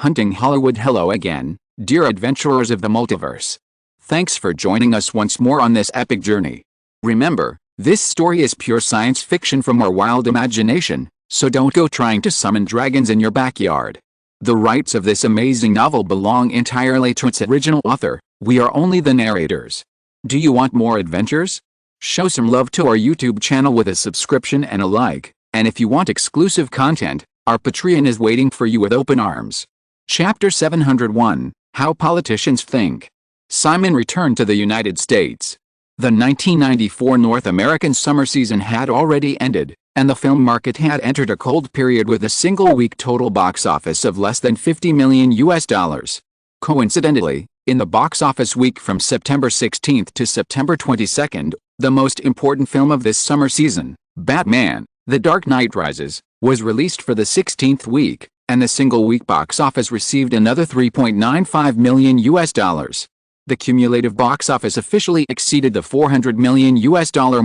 Hunting Hollywood. Hello again, dear adventurers of the multiverse. Thanks for joining us once more on this epic journey. Remember, this story is pure science fiction from our wild imagination, so don't go trying to summon dragons in your backyard. The rights of this amazing novel belong entirely to its original author. We are only the narrators. Do you want more adventures? Show some love to our YouTube channel with a subscription and a like, and if you want exclusive content, our Patreon is waiting for you with open arms. Chapter 701, How Politicians Think. Simon returned to the United States. The 1994 North American summer season had already ended, and the film market had entered a cold period with a single-week total box office of less than $50 million. Coincidentally, in the box office week from September 16 to September 22, the most important film of this summer season, Batman: The Dark Knight Rises, was released for the 16th week, and the single-week box office received another $3.95 million. The cumulative box office officially exceeded the $400 million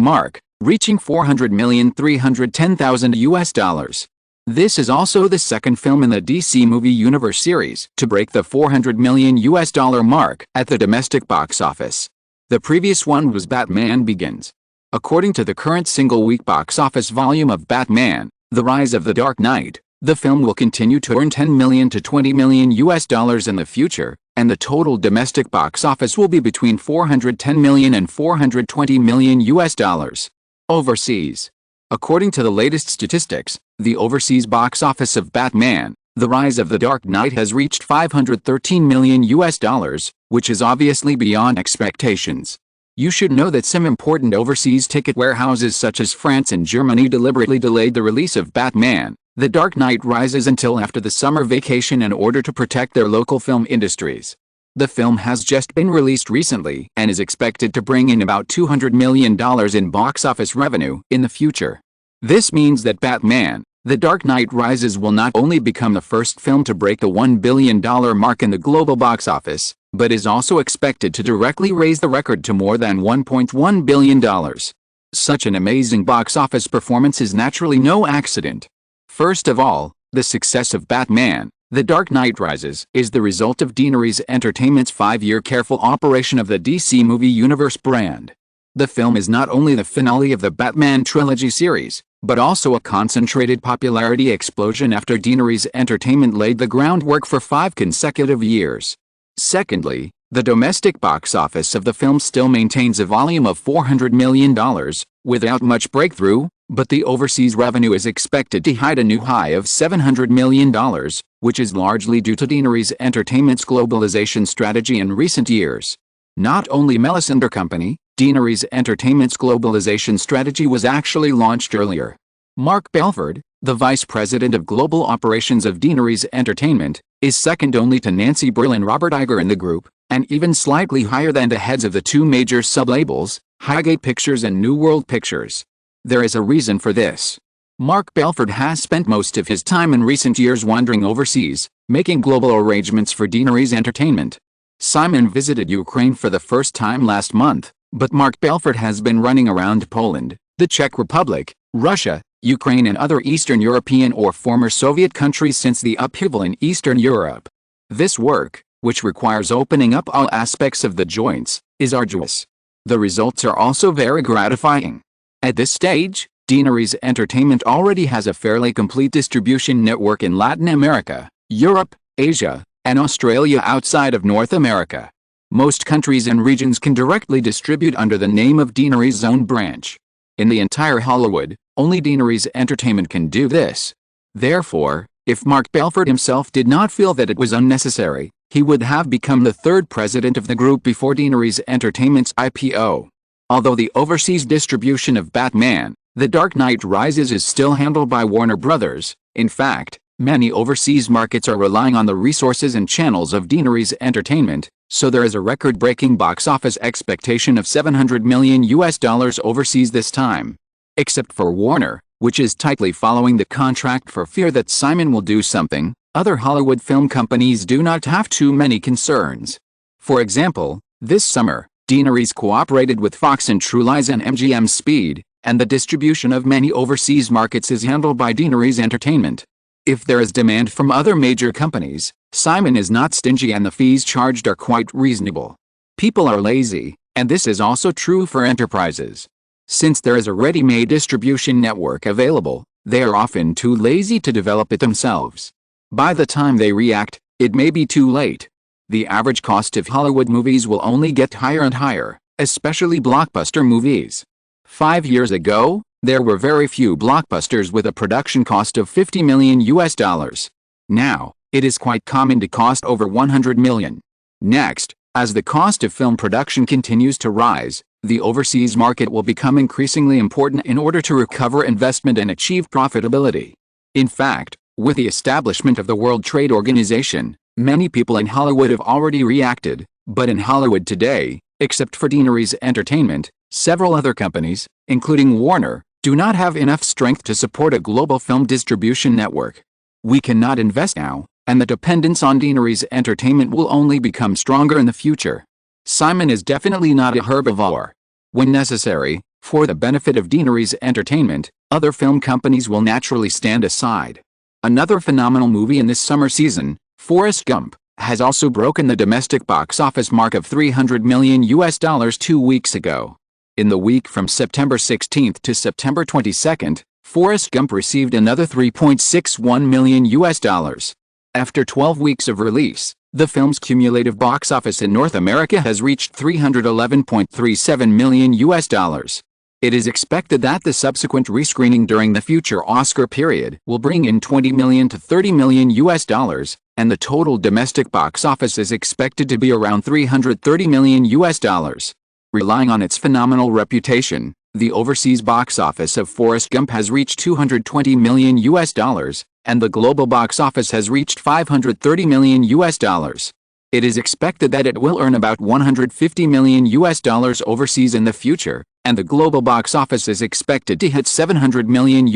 mark, reaching $400,310,000. This is also the second film in the DC movie universe series to break the $400 million mark at the domestic box office. The previous one was Batman Begins. According to the current single-week box office volume of Batman: The Rise of the Dark Knight, the film will continue to earn $10 million to $20 million in the future, and the total domestic box office will be between $410 million and $420 million. Overseas. According to the latest statistics, the overseas box office of Batman: The Rise of the Dark Knight has reached $513 million, which is obviously beyond expectations. You should know that some important overseas ticket warehouses such as France and Germany deliberately delayed the release of Batman: The Dark Knight Rises until after the summer vacation in order to protect their local film industries. The film has just been released recently and is expected to bring in about $200 million in box office revenue in the future. This means that Batman: The Dark Knight Rises will not only become the first film to break the $1 billion mark in the global box office, but is also expected to directly raise the record to more than $1.1 billion. Such an amazing box office performance is naturally no accident. First of all, the success of Batman: The Dark Knight Rises is the result of Deaneries Entertainment's 5-year careful operation of the DC movie universe brand. The film is not only the finale of the Batman trilogy series, but also a concentrated popularity explosion after Deaneries Entertainment laid the groundwork for 5 consecutive years. Secondly, the domestic box office of the film still maintains a volume of $400 million, without much breakthrough, but the overseas revenue is expected to hit a new high of $700 million, which is largely due to Deaneries Entertainment's globalization strategy in recent years. Not only Melisandre Company, Deaneries Entertainment's globalization strategy was actually launched earlier. Mark Belford, the vice president of global operations of Deaneries Entertainment, is second only to Nancy Brill and Robert Iger in the group, and even slightly higher than the heads of the 2 major sub-labels, Highgate Pictures and New World Pictures. There is a reason for this. Mark Belford has spent most of his time in recent years wandering overseas, making global arrangements for Deaneries Entertainment. Simon visited Ukraine for the first time last month, but Mark Belford has been running around Poland, the Czech Republic, Russia, Ukraine and other Eastern European or former Soviet countries since the upheaval in Eastern Europe. This work, which requires opening up all aspects of the joints, is arduous. The results are also very gratifying. At this stage, Deaneries Entertainment already has a fairly complete distribution network in Latin America, Europe, Asia, and Australia outside of North America. Most countries and regions can directly distribute under the name of Deaneries' own branch. In the entire Hollywood, only Deaneries Entertainment can do this. Therefore, if Mark Belford himself did not feel that it was unnecessary, he would have become the 3rd president of the group before Deaneries Entertainment's IPO. Although the overseas distribution of Batman: The Dark Knight Rises is still handled by Warner Brothers, in fact, many overseas markets are relying on the resources and channels of Deaneries Entertainment, so there is a record-breaking box office expectation of $700 million overseas this time. Except for Warner, which is tightly following the contract for fear that Simon will do something, other Hollywood film companies do not have too many concerns. For example, this summer, Deaneries cooperated with Fox and True Lies and MGM Speed, and the distribution of many overseas markets is handled by Deaneries Entertainment. If there is demand from other major companies, Simon is not stingy and the fees charged are quite reasonable. People are lazy, and this is also true for enterprises. Since there is a ready-made distribution network available, they are often too lazy to develop it themselves. By the time they react, it may be too late. The average cost of Hollywood movies will only get higher and higher, especially blockbuster movies. 5 years ago, there were very few blockbusters with a production cost of $50 million. Now, it is quite common to cost over $100 million. Next, as the cost of film production continues to rise, the overseas market will become increasingly important in order to recover investment and achieve profitability. In fact, with the establishment of the World Trade Organization, many people in Hollywood have already reacted, but in Hollywood today, except for Deanery's Entertainment, several other companies, including Warner, do not have enough strength to support a global film distribution network. We cannot invest now, and the dependence on Deanery's Entertainment will only become stronger in the future. Simon is definitely not a herbivore. When necessary, for the benefit of Deanery's Entertainment, other film companies will naturally stand aside. Another phenomenal movie in this summer season, Forrest Gump, has also broken the domestic box office mark of $300 million 2 weeks ago. In the week from September 16 to September 22, Forrest Gump received another $3.61 million. After 12 weeks of release, the film's cumulative box office in North America has reached $311.37 million. It is expected that the subsequent rescreening during the future Oscar period will bring in $20 million to $30 million, and the total domestic box office is expected to be around $330 million. Relying on its phenomenal reputation, the overseas box office of Forrest Gump has reached $220 million, and the global box office has reached $530 million. It is expected that it will earn about $150 million overseas in the future, and the global box office is expected to hit $700 million.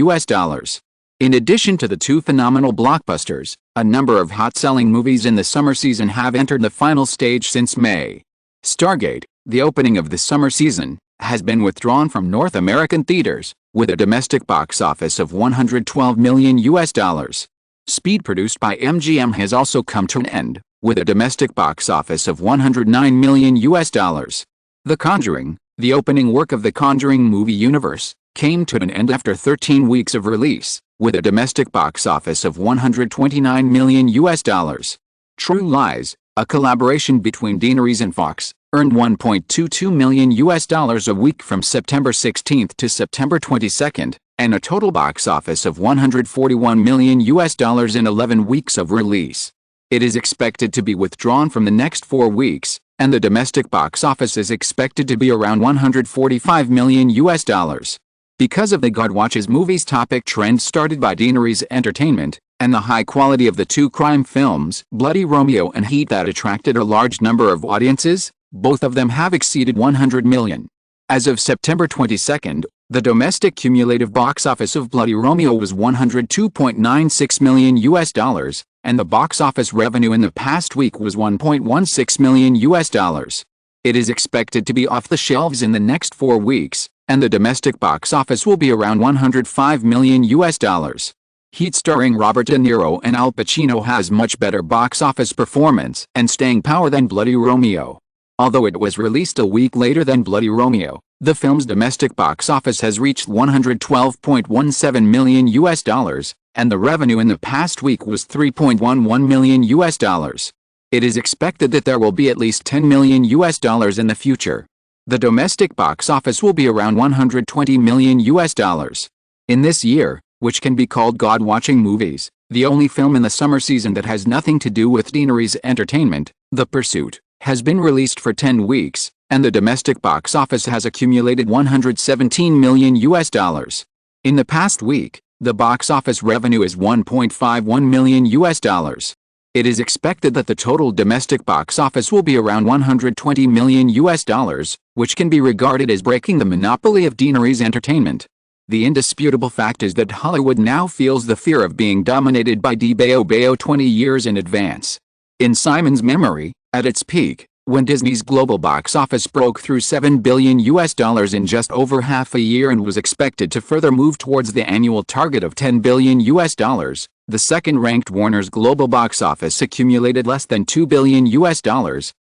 In addition to the two phenomenal blockbusters, a number of hot-selling movies in the summer season have entered the final stage since May. Stargate, the opening of the summer season, has been withdrawn from North American theaters, with a domestic box office of $112 million. Speed, produced by MGM, has also come to an end, with a domestic box office of $109 million. The Conjuring, the opening work of the Conjuring movie universe, came to an end after 13 weeks of release, with a domestic box office of $129 million. True Lies, a collaboration between Deanery's and Fox, earned $1.22 million a week from September 16 to September 22, and a total box office of $141 million in 11 weeks of release. It is expected to be withdrawn from the next 4 weeks, and the domestic box office is expected to be around $145 million. Because of the God Watches Movies topic trend started by Deanery's Entertainment, and the high quality of the two crime films, Bloody Romeo and Heat, that attracted a large number of audiences, both of them have exceeded $100 million. As of September 22, the domestic cumulative box office of Bloody Romeo was $102.96 million, and the box office revenue in the past week was $1.16 million. It is expected to be off the shelves in the next 4 weeks, and the domestic box office will be around $105 million. Heat, starring Robert De Niro and Al Pacino, has much better box office performance and staying power than Bloody Romeo. Although it was released a week later than Bloody Romeo, the film's domestic box office has reached $112.17 million, and the revenue in the past week was $3.11 million. It is expected that there will be at least $10 million in the future. The domestic box office will be around $120 million. In this year, which can be called God-watching movies, the only film in the summer season that has nothing to do with Deanery's Entertainment, The Pursuit, has been released for 10 weeks, and the domestic box office has accumulated $117 million. In the past week, the box office revenue is $1.51 million. It is expected that the total domestic box office will be around $120 million, which can be regarded as breaking the monopoly of Deanery's Entertainment. The indisputable fact is that Hollywood now feels the fear of being dominated by DBO 20 years in advance. In Simon's memory, at its peak, When Disney's global box office broke through $7 billion in just over half a year and was expected to further move towards the annual target of $10 billion, the second-ranked Warner's global box office accumulated less than $2 billion,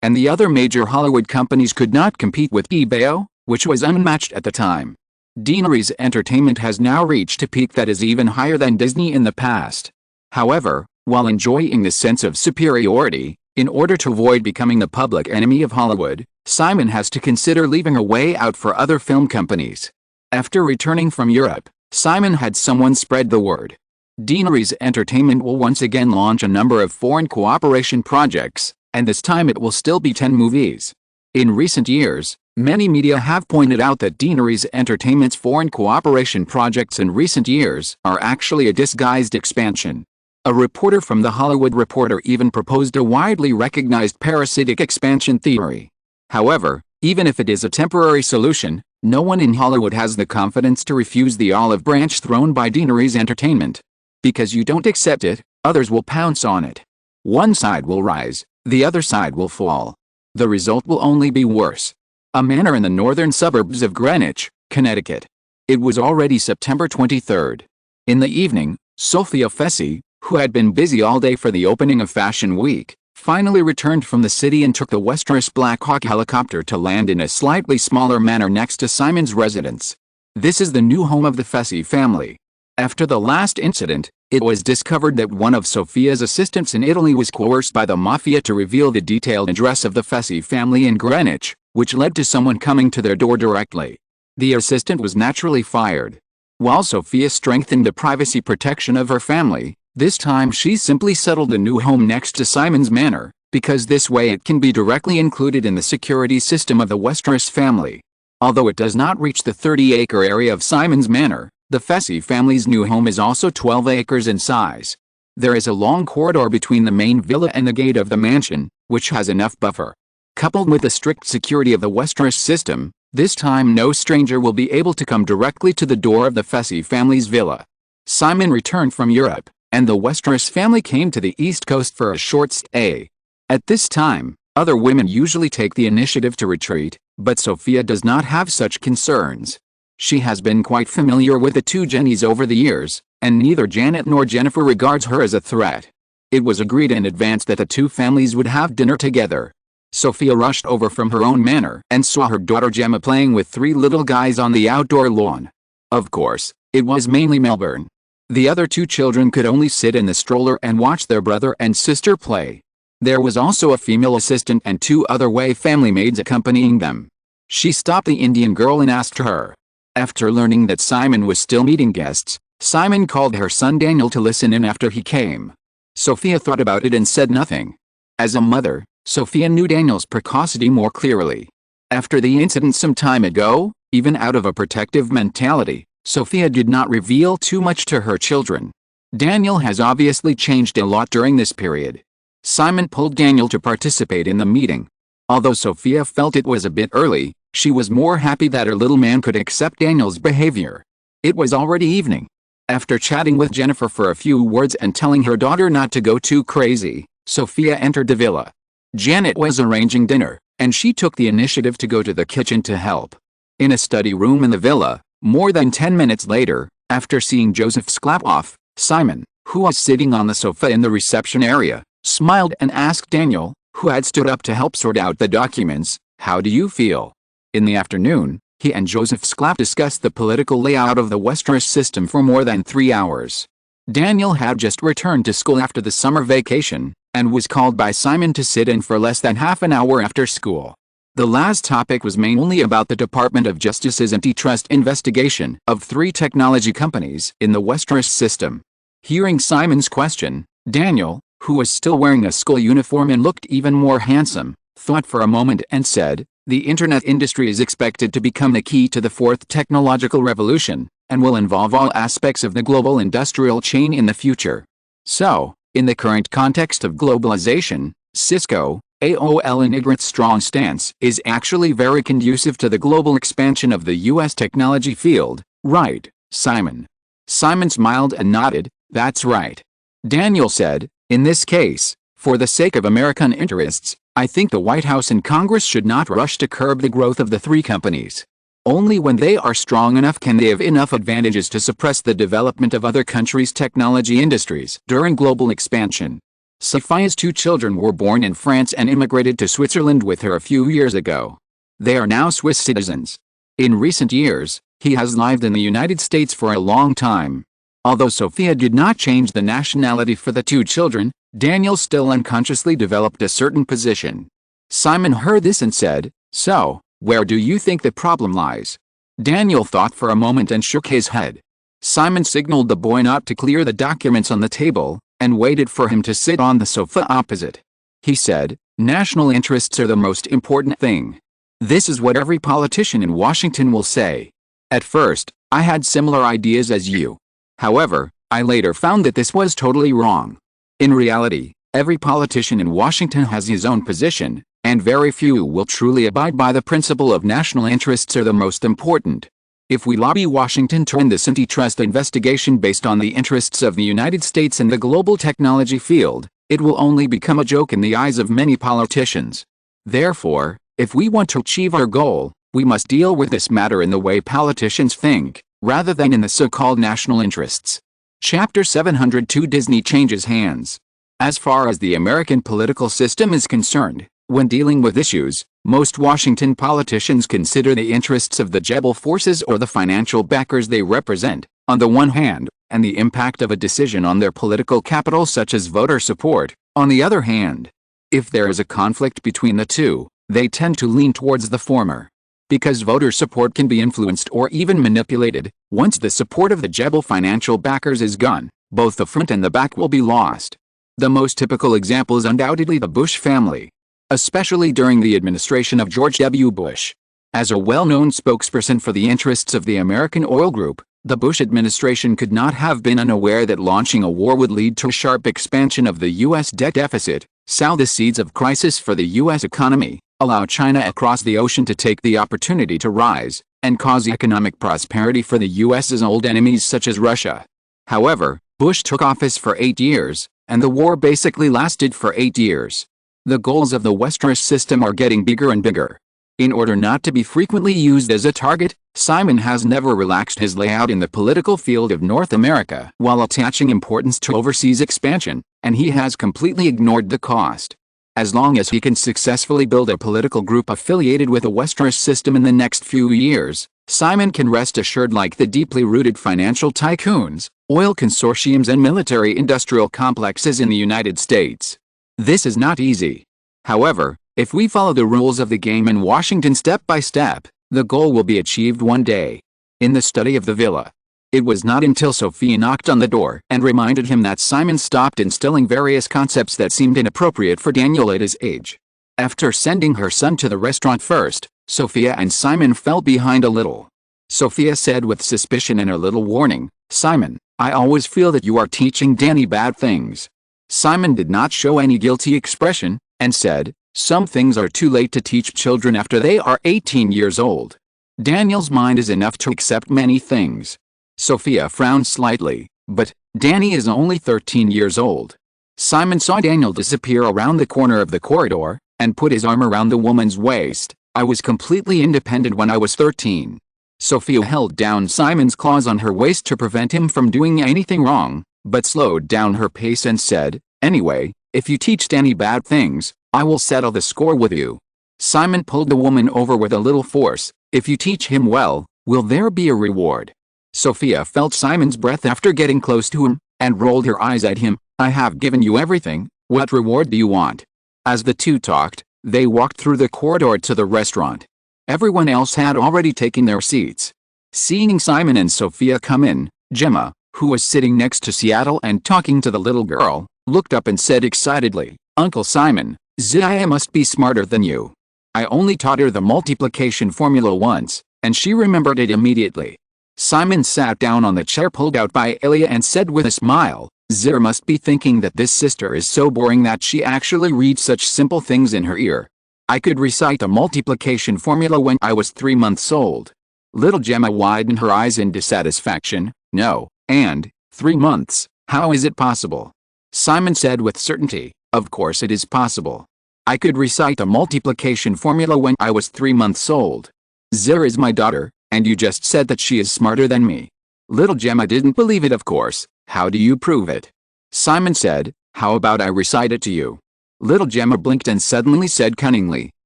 and the other major Hollywood companies could not compete with eBay, which was unmatched at the time. Disney's Entertainment has now reached a peak that is even higher than Disney in the past. However, while enjoying the sense of superiority, in order to avoid becoming the public enemy of Hollywood, Simon has to consider leaving a way out for other film companies. After returning from Europe, Simon had someone spread the word. Disney's Entertainment will once again launch a number of foreign cooperation projects, and this time it will still be 10 movies. In recent years, many media have pointed out that Disney's Entertainment's foreign cooperation projects in recent years are actually a disguised expansion. A reporter from The Hollywood Reporter even proposed a widely recognized parasitic expansion theory. However, even if it is a temporary solution, no one in Hollywood has the confidence to refuse the olive branch thrown by Disney's Entertainment. Because you don't accept it, others will pounce on it. One side will rise, the other side will fall. The result will only be worse. A manor in the northern suburbs of Greenwich, Connecticut. It was already September 23rd. In the evening, Sophia Fessy, who had been busy all day for the opening of Fashion Week, finally returned from the city and took the Westeros Black Hawk helicopter to land in a slightly smaller manor next to Simon's residence. This is the new home of the Fessy family. After the last incident, it was discovered that one of Sophia's assistants in Italy was coerced by the mafia to reveal the detailed address of the Fessy family in Greenwich, which led to someone coming to their door directly. The assistant was naturally fired. While Sophia strengthened the privacy protection of her family, this time she simply settled a new home next to Simon's manor, because this way it can be directly included in the security system of the Westeros family. Although it does not reach the 30-acre area of Simon's manor, the Fessy family's new home is also 12 acres in size. There is a long corridor between the main villa and the gate of the mansion, which has enough buffer. Coupled with the strict security of the Westeros system, this time no stranger will be able to come directly to the door of the Fessy family's villa. Simon returned from Europe, and the Westeros family came to the East Coast for a short stay. At this time, other women usually take the initiative to retreat, but Sophia does not have such concerns. She has been quite familiar with the two Jennies over the years, and neither Janet nor Jennifer regards her as a threat. It was agreed in advance that the two families would have dinner together. Sophia rushed over from her own manor and saw her daughter Gemma playing with three little guys on the outdoor lawn. Of course, it was mainly Melbourne. The other two children could only sit in the stroller and watch their brother and sister play. There was also a female assistant and two other Way family maids accompanying them. She stopped the Indian girl and asked her. After learning that Simon was still meeting guests, Simon called her son Daniel to listen in after he came. Sophia thought about it and said nothing. As a mother, Sophia knew Daniel's precocity more clearly. After the incident some time ago, even out of a protective mentality, Sophia did not reveal too much to her children. Daniel has obviously changed a lot during this period. Simon pulled Daniel to participate in the meeting. Although Sophia felt it was a bit early, she was more happy that her little man could accept Daniel's behavior. It was already evening. After chatting with Jennifer for a few words and telling her daughter not to go too crazy, Sophia entered the villa. Janet was arranging dinner, and she took the initiative to go to the kitchen to help. In a study room in the villa, more than 10 minutes later, after seeing Joseph Sklapoff, Simon, who was sitting on the sofa in the reception area, smiled and asked Daniel, who had stood up to help sort out the documents, "How do you feel?" In the afternoon, he and Joseph Sklapp discussed the political layout of the Westeros system for more than 3 hours. Daniel had just returned to school after the summer vacation, and was called by Simon to sit in for less than half an hour after school. The last topic was mainly about the Department of Justice's antitrust investigation of 3 technology companies in the Westeros system. Hearing Simon's question, Daniel, who was still wearing a school uniform and looked even more handsome, thought for a moment and said, "The internet industry is expected to become the key to the 4th technological revolution, and will involve all aspects of the global industrial chain in the future. So, in the current context of globalization, Cisco, AOL and Ignorant's strong stance is actually very conducive to the global expansion of the US technology field, right, Simon?" Simon smiled and nodded, "That's right." Daniel said, "In this case, For the sake of American interests, I think the White House and Congress should not rush to curb the growth of the three companies. Only when they are strong enough can they have enough advantages to suppress the development of other countries' technology industries during global expansion. Sophia's two children were born in France and immigrated to Switzerland with her a few years ago. They are now Swiss citizens. In recent years, he has lived in the United States for a long time. Although Sophia did not change the nationality for the two children, Daniel still unconsciously developed a certain position. Simon heard this and said, "So, where do you think the problem lies?" Daniel thought for a moment and shook his head. Simon signaled the boy not to clear the documents on the table, and waited for him to sit on the sofa opposite. He said, "National interests are the most important thing. This is what every politician in Washington will say." At first, I had similar ideas as you. However, I later found that this was totally wrong. In reality, every politician in Washington has his own position, and very few will truly abide by the principle of national interests are the most important. If we lobby Washington to end this antitrust investigation based on the interests of the United States and the global technology field, it will only become a joke in the eyes of many politicians. Therefore, if we want to achieve our goal, we must deal with this matter in the way politicians think, rather than in the so-called national interests. Chapter 702 Disney changes hands. As far as the American political system is concerned, when dealing with issues, most Washington politicians consider the interests of the rebel forces or the financial backers they represent, on the one hand, and the impact of a decision on their political capital such as voter support, on the other hand. If there is a conflict between the two, they tend to lean towards the former. Because voter support can be influenced or even manipulated, once the support of the rebel financial backers is gone, both the front and the back will be lost. The most typical example is undoubtedly the Bush family, especially during the administration of George W. Bush. As a well-known spokesperson for the interests of the American oil group, the Bush administration could not have been unaware that launching a war would lead to a sharp expansion of the U.S. debt deficit, sow the seeds of crisis for the U.S. economy, allow China across the ocean to take the opportunity to rise, and cause economic prosperity for the U.S.'s old enemies such as Russia. However, Bush took office for 8 years, and the war basically lasted for 8 years. The goals of the Westeros system are getting bigger and bigger. In order not to be frequently used as a target, Simon has never relaxed his layout in the political field of North America while attaching importance to overseas expansion, and he has completely ignored the cost. As long as he can successfully build a political group affiliated with the Westeros system in the next few years, Simon can rest assured like the deeply rooted financial tycoons, oil consortiums and military-industrial complexes in the United States. This is not easy. However, if we follow the rules of the game in Washington step by step, the goal will be achieved one day. In the study of the villa, it was not until Sophia knocked on the door and reminded him that Simon stopped instilling various concepts that seemed inappropriate for Daniel at his age. After sending her son to the restaurant first, Sophia and Simon fell behind a little. Sophia said with suspicion and a little warning, "Simon, I always feel that you are teaching Danny bad things." Simon did not show any guilty expression, and said, "Some things are too late to teach children after they are 18 years old. Daniel's mind is enough to accept many things." Sophia frowned slightly, "But Danny is only 13 years old." Simon saw Daniel disappear around the corner of the corridor, and put his arm around the woman's waist. "I was completely independent when I was 13. Sophia held down Simon's claws on her waist to prevent him from doing anything wrong, but slowed down her pace and said, "Anyway, if you teach Danny bad things, I will settle the score with you." Simon pulled the woman over with a little force. "If you teach him well, will there be a reward?" Sophia felt Simon's breath after getting close to him, and rolled her eyes at him. "I have given you everything, what reward do you want?" As the two talked, they walked through the corridor to the restaurant. Everyone else had already taken their seats. Seeing Simon and Sophia come in, Gemma, who was sitting next to Seattle and talking to the little girl, looked up and said excitedly, "Uncle Simon, Zia must be smarter than you. I only taught her the multiplication formula once, and she remembered it immediately." Simon sat down on the chair pulled out by Elia and said with a smile, "Zia must be thinking that this sister is so boring that she actually reads such simple things in her ear. I could recite the multiplication formula when I was 3 months old." Little Gemma widened her eyes in dissatisfaction. "No, and 3 months, how is it possible?" Simon said with certainty, Of course it is possible. I could recite a multiplication formula when I was 3 months old. Zira is my daughter, and you just said that she is smarter than me. Little Gemma didn't believe it, of course. How do you prove it? Simon said, how about I recite it to you? Little Gemma blinked and suddenly said cunningly,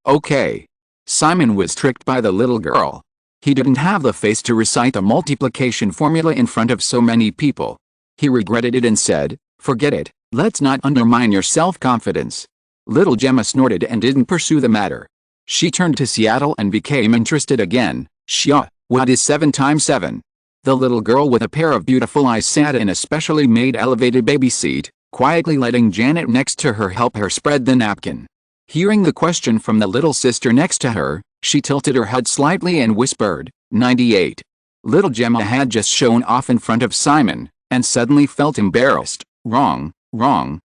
okay. Simon was tricked by the little girl. He didn't have the face to recite a multiplication formula in front of so many people. He regretted it and said, forget it, let's not undermine your self-confidence. Little Gemma snorted and didn't pursue the matter. She turned to Seattle and became interested again. What is 7 times 7? The little girl with a pair of beautiful eyes sat in a specially made elevated baby seat, quietly letting Janet next to her help her spread the napkin. Hearing the question from the little sister next to her, she tilted her head slightly and whispered, 98. Little Gemma had just shown off in front of Simon, and suddenly felt embarrassed. Wrong,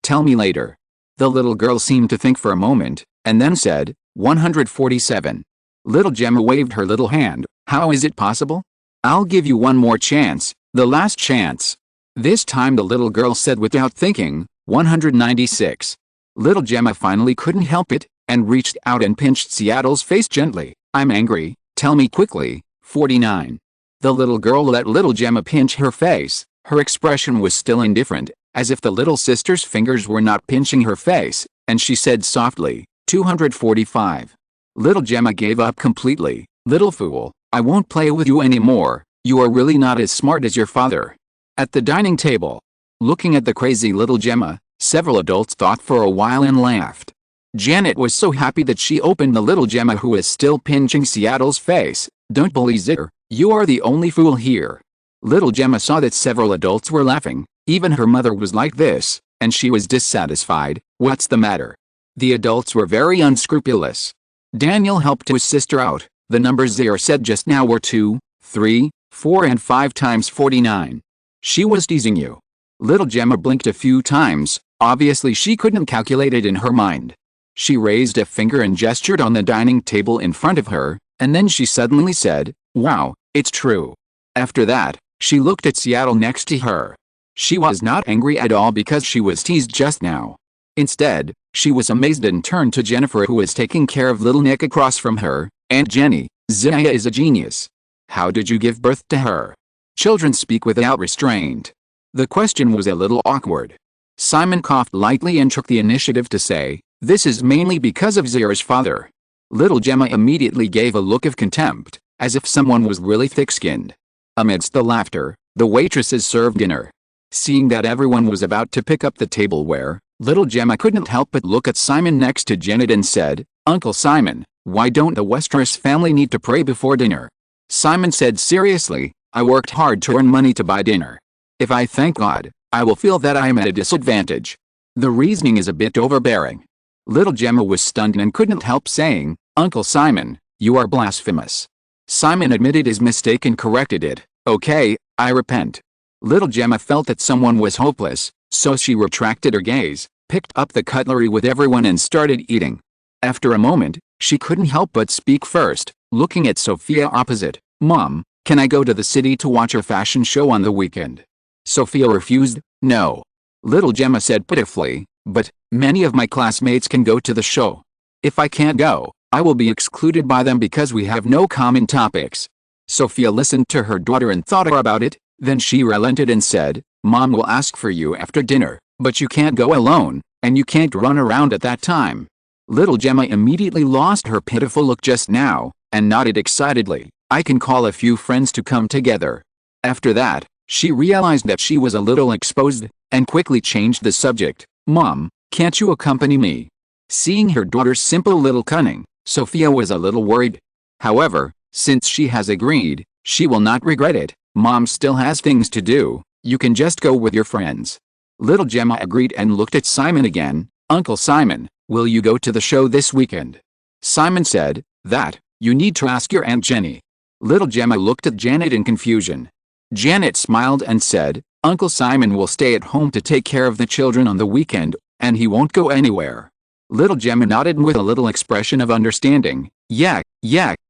tell me later. The little girl seemed to think for a moment, and then said, 147. Little Gemma waved her little hand. How is it possible? I'll give you one more chance, the last chance. This time the little girl said without thinking, 196. Little Gemma finally couldn't help it, and reached out and pinched Seattle's face gently. I'm angry, tell me quickly. 49. The little girl let little Gemma pinch her face. Her expression was still indifferent, as if the little sister's fingers were not pinching her face, and she said softly, 245. Little Gemma gave up completely. Little fool, I won't play with you anymore, you are really not as smart as your father. At the dining table, looking at the crazy little Gemma, several adults thought for a while and laughed. Janet was so happy that she opened the little Gemma who was still pinching Seattle's face. Don't bully Zir, you are the only fool here. Little Gemma saw that several adults were laughing, even her mother was like this, and she was dissatisfied. What's the matter? The adults were very unscrupulous. Daniel helped his sister out. The numbers Zir said just now were 2, 3, 4 and 5 times 49. She was teasing you. Little Gemma blinked a few times. Obviously she couldn't calculate it in her mind. She raised a finger and gestured on the dining table in front of her, and then she suddenly said, wow, it's true. After that, she looked at Seattle next to her. She was not angry at all because she was teased just now. Instead, she was amazed and turned to Jennifer who was taking care of little Nick across from her. Aunt Jenny, Zaya is a genius. How did you give birth to her? Children speak without restraint. The question was a little awkward. Simon coughed lightly and took the initiative to say, this is mainly because of Zira's father. Little Gemma immediately gave a look of contempt, as if someone was really thick-skinned. Amidst the laughter, the waitresses served dinner. Seeing that everyone was about to pick up the tableware, little Gemma couldn't help but look at Simon next to Janet and said, Uncle Simon, why don't the Westeros family need to pray before dinner? Simon said seriously, I worked hard to earn money to buy dinner. If I thank God, I will feel that I am at a disadvantage. The reasoning is a bit overbearing. Little Gemma was stunned and couldn't help saying, Uncle Simon, you are blasphemous. Simon admitted his mistake and corrected it. Okay, I repent. Little Gemma felt that someone was hopeless, so she retracted her gaze, picked up the cutlery with everyone and started eating. After a moment, she couldn't help but speak first, looking at Sophia opposite. Mom, can I go to the city to watch a fashion show on the weekend? Sophia refused. No. Little Gemma said pitifully, but many of my classmates can go to the show. If I can't go, I will be excluded by them because we have no common topics. Sophia listened to her daughter and thought about it, then she relented and said, Mom will ask for you after dinner, but you can't go alone, and you can't run around at that time. Little Gemma immediately lost her pitiful look just now, and nodded excitedly. I can call a few friends to come together. After that, she realized that she was a little exposed, and quickly changed the subject. Mom, can't you accompany me? Seeing her daughter's simple little cunning, Sophia was a little worried. However, since she has agreed, she will not regret it. Mom still has things to do, you can just go with your friends. Little Gemma agreed and looked at Simon again. Uncle Simon, will you go to the show this weekend? Simon said, that, you need to ask your Aunt Jenny. Little Gemma looked at Janet in confusion. Janet smiled and said, Uncle Simon will stay at home to take care of the children on the weekend, and he won't go anywhere. Little Gemma nodded with a little expression of understanding. Yeah,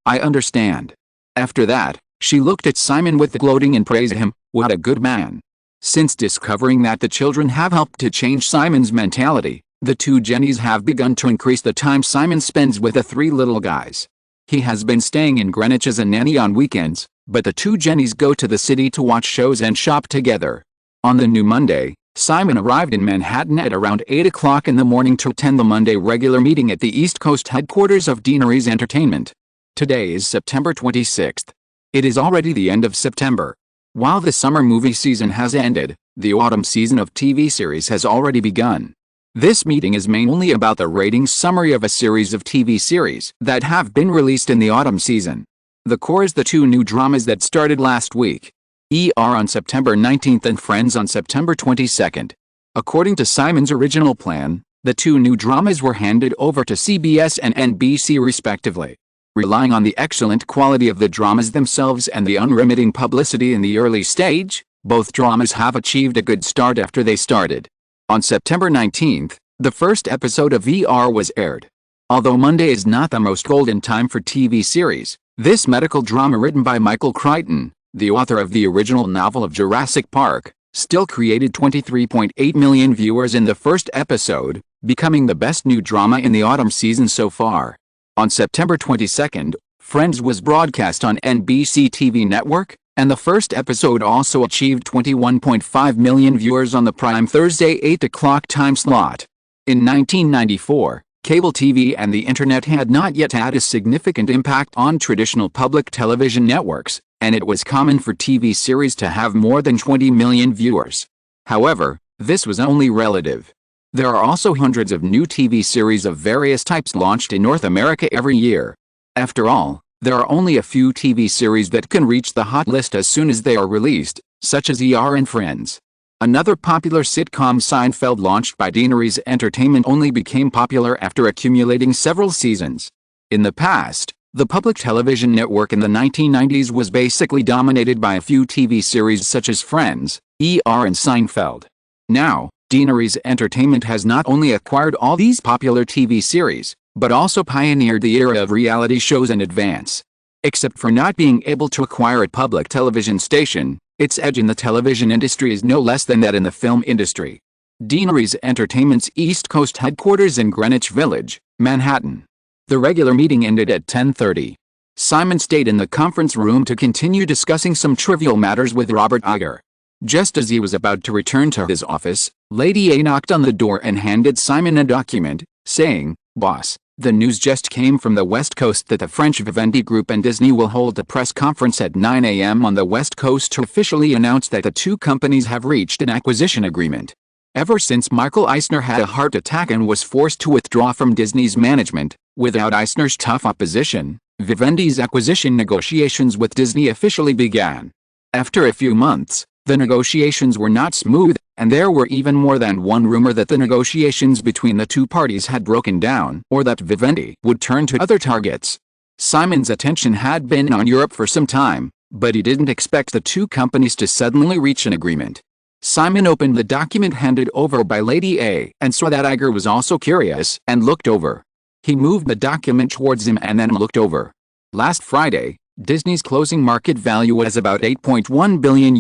I understand. After that, she looked at Simon with gloating and praised him. What a good man. Since discovering that the children have helped to change Simon's mentality, The two Jennies have begun to increase the time Simon spends with the three little guys. He has been staying in Greenwich as a nanny on weekends, but the two Jennies go to the city to watch shows and shop together. On the new Monday, Simon arrived in Manhattan at around 8 o'clock in the morning to attend the Monday regular meeting at the East Coast headquarters of Deanery's Entertainment. Today is September 26th. It is already the end of September. While the summer movie season has ended, the autumn season of TV series has already begun. This meeting is mainly about the ratings summary of a series of TV series that have been released in the autumn season. The core is the two new dramas that started last week. ER on September 19th and Friends on September 22nd. According to Simon's original plan, the two new dramas were handed over to CBS and NBC respectively. Relying on the excellent quality of the dramas themselves and the unremitting publicity in the early stage, both dramas have achieved a good start after they started. On September 19th, the first episode of ER was aired. Although Monday is not the most golden time for TV series, this medical drama written by Michael Crichton, the author of the original novel of Jurassic Park, still created 23.8 million viewers in the first episode, becoming the best new drama in the autumn season so far. On September 22nd, Friends was broadcast on NBC TV network, and the first episode also achieved 21.5 million viewers on the prime Thursday 8 o'clock time slot. In 1994, cable TV and the internet had not yet had a significant impact on traditional public television networks, and it was common for TV series to have more than 20 million viewers. However, this was only relative. There are also hundreds of new TV series of various types launched in North America every year. After all, there are only a few TV series that can reach the hot list as soon as they are released, such as ER and Friends. Another popular sitcom, Seinfeld, launched by Deanery's Entertainment, only became popular after accumulating several seasons. In the past, the public television network in the 1990s was basically dominated by a few TV series such as Friends, ER and Seinfeld. Now, Deanery's Entertainment has not only acquired all these popular TV series, but also pioneered the era of reality shows in advance. Except for not being able to acquire a public television station, its edge in the television industry is no less than that in the film industry. Deanery's Entertainment's East Coast headquarters in Greenwich Village, Manhattan. The regular meeting ended at 10:30. Simon stayed in the conference room to continue discussing some trivial matters with Robert Iger. Just as he was about to return to his office, Lady A knocked on the door and handed Simon a document, saying, "Boss, the news just came from the West Coast that the French Vivendi Group and Disney will hold a press conference at 9 a.m. on the West Coast to officially announce that the two companies have reached an acquisition agreement." Ever since Michael Eisner had a heart attack and was forced to withdraw from Disney's management, without Eisner's tough opposition, Vivendi's acquisition negotiations with Disney officially began. After a few months, the negotiations were not smooth, and there were even more than one rumor that the negotiations between the two parties had broken down, or that Vivendi would turn to other targets. Simon's attention had been on Europe for some time, but he didn't expect the two companies to suddenly reach an agreement. Simon opened the document handed over by Lady A and saw that Iger was also curious and looked over. He moved the document towards him and then looked over. Last Friday, Disney's closing market value was about $8.1 billion.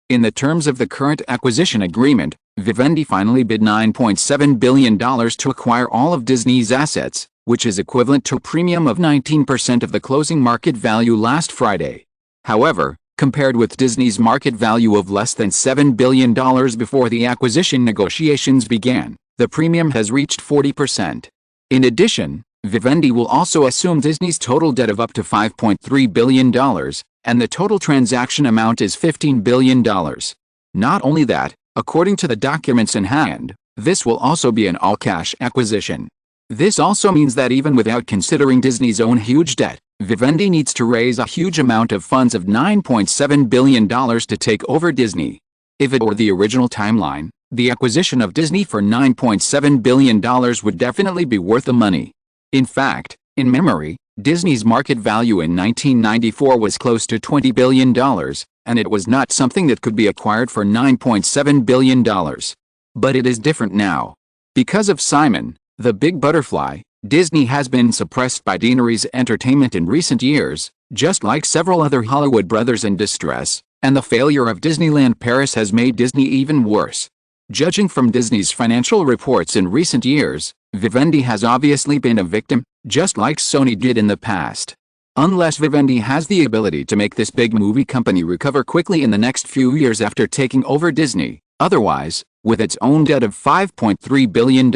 In the terms of the current acquisition agreement, Vivendi finally bid $9.7 billion to acquire all of Disney's assets, which is equivalent to a premium of 19% of the closing market value last Friday. However, compared with Disney's market value of less than $7 billion before the acquisition negotiations began, the premium has reached 40%. In addition, Vivendi will also assume Disney's total debt of up to $5.3 billion, and the total transaction amount is $15 billion. Not only that, according to the documents in hand, this will also be an all-cash acquisition. This also means that even without considering Disney's own huge debt, Vivendi needs to raise a huge amount of funds of $9.7 billion to take over Disney. If it were the original timeline, the acquisition of Disney for $9.7 billion would definitely be worth the money. In fact, in memory, Disney's market value in 1994 was close to $20 billion, and it was not something that could be acquired for $9.7 billion. But it is different now. Because of Simon, the big butterfly, Disney has been suppressed by Deanery's Entertainment in recent years, just like several other Hollywood brothers in distress, and the failure of Disneyland Paris has made Disney even worse. Judging from Disney's financial reports in recent years, Vivendi has obviously been a victim, just like Sony did in the past. Unless Vivendi has the ability to make this big movie company recover quickly in the next few years after taking over Disney, otherwise, with its own debt of $5.3 billion,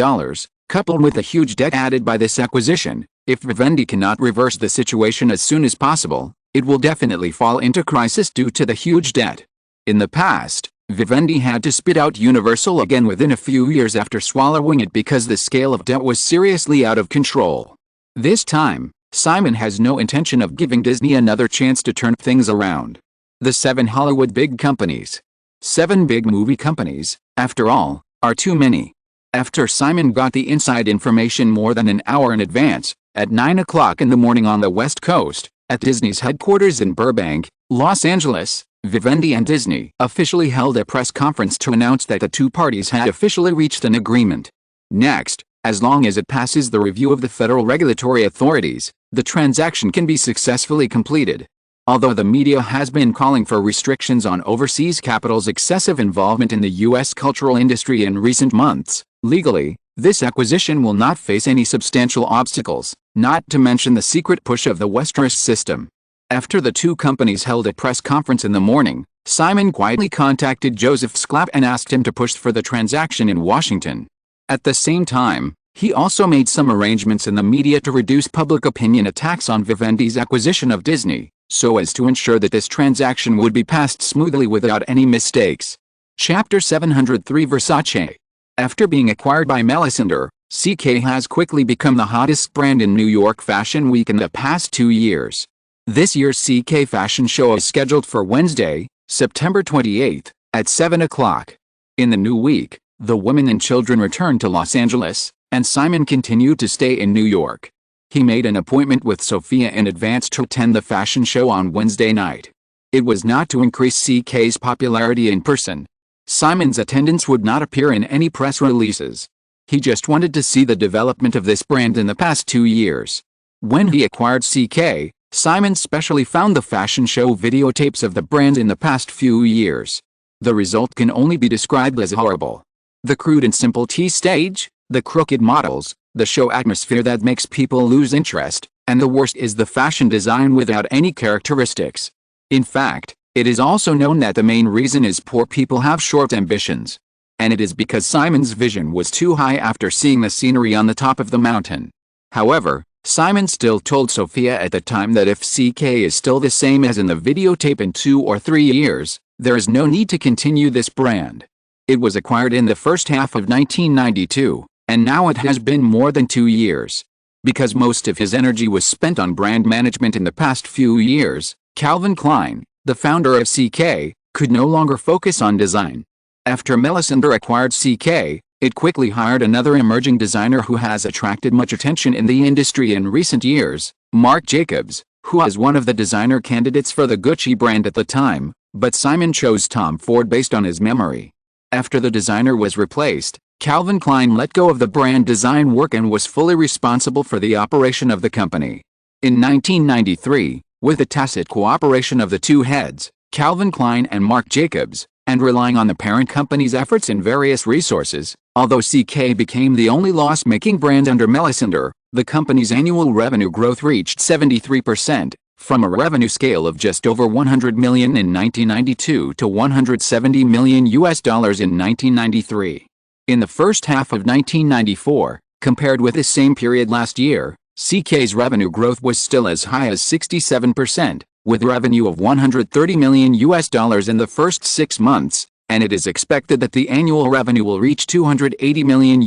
coupled with the huge debt added by this acquisition, if Vivendi cannot reverse the situation as soon as possible, it will definitely fall into crisis due to the huge debt. In the past, Vivendi had to spit out Universal again within a few years after swallowing it because the scale of debt was seriously out of control. This time, Simon has no intention of giving Disney another chance to turn things around. The 7 Hollywood big companies. 7 big movie companies, after all, are too many. After Simon got the inside information more than an hour in advance, at 9 o'clock in the morning on the West Coast, at Disney's headquarters in Burbank, Los Angeles, Vivendi and Disney officially held a press conference to announce that the two parties had officially reached an agreement. Next, as long as it passes the review of the federal regulatory authorities, the transaction can be successfully completed. Although the media has been calling for restrictions on overseas capital's excessive involvement in the U.S. cultural industry in recent months, legally, this acquisition will not face any substantial obstacles, not to mention the secret push of the Westeros system. After the two companies held a press conference in the morning, Simon quietly contacted Joseph Sclapp and asked him to push for the transaction in Washington. At the same time, he also made some arrangements in the media to reduce public opinion attacks on Vivendi's acquisition of Disney, so as to ensure that this transaction would be passed smoothly without any mistakes. Chapter 703 Versace. After being acquired by Melisandre, CK has quickly become the hottest brand in New York Fashion Week in the past 2 years. This year's CK fashion show is scheduled for Wednesday, September 28, at 7 o'clock. In the new week, the women and children returned to Los Angeles, and Simon continued to stay in New York. He made an appointment with Sophia in advance to attend the fashion show on Wednesday night. It was not to increase CK's popularity in person. Simon's attendance would not appear in any press releases. He just wanted to see the development of this brand in the past 2 years. When he acquired CK, Simon specially found the fashion show videotapes of the brand in the past few years. The result can only be described as horrible. The crude and simple tea stage, the crooked models, the show atmosphere that makes people lose interest, and the worst is the fashion design without any characteristics. In fact, it is also known that the main reason is poor people have short ambitions. And it is because Simon's vision was too high after seeing the scenery on the top of the mountain. However, Simon still told Sophia at the time that if CK is still the same as in the videotape in 2 or 3 years, there is no need to continue this brand. It was acquired in the first half of 1992, and now it has been more than 2 years. Because most of his energy was spent on brand management in the past few years, Calvin Klein, the founder of CK, could no longer focus on design. After Melisandre acquired CK, it quickly hired another emerging designer who has attracted much attention in the industry in recent years, Marc Jacobs, who was one of the designer candidates for the Gucci brand at the time, but Simon chose Tom Ford based on his memory. After the designer was replaced, Calvin Klein let go of the brand design work and was fully responsible for the operation of the company. In 1993, with the tacit cooperation of the two heads, Calvin Klein and Marc Jacobs, and relying on the parent company's efforts and various resources, although CK became the only loss-making brand under Melisandre, the company's annual revenue growth reached 73%, from a revenue scale of just over $100 million in 1992 to $170 million in 1993. In the first half of 1994, compared with the same period last year, CK's revenue growth was still as high as 67%, with revenue of $130 million in the first 6 months, and it is expected that the annual revenue will reach $280 million,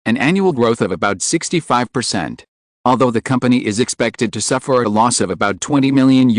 an annual growth of about 65%. Although the company is expected to suffer a loss of about $20 million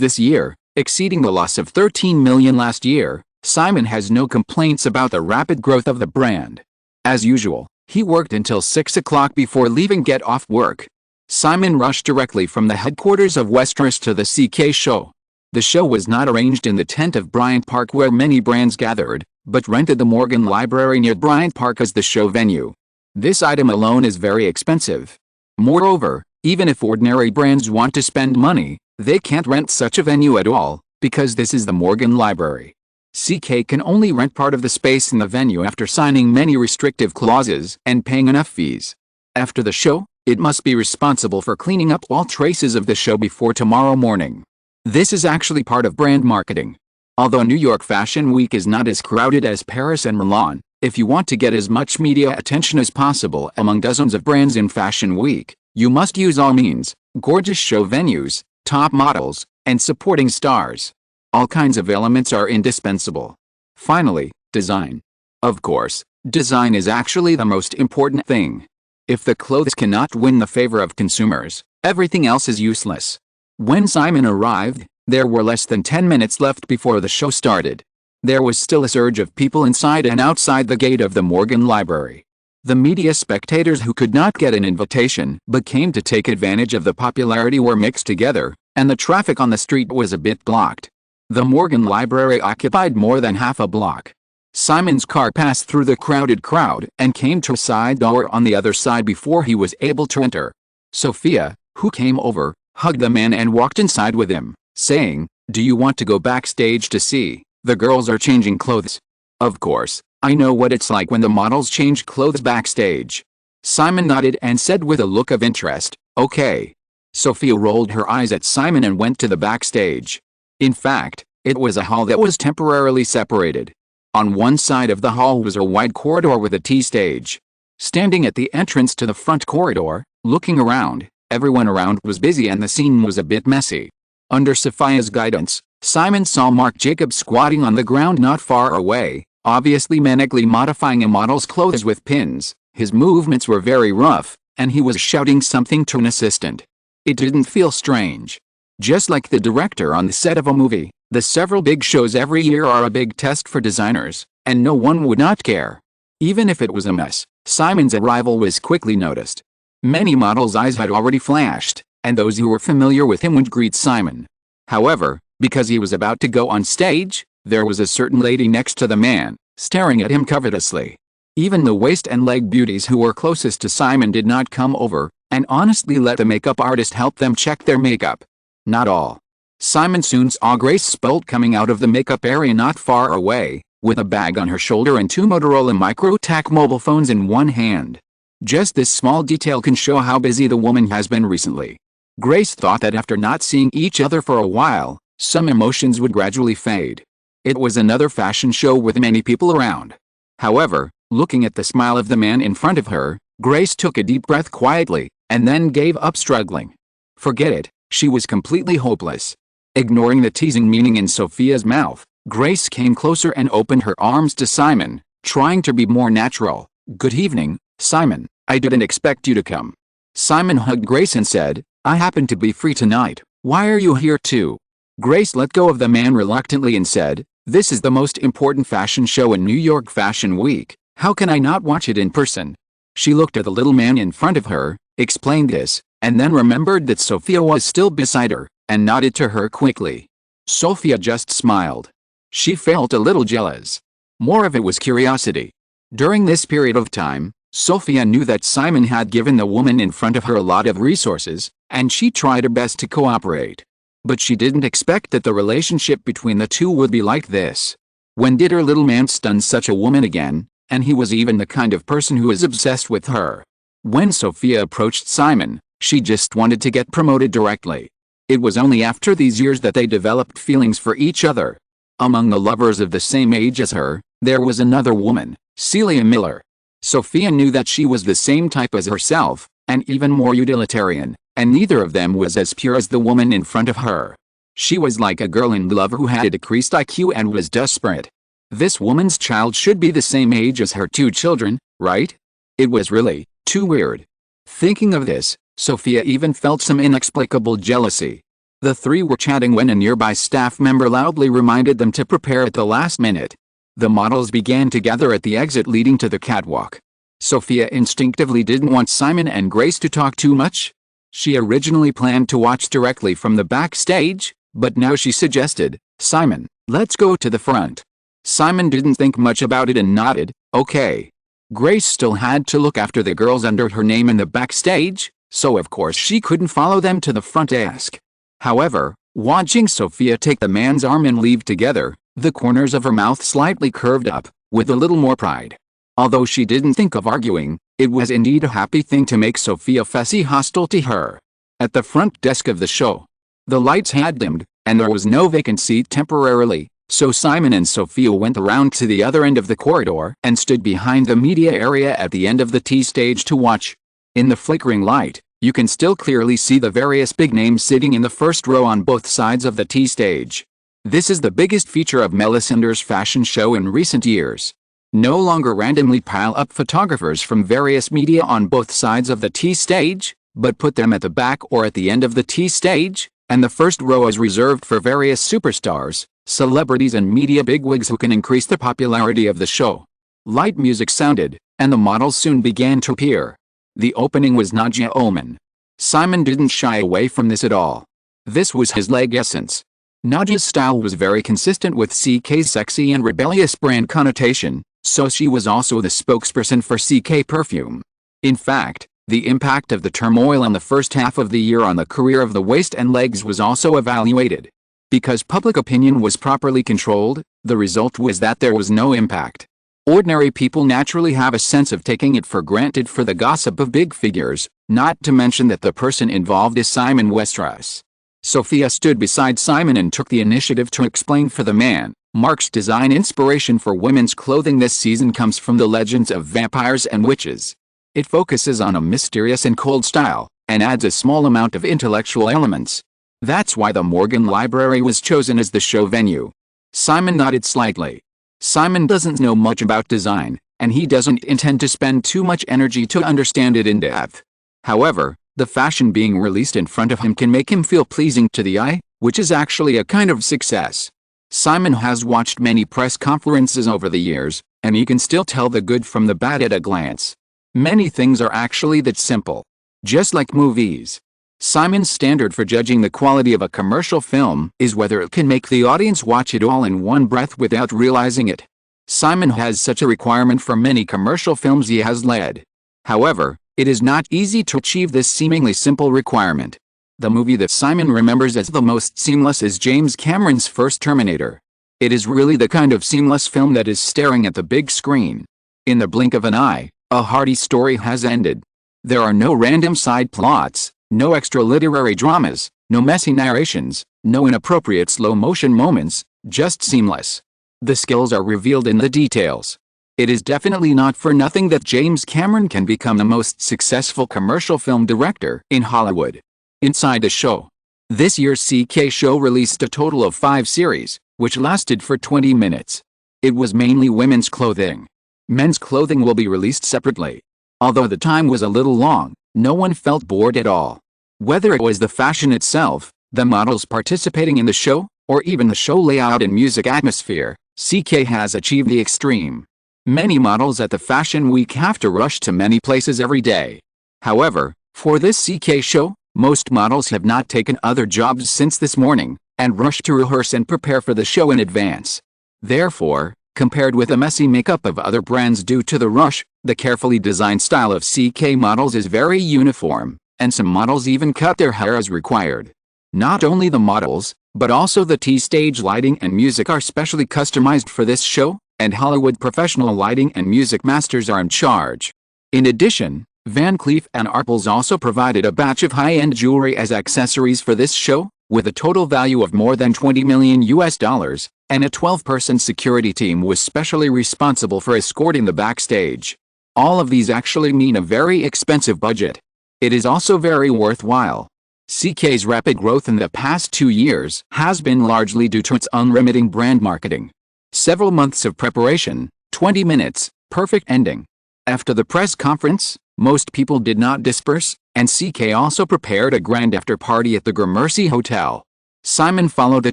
this year, exceeding the loss of $13 million last year, Simon has no complaints about the rapid growth of the brand. As usual, he worked until 6 o'clock before leaving get off work. Simon rushed directly from the headquarters of Westeros to the CK show. The show was not arranged in the tent of Bryant Park where many brands gathered, but rented the Morgan Library near Bryant Park as the show venue. This item alone is very expensive. Moreover, even if ordinary brands want to spend money, they can't rent such a venue at all, because this is the Morgan Library. CK can only rent part of the space in the venue after signing many restrictive clauses and paying enough fees. After the show, it must be responsible for cleaning up all traces of the show before tomorrow morning. This is actually part of brand marketing. Although New York Fashion Week is not as crowded as Paris and Milan, if you want to get as much media attention as possible among dozens of brands in Fashion Week, you must use all means: gorgeous show venues, top models, and supporting stars. All kinds of elements are indispensable. Finally, design. Of course, design is actually the most important thing. If the clothes cannot win the favor of consumers, everything else is useless. When Simon arrived, there were less than 10 minutes left before the show started. There was still a surge of people inside and outside the gate of the Morgan Library. The media spectators who could not get an invitation but came to take advantage of the popularity were mixed together, and the traffic on the street was a bit blocked. The Morgan Library occupied more than half a block. Simon's car passed through the crowded crowd and came to a side door on the other side before he was able to enter. Sophia, who came over, hugged the man and walked inside with him, saying, "Do you want to go backstage to see? The girls are changing clothes." Of course, I know what it's like when the models change clothes backstage. Simon nodded and said with a look of interest, "Okay." Sophia rolled her eyes at Simon and went to the backstage. In fact, it was a hall that was temporarily separated. On one side of the hall was a wide corridor with a T-stage. Standing at the entrance to the front corridor, looking around, everyone around was busy and the scene was a bit messy. Under Sophia's guidance, Simon saw Mark Jacobs squatting on the ground not far away, obviously manically modifying a model's clothes with pins. His movements were very rough, and he was shouting something to an assistant. It didn't feel strange. Just like the director on the set of a movie, the several big shows every year are a big test for designers, and no one would not care. Even if it was a mess, Simon's arrival was quickly noticed. Many models' eyes had already flashed, and those who were familiar with him would greet Simon. However, because he was about to go on stage, there was a certain lady next to the man, staring at him covetously. Even the waist and leg beauties who were closest to Simon did not come over, and honestly let the makeup artist help them check their makeup. Not all. Simon soon saw Grace Spolt coming out of the makeup area not far away, with a bag on her shoulder and two Motorola Micro-Tac mobile phones in one hand. Just this small detail can show how busy the woman has been recently. Grace thought that after not seeing each other for a while, some emotions would gradually fade. It was another fashion show with many people around. However, looking at the smile of the man in front of her, Grace took a deep breath quietly, and then gave up struggling. Forget it, she was completely hopeless. Ignoring the teasing meaning in Sophia's mouth, Grace came closer and opened her arms to Simon, trying to be more natural. "Good evening, Simon, I didn't expect you to come." Simon hugged Grace and said, "I happen to be free tonight, why are you here too?" Grace let go of the man reluctantly and said, "This is the most important fashion show in New York Fashion Week, how can I not watch it in person?" She looked at the little man in front of her, explained this, and then remembered that Sophia was still beside her, and nodded to her quickly. Sophia just smiled. She felt a little jealous. More of it was curiosity. During this period of time, Sophia knew that Simon had given the woman in front of her a lot of resources, and she tried her best to cooperate. But she didn't expect that the relationship between the two would be like this. When did her little man stun such a woman again? And he was even the kind of person who is obsessed with her. When Sophia approached Simon, she just wanted to get promoted directly. It was only after these years that they developed feelings for each other. Among the lovers of the same age as her, there was another woman, Celia Miller. Sophia knew that she was the same type as herself, and even more utilitarian, and neither of them was as pure as the woman in front of her. She was like a girl in love who had a decreased IQ and was desperate. This woman's child should be the same age as her two children, right? It was really too weird. Thinking of this, Sophia even felt some inexplicable jealousy. The three were chatting when a nearby staff member loudly reminded them to prepare at the last minute. The models began to gather at the exit leading to the catwalk. Sophia instinctively didn't want Simon and Grace to talk too much. She originally planned to watch directly from the backstage, but now she suggested, "Simon, let's go to the front." Simon didn't think much about it and nodded, "Okay." Grace still had to look after the girls under her name in the backstage, so of course she couldn't follow them to the front desk. However, watching Sophia take the man's arm and leave together, the corners of her mouth slightly curved up, with a little more pride. Although she didn't think of arguing, it was indeed a happy thing to make Sophia Fessy hostile to her. At the front desk of the show, the lights had dimmed, and there was no vacant seat temporarily, so Simon and Sophia went around to the other end of the corridor and stood behind the media area at the end of the T stage to watch. In the flickering light, you can still clearly see the various big names sitting in the first row on both sides of the T stage. This is the biggest feature of Melisandre's fashion show in recent years. No longer randomly pile up photographers from various media on both sides of the T stage, but put them at the back or at the end of the T stage, and the first row is reserved for various superstars, celebrities and media bigwigs who can increase the popularity of the show. Light music sounded, and the models soon began to appear. The opening was Nadia Ullman. Simon didn't shy away from this at all. This was his leg essence. Nadia's style was very consistent with CK's sexy and rebellious brand connotation, so she was also the spokesperson for CK perfume. In fact, the impact of the turmoil in the first half of the year on the career of the waist and legs was also evaluated. Because public opinion was properly controlled, the result was that there was no impact. Ordinary people naturally have a sense of taking it for granted for the gossip of big figures, not to mention that the person involved is Simon Westeros. Sophia stood beside Simon and took the initiative to explain for the man. Mark's design inspiration for women's clothing this season comes from the legends of vampires and witches. It focuses on a mysterious and cold style, and adds a small amount of intellectual elements. That's why the Morgan Library was chosen as the show venue. Simon nodded slightly. Simon doesn't know much about design, and he doesn't intend to spend too much energy to understand it in depth. However, the fashion being released in front of him can make him feel pleasing to the eye, which is actually a kind of success. Simon has watched many press conferences over the years, and he can still tell the good from the bad at a glance. Many things are actually that simple. Just like movies. Simon's standard for judging the quality of a commercial film is whether it can make the audience watch it all in one breath without realizing it. Simon has such a requirement for many commercial films he has led. However, it is not easy to achieve this seemingly simple requirement. The movie that Simon remembers as the most seamless is James Cameron's first Terminator. It is really the kind of seamless film that is staring at the big screen. In the blink of an eye, a hearty story has ended. There are no random side plots, no extra literary dramas, no messy narrations, no inappropriate slow-motion moments, just seamless. The skills are revealed in the details. It is definitely not for nothing that James Cameron can become the most successful commercial film director in Hollywood. Inside the show. This year's CK show released a total of 5 series, which lasted for 20 minutes. It was mainly women's clothing. Men's clothing will be released separately. Although the time was a little long, no one felt bored at all. Whether it was the fashion itself, the models participating in the show, or even the show layout and music atmosphere, CK has achieved the extreme. Many models at the Fashion Week have to rush to many places every day. However, for this CK show, most models have not taken other jobs since this morning, and rushed to rehearse and prepare for the show in advance. Therefore, compared with the messy makeup of other brands due to the rush, the carefully designed style of CK models is very uniform, and some models even cut their hair as required. Not only the models, but also the T-stage lighting and music are specially customized for this show, and Hollywood professional lighting and music masters are in charge. In addition, Van Cleef & Arpels also provided a batch of high-end jewelry as accessories for this show, with a total value of more than $20 million, and a 12-person security team was specially responsible for escorting the backstage. All of these actually mean a very expensive budget. It is also very worthwhile. CK's rapid growth in the past 2 years has been largely due to its unremitting brand marketing. Several months of preparation, 20 minutes, perfect ending. After the press conference, most people did not disperse, and CK also prepared a grand after-party at the Gramercy Hotel. Simon followed the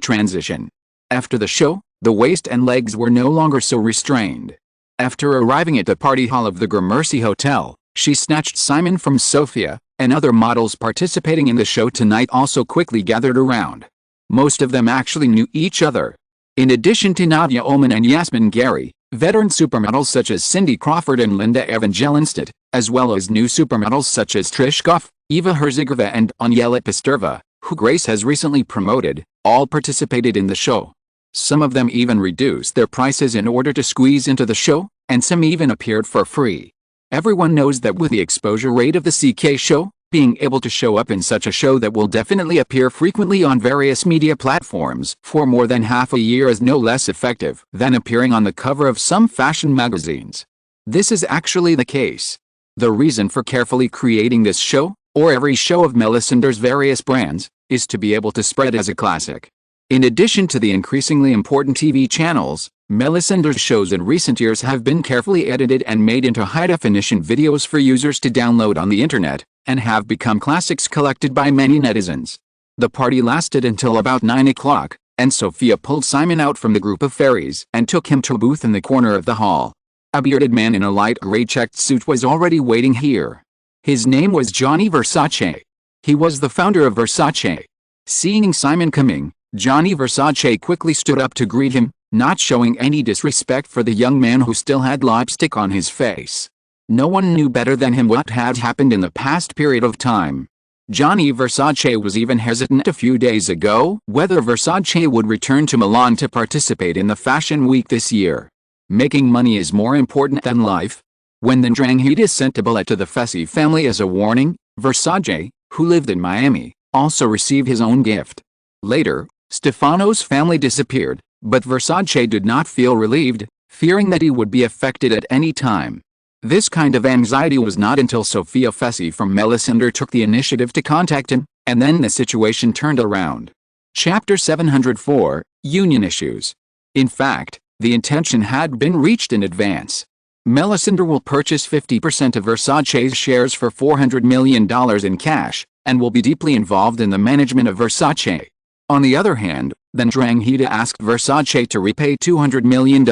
transition. After the show, the waist and legs were no longer so restrained. After arriving at the party hall of the Gramercy Hotel, she snatched Simon from Sophia, and other models participating in the show tonight also quickly gathered around. Most of them actually knew each other. In addition to Nadia Ullman and Yasmin Gary, veteran supermodels such as Cindy Crawford and Linda Evangelisted, as well as new supermodels such as Trish Goff, Eva Herzigova and Aniela Pasterva, who Grace has recently promoted, all participated in the show. Some of them even reduced their prices in order to squeeze into the show, and some even appeared for free. Everyone knows that with the exposure rate of the CK show, being able to show up in such a show that will definitely appear frequently on various media platforms for more than half a year is no less effective than appearing on the cover of some fashion magazines. This is actually the case. The reason for carefully creating this show, or every show of Melisandre's various brands, is to be able to spread as a classic. In addition to the increasingly important TV channels, Melisandre's shows in recent years have been carefully edited and made into high-definition videos for users to download on the internet, and have become classics collected by many netizens. The party lasted until about 9 o'clock, and Sophia pulled Simon out from the group of fairies and took him to a booth in the corner of the hall. A bearded man in a light gray checked suit was already waiting here. His name was Gianni Versace. He was the founder of Versace. Seeing Simon coming, Gianni Versace quickly stood up to greet him, not showing any disrespect for the young man who still had lipstick on his face. No one knew better than him what had happened in the past period of time. Gianni Versace was even hesitant a few days ago whether Versace would return to Milan to participate in the Fashion Week this year. Making money is more important than life. When the Ndrangheta sent a bullet to the Fessy family as a warning, Versace, who lived in Miami, also received his own gift. Later, Stefano's family disappeared, but Versace did not feel relieved, fearing that he would be affected at any time. This kind of anxiety was not until Sofia Fessy from Melisandre took the initiative to contact him, and then the situation turned around. Chapter 704, Union Issues. In fact, the intention had been reached in advance. Melisandre will purchase 50% of Versace's shares for $400 million in cash, and will be deeply involved in the management of Versace. On the other hand, the Ndrangheta asked Versace to repay $200 million.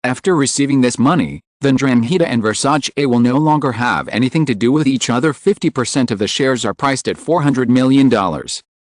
After receiving this money, the Ndrangheta and Versace will no longer have anything to do with each other. 50% of the shares are priced at $400 million.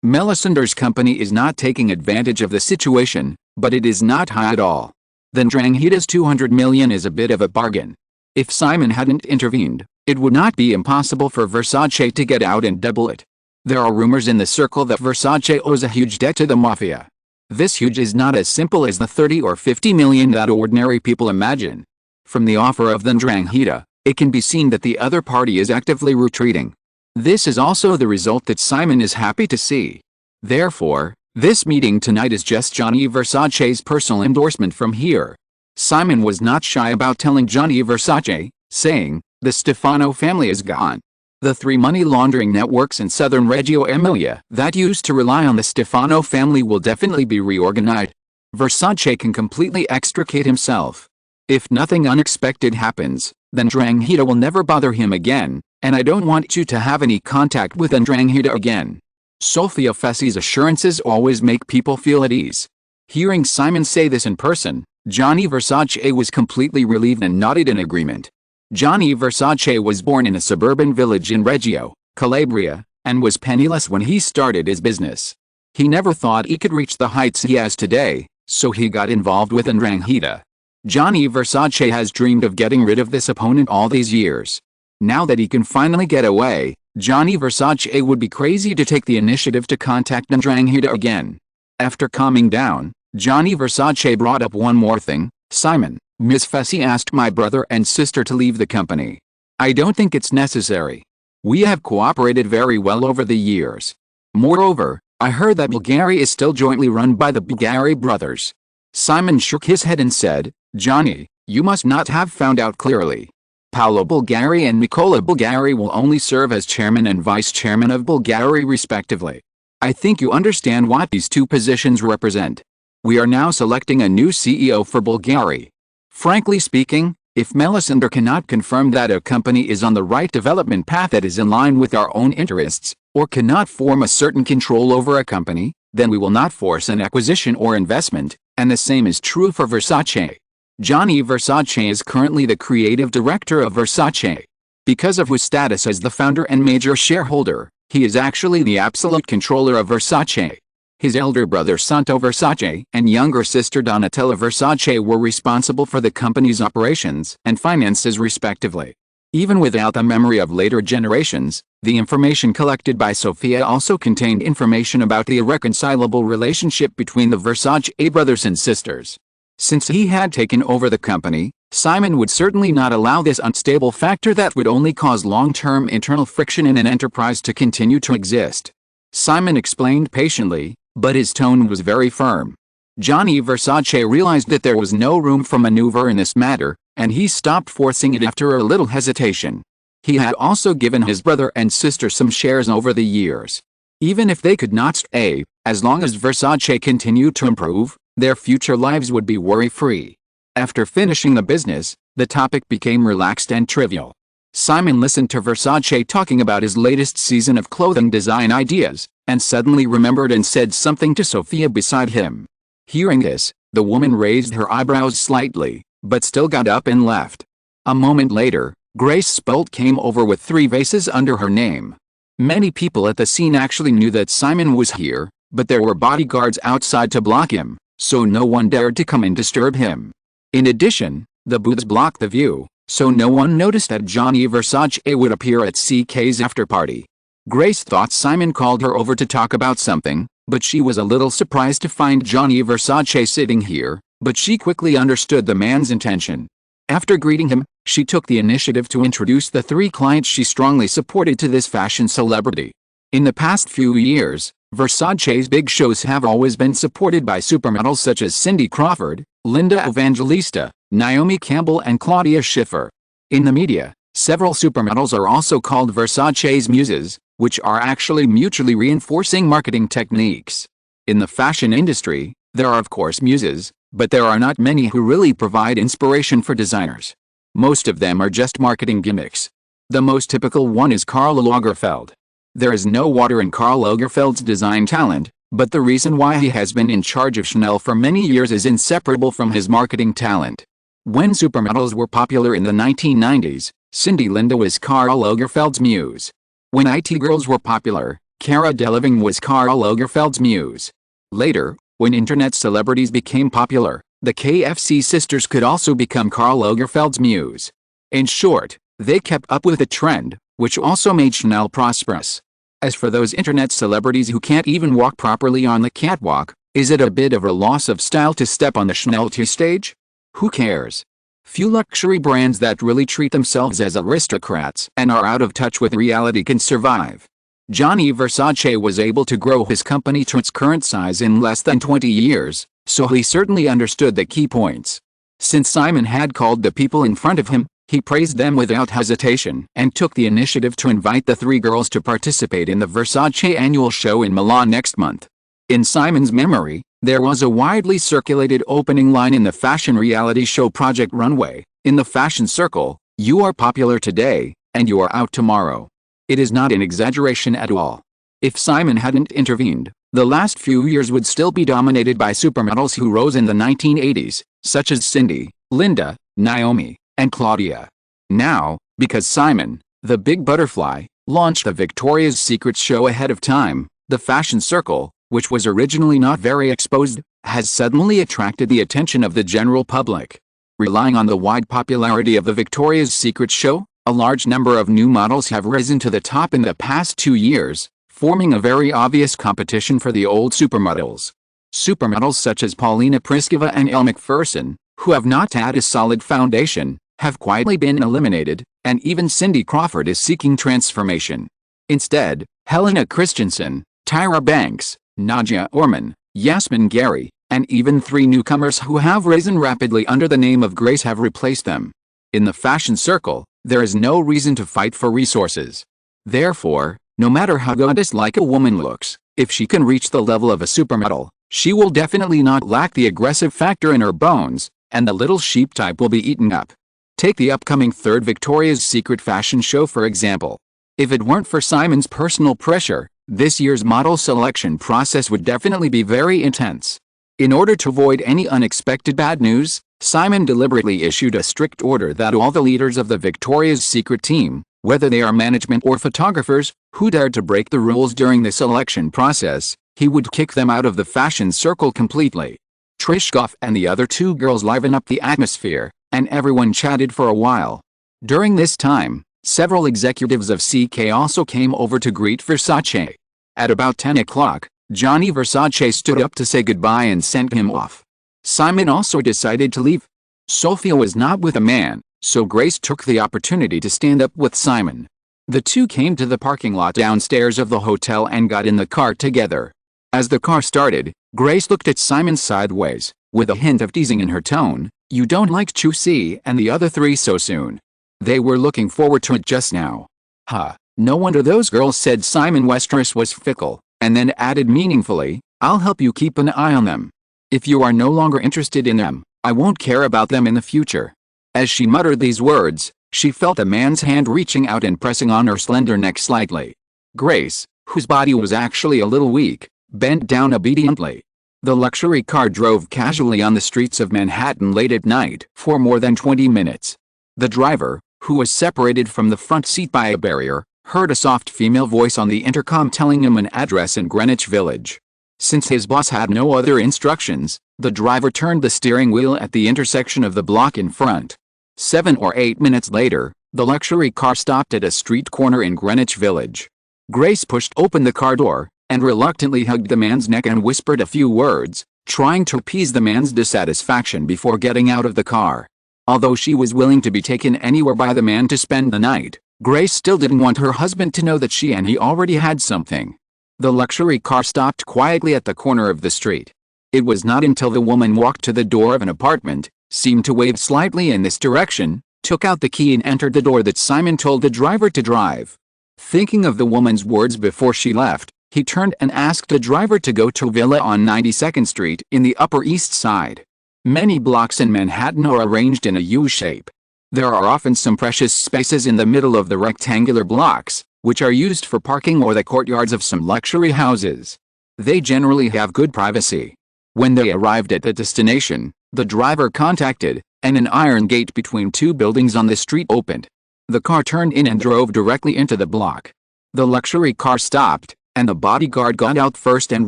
Melisandre's company is not taking advantage of the situation, but it is not high at all. The Ndrangheta's $200 million is a bit of a bargain. If Simon hadn't intervened, it would not be impossible for Versace to get out and double it. There are rumors in the circle that Versace owes a huge debt to the mafia. This huge is not as simple as the 30 or 50 million that ordinary people imagine. From the offer of the Ndrangheta, it can be seen that the other party is actively retreating. This is also the result that Simon is happy to see. Therefore, this meeting tonight is just Gianni Versace's personal endorsement from here. Simon was not shy about telling Gianni Versace, saying, "The Stefano family is gone. The three money laundering networks in southern Reggio Emilia that used to rely on the Stefano family will definitely be reorganized. Versace can completely extricate himself. If nothing unexpected happens, then Ndrangheta will never bother him again, and I don't want you to have any contact with Ndrangheta again." Sofia Fessy's assurances always make people feel at ease. Hearing Simon say this in person, Gianni Versace was completely relieved and nodded in agreement. Gianni Versace was born in a suburban village in Reggio, Calabria, and was penniless when he started his business. He never thought he could reach the heights he has today, so he got involved with Ndrangheta. Gianni Versace has dreamed of getting rid of this opponent all these years. Now that he can finally get away, Gianni Versace would be crazy to take the initiative to contact Ndrangheta again. After calming down, Gianni Versace brought up one more thing. "Simon, Miss Fessy asked my brother and sister to leave the company. I don't think it's necessary. We have cooperated very well over the years. Moreover, I heard that Bulgari is still jointly run by the Bulgari brothers." Simon shook his head and said, "Gianni, you must not have found out clearly. Paolo Bulgari and Nicola Bulgari will only serve as chairman and vice chairman of Bulgari respectively. I think you understand what these two positions represent. We are now selecting a new CEO for Bulgari. Frankly speaking, if Melisandre cannot confirm that a company is on the right development path that is in line with our own interests, or cannot form a certain control over a company, then we will not force an acquisition or investment, and the same is true for Versace. Gianni Versace is currently the creative director of Versace. Because of his status as the founder and major shareholder, he is actually the absolute controller of Versace. His elder brother Santo Versace and younger sister Donatella Versace were responsible for the company's operations and finances respectively. Even without the memory of later generations, the information collected by Sophia also contained information about the irreconcilable relationship between the Versace brothers and sisters. Since he had taken over the company, Simon would certainly not allow this unstable factor that would only cause long-term internal friction in an enterprise to continue to exist. Simon explained patiently, but his tone was very firm. Gianni Versace realized that there was no room for maneuver in this matter, and he stopped forcing it after a little hesitation. He had also given his brother and sister some shares over the years. Even if they could not stay, as long as Versace continued to improve, their future lives would be worry-free. After finishing the business, the topic became relaxed and trivial. Simon listened to Versace talking about his latest season of clothing design ideas, and suddenly remembered and said something to Sophia beside him. Hearing this, the woman raised her eyebrows slightly, but still got up and left. A moment later, Grace Spolt came over with 3 vases under her name. Many people at the scene actually knew that Simon was here, but there were bodyguards outside to block him, so no one dared to come and disturb him. In addition, the booths blocked the view, so no one noticed that Gianni Versace would appear at CK's after-party. Grace thought Simon called her over to talk about something, but she was a little surprised to find Gianni Versace sitting here, but she quickly understood the man's intention. After greeting him, she took the initiative to introduce the 3 clients she strongly supported to this fashion celebrity. In the past few years, Versace's big shows have always been supported by supermodels such as Cindy Crawford, Linda Evangelista, Naomi Campbell and Claudia Schiffer. In the media, several supermodels are also called Versace's muses, which are actually mutually reinforcing marketing techniques. In the fashion industry, there are of course muses, but there are not many who really provide inspiration for designers. Most of them are just marketing gimmicks. The most typical one is Karl Lagerfeld. There is no water in Karl Lagerfeld's design talent, but the reason why he has been in charge of Chanel for many years is inseparable from his marketing talent. When supermodels were popular in the 1990s, Cindy Linda was Karl Lagerfeld's muse. When IT girls were popular, Cara Delevingne was Karl Lagerfeld's muse. Later, when internet celebrities became popular, the KFC sisters could also become Karl Lagerfeld's muse. In short, they kept up with the trend, which also made Chanel prosperous. As for those internet celebrities who can't even walk properly on the catwalk, is it a bit of a loss of style to step on the Chanel stage? Who cares? Few luxury brands that really treat themselves as aristocrats and are out of touch with reality can survive. Gianni Versace was able to grow his company to its current size in less than 20 years, so he certainly understood the key points. Since Simon had called the people in front of him, he praised them without hesitation and took the initiative to invite the 3 girls to participate in the Versace annual show in Milan next month. In Simon's memory, there was a widely circulated opening line in the fashion reality show Project Runway, "In the fashion circle, you are popular today, and you are out tomorrow." It is not an exaggeration at all. If Simon hadn't intervened, the last few years would still be dominated by supermodels who rose in the 1980s, such as Cindy, Linda, Naomi, and Claudia. Now, because Simon, the big butterfly, launched the Victoria's Secret show ahead of time, the fashion circle, which was originally not very exposed, has suddenly attracted the attention of the general public. Relying on the wide popularity of the Victoria's Secret show, a large number of new models have risen to the top in the past 2 years, forming a very obvious competition for the old supermodels. Supermodels such as Paulina Pliskova and Elle Macpherson, who have not had a solid foundation, have quietly been eliminated, and even Cindy Crawford is seeking transformation. Instead, Helena Christensen, Tyra Banks, Nadia Orman, Yasmin Gary, and even 3 newcomers who have risen rapidly under the name of Grace have replaced them. In the fashion circle, there is no reason to fight for resources. Therefore, no matter how goddess-like a woman looks, if she can reach the level of a supermodel, she will definitely not lack the aggressive factor in her bones, and the little sheep type will be eaten up. Take the upcoming 3rd Victoria's Secret fashion show for example. If it weren't for Simon's personal pressure, this year's model selection process would definitely be very intense. In order to avoid any unexpected bad news, Simon deliberately issued a strict order that all the leaders of the Victoria's Secret team, whether they are management or photographers, who dared to break the rules during the selection process, he would kick them out of the fashion circle completely. Trish Goff and the other 2 girls liven up the atmosphere, and everyone chatted for a while. During this time, Several executives of CK also came over to greet Versace. At about 10 o'clock, Johnny Versace stood up to say goodbye and sent him off. Simon also decided to leave. Sophia was not with a man, so Grace took the opportunity to stand up with Simon. The two came to the parking lot downstairs of the hotel and got in the car together. As the car started, Grace looked at Simon sideways, with a hint of teasing in her tone. "You don't like Chusi and the other three so soon. They were looking forward to it just now." "Huh, no wonder those girls said Simon." Westeros was fickle, and then added meaningfully, "I'll help you keep an eye on them. If you are no longer interested in them, I won't care about them in the future." As she muttered these words, she felt a man's hand reaching out and pressing on her slender neck slightly. Grace, whose body was actually a little weak, bent down obediently. The luxury car drove casually on the streets of Manhattan late at night for more than 20 minutes. The driver, who was separated from the front seat by a barrier, heard a soft female voice on the intercom telling him an address in Greenwich Village. Since his boss had no other instructions, the driver turned the steering wheel at the intersection of the block in front. 7 or 8 minutes later, the luxury car stopped at a street corner in Greenwich Village. Grace pushed open the car door, and reluctantly hugged the man's neck and whispered a few words, trying to appease the man's dissatisfaction before getting out of the car. Although she was willing to be taken anywhere by the man to spend the night, Grace still didn't want her husband to know that she and he already had something. The luxury car stopped quietly at the corner of the street. It was not until the woman walked to the door of an apartment, seemed to wave slightly in this direction, took out the key and entered the door that Simon told the driver to drive. Thinking of the woman's words before she left, he turned and asked the driver to go to a villa on 92nd Street in the Upper East Side. Many blocks in Manhattan are arranged in a U-shape. There are often some precious spaces in the middle of the rectangular blocks, which are used for parking or the courtyards of some luxury houses. They generally have good privacy. When they arrived at the destination, the driver contacted, and an iron gate between two buildings on the street opened. The car turned in and drove directly into the block. The luxury car stopped, and the bodyguard got out first and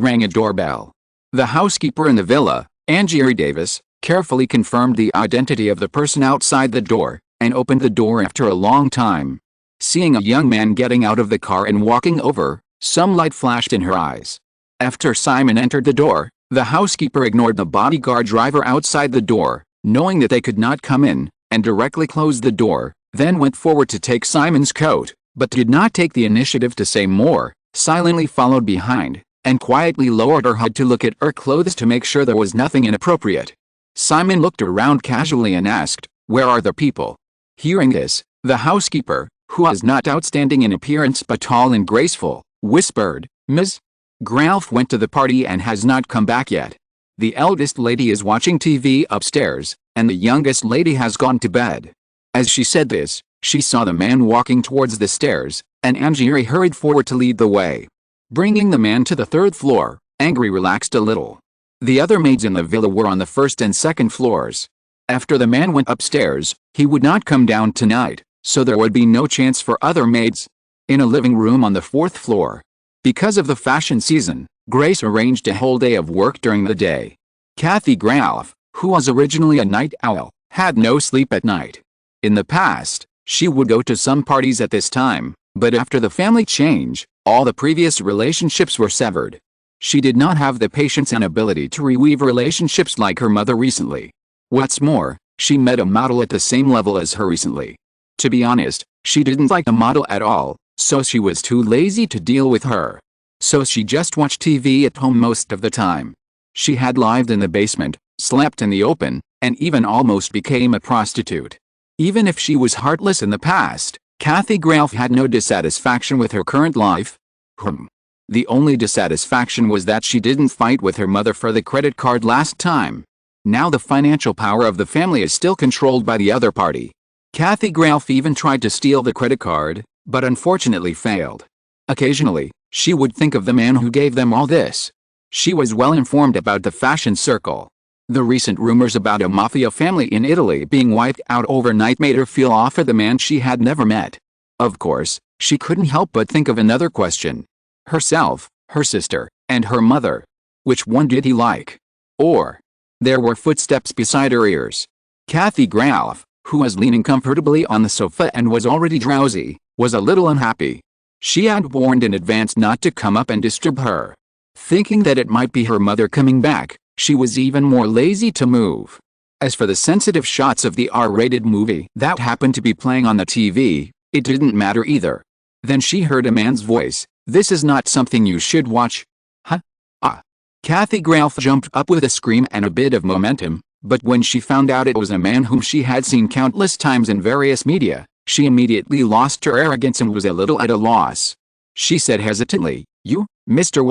rang a doorbell. The housekeeper in the villa, Angie Davis, carefully confirmed the identity of the person outside the door, and opened the door after a long time. Seeing a young man getting out of the car and walking over, some light flashed in her eyes. After Simon entered the door, the housekeeper ignored the bodyguard driver outside the door, knowing that they could not come in, and directly closed the door, then went forward to take Simon's coat, but did not take the initiative to say more, silently followed behind, and quietly lowered her head to look at her clothes to make sure there was nothing inappropriate. Simon looked around casually and asked, "Where are the people?" Hearing this, the housekeeper, who was not outstanding in appearance but tall and graceful, whispered, "Ms. Gralf went to the party and has not come back yet. The eldest lady is watching TV upstairs, and the youngest lady has gone to bed." As she said this, she saw the man walking towards the stairs, and Angie hurried forward to lead the way. Bringing the man to the third floor, Angie relaxed a little. The other maids in the villa were on the first and second floors. After the man went upstairs, he would not come down tonight, so there would be no chance for other maids. In a living room on the fourth floor. Because of the fashion season, Grace arranged a whole day of work during the day. Kathy Bigelow, who was originally a night owl, had no sleep at night. In the past, she would go to some parties at this time, but after the family change, all the previous relationships were severed. She did not have the patience and ability to reweave relationships like her mother recently. What's more, she met a model at the same level as her recently. To be honest, she didn't like the model at all, so she was too lazy to deal with her. So she just watched TV at home most of the time. She had lived in the basement, slept in the open, and even almost became a prostitute. Even if she was heartless in the past, Kathy Bigelow had no dissatisfaction with her current life. The only dissatisfaction was that she didn't fight with her mother for the credit card last time. Now the financial power of the family is still controlled by the other party. Kathy Bigelow even tried to steal the credit card, but unfortunately failed. Occasionally, she would think of the man who gave them all this. She was well informed about the fashion circle. The recent rumors about a mafia family in Italy being wiped out overnight made her feel off for the man she had never met. Of course, she couldn't help but think of another question. Herself, her sister, and her mother. Which one did he like? Or, there were footsteps beside her ears. Kathy Bigelow, who was leaning comfortably on the sofa and was already drowsy, was a little unhappy. She had warned in advance not to come up and disturb her. Thinking that it might be her mother coming back, she was even more lazy to move. As for the sensitive shots of the R-rated movie that happened to be playing on the TV, it didn't matter either. Then she heard a man's voice. "This is not something you should watch." Huh? Ah. Kathy Ralph jumped up with a scream and a bit of momentum, but when she found out it was a man whom she had seen countless times in various media, she immediately lost her arrogance and was a little at a loss. She said hesitantly, "You, Mr.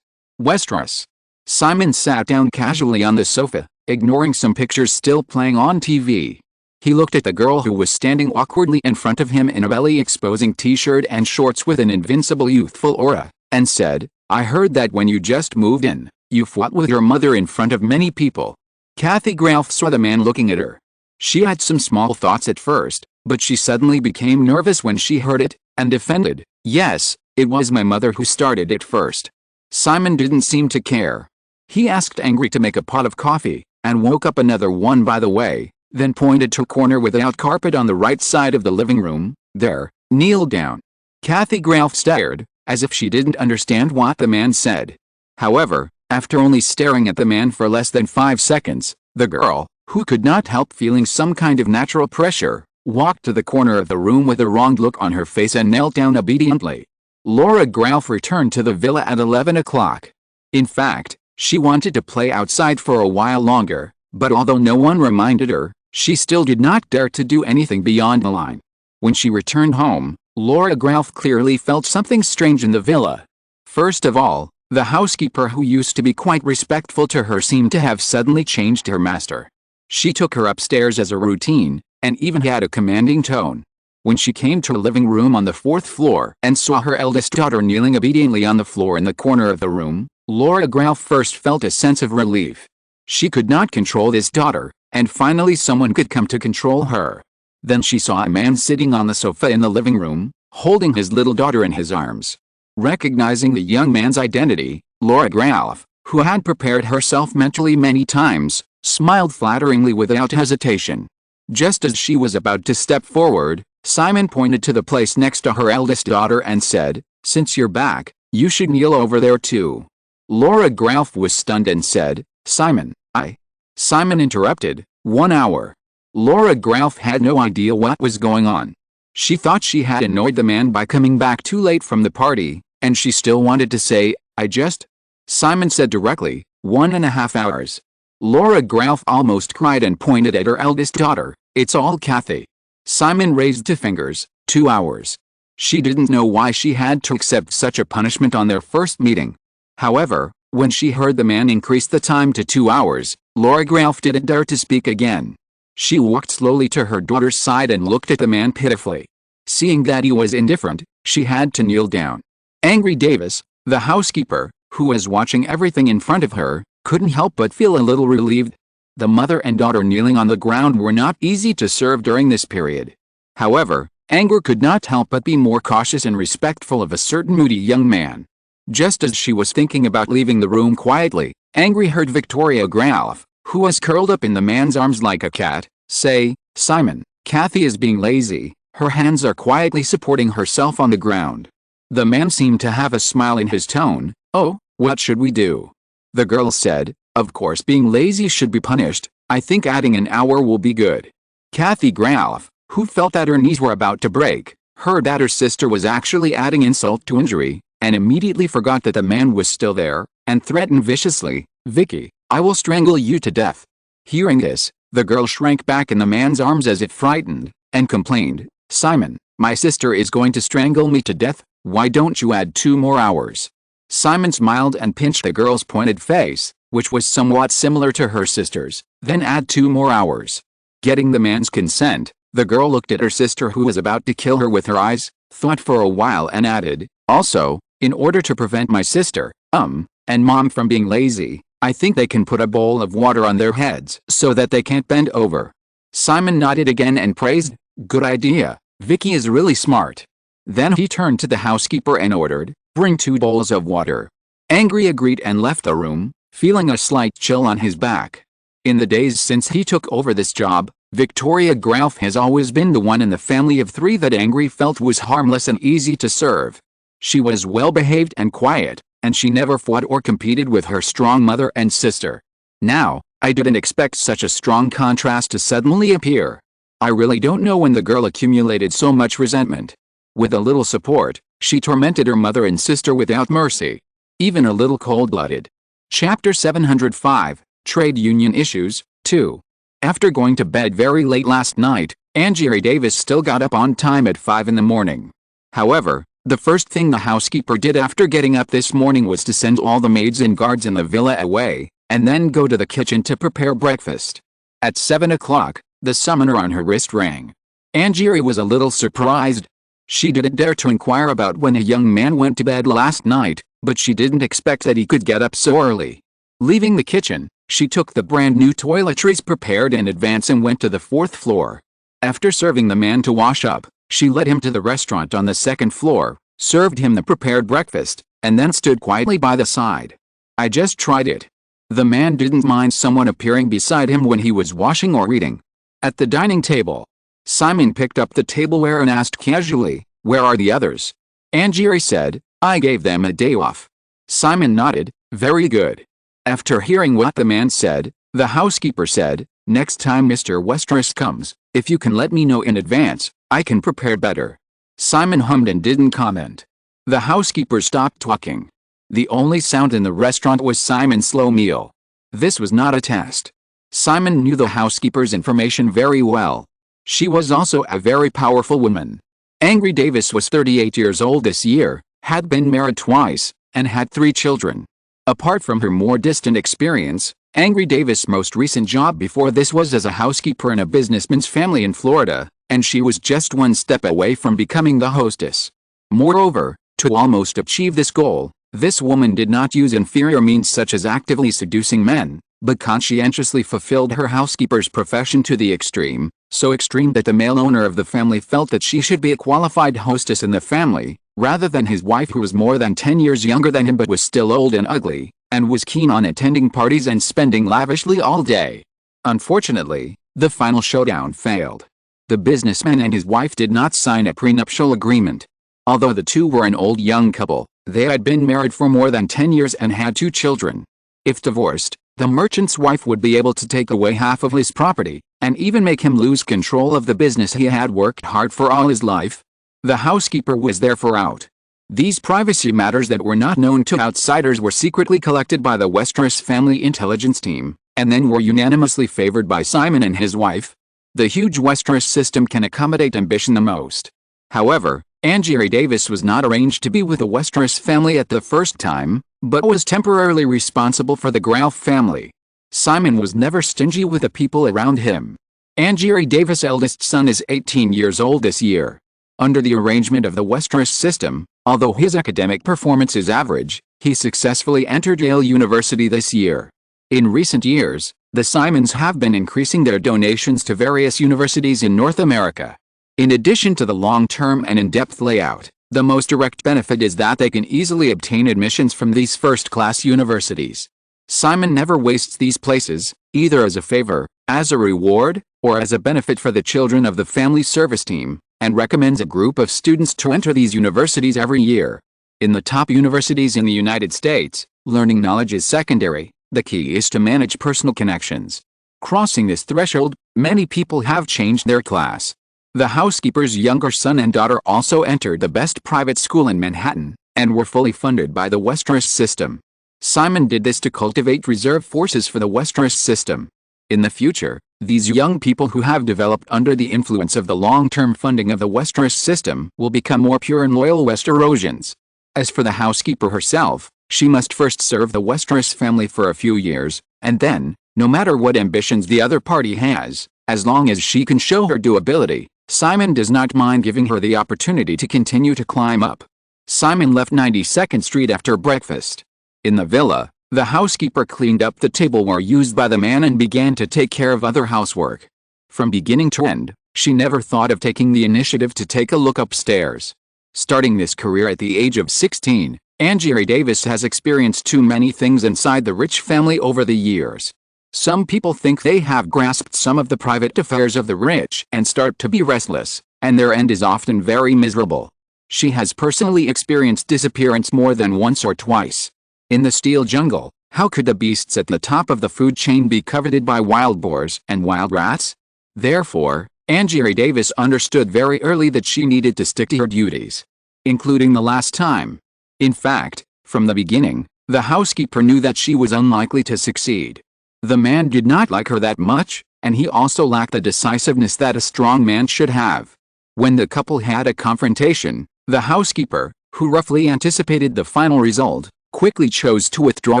Westeros." Simon sat down casually on the sofa, ignoring some pictures still playing on TV. He looked at the girl who was standing awkwardly in front of him in a belly-exposing t-shirt and shorts with an invincible youthful aura, and said, "I heard that when you just moved in, you fought with your mother in front of many people." Kathy Ralph saw the man looking at her. She had some small thoughts at first, but she suddenly became nervous when she heard it, and defended, "Yes, it was my mother who started it first." Simon didn't seem to care. He asked Angry to make a pot of coffee, and woke up another one by the way, then pointed to a corner without carpet on the right side of the living room. "There, kneel down." Kathy Ralph stared, as if she didn't understand what the man said. However, after only staring at the man for less than 5 seconds, the girl, who could not help feeling some kind of natural pressure, walked to the corner of the room with a wronged look on her face and knelt down obediently. Lola Ralph returned to the villa at 11 o'clock. In fact, she wanted to play outside for a while longer, but although no one reminded her, she still did not dare to do anything beyond the line. When she returned home, Lola Ralph clearly felt something strange in the villa. First of all, the housekeeper who used to be quite respectful to her seemed to have suddenly changed her master. She took her upstairs as a routine, and even had a commanding tone. When she came to her living room on the 4th floor and saw her eldest daughter kneeling obediently on the floor in the corner of the room, Lola Ralph first felt a sense of relief. She could not control this daughter, and finally someone could come to control her. Then she saw a man sitting on the sofa in the living room, holding his little daughter in his arms. Recognizing the young man's identity, Lola Ralph, who had prepared herself mentally many times, smiled flatteringly without hesitation. Just as she was about to step forward, Simon pointed to the place next to her eldest daughter and said, "Since you're back, you should kneel over there too." Lola Ralph was stunned and said, "Simon, I..." Simon interrupted, "1 hour." Lola Ralph had no idea what was going on. She thought she had annoyed the man by coming back too late from the party, and she still wanted to say, "I just..." Simon said directly, 1.5 hours. Lola Ralph almost cried and pointed at her eldest daughter, "It's all Kathy." Simon raised 2 fingers, 2 hours. She didn't know why she had to accept such a punishment on their first meeting. However, when she heard the man increase the time to 2 hours, Lola Ralph didn't dare to speak again. She walked slowly to her daughter's side and looked at the man pitifully. Seeing that he was indifferent, she had to kneel down. Angry Davis, the housekeeper, who was watching everything in front of her, couldn't help but feel a little relieved. The mother and daughter kneeling on the ground were not easy to serve during this period. However, Anger could not help but be more cautious and respectful of a certain moody young man. Just as she was thinking about leaving the room quietly, Angry heard Victoria Ralph, who was curled up in the man's arms like a cat, say, "Simon, Kathy is being lazy, her hands are quietly supporting herself on the ground." The man seemed to have a smile in his tone. "Oh, what should we do?" The girl said, "Of course being lazy should be punished. I think adding an hour will be good." Kathy Ralph, who felt that her knees were about to break, heard that her sister was actually adding insult to injury, and immediately forgot that the man was still there, and threatened viciously, "Vicky, I will strangle you to death." Hearing this, the girl shrank back in the man's arms as if frightened, and complained, "Simon, my sister is going to strangle me to death, why don't you add 2 more hours?" Simon smiled and pinched the girl's pointed face, which was somewhat similar to her sister's, then add 2 more hours. Getting the man's consent, the girl looked at her sister who was about to kill her with her eyes, thought for a while and added, "Also, in order to prevent my sister, and mom from being lazy, I think they can put a bowl of water on their heads so that they can't bend over." Simon nodded again and praised, "Good idea, Vicky is really smart." Then he turned to the housekeeper and ordered, "Bring 2 bowls of water." Angry agreed and left the room, feeling a slight chill on his back. In the days since he took over this job, Victoria Gralf has always been the one in the family of three that Angry felt was harmless and easy to serve. She was well-behaved and quiet, and she never fought or competed with her strong mother and sister. Now, I didn't expect such a strong contrast to suddenly appear. I really don't know when the girl accumulated so much resentment. With a little support, she tormented her mother and sister without mercy. Even a little cold-blooded. Chapter 705, Trade Union Issues, 2. After going to bed very late last night, Angie Davis still got up on time at 5 in the morning. However, the first thing the housekeeper did after getting up this morning was to send all the maids and guards in the villa away, and then go to the kitchen to prepare breakfast. At 7 o'clock, the summoner on her wrist rang. Angie was a little surprised. She didn't dare to inquire about when a young man went to bed last night, but she didn't expect that he could get up so early. Leaving the kitchen, she took the brand new toiletries prepared in advance and went to the 4th floor. After serving the man to wash up, she led him to the restaurant on the 2nd floor, served him the prepared breakfast, and then stood quietly by the side. I just tried it. The man didn't mind someone appearing beside him when he was washing or eating. At the dining table, Simon picked up the tableware and asked casually, "Where are the others?" Angie said, "I gave them a day off." Simon nodded, "Very good." After hearing what the man said, the housekeeper said, "Next time Mr. Westeros comes, if you can let me know in advance, I can prepare better." Simon hummed and didn't comment. The housekeeper stopped talking. The only sound in the restaurant was Simon's slow meal. This was not a test. Simon knew the housekeeper's information very well. She was also a very powerful woman. Angry Davis was 38 years old this year, had been married twice, and had 3 children. Apart from her more distant experience, Angry Davis' most recent job before this was as a housekeeper in a businessman's family in Florida, and she was just one step away from becoming the hostess. Moreover, to almost achieve this goal, this woman did not use inferior means such as actively seducing men, but conscientiously fulfilled her housekeeper's profession to the extreme, so extreme that the male owner of the family felt that she should be a qualified hostess in the family, rather than his wife who was more than 10 years younger than him but was still old and ugly, and was keen on attending parties and spending lavishly all day. Unfortunately, the final showdown failed. The businessman and his wife did not sign a prenuptial agreement. Although the two were an old young couple, they had been married for more than 10 years and had 2 children. If divorced, the merchant's wife would be able to take away half of his property, and even make him lose control of the business he had worked hard for all his life. The housekeeper was therefore out. These privacy matters that were not known to outsiders were secretly collected by the Westeros family intelligence team, and then were unanimously favored by Simon and his wife. The huge Westeros system can accommodate ambition the most. However, Angie Davis was not arranged to be with the Westeros family at the first time, but was temporarily responsible for the Gralf family. Simon was never stingy with the people around him. Angie Davis' eldest son is 18 years old this year. Under the arrangement of the Westeros system, although his academic performance is average, he successfully entered Yale University this year. In recent years, the Simons have been increasing their donations to various universities in North America. In addition to the long-term and in-depth layout, the most direct benefit is that they can easily obtain admissions from these first-class universities. Simon never wastes these places, either as a favor, as a reward, or as a benefit for the children of the family service team, and recommends a group of students to enter these universities every year. In the top universities in the United States, learning knowledge is secondary, the key is to manage personal connections. Crossing this threshold, many people have changed their class. The housekeeper's younger son and daughter also entered the best private school in Manhattan, and were fully funded by the Westeros system. Simon did this to cultivate reserve forces for the Westeros system. In the future, these young people who have developed under the influence of the long-term funding of the Westeros system will become more pure and loyal Westerosians. As for the housekeeper herself, she must first serve the Westeros family for a few years, and then, no matter what ambitions the other party has, as long as she can show her durability, Simon does not mind giving her the opportunity to continue to climb up. Simon left 92nd Street after breakfast. In the villa, the housekeeper cleaned up the tableware used by the man and began to take care of other housework. From beginning to end, she never thought of taking the initiative to take a look upstairs. Starting this career at the age of 16, Angie Davis has experienced too many things inside the rich family over the years. Some people think they have grasped some of the private affairs of the rich and start to be restless, and their end is often very miserable. She has personally experienced disappearance more than once or twice. In the steel jungle, how could the beasts at the top of the food chain be coveted by wild boars and wild rats? Therefore, Angela Davis understood very early that she needed to stick to her duties, including the last time. In fact, from the beginning, the housekeeper knew that she was unlikely to succeed. The man did not like her that much, and he also lacked the decisiveness that a strong man should have. When the couple had a confrontation, the housekeeper, who roughly anticipated the final result, quickly chose to withdraw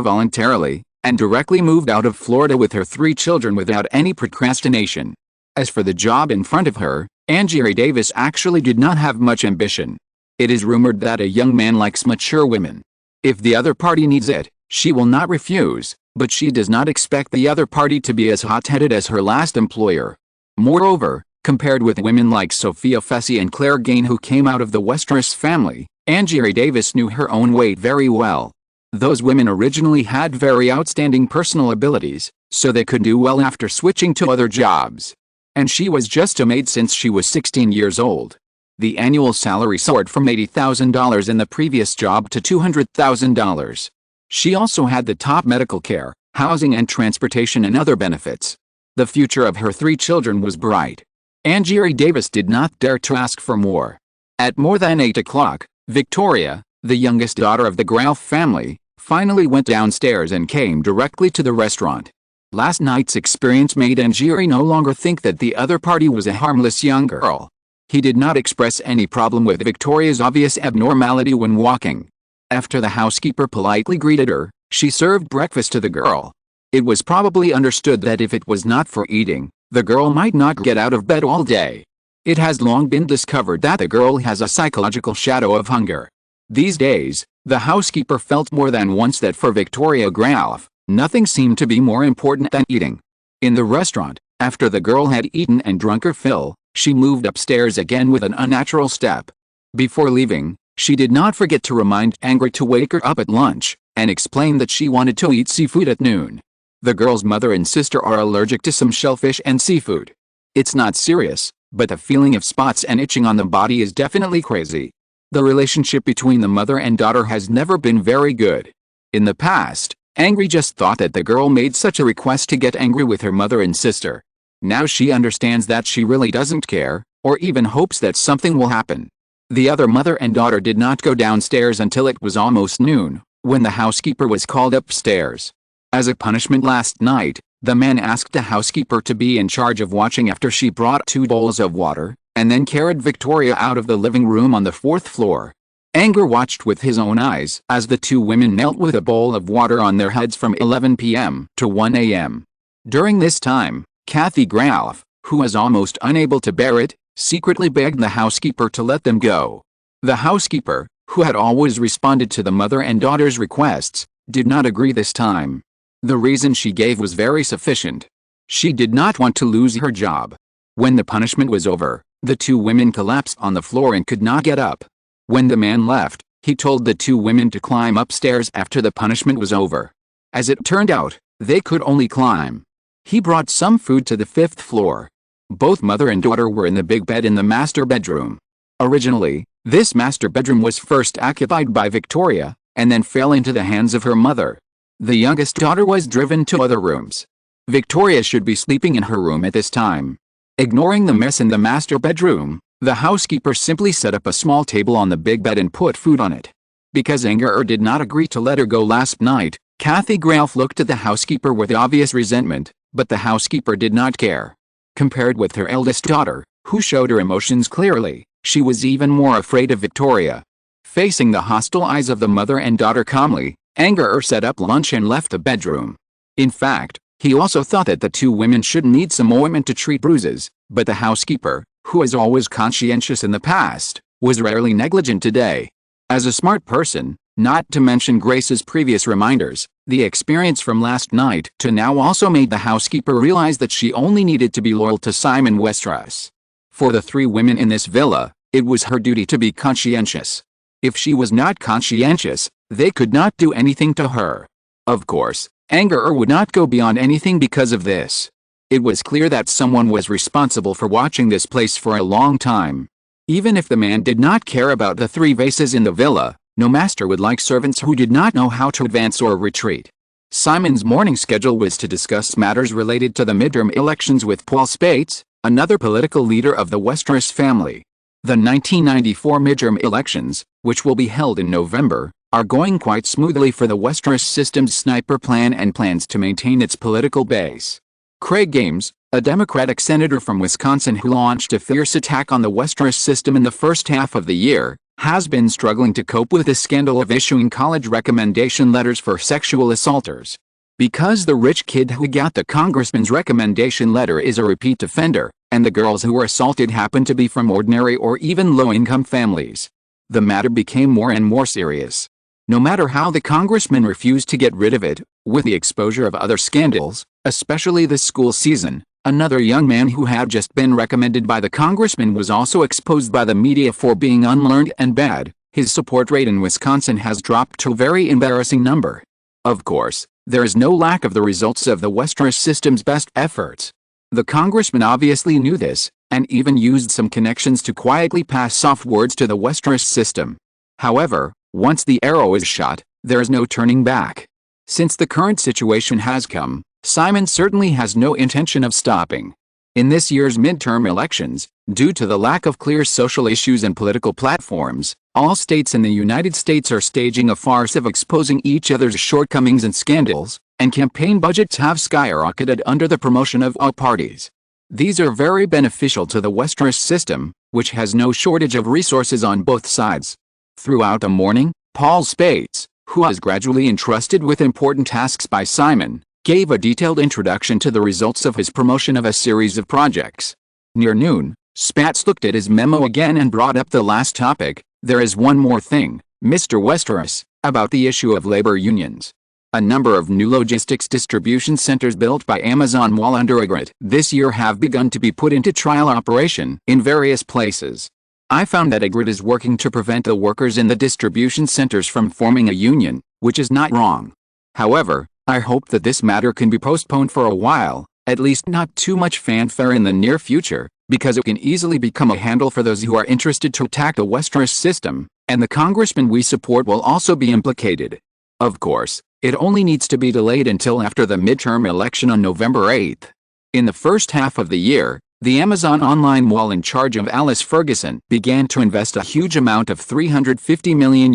voluntarily, and directly moved out of Florida with her 3 children without any procrastination. As for the job in front of her, Angela Davis actually did not have much ambition. It is rumored that a young man likes mature women. If the other party needs it, she will not refuse, but she does not expect the other party to be as hot-headed as her last employer. Moreover, compared with women like Sophia Fessy and Claire Gain who came out of the Westeros family, Angela Davis knew her own weight very well. Those women originally had very outstanding personal abilities, so they could do well after switching to other jobs. And she was just a maid since she was 16 years old. The annual salary soared from $80,000 in the previous job to $200,000. She also had the top medical care, housing and transportation and other benefits. The future of her 3 children was bright. Angela Davis did not dare to ask for more. At more than 8 o'clock, Victoria, the youngest daughter of the Gralf family, finally went downstairs and came directly to the restaurant. Last night's experience made Angela no longer think that the other party was a harmless young girl. He did not express any problem with Victoria's obvious abnormality when walking. After the housekeeper politely greeted her, she served breakfast to the girl. It was probably understood that if it was not for eating, the girl might not get out of bed all day. It has long been discovered that the girl has a psychological shadow of hunger. These days, the housekeeper felt more than once that for Victoria Gralf, nothing seemed to be more important than eating. In the restaurant, after the girl had eaten and drunk her fill, she moved upstairs again with an unnatural step. Before leaving, she did not forget to remind Angela to wake her up at lunch, and explain that she wanted to eat seafood at noon. The girl's mother and sister are allergic to some shellfish and seafood. It's not serious, but the feeling of spots and itching on the body is definitely crazy. The relationship between the mother and daughter has never been very good. In the past, Angry just thought that the girl made such a request to get angry with her mother and sister. Now she understands that she really doesn't care, or even hopes that something will happen. The other mother and daughter did not go downstairs until it was almost noon, when the housekeeper was called upstairs. As a punishment last night, the man asked the housekeeper to be in charge of watching after she brought 2 bowls of water, and then carried Victoria out of the living room on the 4th floor. Anger watched with his own eyes as the 2 women knelt with a bowl of water on their heads from 11 p.m. to 1 a.m. During this time, Kathy Gralf, who was almost unable to bear it, secretly begged the housekeeper to let them go. The housekeeper, who had always responded to the mother and daughter's requests, did not agree this time. The reason she gave was very sufficient. She did not want to lose her job. When the punishment was over, the 2 women collapsed on the floor and could not get up. When the man left, he told the 2 women to climb upstairs after the punishment was over. As it turned out, they could only climb. He brought some food to the 5th floor. Both mother and daughter were in the big bed in the master bedroom. Originally, this master bedroom was first occupied by Victoria, and then fell into the hands of her mother. The youngest daughter was driven to other rooms. Victoria should be sleeping in her room at this time. Ignoring the mess in the master bedroom, the housekeeper simply set up a small table on the big bed and put food on it. Because Anger did not agree to let her go last night, Kathy Gralf looked at the housekeeper with obvious resentment, but the housekeeper did not care. Compared with her eldest daughter, who showed her emotions clearly, she was even more afraid of Victoria. Facing the hostile eyes of the mother and daughter calmly, Anger set up lunch and left the bedroom. In fact, he also thought that the 2 women should need some ointment to treat bruises, but the housekeeper, who was always conscientious in the past, was rarely negligent today. As a smart person, not to mention Grace's previous reminders, the experience from last night to now also made the housekeeper realize that she only needed to be loyal to Simon Westeros. For the 3 women in this villa, it was her duty to be conscientious. If she was not conscientious, they could not do anything to her. Of course, Anger would not go beyond anything because of this. It was clear that someone was responsible for watching this place for a long time. Even if the man did not care about the 3 vases in the villa, no master would like servants who did not know how to advance or retreat. Simon's morning schedule was to discuss matters related to the midterm elections with Paul Spates, another political leader of the Westeros family. The 1994 midterm elections, which will be held in November, are going quite smoothly for the Westeros system's sniper plan and plans to maintain its political base. Craig Games, a Democratic senator from Wisconsin who launched a fierce attack on the Westeros system in the first half of the year, has been struggling to cope with the scandal of issuing college recommendation letters for sexual assaulters. Because the rich kid who got the congressman's recommendation letter is a repeat offender, and the girls who were assaulted happen to be from ordinary or even low-income families, the matter became more and more serious. No matter how the congressman refused to get rid of it, with the exposure of other scandals, especially this school season, another young man who had just been recommended by the congressman was also exposed by the media for being unlearned and bad. His support rate in Wisconsin has dropped to a very embarrassing number. Of course, there is no lack of the results of the Westeros system's best efforts. The congressman obviously knew this, and even used some connections to quietly pass soft words to the Westeros system. However, once the arrow is shot, there is no turning back. Since the current situation has come, Simon certainly has no intention of stopping. In this year's midterm elections, due to the lack of clear social issues and political platforms, all states in the United States are staging a farce of exposing each other's shortcomings and scandals, and campaign budgets have skyrocketed under the promotion of all parties. These are very beneficial to the Westeros system, which has no shortage of resources on both sides. Throughout the morning, Paul Spates, who was gradually entrusted with important tasks by Simon, gave a detailed introduction to the results of his promotion of a series of projects. Near noon, Spates looked at his memo again and brought up the last topic. There is one more thing, Mr. Westeros, about the issue of labor unions. A number of new logistics distribution centers built by Amazon while under agreement this year have begun to be put into trial operation in various places. I found that Ygritte is working to prevent the workers in the distribution centers from forming a union, which is not wrong. However, I hope that this matter can be postponed for a while, at least not too much fanfare in the near future, because it can easily become a handle for those who are interested to attack the Westeros system, and the congressman we support will also be implicated. Of course, it only needs to be delayed until after the midterm election on November 8th. In the first half of the year, the Amazon online mall in charge of Alice Ferguson began to invest a huge amount of $350 million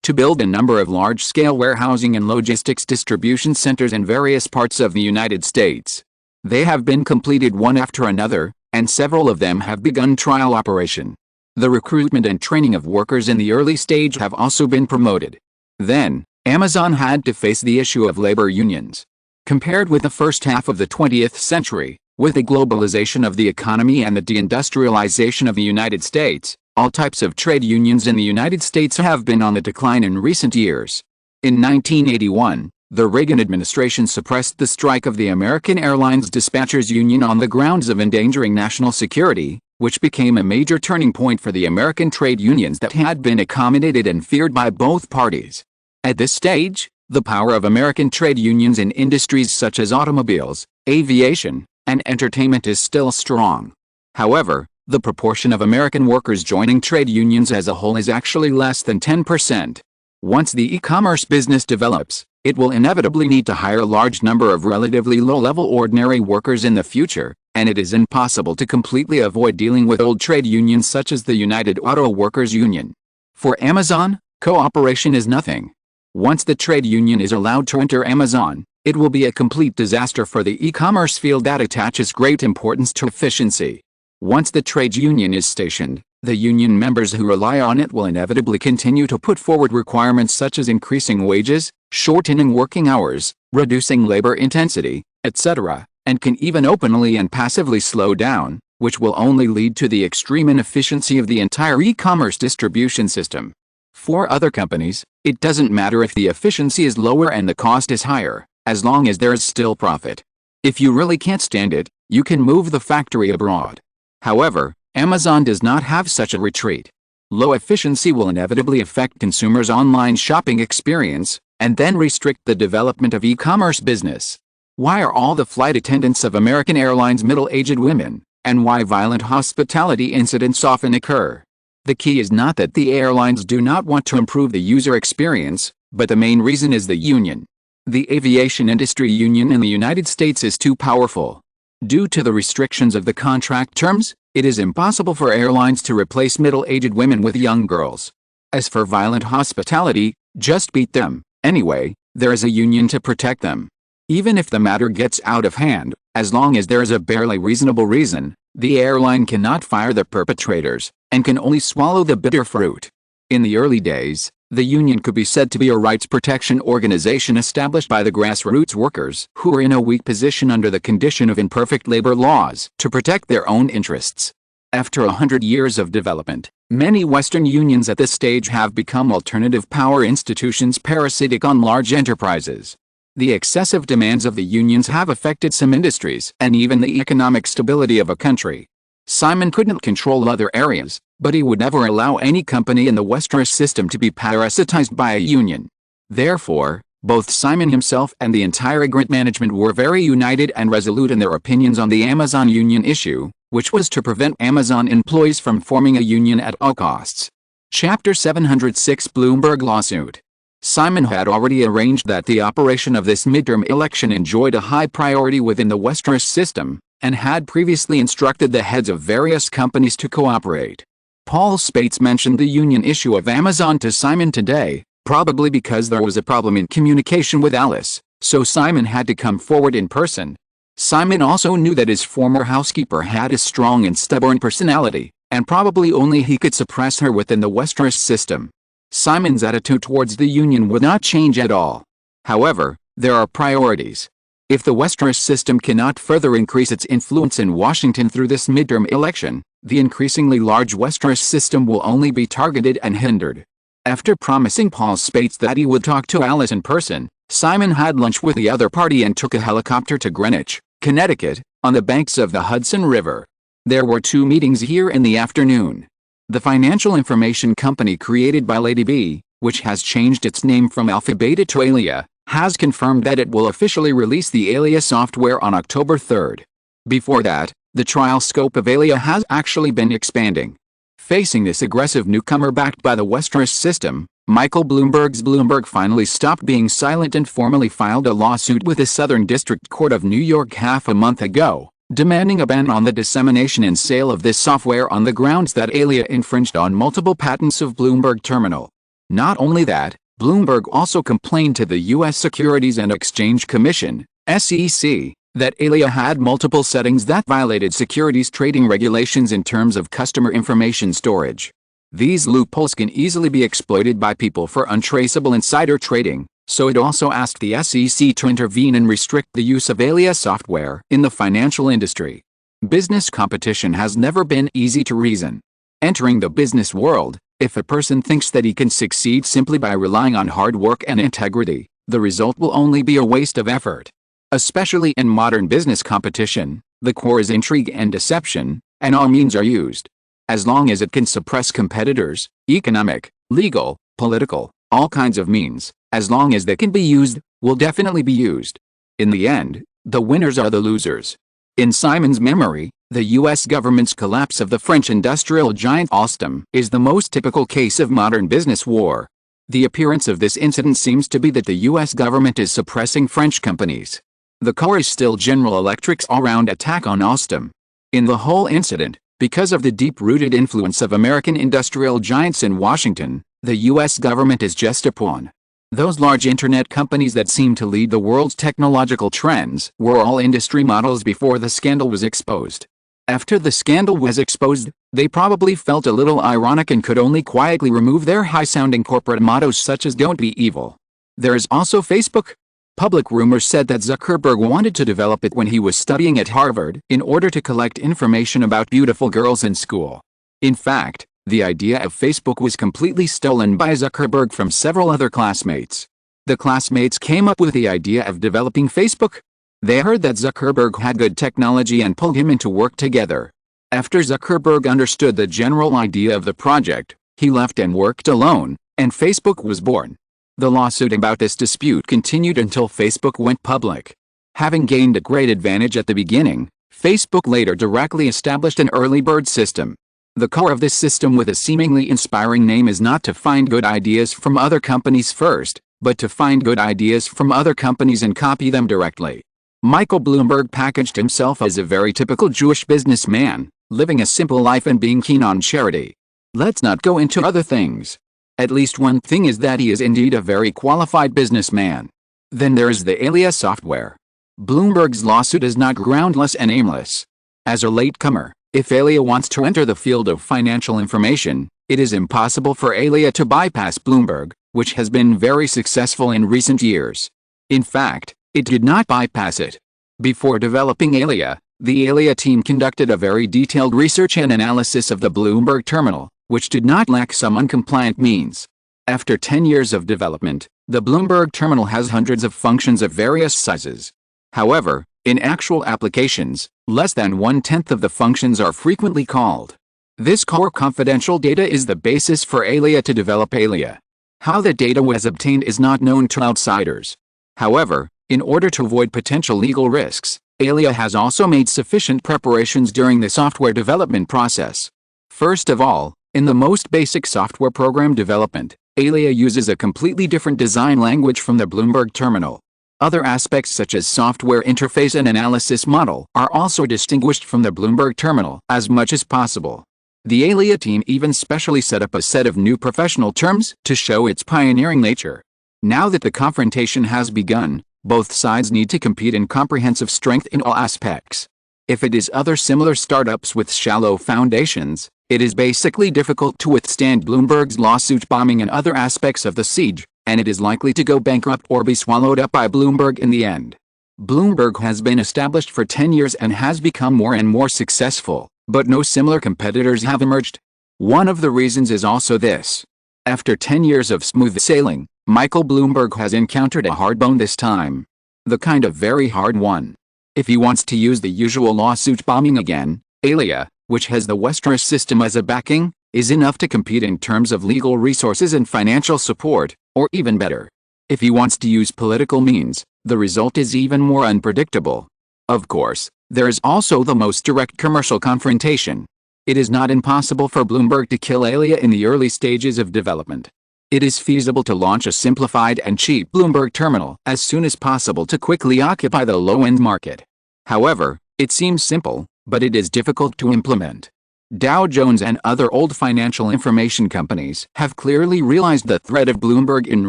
to build a number of large-scale warehousing and logistics distribution centers in various parts of the United States. They have been completed one after another, and several of them have begun trial operation. The recruitment and training of workers in the early stage have also been promoted. Then, Amazon had to face the issue of labor unions. Compared with the first half of the 20th century, with the globalization of the economy and the deindustrialization of the United States, all types of trade unions in the United States have been on the decline in recent years. In 1981, the Reagan administration suppressed the strike of the American Airlines Dispatchers Union on the grounds of endangering national security, which became a major turning point for the American trade unions that had been accommodated and feared by both parties. At this stage, the power of American trade unions in industries such as automobiles, aviation, and entertainment is still strong. However, the proportion of American workers joining trade unions as a whole is actually less than 10%. Once the e-commerce business develops, it will inevitably need to hire a large number of relatively low-level ordinary workers in the future, and it is impossible to completely avoid dealing with old trade unions such as the United Auto Workers Union. For Amazon, cooperation is nothing. Once the trade union is allowed to enter Amazon, it will be a complete disaster for the e-commerce field that attaches great importance to efficiency. Once the trade union is stationed, the union members who rely on it will inevitably continue to put forward requirements such as increasing wages, shortening working hours, reducing labor intensity, etc., and can even openly and passively slow down, which will only lead to the extreme inefficiency of the entire e-commerce distribution system. For other companies, it doesn't matter if the efficiency is lower and the cost is higher, as long as there is still profit. If you really can't stand it, you can move the factory abroad. However, Amazon does not have such a retreat. Low efficiency will inevitably affect consumers' online shopping experience, and then restrict the development of e-commerce business? Why are all the flight attendants of American Airlines middle-aged women, and why violent hospitality incidents often occur? The key is not that the airlines do not want to improve the user experience, but the main reason is the union. The aviation industry union in the United States is too powerful. Due to the restrictions of the contract terms, it is impossible for airlines to replace middle-aged women with young girls. As for violent hospitality, just beat them. Anyway, there is a union to protect them. Even if the matter gets out of hand, as long as there is a barely reasonable reason, the airline cannot fire the perpetrators, and can only swallow the bitter fruit. In the early days, the union could be said to be a rights protection organization established by the grassroots workers who were in a weak position under the condition of imperfect labor laws to protect their own interests. After 100 years of development, many Western unions at this stage have become alternative power institutions parasitic on large enterprises. The excessive demands of the unions have affected some industries and even the economic stability of a country. Simon couldn't control other areas, but he would never allow any company in the Westeros system to be parasitized by a union. Therefore, both Simon himself and the entire Grit management were very united and resolute in their opinions on the Amazon union issue, which was to prevent Amazon employees from forming a union at all costs. Chapter 706 Bloomberg Lawsuit. Simon had already arranged that the operation of this midterm election enjoyed a high priority within the Westeros system, and had previously instructed the heads of various companies to cooperate. Paul Spates mentioned the union issue of Amazon to Simon today, probably because there was a problem in communication with Alice, so Simon had to come forward in person. Simon also knew that his former housekeeper had a strong and stubborn personality, and probably only he could suppress her within the Westeros system. Simon's attitude towards the union would not change at all. However, there are priorities. If the Westeros system cannot further increase its influence in Washington through this midterm election, the increasingly large Westeros system will only be targeted and hindered. After promising Paul Spates that he would talk to Alice in person, Simon had lunch with the other party and took a helicopter to Greenwich, Connecticut, on the banks of the Hudson River. There were 2 meetings here in the afternoon. The financial information company created by Lady B, which has changed its name from Alpha Beta to Alia, has confirmed that it will officially release the Alia software on October 3rd. Before that, the trial scope of Alia has actually been expanding. Facing this aggressive newcomer backed by the Westeros system, Michael Bloomberg's Bloomberg finally stopped being silent and formally filed a lawsuit with the Southern District Court of New York half a month ago, demanding a ban on the dissemination and sale of this software on the grounds that Alia infringed on multiple patents of Bloomberg Terminal. Not only that, Bloomberg also complained to the U.S. Securities and Exchange Commission, SEC, that Alia had multiple settings that violated securities trading regulations in terms of customer information storage. These loopholes can easily be exploited by people for untraceable insider trading, so it also asked the SEC to intervene and restrict the use of Alia software in the financial industry. Business competition has never been easy to reason. Entering the business world, if a person thinks that he can succeed simply by relying on hard work and integrity, the result will only be a waste of effort. Especially in modern business competition, the core is intrigue and deception, and all means are used. As long as it can suppress competitors, economic, legal, political, all kinds of means, as long as they can be used, will definitely be used. In the end, the winners are the losers. In Simon's memory, the U.S. government's collapse of the French industrial giant Alstom is the most typical case of modern business war. The appearance of this incident seems to be that the U.S. government is suppressing French companies. The core is still General Electric's all-round attack on Alstom. In the whole incident, because of the deep-rooted influence of American industrial giants in Washington, the U.S. government is just a pawn. Those large internet companies that seem to lead the world's technological trends were all industry models before the scandal was exposed. After the scandal was exposed, they probably felt a little ironic and could only quietly remove their high-sounding corporate mottos such as "Don't be evil." There is also Facebook. Public rumors said that Zuckerberg wanted to develop it when he was studying at Harvard in order to collect information about beautiful girls in school. In fact, the idea of Facebook was completely stolen by Zuckerberg from several other classmates. The classmates came up with the idea of developing Facebook. They heard that Zuckerberg had good technology and pulled him into work together. After Zuckerberg understood the general idea of the project, he left and worked alone, and Facebook was born. The lawsuit about this dispute continued until Facebook went public. Having gained a great advantage at the beginning, Facebook later directly established an early bird system. The core of this system, with a seemingly inspiring name, is not to find good ideas from other companies first, but to find good ideas from other companies and copy them directly. Michael Bloomberg packaged himself as a very typical Jewish businessman, living a simple life and being keen on charity. Let's not go into other things. At least one thing is that he is indeed a very qualified businessman. Then there is the Alia software. Bloomberg's lawsuit is not groundless and aimless. As a latecomer, if Alia wants to enter the field of financial information, it is impossible for Alia to bypass Bloomberg, which has been very successful in recent years. In fact, it did not bypass it. Before developing Alia, the Alia team conducted a very detailed research and analysis of the Bloomberg terminal, which did not lack some uncompliant means. After 10 years of development, the Bloomberg terminal has hundreds of functions of various sizes. However, in actual applications, less than 1/10 of the functions are frequently called. This core confidential data is the basis for Alia to develop Alia. How the data was obtained is not known to outsiders. However, in order to avoid potential legal risks, Alia has also made sufficient preparations during the software development process. First of all, in the most basic software program development, Alia uses a completely different design language from the Bloomberg terminal. Other aspects such as software interface and analysis model are also distinguished from the Bloomberg terminal as much as possible. The Alia team even specially set up a set of new professional terms to show its pioneering nature. Now that the confrontation has begun, both sides need to compete in comprehensive strength in all aspects. If it is other similar startups with shallow foundations, it is basically difficult to withstand Bloomberg's lawsuit bombing and other aspects of the siege, and it is likely to go bankrupt or be swallowed up by Bloomberg in the end. Bloomberg has been established for 10 years and has become more and more successful, but no similar competitors have emerged. One of the reasons is also this. After 10 years of smooth sailing, Michael Bloomberg has encountered a hard bone this time. The kind of very hard one. If he wants to use the usual lawsuit bombing again, Alia, which has the Westeros system as a backing, is enough to compete in terms of legal resources and financial support, or even better. If he wants to use political means, the result is even more unpredictable. Of course, there is also the most direct commercial confrontation. It is not impossible for Bloomberg to kill Alia in the early stages of development. It is feasible to launch a simplified and cheap Bloomberg terminal as soon as possible to quickly occupy the low-end market. However, it seems simple, but it is difficult to implement. Dow Jones and other old financial information companies have clearly realized the threat of Bloomberg in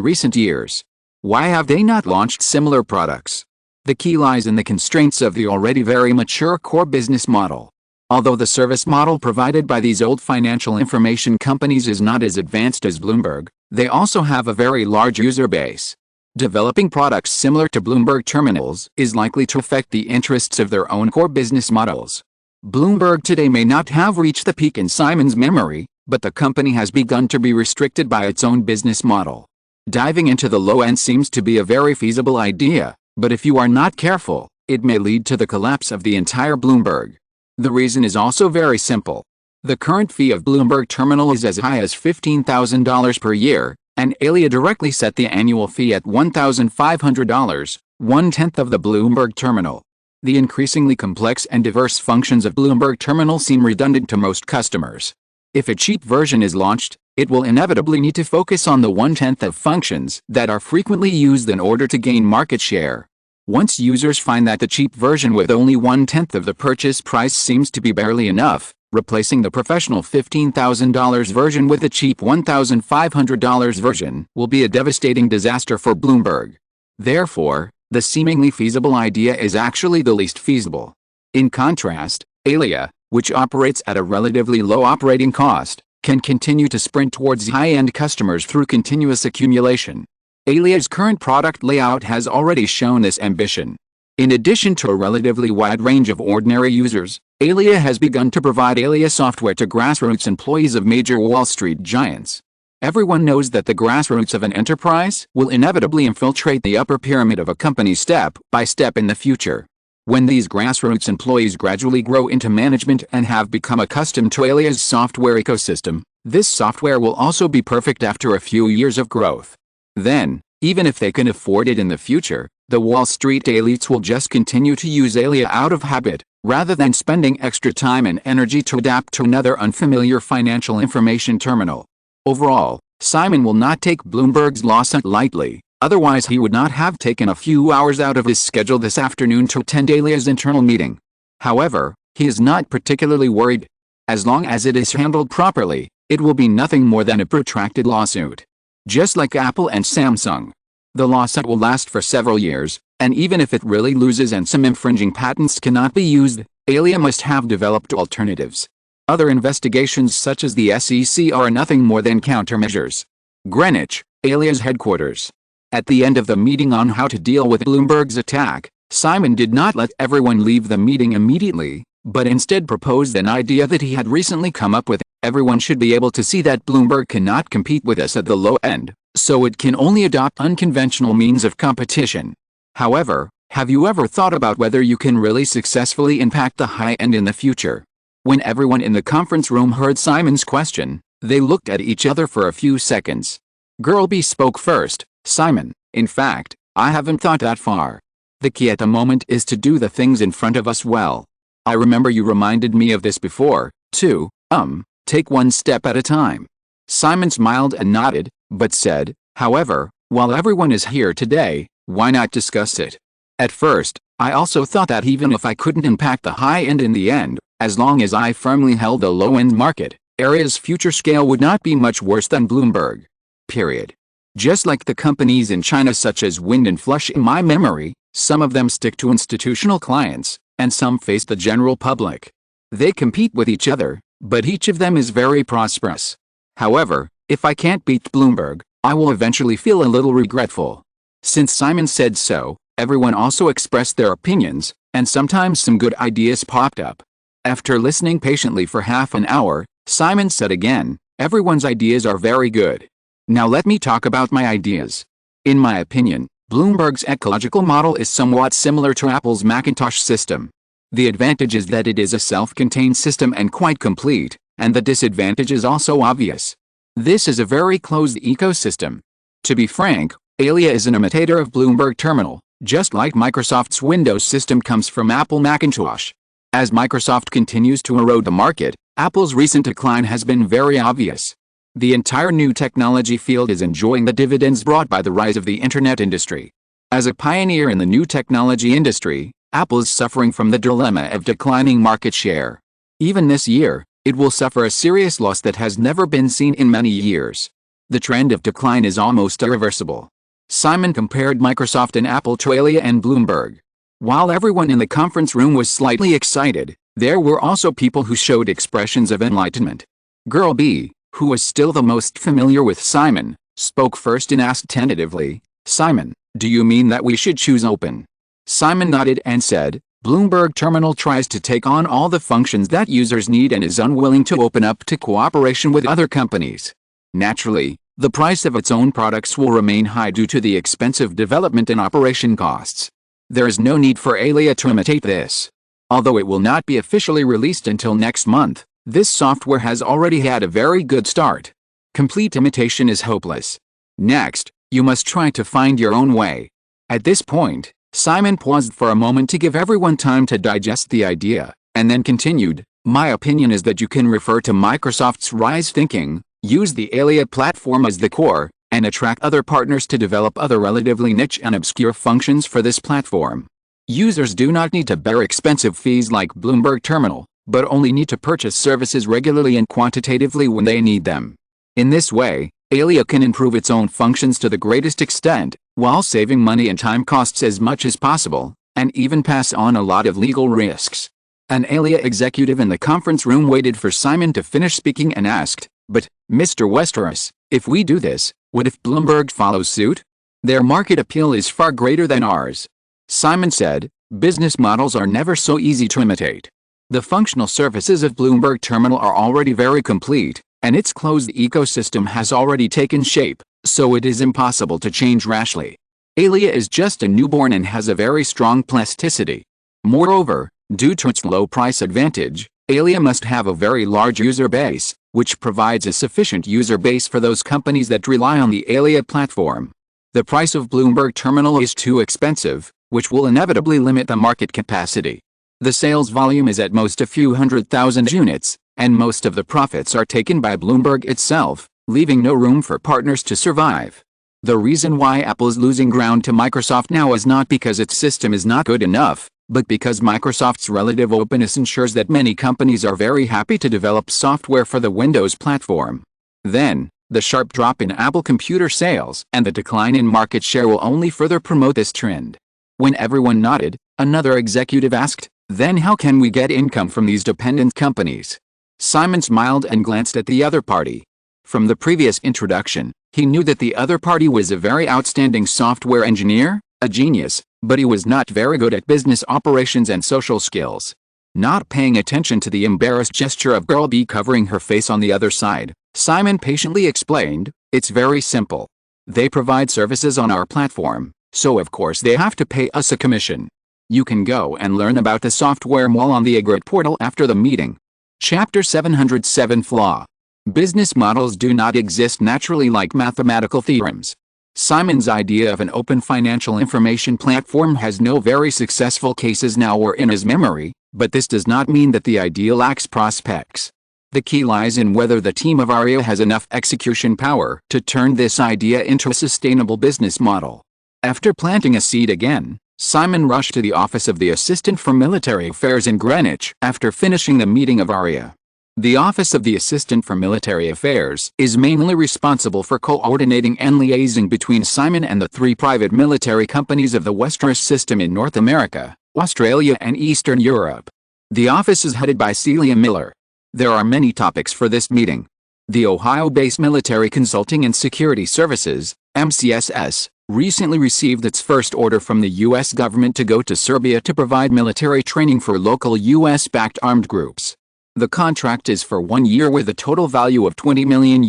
recent years. Why have they not launched similar products? The key lies in the constraints of the already very mature core business model. Although the service model provided by these old financial information companies is not as advanced as Bloomberg, they also have a very large user base. Developing products similar to Bloomberg terminals is likely to affect the interests of their own core business models. Bloomberg today may not have reached the peak in Simon's memory, but the company has begun to be restricted by its own business model. Diving into the low end seems to be a very feasible idea, but if you are not careful, it may lead to the collapse of the entire Bloomberg. The reason is also very simple. The current fee of Bloomberg terminal is as high as $15,000 per year, and Alia directly set the annual fee at $1,500, 1/10 of the Bloomberg terminal. The increasingly complex and diverse functions of Bloomberg terminal seem redundant to most customers. If a cheap version is launched, it will inevitably need to focus on the 1/10 of functions that are frequently used in order to gain market share. Once users find that the cheap version with only 1/10 of the purchase price seems to be barely enough, replacing the professional $15,000 version with the cheap $1,500 version will be a devastating disaster for Bloomberg. Therefore, the seemingly feasible idea is actually the least feasible. In contrast, Alia, which operates at a relatively low operating cost, can continue to sprint towards high-end customers through continuous accumulation. Alia's current product layout has already shown this ambition. In addition to a relatively wide range of ordinary users, Alia has begun to provide Alia software to grassroots employees of major Wall Street giants. Everyone knows that the grassroots of an enterprise will inevitably infiltrate the upper pyramid of a company step by step in the future. When these grassroots employees gradually grow into management and have become accustomed to Alia's software ecosystem, this software will also be perfect after a few years of growth. Then, even if they can afford it in the future, the Wall Street elites will just continue to use Alia out of habit, rather than spending extra time and energy to adapt to another unfamiliar financial information terminal. Overall, Simon will not take Bloomberg's lawsuit lightly, otherwise he would not have taken a few hours out of his schedule this afternoon to attend Alia's internal meeting. However, he is not particularly worried. As long as it is handled properly, it will be nothing more than a protracted lawsuit. Just like Apple and Samsung. The lawsuit will last for several years, and even if it really loses and some infringing patents cannot be used, Alia must have developed alternatives. Other investigations such as the SEC are nothing more than countermeasures. Greenwich, Alia's headquarters. At the end of the meeting on how to deal with Bloomberg's attack, Simon did not let everyone leave the meeting immediately, but instead proposed an idea that he had recently come up with. Everyone should be able to see that Bloomberg cannot compete with us at the low end, so it can only adopt unconventional means of competition. However, have you ever thought about whether you can really successfully impact the high end in the future? When everyone in the conference room heard Simon's question, they looked at each other for a few seconds. Girl B spoke first. Simon, in fact, I haven't thought that far. The key at the moment is to do the things in front of us well. I remember you reminded me of this before, too. Take one step at a time. Simon smiled and nodded, but said, however, while everyone is here today, why not discuss it? At first, I also thought that even if I couldn't impact the high end in the end, as long as I firmly held the low-end market, Aria's future scale would not be much worse than Bloomberg. Period. Just like the companies in China such as Wind and Flush in my memory, some of them stick to institutional clients, and some face the general public. They compete with each other, but each of them is very prosperous. However, if I can't beat Bloomberg, I will eventually feel a little regretful. Since Simon said so, everyone also expressed their opinions, and sometimes some good ideas popped up. After listening patiently for half an hour, Simon said again, everyone's ideas are very good. Now let me talk about my ideas. In my opinion, Bloomberg's ecological model is somewhat similar to Apple's Macintosh system. The advantage is that it is a self-contained system and quite complete, and the disadvantage is also obvious. This is a very closed ecosystem. To be frank, Alia is an imitator of Bloomberg Terminal, just like Microsoft's Windows system comes from Apple Macintosh. As Microsoft continues to erode the market, Apple's recent decline has been very obvious. The entire new technology field is enjoying the dividends brought by the rise of the internet industry. As a pioneer in the new technology industry, Apple is suffering from the dilemma of declining market share. Even this year, it will suffer a serious loss that has never been seen in many years. The trend of decline is almost irreversible. Simon compared Microsoft and Apple to Alia and Bloomberg. While everyone in the conference room was slightly excited, there were also people who showed expressions of enlightenment. Girl B, who was still the most familiar with Simon, spoke first and asked tentatively, Simon, do you mean that we should choose open? Simon nodded and said, Bloomberg Terminal tries to take on all the functions that users need and is unwilling to open up to cooperation with other companies. Naturally, the price of its own products will remain high due to the expensive development and operation costs. There is no need for Alia to imitate this. Although it will not be officially released until next month, this software has already had a very good start. Complete imitation is hopeless. Next, you must try to find your own way. At this point, Simon paused for a moment to give everyone time to digest the idea, and then continued, my opinion is that you can refer to Microsoft's Rise thinking, use the Alia platform as the core, and attract other partners to develop other relatively niche and obscure functions for this platform. Users do not need to bear expensive fees like Bloomberg Terminal, but only need to purchase services regularly and quantitatively when they need them. In this way, Alia can improve its own functions to the greatest extent, while saving money and time costs as much as possible, and even pass on a lot of legal risks. An Alia executive in the conference room waited for Simon to finish speaking and asked, but, Mr. Westeros, if we do this, what if Bloomberg follows suit? Their market appeal is far greater than ours. Simon said, business models are never so easy to imitate. The functional services of Bloomberg Terminal are already very complete, and its closed ecosystem has already taken shape, so it is impossible to change rashly. Alia is just a newborn and has a very strong plasticity. Moreover, due to its low price advantage, Alia must have a very large user base, which provides a sufficient user base for those companies that rely on the Alia platform. The price of Bloomberg Terminal is too expensive, which will inevitably limit the market capacity. The sales volume is at most a few 100,000 units, and most of the profits are taken by Bloomberg itself, leaving no room for partners to survive. The reason why Apple is losing ground to Microsoft now is not because its system is not good enough, but because Microsoft's relative openness ensures that many companies are very happy to develop software for the Windows platform. Then, the sharp drop in Apple computer sales and the decline in market share will only further promote this trend. When everyone nodded, another executive asked, "Then how can we get income from these dependent companies?" Simon smiled and glanced at the other party. From the previous introduction, he knew that the other party was a very outstanding software engineer, a genius, but he was not very good at business operations and social skills. Not paying attention to the embarrassed gesture of Girl B covering her face on the other side, Simon patiently explained, "It's very simple. They provide services on our platform, so of course they have to pay us a commission. You can go and learn about the software mall on the Agrit portal after the meeting." Chapter 707 Flaw. Business models do not exist naturally like mathematical theorems. Simon's idea of an open financial information platform has no very successful cases now or in his memory, but this does not mean that the idea lacks prospects. The key lies in whether the team of Arya has enough execution power to turn this idea into a sustainable business model. After planting a seed again, Simon rushed to the office of the Assistant for Military Affairs in Greenwich after finishing the meeting of Arya. The Office of the Assistant for Military Affairs is mainly responsible for coordinating and liaising between Simon and the 3 private military companies of the Westeros system in North America, Australia and Eastern Europe. The office is headed by Celia Miller. There are many topics for this meeting. The Ohio-based Military Consulting and Security Services, MCSS, recently received its first order from the U.S. government to go to Serbia to provide military training for local U.S.-backed armed groups. The contract is for 1 year with a total value of $20 million,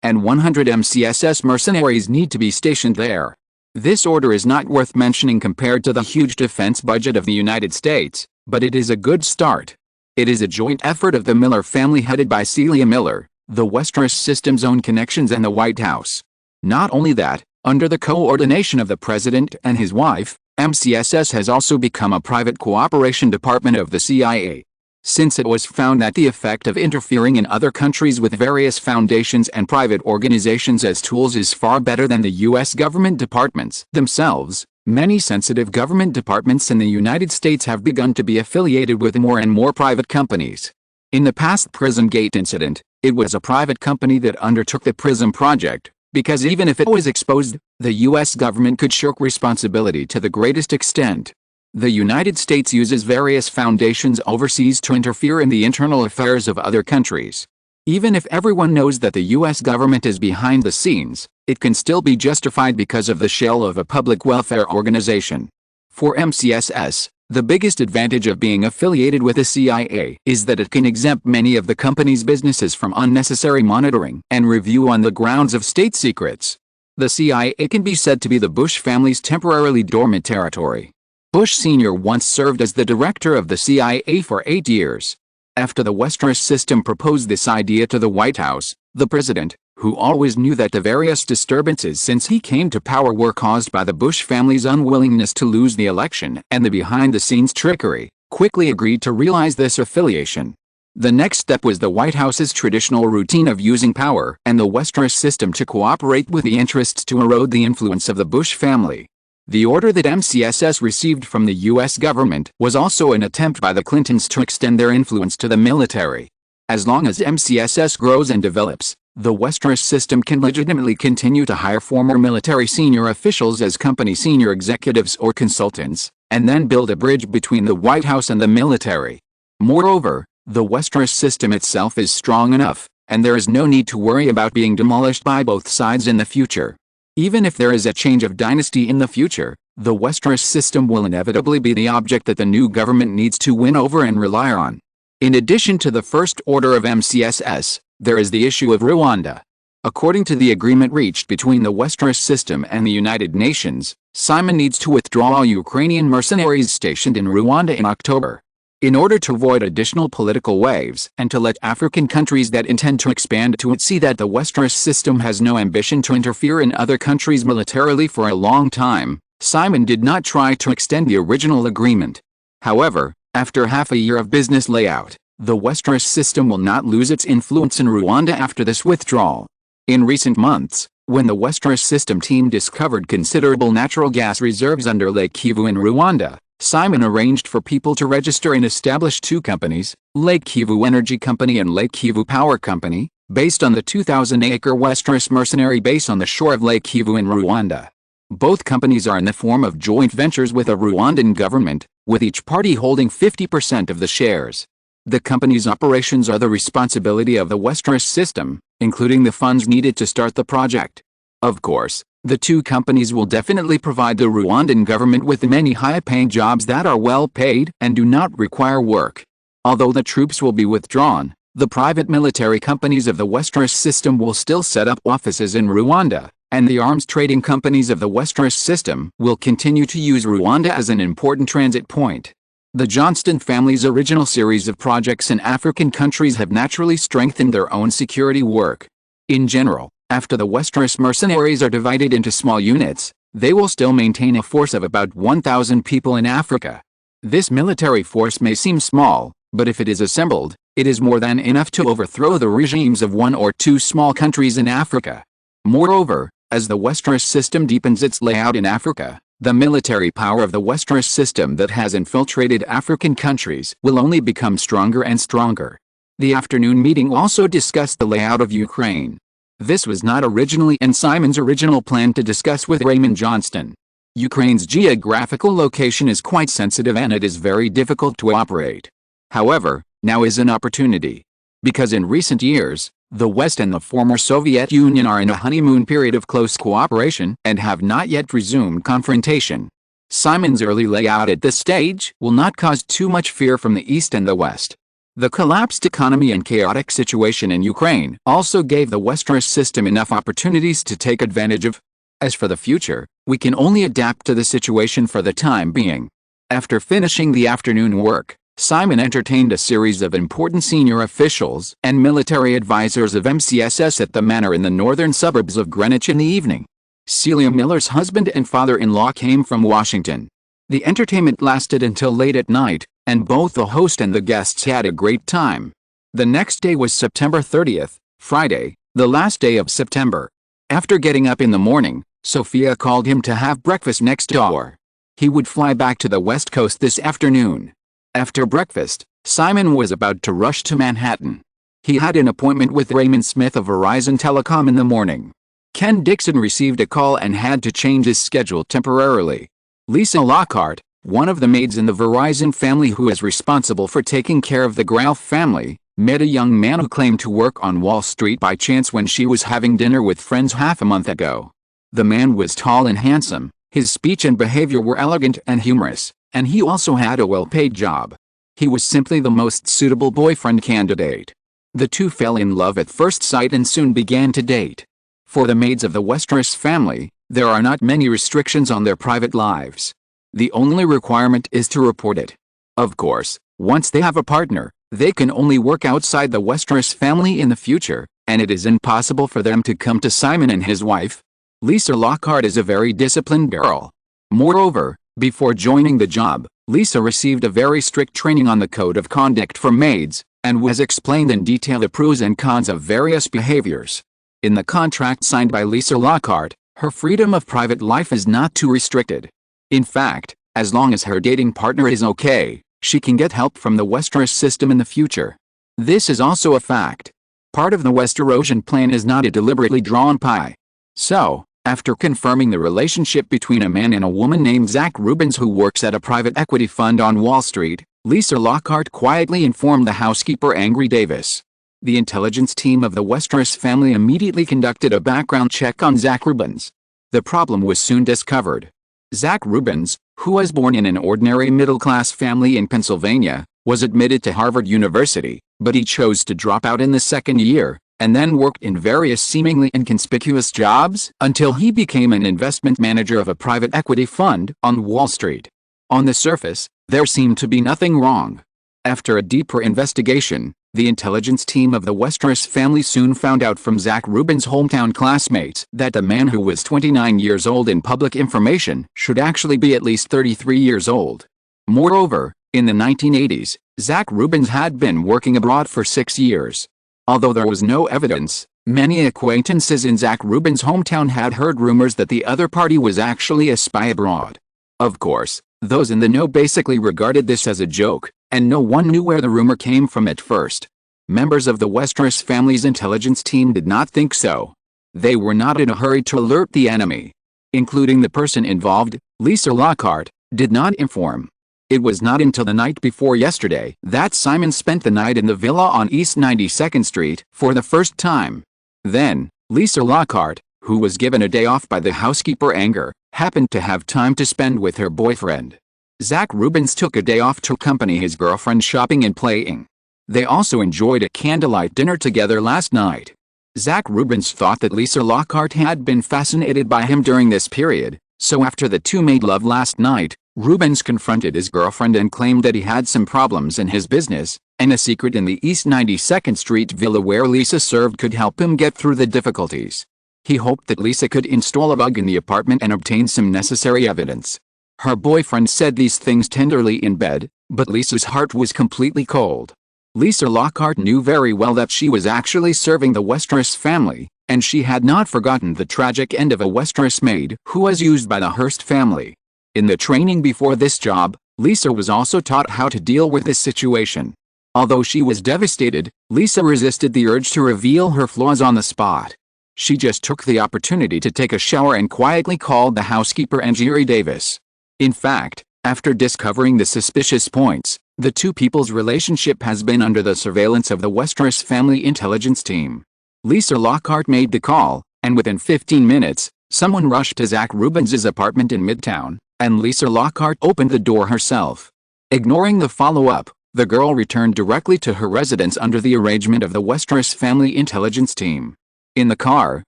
and 100 MCSS mercenaries need to be stationed there. This order is not worth mentioning compared to the huge defense budget of the United States, but it is a good start. It is a joint effort of the Miller family headed by Celia Miller, the Westeros system's own connections and the White House. Not only that, under the coordination of the president and his wife, MCSS has also become a private cooperation department of the CIA. Since it was found that the effect of interfering in other countries with various foundations and private organizations as tools is far better than the U.S. government departments themselves, many sensitive government departments in the United States have begun to be affiliated with more and more private companies. In the past Prison Gate incident, it was a private company that undertook the PRISM project, because even if it was exposed, the U.S. government could shirk responsibility to the greatest extent. The United States uses various foundations overseas to interfere in the internal affairs of other countries. Even if everyone knows that the U.S. government is behind the scenes, it can still be justified because of the shell of a public welfare organization. For MCSS, the biggest advantage of being affiliated with the CIA is that it can exempt many of the company's businesses from unnecessary monitoring and review on the grounds of state secrets. The CIA can be said to be the Bush family's temporarily dormant territory. Bush Sr. once served as the director of the CIA for 8 years. After the Westeros system proposed this idea to the White House, the president, who always knew that the various disturbances since he came to power were caused by the Bush family's unwillingness to lose the election and the behind-the-scenes trickery, quickly agreed to realize this affiliation. The next step was the White House's traditional routine of using power and the Westeros system to cooperate with the interests to erode the influence of the Bush family. The order that MCSS received from the U.S. government was also an attempt by the Clintons to extend their influence to the military. As long as MCSS grows and develops, the Westeros system can legitimately continue to hire former military senior officials as company senior executives or consultants, and then build a bridge between the White House and the military. Moreover, the Westeros system itself is strong enough, and there is no need to worry about being demolished by both sides in the future. Even if there is a change of dynasty in the future, the Westeros system will inevitably be the object that the new government needs to win over and rely on. In addition to the first order of MCSS, there is the issue of Rwanda. According to the agreement reached between the Westeros system and the United Nations, Simon needs to withdraw all Ukrainian mercenaries stationed in Rwanda in October. In order to avoid additional political waves and to let African countries that intend to expand to it see that the Westeros system has no ambition to interfere in other countries militarily for a long time, Simon did not try to extend the original agreement. However, after half a year of business layout, the Westeros system will not lose its influence in Rwanda after this withdrawal. In recent months, when the Westeros system team discovered considerable natural gas reserves under Lake Kivu in Rwanda, Simon arranged for people to register and establish two companies, Lake Kivu Energy Company and Lake Kivu Power Company, based on the 2,000-acre Westeros mercenary base on the shore of Lake Kivu in Rwanda. Both companies are in the form of joint ventures with the Rwandan government, with each party holding 50% of the shares. The company's operations are the responsibility of the Westeros system, including the funds needed to start the project. Of course, the two companies will definitely provide the Rwandan government with many high-paying jobs that are well paid and do not require work. Although the troops will be withdrawn, the private military companies of the Westeros system will still set up offices in Rwanda, and the arms trading companies of the Westeros system will continue to use Rwanda as an important transit point. The Johnston family's original series of projects in African countries have naturally strengthened their own security work. In general, after the Westeros mercenaries are divided into small units, they will still maintain a force of about 1,000 people in Africa. This military force may seem small, but if it is assembled, it is more than enough to overthrow the regimes of one or two small countries in Africa. Moreover, as the Westeros system deepens its layout in Africa, the military power of the Westeros system that has infiltrated African countries will only become stronger and stronger. The afternoon meeting also discussed the layout of Ukraine. This was not originally in Simon's original plan to discuss with Raymond Johnston. Ukraine's geographical location is quite sensitive and it is very difficult to operate. However, now is an opportunity. Because in recent years, the West and the former Soviet Union are in a honeymoon period of close cooperation and have not yet resumed confrontation. Simon's early layout at this stage will not cause too much fear from the East and the West. The collapsed economy and chaotic situation in Ukraine also gave the Westeros system enough opportunities to take advantage of. As for the future, we can only adapt to the situation for the time being. After finishing the afternoon work, Simon entertained a series of important senior officials and military advisors of MCSS at the manor in the northern suburbs of Greenwich in the evening. Celia Miller's husband and father-in-law came from Washington. The entertainment lasted until late at night, and both the host and the guests had a great time. The next day was September 30th, Friday, the last day of September. After getting up in the morning, Sophia called him to have breakfast next door. He would fly back to the West Coast this afternoon. After breakfast, Simon was about to rush to Manhattan. He had an appointment with Raymond Smith of Verizon Telecom in the morning. Ken Dixon received a call and had to change his schedule temporarily. Lisa Lockhart, one of the maids in the Verizon family who is responsible for taking care of the Graf family, met a young man who claimed to work on Wall Street by chance when she was having dinner with friends half a month ago. The man was tall and handsome, his speech and behavior were elegant and humorous, and he also had a well-paid job. He was simply the most suitable boyfriend candidate. The two fell in love at first sight and soon began to date. For the maids of the Westeros family, there are not many restrictions on their private lives. The only requirement is to report it. Of course, once they have a partner, they can only work outside the Westeros family in the future, and it is impossible for them to come to Simon and his wife. Lisa Lockhart is a very disciplined girl. Moreover, before joining the job, Lisa received a very strict training on the code of conduct for maids, and was explained in detail the pros and cons of various behaviors. In the contract signed by Lisa Lockhart, her freedom of private life is not too restricted. In fact, as long as her dating partner is okay, she can get help from the Westeros system in the future. This is also a fact. Part of the Westerosian plan is not a deliberately drawn pie. So, after confirming the relationship between a man and a woman named Zach Rubens who works at a private equity fund on Wall Street, Lisa Lockhart quietly informed the housekeeper Angry Davis. The intelligence team of the Westeros family immediately conducted a background check on Zach Rubens. The problem was soon discovered. Zach Rubens, who was born in an ordinary middle-class family in Pennsylvania, was admitted to Harvard University, but he chose to drop out in the second year, and then worked in various seemingly inconspicuous jobs until he became an investment manager of a private equity fund on Wall Street. On the surface, there seemed to be nothing wrong. After a deeper investigation, the intelligence team of the Westeros family soon found out from Zach Rubin's hometown classmates that the man who was 29 years old in public information should actually be at least 33 years old. Moreover, in the 1980s, Zach Rubin had been working abroad for 6 years. Although there was no evidence, many acquaintances in Zach Rubin's hometown had heard rumors that the other party was actually a spy abroad. Of course, those in the know basically regarded this as a joke, and no one knew where the rumor came from at first. Members of the Westeros family's intelligence team did not think so. They were not in a hurry to alert the enemy. Including the person involved, Lisa Lockhart, did not inform. It was not until the night before yesterday that Simon spent the night in the villa on East 92nd Street for the first time. Then, Lisa Lockhart, who was given a day off by the housekeeper Anger, happened to have time to spend with her boyfriend. Zach Rubins took a day off to accompany his girlfriend shopping and playing. They also enjoyed a candlelight dinner together last night. Zach Rubins thought that Lisa Lockhart had been fascinated by him during this period, so after the two made love last night, Rubins confronted his girlfriend and claimed that he had some problems in his business, and a secret in the East 92nd Street villa where Lisa served could help him get through the difficulties. He hoped that Lisa could install a bug in the apartment and obtain some necessary evidence. Her boyfriend said these things tenderly in bed, but Lisa's heart was completely cold. Lisa Lockhart knew very well that she was actually serving the Westeros family, and she had not forgotten the tragic end of a Westeros maid who was used by the Hearst family. In the training before this job, Lisa was also taught how to deal with this situation. Although she was devastated, Lisa resisted the urge to reveal her flaws on the spot. She just took the opportunity to take a shower and quietly called the housekeeper Angie Davis. In fact, after discovering the suspicious points, the two people's relationship has been under the surveillance of the Westeros family intelligence team. Lisa Lockhart made the call, and within 15 minutes, someone rushed to Zach Rubins' apartment in Midtown, and Lisa Lockhart opened the door herself. Ignoring the follow-up, the girl returned directly to her residence under the arrangement of the Westeros family intelligence team. In the car,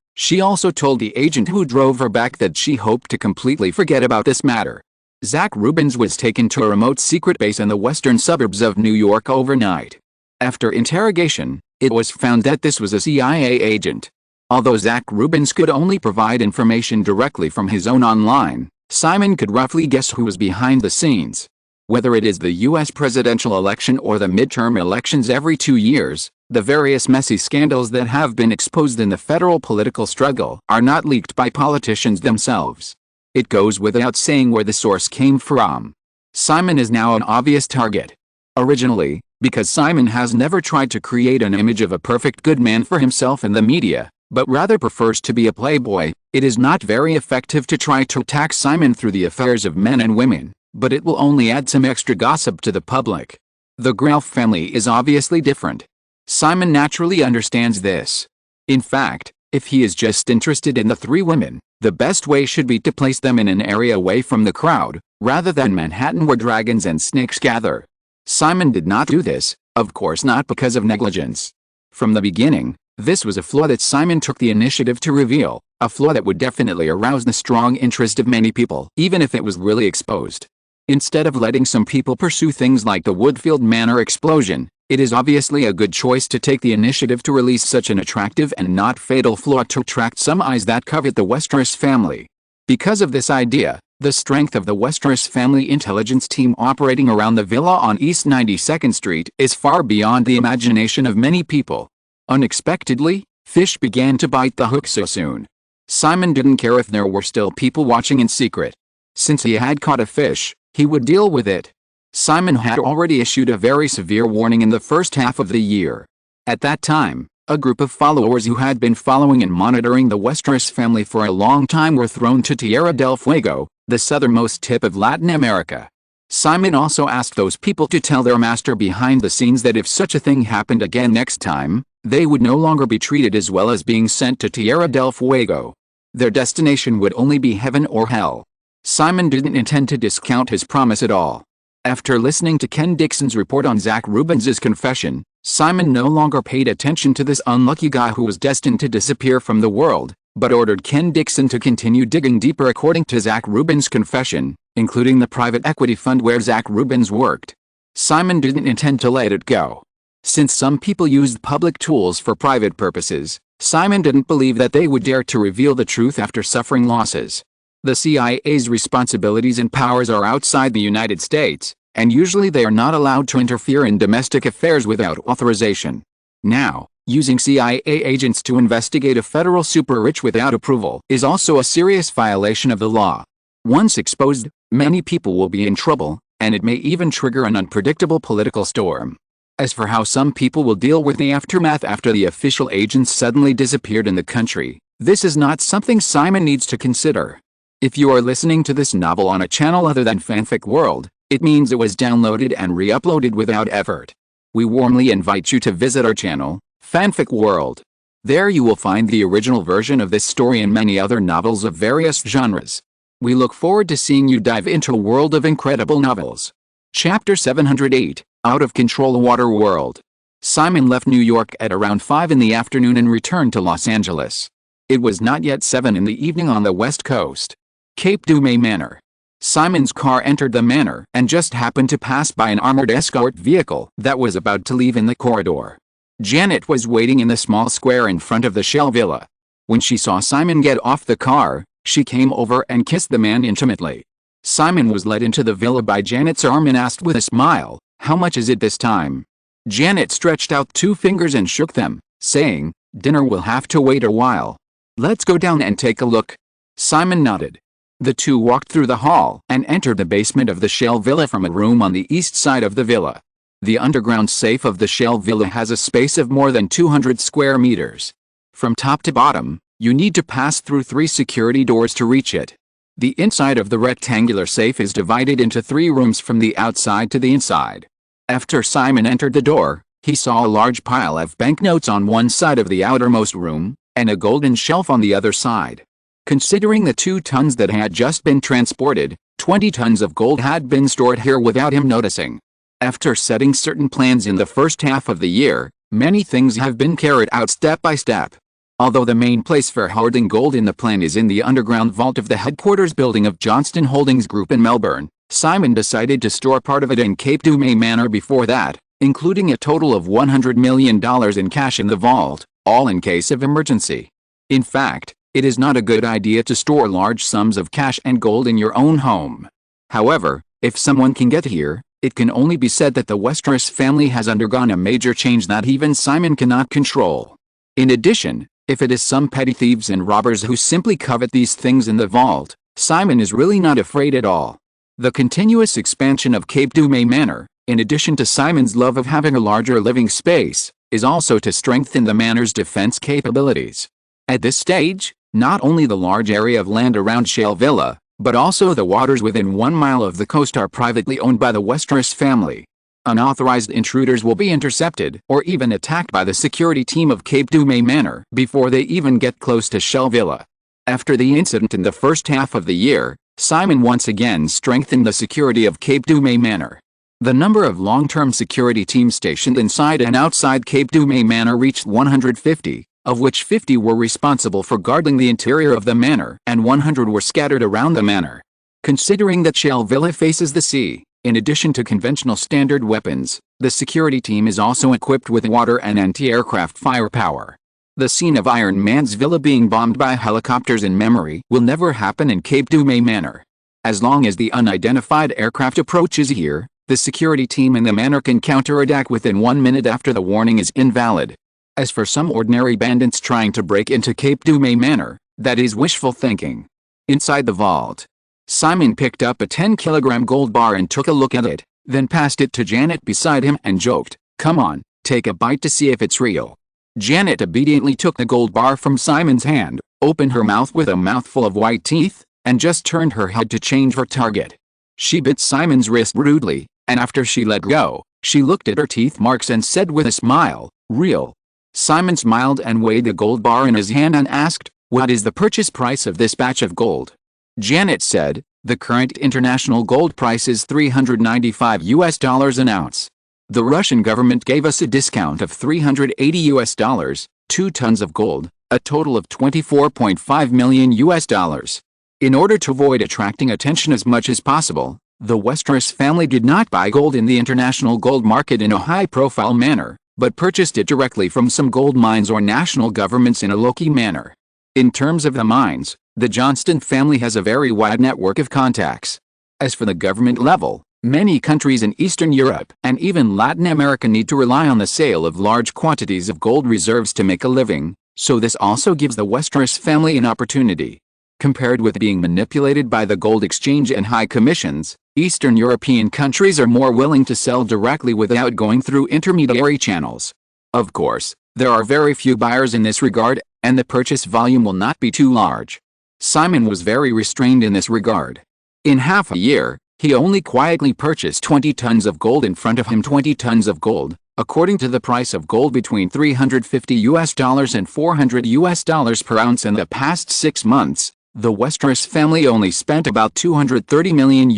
she also told the agent who drove her back that she hoped to completely forget about this matter. Zach Rubins was taken to a remote secret base in the western suburbs of New York overnight. After interrogation, it was found that this was a CIA agent. Although Zach Rubins could only provide information directly from his own online, Simon could roughly guess who was behind the scenes. Whether it is the U.S. presidential election or the midterm elections every 2 years, the various messy scandals that have been exposed in the federal political struggle are not leaked by politicians themselves. It goes without saying where the source came from. Simon is now an obvious target. Originally, because Simon has never tried to create an image of a perfect good man for himself in the media, but rather prefers to be a playboy, it is not very effective to try to attack Simon through the affairs of men and women, but it will only add some extra gossip to the public. The Graf family is obviously different. Simon naturally understands this. In fact, if he is just interested in the three women, the best way should be to place them in an area away from the crowd, rather than Manhattan where dragons and snakes gather. Simon did not do this, of course not because of negligence. From the beginning, this was a flaw that Simon took the initiative to reveal, a flaw that would definitely arouse the strong interest of many people, even if it was really exposed. Instead of letting some people pursue things like the Woodfield Manor explosion, it is obviously a good choice to take the initiative to release such an attractive and not fatal flaw to attract some eyes that covet the Westeros family. Because of this idea, the strength of the Westeros family intelligence team operating around the villa on East 92nd Street is far beyond the imagination of many people. Unexpectedly, fish began to bite the hook so soon. Simon didn't care if there were still people watching in secret. Since he had caught a fish, he would deal with it. Simon had already issued a very severe warning in the first half of the year. At that time, a group of followers who had been following and monitoring the Westeros family for a long time were thrown to Tierra del Fuego, the southernmost tip of Latin America. Simon also asked those people to tell their master behind the scenes that if such a thing happened again next time, they would no longer be treated as well as being sent to Tierra del Fuego. Their destination would only be heaven or hell. Simon didn't intend to discount his promise at all. After listening to Ken Dixon's report on Zach Rubins' confession, Simon no longer paid attention to this unlucky guy who was destined to disappear from the world, but ordered Ken Dixon to continue digging deeper according to Zach Rubins' confession, including the private equity fund where Zach Rubins worked. Simon didn't intend to let it go. Since some people used public tools for private purposes, Simon didn't believe that they would dare to reveal the truth after suffering losses. The CIA's responsibilities and powers are outside the United States, and usually they are not allowed to interfere in domestic affairs without authorization. Now, using CIA agents to investigate a federal super-rich without approval is also a serious violation of the law. Once exposed, many people will be in trouble, and it may even trigger an unpredictable political storm. As for how some people will deal with the aftermath after the official agents suddenly disappeared in the country, this is not something Simon needs to consider. If you are listening to this novel on a channel other than Fanfic World, it means it was downloaded and re-uploaded without effort. We warmly invite you to visit our channel, Fanfic World. There you will find the original version of this story and many other novels of various genres. We look forward to seeing you dive into a world of incredible novels. Chapter 708, Out of Control Water World. Simon left New York at around 5 in the afternoon and returned to Los Angeles. It was not yet 7 in the evening on the West Coast. Cape Dumay Manor. Simon's car entered the manor and just happened to pass by an armored escort vehicle that was about to leave in the corridor. Janet was waiting in the small square in front of the Shell Villa. When she saw Simon get off the car, she came over and kissed the man intimately. Simon was led into the villa by Janet's arm and asked with a smile, "How much is it this time?" Janet stretched out 2 fingers and shook them, saying, "Dinner will have to wait a while. Let's go down and take a look." Simon nodded. The two walked through the hall and entered the basement of the Shell Villa from a room on the east side of the villa. The underground safe of the Shell Villa has a space of more than 200 square meters. From top to bottom, you need to pass through 3 security doors to reach it. The inside of the rectangular safe is divided into 3 rooms from the outside to the inside. After Simon entered the door, he saw a large pile of banknotes on one side of the outermost room, and a golden shelf on the other side. Considering the 2 tons that had just been transported, 20 tons of gold had been stored here without him noticing. After setting certain plans in the first half of the year, many things have been carried out step by step. Although the main place for hoarding gold in the plan is in the underground vault of the headquarters building of Johnston Holdings Group in Melbourne, Simon decided to store part of it in Cape Dumay Manor before that, including a total of $100 million in cash in the vault, all in case of emergency. In fact, it is not a good idea to store large sums of cash and gold in your own home. However, if someone can get here, it can only be said that the Westeros family has undergone a major change that even Simon cannot control. In addition, if it is some petty thieves and robbers who simply covet these things in the vault, Simon is really not afraid at all. The continuous expansion of Cape Dumay Manor, in addition to Simon's love of having a larger living space, is also to strengthen the manor's defense capabilities. At this stage, not only the large area of land around Shell Villa, but also the waters within 1 mile of the coast are privately owned by the Westeros family. Unauthorized intruders will be intercepted or even attacked by the security team of Cape Dumay Manor before they even get close to Shell Villa. After the incident in the first half of the year, Simon once again strengthened the security of Cape Dumay Manor. The number of long-term security teams stationed inside and outside Cape Dumay Manor reached 150, of which 50 were responsible for guarding the interior of the manor and 100 were scattered around the manor. Considering that Shell Villa faces the sea, in addition to conventional standard weapons, the security team is also equipped with water and anti-aircraft firepower. The scene of Iron Man's villa being bombed by helicopters in memory will never happen in Cape Dumay Manor. As long as the unidentified aircraft approaches here, the security team in the manor can counterattack within 1 minute after the warning is invalid. As for some ordinary bandits trying to break into Cape Dumay Manor, that is wishful thinking. Inside the vault, Simon picked up a 10-kilogram gold bar and took a look at it, then passed it to Janet beside him and joked, "Come on, take a bite to see if it's real." Janet obediently took the gold bar from Simon's hand, opened her mouth with a mouthful of white teeth, and just turned her head to change her target. She bit Simon's wrist rudely, and after she let go, she looked at her teeth marks and said with a smile, "Real." Simon smiled and weighed the gold bar in his hand and asked, "What is the purchase price of this batch of gold?" Janet said, "The current international gold price is $395 an ounce. The Russian government gave us a discount of $380, 2 tons of gold, a total of $24.5 million. In order to avoid attracting attention as much as possible, The Westeros family did not buy gold in the international gold market in a high-profile manner, but purchased it directly from some gold mines or national governments in a low-key manner. In terms of the mines, the Johnston family has a very wide network of contacts. As for the government level, many countries in Eastern Europe and even Latin America need to rely on the sale of large quantities of gold reserves to make a living, so this also gives the Westeros family an opportunity. Compared with being manipulated by the gold exchange and high commissions, Eastern European countries are more willing to sell directly without going through intermediary channels. Of course, there are very few buyers in this regard, and the purchase volume will not be too large. Simon was very restrained in this regard. In half a year, he only quietly purchased 20 tons of gold. In front of him 20 tons of gold, according to the price of gold between $350 and $400 per ounce in the past 6 months. The Westeros family only spent about $230 million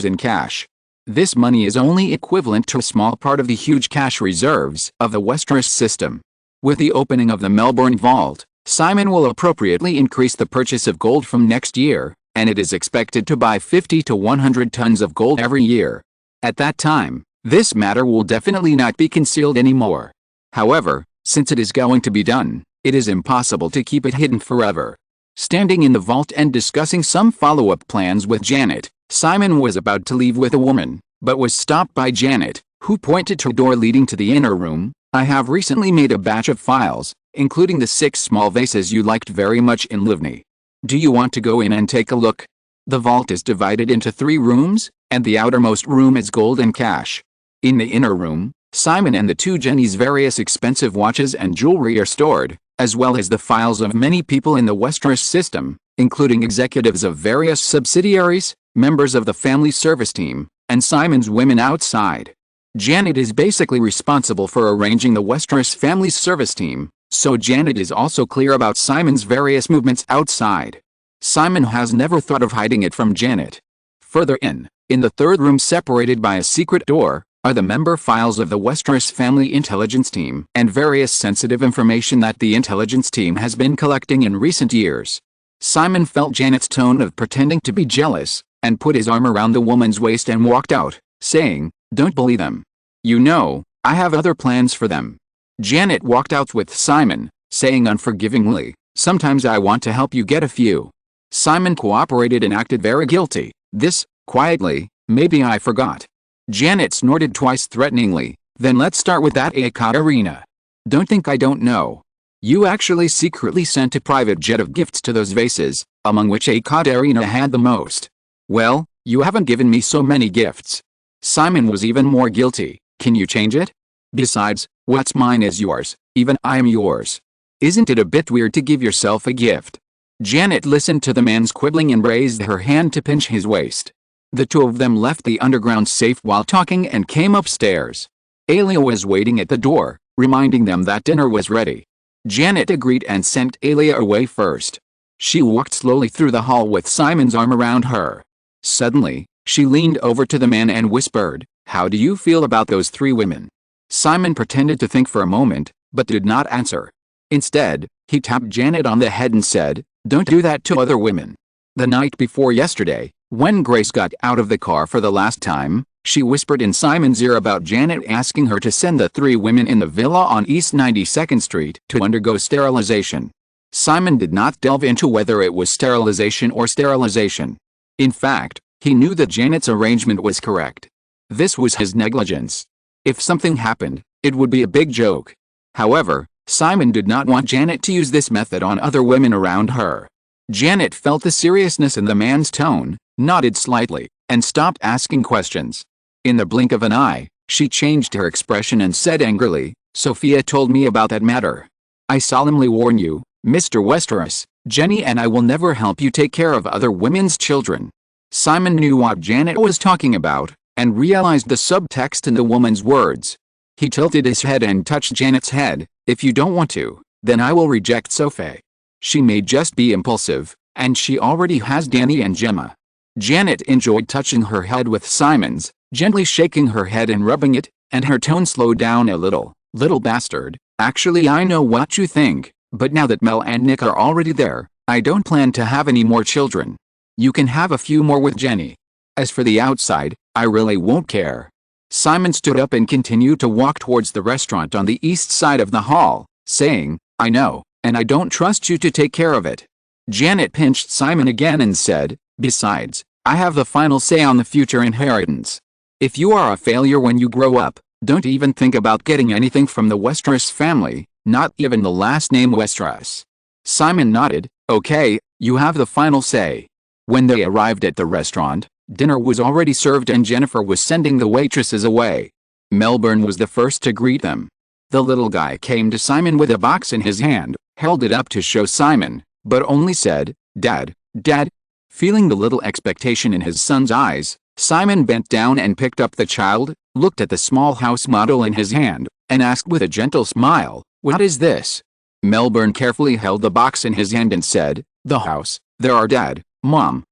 in cash. This money is only equivalent to a small part of the huge cash reserves of the Westeros system. With the opening of the Melbourne Vault, Simon will appropriately increase the purchase of gold from next year, and it is expected to buy 50 to 100 tons of gold every year. At that time, this matter will definitely not be concealed anymore. However, since it is going to be done, it is impossible to keep it hidden forever. Standing in the vault and discussing some follow-up plans with Janet, Simon was about to leave with a woman, but was stopped by Janet, who pointed to a door leading to the inner room. I have recently made a batch of files, including the 6 small vases you liked very much in Livni. Do you want to go in and take a look? The vault is divided into 3 rooms, and the outermost room is gold and cash. In the inner room, Simon and the 2 Jennies' various expensive watches and jewelry are stored, as well as the files of many people in the Westeros system, including executives of various subsidiaries, members of the family service team, and Simon's women outside. Janet is basically responsible for arranging the Westeros family's service team, so Janet is also clear about Simon's various movements outside. Simon has never thought of hiding it from Janet. Further in the 3rd room separated by a secret door, are the member files of the Westeros family intelligence team and various sensitive information that the intelligence team has been collecting in recent years. Simon felt Janet's tone of pretending to be jealous, and put his arm around the woman's waist and walked out, saying, "Don't bully them. You know, I have other plans for them." Janet walked out with Simon, saying unforgivingly, "Sometimes I want to help you get a few." Simon cooperated and acted very guilty. This, quietly, "Maybe I forgot." Janet snorted twice threateningly, "Then let's start with that, Katharina. Don't think I don't know. You actually secretly sent a private jet of gifts to those vases, among which Katharina had the most. Well, you haven't given me so many gifts." Simon was even more guilty. "Can you change it? Besides, what's mine is yours, even I am yours. Isn't it a bit weird to give yourself a gift?" Janet listened to the man's quibbling and raised her hand to pinch his waist. The 2 of them left the underground safe while talking and came upstairs. Alia was waiting at the door, reminding them that dinner was ready. Janet agreed and sent Alia away first. She walked slowly through the hall with Simon's arm around her. Suddenly, she leaned over to the man and whispered, "How do you feel about those 3 women?" Simon pretended to think for a moment, but did not answer. Instead, he tapped Janet on the head and said, "Don't do that to other women." The night before yesterday, when Grace got out of the car for the last time, she whispered in Simon's ear about Janet asking her to send the 3 women in the villa on East 92nd Street to undergo sterilization. Simon did not delve into whether it was sterilization or sterilization. In fact, he knew that Janet's arrangement was correct. This was his negligence. If something happened, it would be a big joke. However, Simon did not want Janet to use this method on other women around her. Janet felt the seriousness in the man's tone, nodded slightly, and stopped asking questions. In the blink of an eye, she changed her expression and said angrily, "Sophia told me about that matter. I solemnly warn you, Mr. Westeros, Jenny and I will never help you take care of other women's children." Simon knew what Janet was talking about, and realized the subtext in the woman's words. He tilted his head and touched Janet's head. "If you don't want to, then I will reject Sophie. She may just be impulsive, and she already has Danny and Gemma." Janet enjoyed touching her head with Simon's, gently shaking her head and rubbing it, and her tone slowed down a little. "Little bastard, actually I know what you think, but now that Mel and Nick are already there, I don't plan to have any more children. You can have a few more with Jenny." As for the outside, I really won't care. Simon stood up and continued to walk towards the restaurant on the east side of the hall, saying, I know, and I don't trust you to take care of it. Janet pinched Simon again and said, besides, I have the final say on the future inheritance. If you are a failure when you grow up, don't even think about getting anything from the Westeros family, not even the last name Westeros. Simon nodded, okay, you have the final say. When they arrived at the restaurant, dinner was already served and Jennifer was sending the waitresses away. Melbourne was the first to greet them. The little guy came to Simon with a box in his hand, held it up to show Simon, but only said, Dad, Dad. Feeling the little expectation in his son's eyes, Simon bent down and picked up the child, looked at the small house model in his hand, and asked with a gentle smile, what is this? Melbourne carefully held the box in his hand and said, the house. There are Dad, Mom,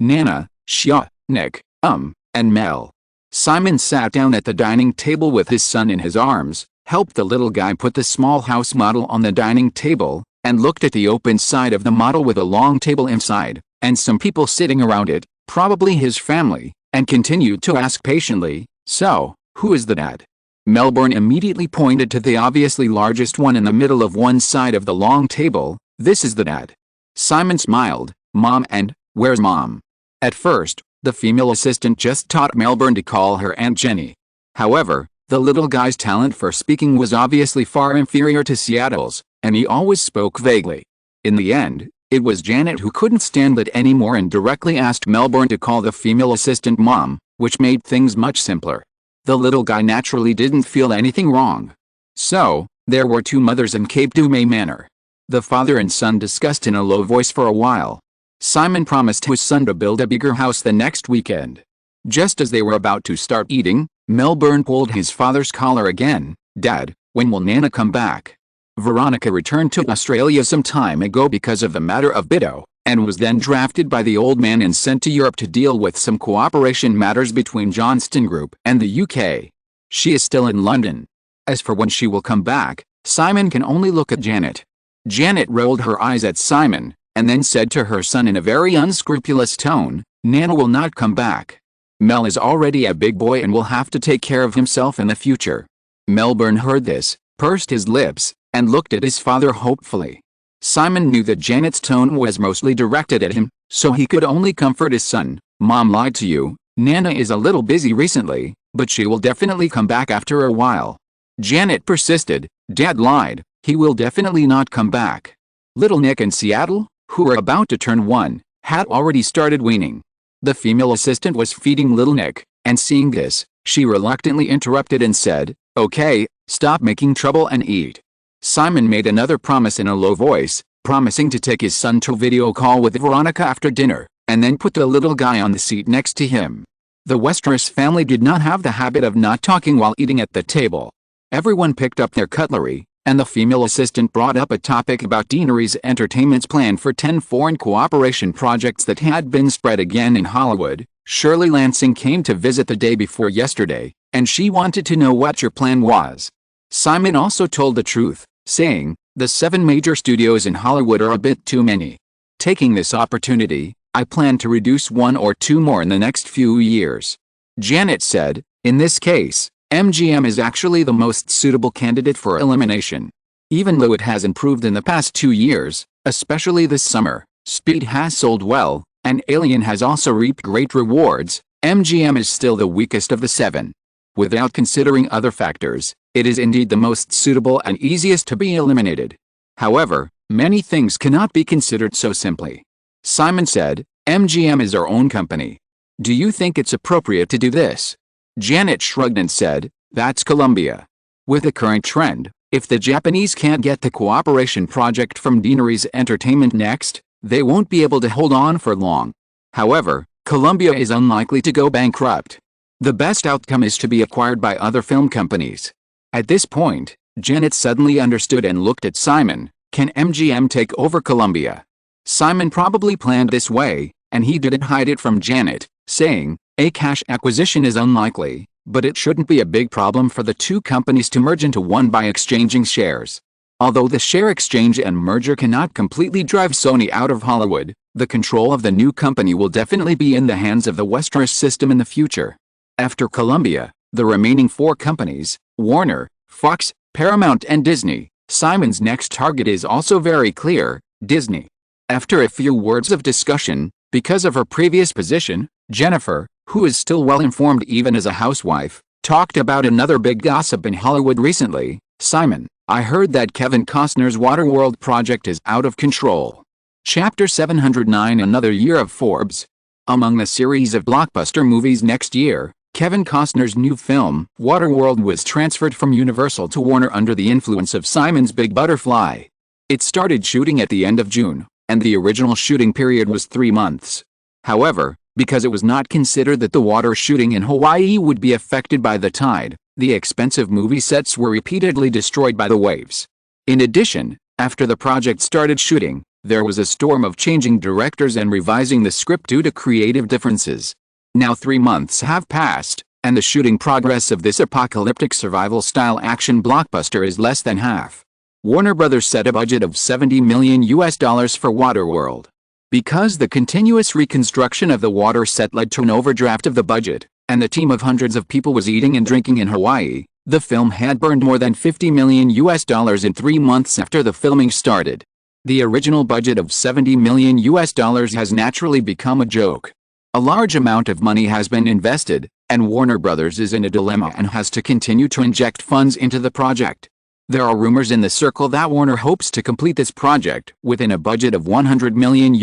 Nana, Shia, Nick, and Mel. Simon sat down at the dining table with his son in his arms, helped the little guy put the small house model on the dining table, and looked at the open side of the model with a long table inside, and some people sitting around it, probably his family, and continued to ask patiently, so, who is the dad? Melbourne immediately pointed to the obviously largest one in the middle of one side of the long table, this is the dad. Simon smiled, Mom, and, where's Mom? At first, the female assistant just taught Melbourne to call her Aunt Jenny. However, the little guy's talent for speaking was obviously far inferior to Seattle's, and he always spoke vaguely. In the end, it was Janet who couldn't stand it anymore and directly asked Melbourne to call the female assistant Mom, which made things much simpler. The little guy naturally didn't feel anything wrong. So, there were two mothers in Cape Dumay Manor. The father and son discussed in a low voice for a while. Simon promised his son to build a bigger house the next weekend. Just as they were about to start eating, Melbourne pulled his father's collar again. Dad, when will Nana come back? Veronica returned to Australia some time ago because of the matter of Bigelow, and was then drafted by the old man and sent to Europe to deal with some cooperation matters between Johnston Group and the UK. She is still in London. As for when she will come back, Simon can only look at Janet. Janet rolled her eyes at Simon, and then said to her son in a very unscrupulous tone, Nana will not come back. Mel is already a big boy and will have to take care of himself in the future. Melbourne heard this, pursed his lips, and looked at his father hopefully. Simon knew that Janet's tone was mostly directed at him, so he could only comfort his son. Mom lied to you, Nana is a little busy recently, but she will definitely come back after a while. Janet persisted, Dad lied, he will definitely not come back. Little Nick in Seattle, who were about to turn 1, had already started weaning. The female assistant was feeding little Nick, and seeing this, she reluctantly interrupted and said, okay, stop making trouble and eat. Simon made another promise in a low voice, promising to take his son to a video call with Veronica after dinner, and then put the little guy on the seat next to him. The Westeros family did not have the habit of not talking while eating at the table. Everyone picked up their cutlery, and the female assistant brought up a topic about Deanery's Entertainment's plan for 10 foreign cooperation projects that had been spread again in Hollywood. Shirley Lansing came to visit the day before yesterday, and she wanted to know what your plan was. Simon also told the truth, saying, the 7 major studios in Hollywood are a bit too many. Taking this opportunity, I plan to reduce 1 or 2 more in the next few years. Janet said, in this case, MGM is actually the most suitable candidate for elimination. Even though it has improved in the past 2 years, especially this summer, Speed has sold well, and Alien has also reaped great rewards, MGM is still the weakest of the 7. Without considering other factors, it is indeed the most suitable and easiest to be eliminated. However, many things cannot be considered so simply. Simon said, MGM is our own company. Do you think it's appropriate to do this? Janet shrugged and said, that's Columbia. With the current trend, if the Japanese can't get the cooperation project from Deanery's Entertainment next, they won't be able to hold on for long. However, Columbia is unlikely to go bankrupt. The best outcome is to be acquired by other film companies. At this point, Janet suddenly understood and looked at Simon. Can MGM take over Columbia? Simon probably planned this way, and he didn't hide it from Janet, saying, a cash acquisition is unlikely, but it shouldn't be a big problem for the 2 companies to merge into one by exchanging shares. Although the share exchange and merger cannot completely drive Sony out of Hollywood, the control of the new company will definitely be in the hands of the Westeros system in the future. After Columbia, the remaining 4 companies, Warner, Fox, Paramount and Disney, Simon's next target is also very clear, Disney. After a few words of discussion, because of her previous position, Jennifer, who is still well informed even as a housewife, talked about another big gossip in Hollywood recently. Simon, I heard that Kevin Costner's Waterworld project is out of control. Chapter 709 Another year of Forbes. Among the series of blockbuster movies next year, Kevin Costner's new film, Waterworld, was transferred from Universal to Warner under the influence of Simon's Big Butterfly. It started shooting at the end of June, and the original shooting period was 3 months. However, because it was not considered that the water shooting in Hawaii would be affected by the tide, the expensive movie sets were repeatedly destroyed by the waves. In addition, after the project started shooting, there was a storm of changing directors and revising the script due to creative differences. Now 3 months have passed, and the shooting progress of this apocalyptic survival-style action blockbuster is less than half. Warner Bros. Set a budget of $70 million for Waterworld. Because the continuous reconstruction of the water set led to an overdraft of the budget, and the team of hundreds of people was eating and drinking in Hawaii, the film had burned more than $50 million in 3 months after the filming started. The original budget of $70 million has naturally become a joke. A large amount of money has been invested, and Warner Bros. Is in a dilemma and has to continue to inject funds into the project. There are rumors in the circle that Warner hopes to complete this project within a budget of $100 million.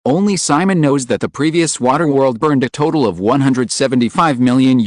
Only Simon knows that the previous Waterworld burned a total of $175 million.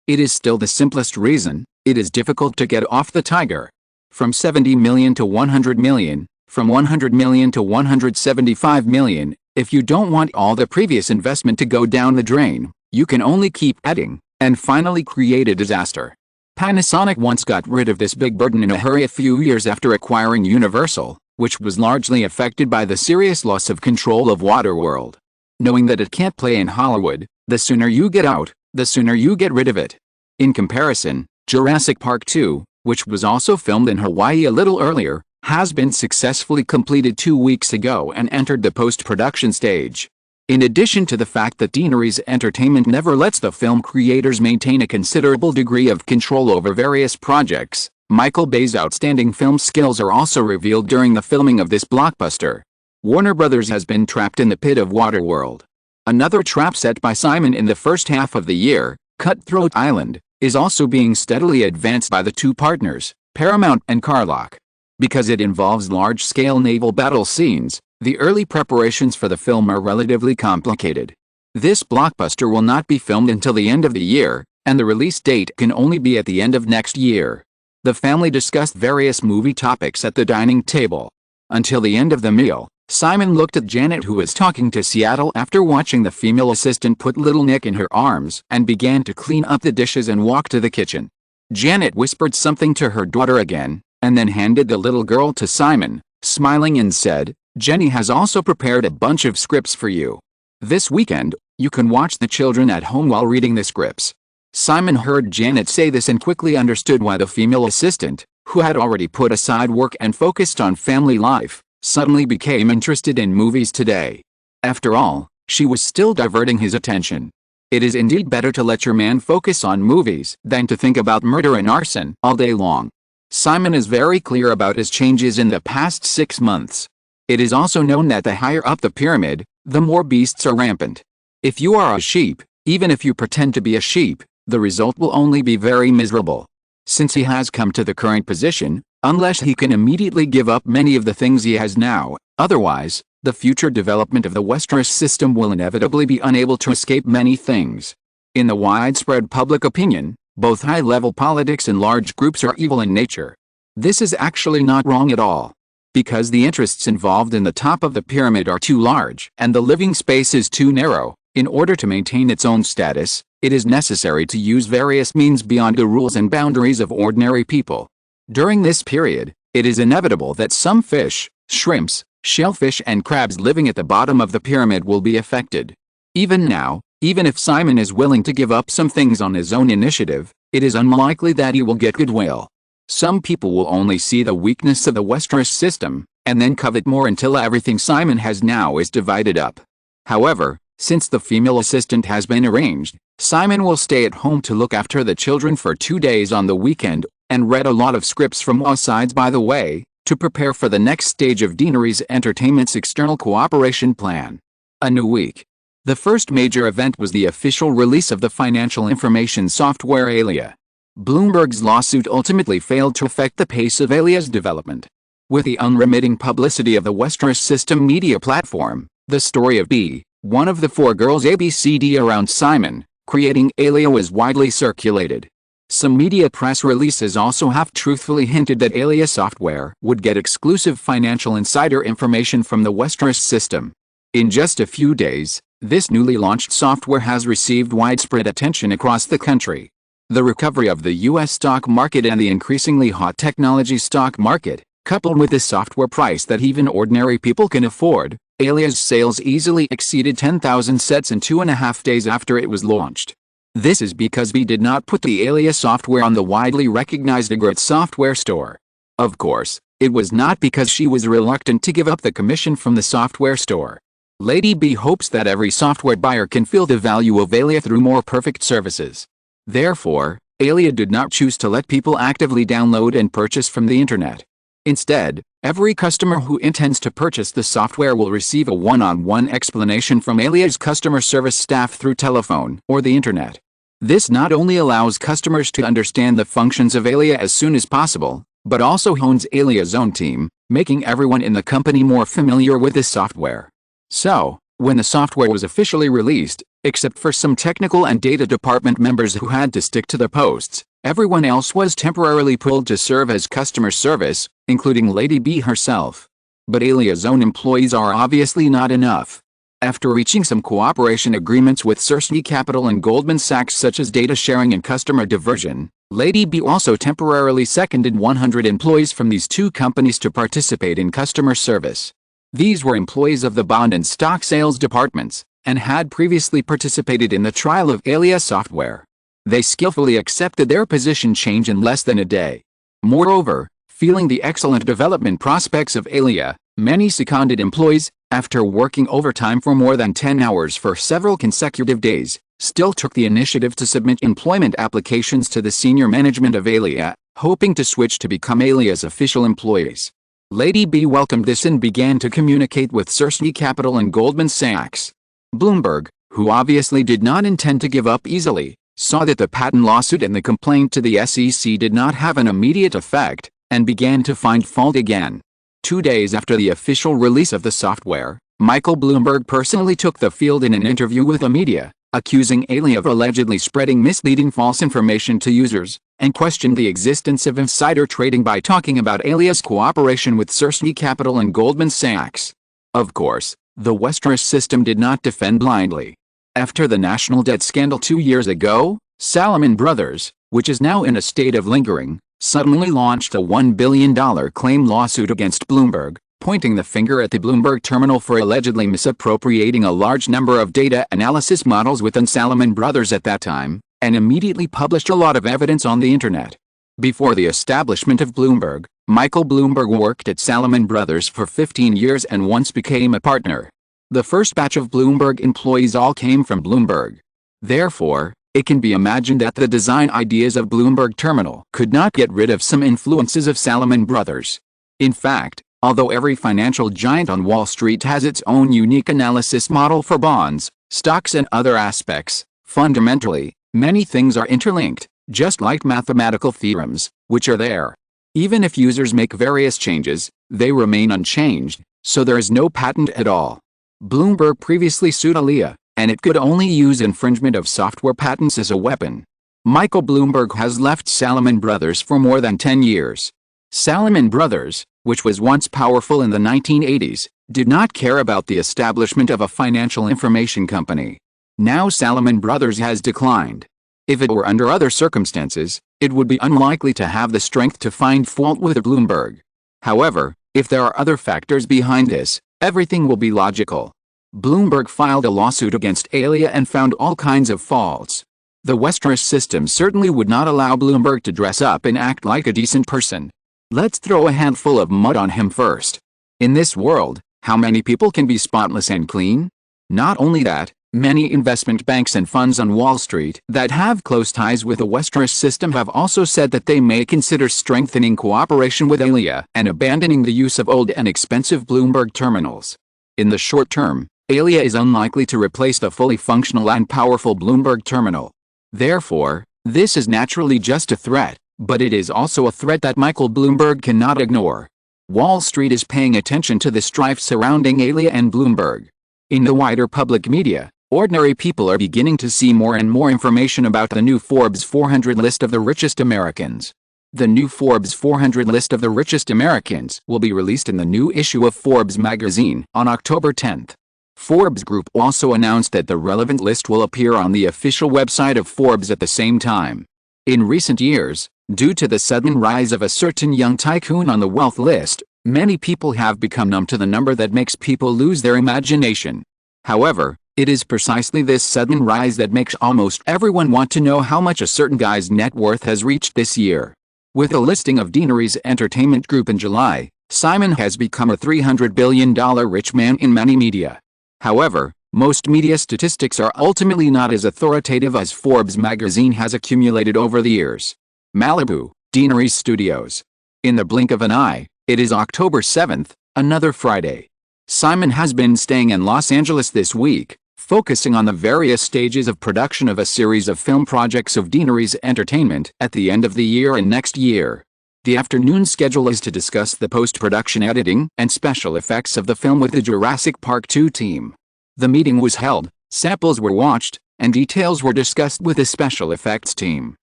It is still the simplest reason: it is difficult to get off the tiger. From $70 million to $100 million, from $100 million to $175 million, if you don't want all the previous investment to go down the drain, you can only keep adding, and finally create a disaster. Panasonic once got rid of this big burden in a hurry a few years after acquiring Universal, which was largely affected by the serious loss of control of Waterworld. Knowing that it can't play in Hollywood, the sooner you get out, the sooner you get rid of it. In comparison, Jurassic Park 2, which was also filmed in Hawaii a little earlier, has been successfully completed 2 weeks ago and entered the post-production stage. In addition to the fact that Deaneries Entertainment never lets the film creators maintain a considerable degree of control over various projects, Michael Bay's outstanding film skills are also revealed during the filming of this blockbuster. Warner Bros. Has been trapped in the pit of Waterworld. Another trap set by Simon in the first half of the year, Cutthroat Island, is also being steadily advanced by the 2 partners, Paramount and Carlock. Because it involves large-scale naval battle scenes, the early preparations for the film are relatively complicated. This blockbuster will not be filmed until the end of the year, and the release date can only be at the end of next year. The family discussed various movie topics at the dining table. Until the end of the meal, Simon looked at Janet, who was talking to Seattle after watching the female assistant put little Nick in her arms, and began to clean up the dishes and walk to the kitchen. Janet whispered something to her daughter again, and then handed the little girl to Simon, smiling, and said, "Jenny has also prepared a bunch of scripts for you. This weekend, you can watch the children at home while reading the scripts." Simon heard Janet say this and quickly understood why the female assistant, who had already put aside work and focused on family life, suddenly became interested in movies today. After all, she was still diverting his attention. It is indeed better to let your man focus on movies than to think about murder and arson all day long. Simon is very clear about his changes in the past 6 months. It is also known that the higher up the pyramid, the more beasts are rampant. If you are a sheep, even if you pretend to be a sheep, the result will only be very miserable. Since he has come to the current position, unless he can immediately give up many of the things he has now, otherwise, the future development of the Westeros system will inevitably be unable to escape many things. In the widespread public opinion, both high-level politics and large groups are evil in nature. This is actually not wrong at all. Because the interests involved in the top of the pyramid are too large and the living space is too narrow, in order to maintain its own status, it is necessary to use various means beyond the rules and boundaries of ordinary people. During this period, it is inevitable that some fish, shrimps, shellfish and crabs living at the bottom of the pyramid will be affected. Even now, even if Simon is willing to give up some things on his own initiative, it is unlikely that he will get goodwill. Some people will only see the weakness of the Westeros system, and then covet more until everything Simon has now is divided up. However, since the female assistant has been arranged, Simon will stay at home to look after the children for 2 days on the weekend, and read a lot of scripts from all sides by the way, to prepare for the next stage of Deanery Entertainment's external cooperation plan. A new week. The first major event was the official release of the financial information software Alia. Bloomberg's lawsuit ultimately failed to affect the pace of Alia's development. With the unremitting publicity of the Westeros system media platform, the story of B, one of the 4 girls ABCD around Simon, creating Alia was widely circulated. Some media press releases also half-truthfully hinted that Alia software would get exclusive financial insider information from the Westeros system. In just a few days, this newly launched software has received widespread attention across the country. The recovery of the U.S. stock market and the increasingly hot technology stock market, coupled with the software price that even ordinary people can afford, Alia's sales easily exceeded 10,000 sets in 2.5 days after it was launched. This is because B did not put the Alia software on the widely recognized Agrit software store. Of course, it was not because she was reluctant to give up the commission from the software store. Lady B hopes that every software buyer can feel the value of Alia through more perfect services. Therefore, Alia did not choose to let people actively download and purchase from the internet. Instead, every customer who intends to purchase the software will receive a one-on-one explanation from Alia's customer service staff through telephone or the internet. This not only allows customers to understand the functions of Alia as soon as possible, but also hones Alia's own team, making everyone in the company more familiar with this software. So, when the software was officially released, except for some technical and data department members who had to stick to their posts, everyone else was temporarily pulled to serve as customer service, including Lady B herself. But Alia's own employees are obviously not enough. After reaching some cooperation agreements with Cersei Capital and Goldman Sachs such as data sharing and customer diversion, Lady B also temporarily seconded 100 employees from these 2 companies to participate in customer service. These were employees of the bond and stock sales departments, and had previously participated in the trial of Alia software. They skillfully accepted their position change in less than a day. Moreover, feeling the excellent development prospects of Alia, many seconded employees, after working overtime for more than 10 hours for several consecutive days, still took the initiative to submit employment applications to the senior management of Alia, hoping to switch to become Alia's official employees. Lady B welcomed this and began to communicate with Cersei Capital and Goldman Sachs. Bloomberg, who obviously did not intend to give up easily, saw that the patent lawsuit and the complaint to the SEC did not have an immediate effect, and began to find fault again. 2 days after the official release of the software, Michael Bloomberg personally took the field in an interview with the media, accusing Alia of allegedly spreading misleading false information to users, and questioned the existence of insider trading by talking about Alia's cooperation with Cersei Capital and Goldman Sachs. Of course, the Westeros system did not defend blindly. After the national debt scandal 2 years ago, Salomon Brothers, which is now in a state of lingering, suddenly launched a $1 billion claim lawsuit against Bloomberg, pointing the finger at the Bloomberg terminal for allegedly misappropriating a large number of data analysis models within Salomon Brothers at that time, and immediately published a lot of evidence on the internet. Before the establishment of Bloomberg, Michael Bloomberg worked at Salomon Brothers for 15 years and once became a partner. The first batch of Bloomberg employees all came from Bloomberg. Therefore, it can be imagined that the design ideas of Bloomberg Terminal could not get rid of some influences of Salomon Brothers. In fact, although every financial giant on Wall Street has its own unique analysis model for bonds, stocks and other aspects, fundamentally, many things are interlinked, just like mathematical theorems, which are there. Even if users make various changes, they remain unchanged, so there is no patent at all. Bloomberg previously sued Alia, and it could only use infringement of software patents as a weapon. Michael Bloomberg has left Salomon Brothers for more than 10 years. Salomon Brothers, which was once powerful in the 1980s, did not care about the establishment of a financial information company. Now Salomon Brothers has declined. If it were under other circumstances, it would be unlikely to have the strength to find fault with Bloomberg. However, if there are other factors behind this, everything will be logical. Bloomberg filed a lawsuit against Alia and found all kinds of faults. The Westeros system certainly would not allow Bloomberg to dress up and act like a decent person. Let's throw a handful of mud on him first. In this world, how many people can be spotless and clean? Not only that, many investment banks and funds on Wall Street that have close ties with the Westeros system have also said that they may consider strengthening cooperation with Alia and abandoning the use of old and expensive Bloomberg terminals. In the short term, Alia is unlikely to replace the fully functional and powerful Bloomberg terminal. Therefore, this is naturally just a threat, but it is also a threat that Michael Bloomberg cannot ignore. Wall Street is paying attention to the strife surrounding Alia and Bloomberg. In the wider public media, ordinary people are beginning to see more and more information about the new Forbes 400 list of the richest Americans. The new Forbes 400 list of the richest Americans will be released in the new issue of Forbes magazine on October 10th. Forbes Group also announced that the relevant list will appear on the official website of Forbes at the same time. In recent years, due to the sudden rise of a certain young tycoon on the wealth list, many people have become numb to the number that makes people lose their imagination. However, it is precisely this sudden rise that makes almost everyone want to know how much a certain guy's net worth has reached this year. With a listing of Deanery's Entertainment Group in July, Simon has become a $300 billion rich man in many media. However, most media statistics are ultimately not as authoritative as Forbes magazine has accumulated over the years. Malibu, Deanery's Studios. In the blink of an eye, it is October 7th, another Friday. Simon has been staying in Los Angeles this week, focusing on the various stages of production of a series of film projects of Deanery's Entertainment at the end of the year and next year. The afternoon schedule is to discuss the post-production editing and special effects of the film with the Jurassic Park 2 team. The meeting was held, samples were watched, and details were discussed with the special effects team.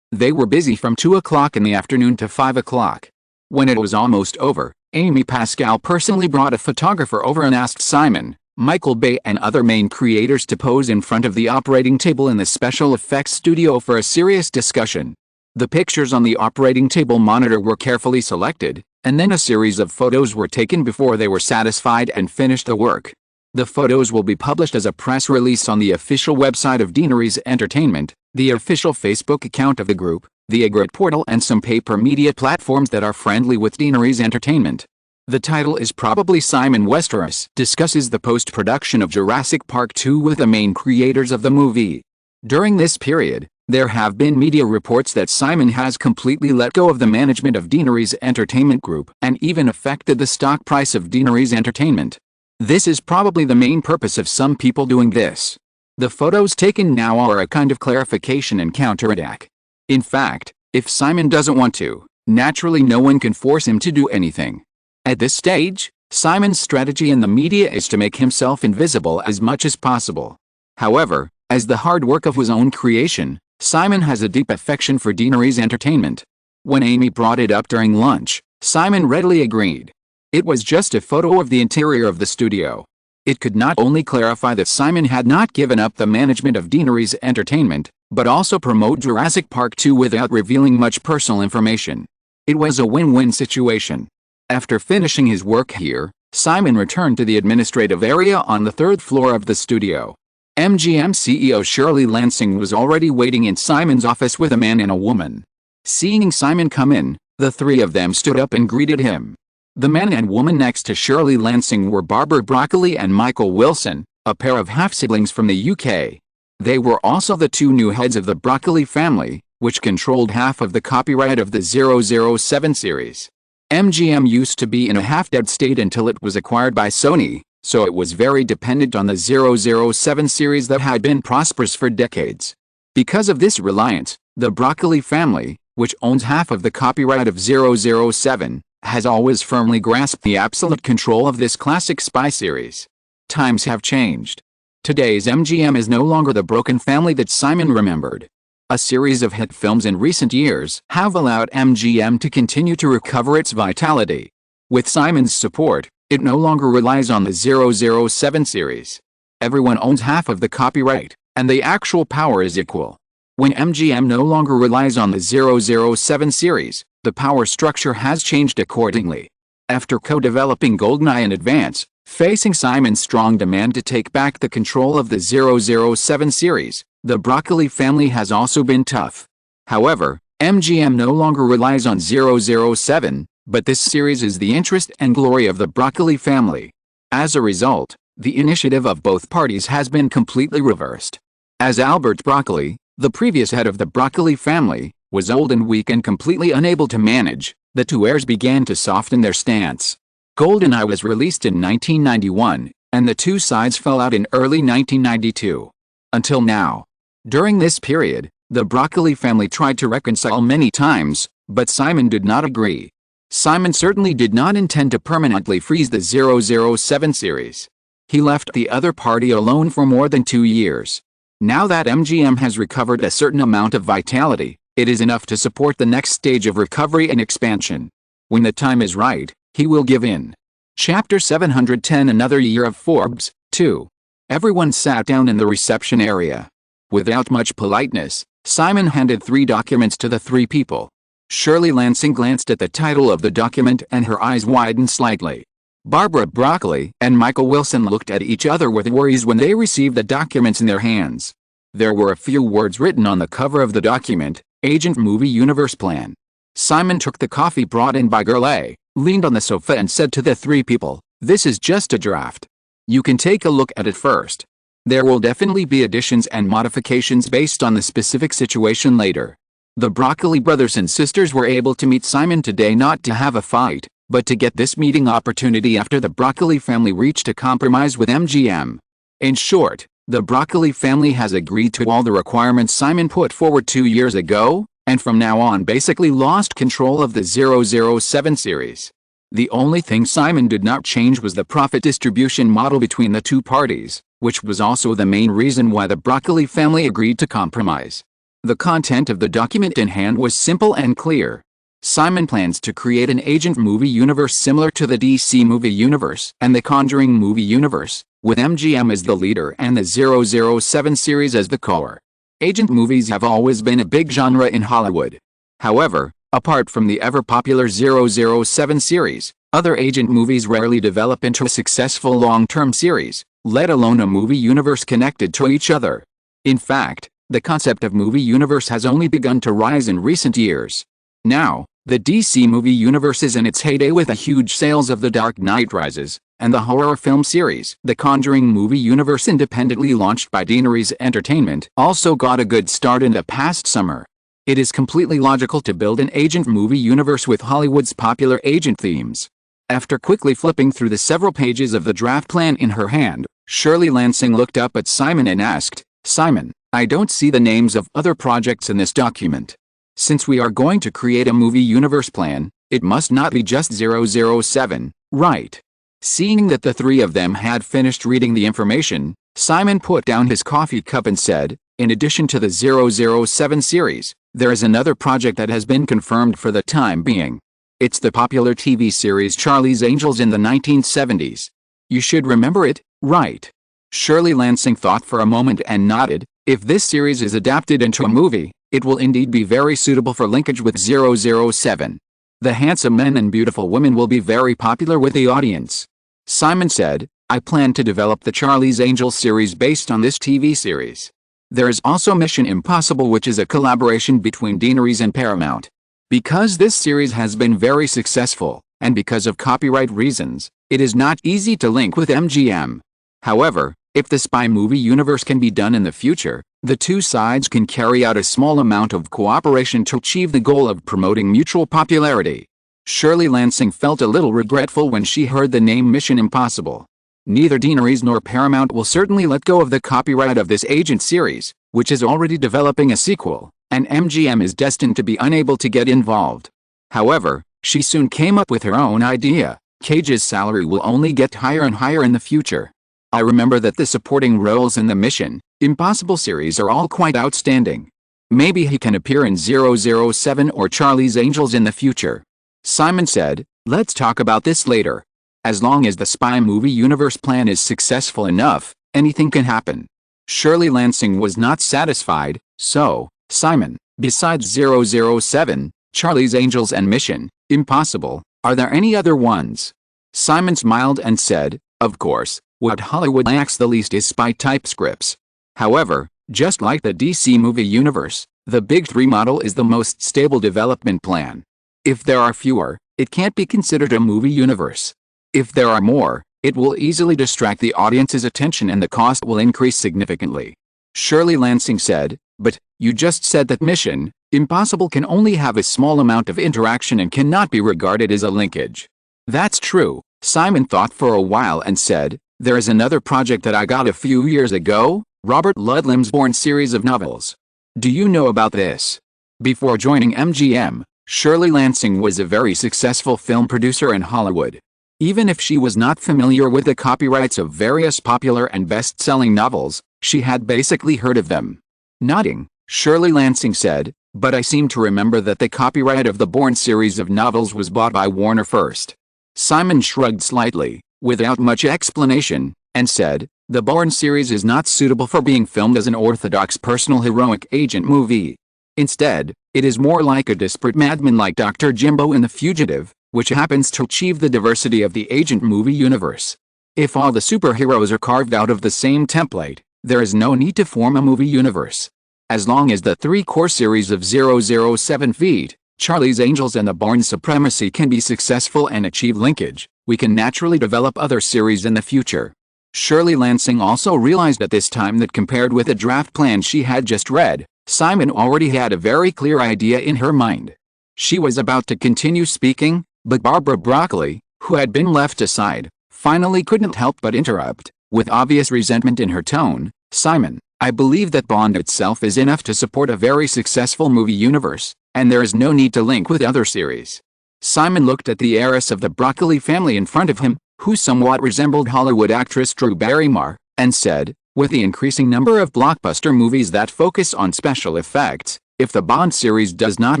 They were busy from 2 o'clock in the afternoon to 5 o'clock. When it was almost over, Amy Pascal personally brought a photographer over and asked Simon, Michael Bay and other main creators to pose in front of the operating table in the special effects studio for a serious discussion. The pictures on the operating table monitor were carefully selected, and then a series of photos were taken before they were satisfied and finished the work. The photos will be published as a press release on the official website of Deanery's Entertainment, the official Facebook account of the group, the Egret portal and some paper media platforms that are friendly with Deanery's Entertainment. The title is probably Simon Westeros discusses the post-production of Jurassic Park 2 with the main creators of the movie. During this period, there have been media reports that Simon has completely let go of the management of Deanery's Entertainment Group and even affected the stock price of Deanery's Entertainment. This is probably the main purpose of some people doing this. The photos taken now are a kind of clarification and counterattack. In fact, if Simon doesn't want to, naturally no one can force him to do anything. At this stage, Simon's strategy in the media is to make himself invisible as much as possible. However, as the hard work of his own creation, Simon has a deep affection for Deanery's Entertainment. When Amy brought it up during lunch, Simon readily agreed. It was just a photo of the interior of the studio. It could not only clarify that Simon had not given up the management of Deanery's Entertainment, but also promote Jurassic Park 2 without revealing much personal information. It was a win-win situation. After finishing his work here, Simon returned to the administrative area on the third floor of the studio. MGM CEO Shirley Lansing was already waiting in Simon's office with a man and a woman. Seeing Simon come in, the three of them stood up and greeted him. The man and woman next to Shirley Lansing were Barbara Broccoli and Michael Wilson, a pair of half-siblings from the UK. They were also the two new heads of the Broccoli family, which controlled half of the copyright of the 007 series. MGM used to be in a half-dead state until it was acquired by Sony, so it was very dependent on the 007 series that had been prosperous for decades. Because of this reliance, the Broccoli family, which owns half of the copyright of 007, has always firmly grasped the absolute control of this classic spy series. Times have changed. Today's MGM is no longer the broken family that Simon remembered. A series of hit films in recent years have allowed MGM to continue to recover its vitality. With Simon's support, it no longer relies on the 007 series. Everyone owns half of the copyright, and the actual power is equal. When MGM no longer relies on the 007 series, the power structure has changed accordingly. After co-developing GoldenEye in advance, facing Simon's strong demand to take back the control of the 007 series, The Broccoli family has also been tough. However, MGM no longer relies on 007, but this series is the interest and glory of the Broccoli family. As a result, the initiative of both parties has been completely reversed. As Albert Broccoli, the previous head of the Broccoli family, was old and weak and completely unable to manage, the two heirs began to soften their stance. GoldenEye was released in 1991, and the two sides fell out in early 1992. Until now. During this period, the Broccoli family tried to reconcile many times, but Simon did not agree. Simon certainly did not intend to permanently freeze the 007 series. He left the other party alone for more than 2 years. Now that MGM has recovered a certain amount of vitality, it is enough to support the next stage of recovery and expansion. When the time is right, he will give in. Chapter 710 Another year of Forbes, 2. Everyone sat down in the reception area. Without much politeness, Simon handed 3 documents to the 3 people. Shirley Lansing glanced at the title of the document and her eyes widened slightly. Barbara Broccoli and Michael Wilson looked at each other with worries when they received the documents in their hands. There were a few words written on the cover of the document, Agent Movie Universe Plan. Simon took the coffee brought in by Gurley, leaned on the sofa and said to the 3 people, "This is just a draft. You can take a look at it first. There will definitely be additions and modifications based on the specific situation later." The Broccoli brothers and sisters were able to meet Simon today not to have a fight, but to get this meeting opportunity after the Broccoli family reached a compromise with MGM. In short, the Broccoli family has agreed to all the requirements Simon put forward 2 years ago, and from now on basically lost control of the 007 series. The only thing Simon did not change was the profit distribution model between the two parties, which was also the main reason why the Broccoli family agreed to compromise. The content of the document in hand was simple and clear. Simon plans to create an agent movie universe similar to the DC movie universe and the Conjuring movie universe, with MGM as the leader and the 007 series as the core. Agent movies have always been a big genre in Hollywood. However, apart from the ever-popular 007 series, other agent movies rarely develop into a successful long-term series, let alone a movie universe connected to each other. In fact, the concept of movie universe has only begun to rise in recent years. Now, the DC movie universe is in its heyday with the huge sales of The Dark Knight Rises, and the horror film series. The Conjuring movie universe, independently launched by Deaneries Entertainment, also got a good start in the past summer. It is completely logical to build an agent movie universe with Hollywood's popular agent themes. After quickly flipping through the several pages of the draft plan in her hand, Shirley Lansing looked up at Simon and asked, "Simon, I don't see the names of other projects in this document. Since we are going to create a movie universe plan, it must not be just 007, right?" Seeing that the 3 of them had finished reading the information, Simon put down his coffee cup and said, "In addition to the 007 series, there is another project that has been confirmed for the time being. It's the popular TV series Charlie's Angels in the 1970s. You should remember it, right?" Shirley Lansing thought for a moment and nodded. If this series is adapted into a movie, it will indeed be very suitable for linkage with 007. The handsome men and beautiful women will be very popular with the audience. Simon said, "I plan to develop the Charlie's Angels series based on this TV series. There is also Mission Impossible, which is a collaboration between Deaneries and Paramount. Because this series has been very successful, and because of copyright reasons, it is not easy to link with MGM. However, if the spy movie universe can be done in the future, the two sides can carry out a small amount of cooperation to achieve the goal of promoting mutual popularity." Shirley Lansing felt a little regretful when she heard the name Mission Impossible. Neither Deaneries nor Paramount will certainly let go of the copyright of this agent series, which is already developing a sequel, and MGM is destined to be unable to get involved. However, she soon came up with her own idea. Cage's salary will only get higher and higher in the future. I remember that the supporting roles in the Mission Impossible series are all quite outstanding. Maybe he can appear in 007 or Charlie's Angels in the future. Simon said, "Let's talk about this later. As long as the spy movie universe plan is successful enough, anything can happen." Shirley Lansing was not satisfied, so, "Simon, besides 007, Charlie's Angels and Mission Impossible, are there any other ones?" Simon smiled and said, "Of course, what Hollywood lacks the least is spy-type scripts. However, Just like the DC movie universe, the Big Three model is the most stable development plan. If there are fewer, it can't be considered a movie universe. If there are more, it will easily distract the audience's attention and the cost will increase significantly. Shirley Lansing said, "But, you just said that Mission Impossible can only have a small amount of interaction and cannot be regarded as a linkage." "That's true," Simon thought for a while and said, "There is another project that I got a few years ago, Robert Ludlum's Bourne series of novels. Do you know about this?" Before joining MGM, Shirley Lansing was a very successful film producer in Hollywood. Even if she was not familiar with the copyrights of various popular and best-selling novels, she had basically heard of them. Nodding, Shirley Lansing said, "But I seem to remember that the copyright of the Bourne series of novels was bought by Warner first." Simon shrugged slightly, without much explanation, and said, "The Bourne series is not suitable for being filmed as an orthodox personal heroic agent movie. Instead, it is more like a desperate madman like Dr. Jimbo in The Fugitive, which happens to achieve the diversity of the agent movie universe. If all the superheroes are carved out of the same template, there is no need to form a movie universe. As long as the three core series of 007 feet, Charlie's Angels and the Bourne Supremacy can be successful and achieve linkage, we can naturally develop other series in the future." Shirley Lansing also realized at this time that compared with the draft plan she had just read, Simon already had a very clear idea in her mind. She was about to continue speaking, but Barbara Broccoli, who had been left aside, finally couldn't help but interrupt, with obvious resentment in her tone, "Simon, I believe that Bond itself is enough to support a very successful movie universe, and there is no need to link with other series." Simon looked at the heiress of the Broccoli family in front of him, who somewhat resembled Hollywood actress Drew Barrymore, and said, "With the increasing number of blockbuster movies that focus on special effects, if the Bond series does not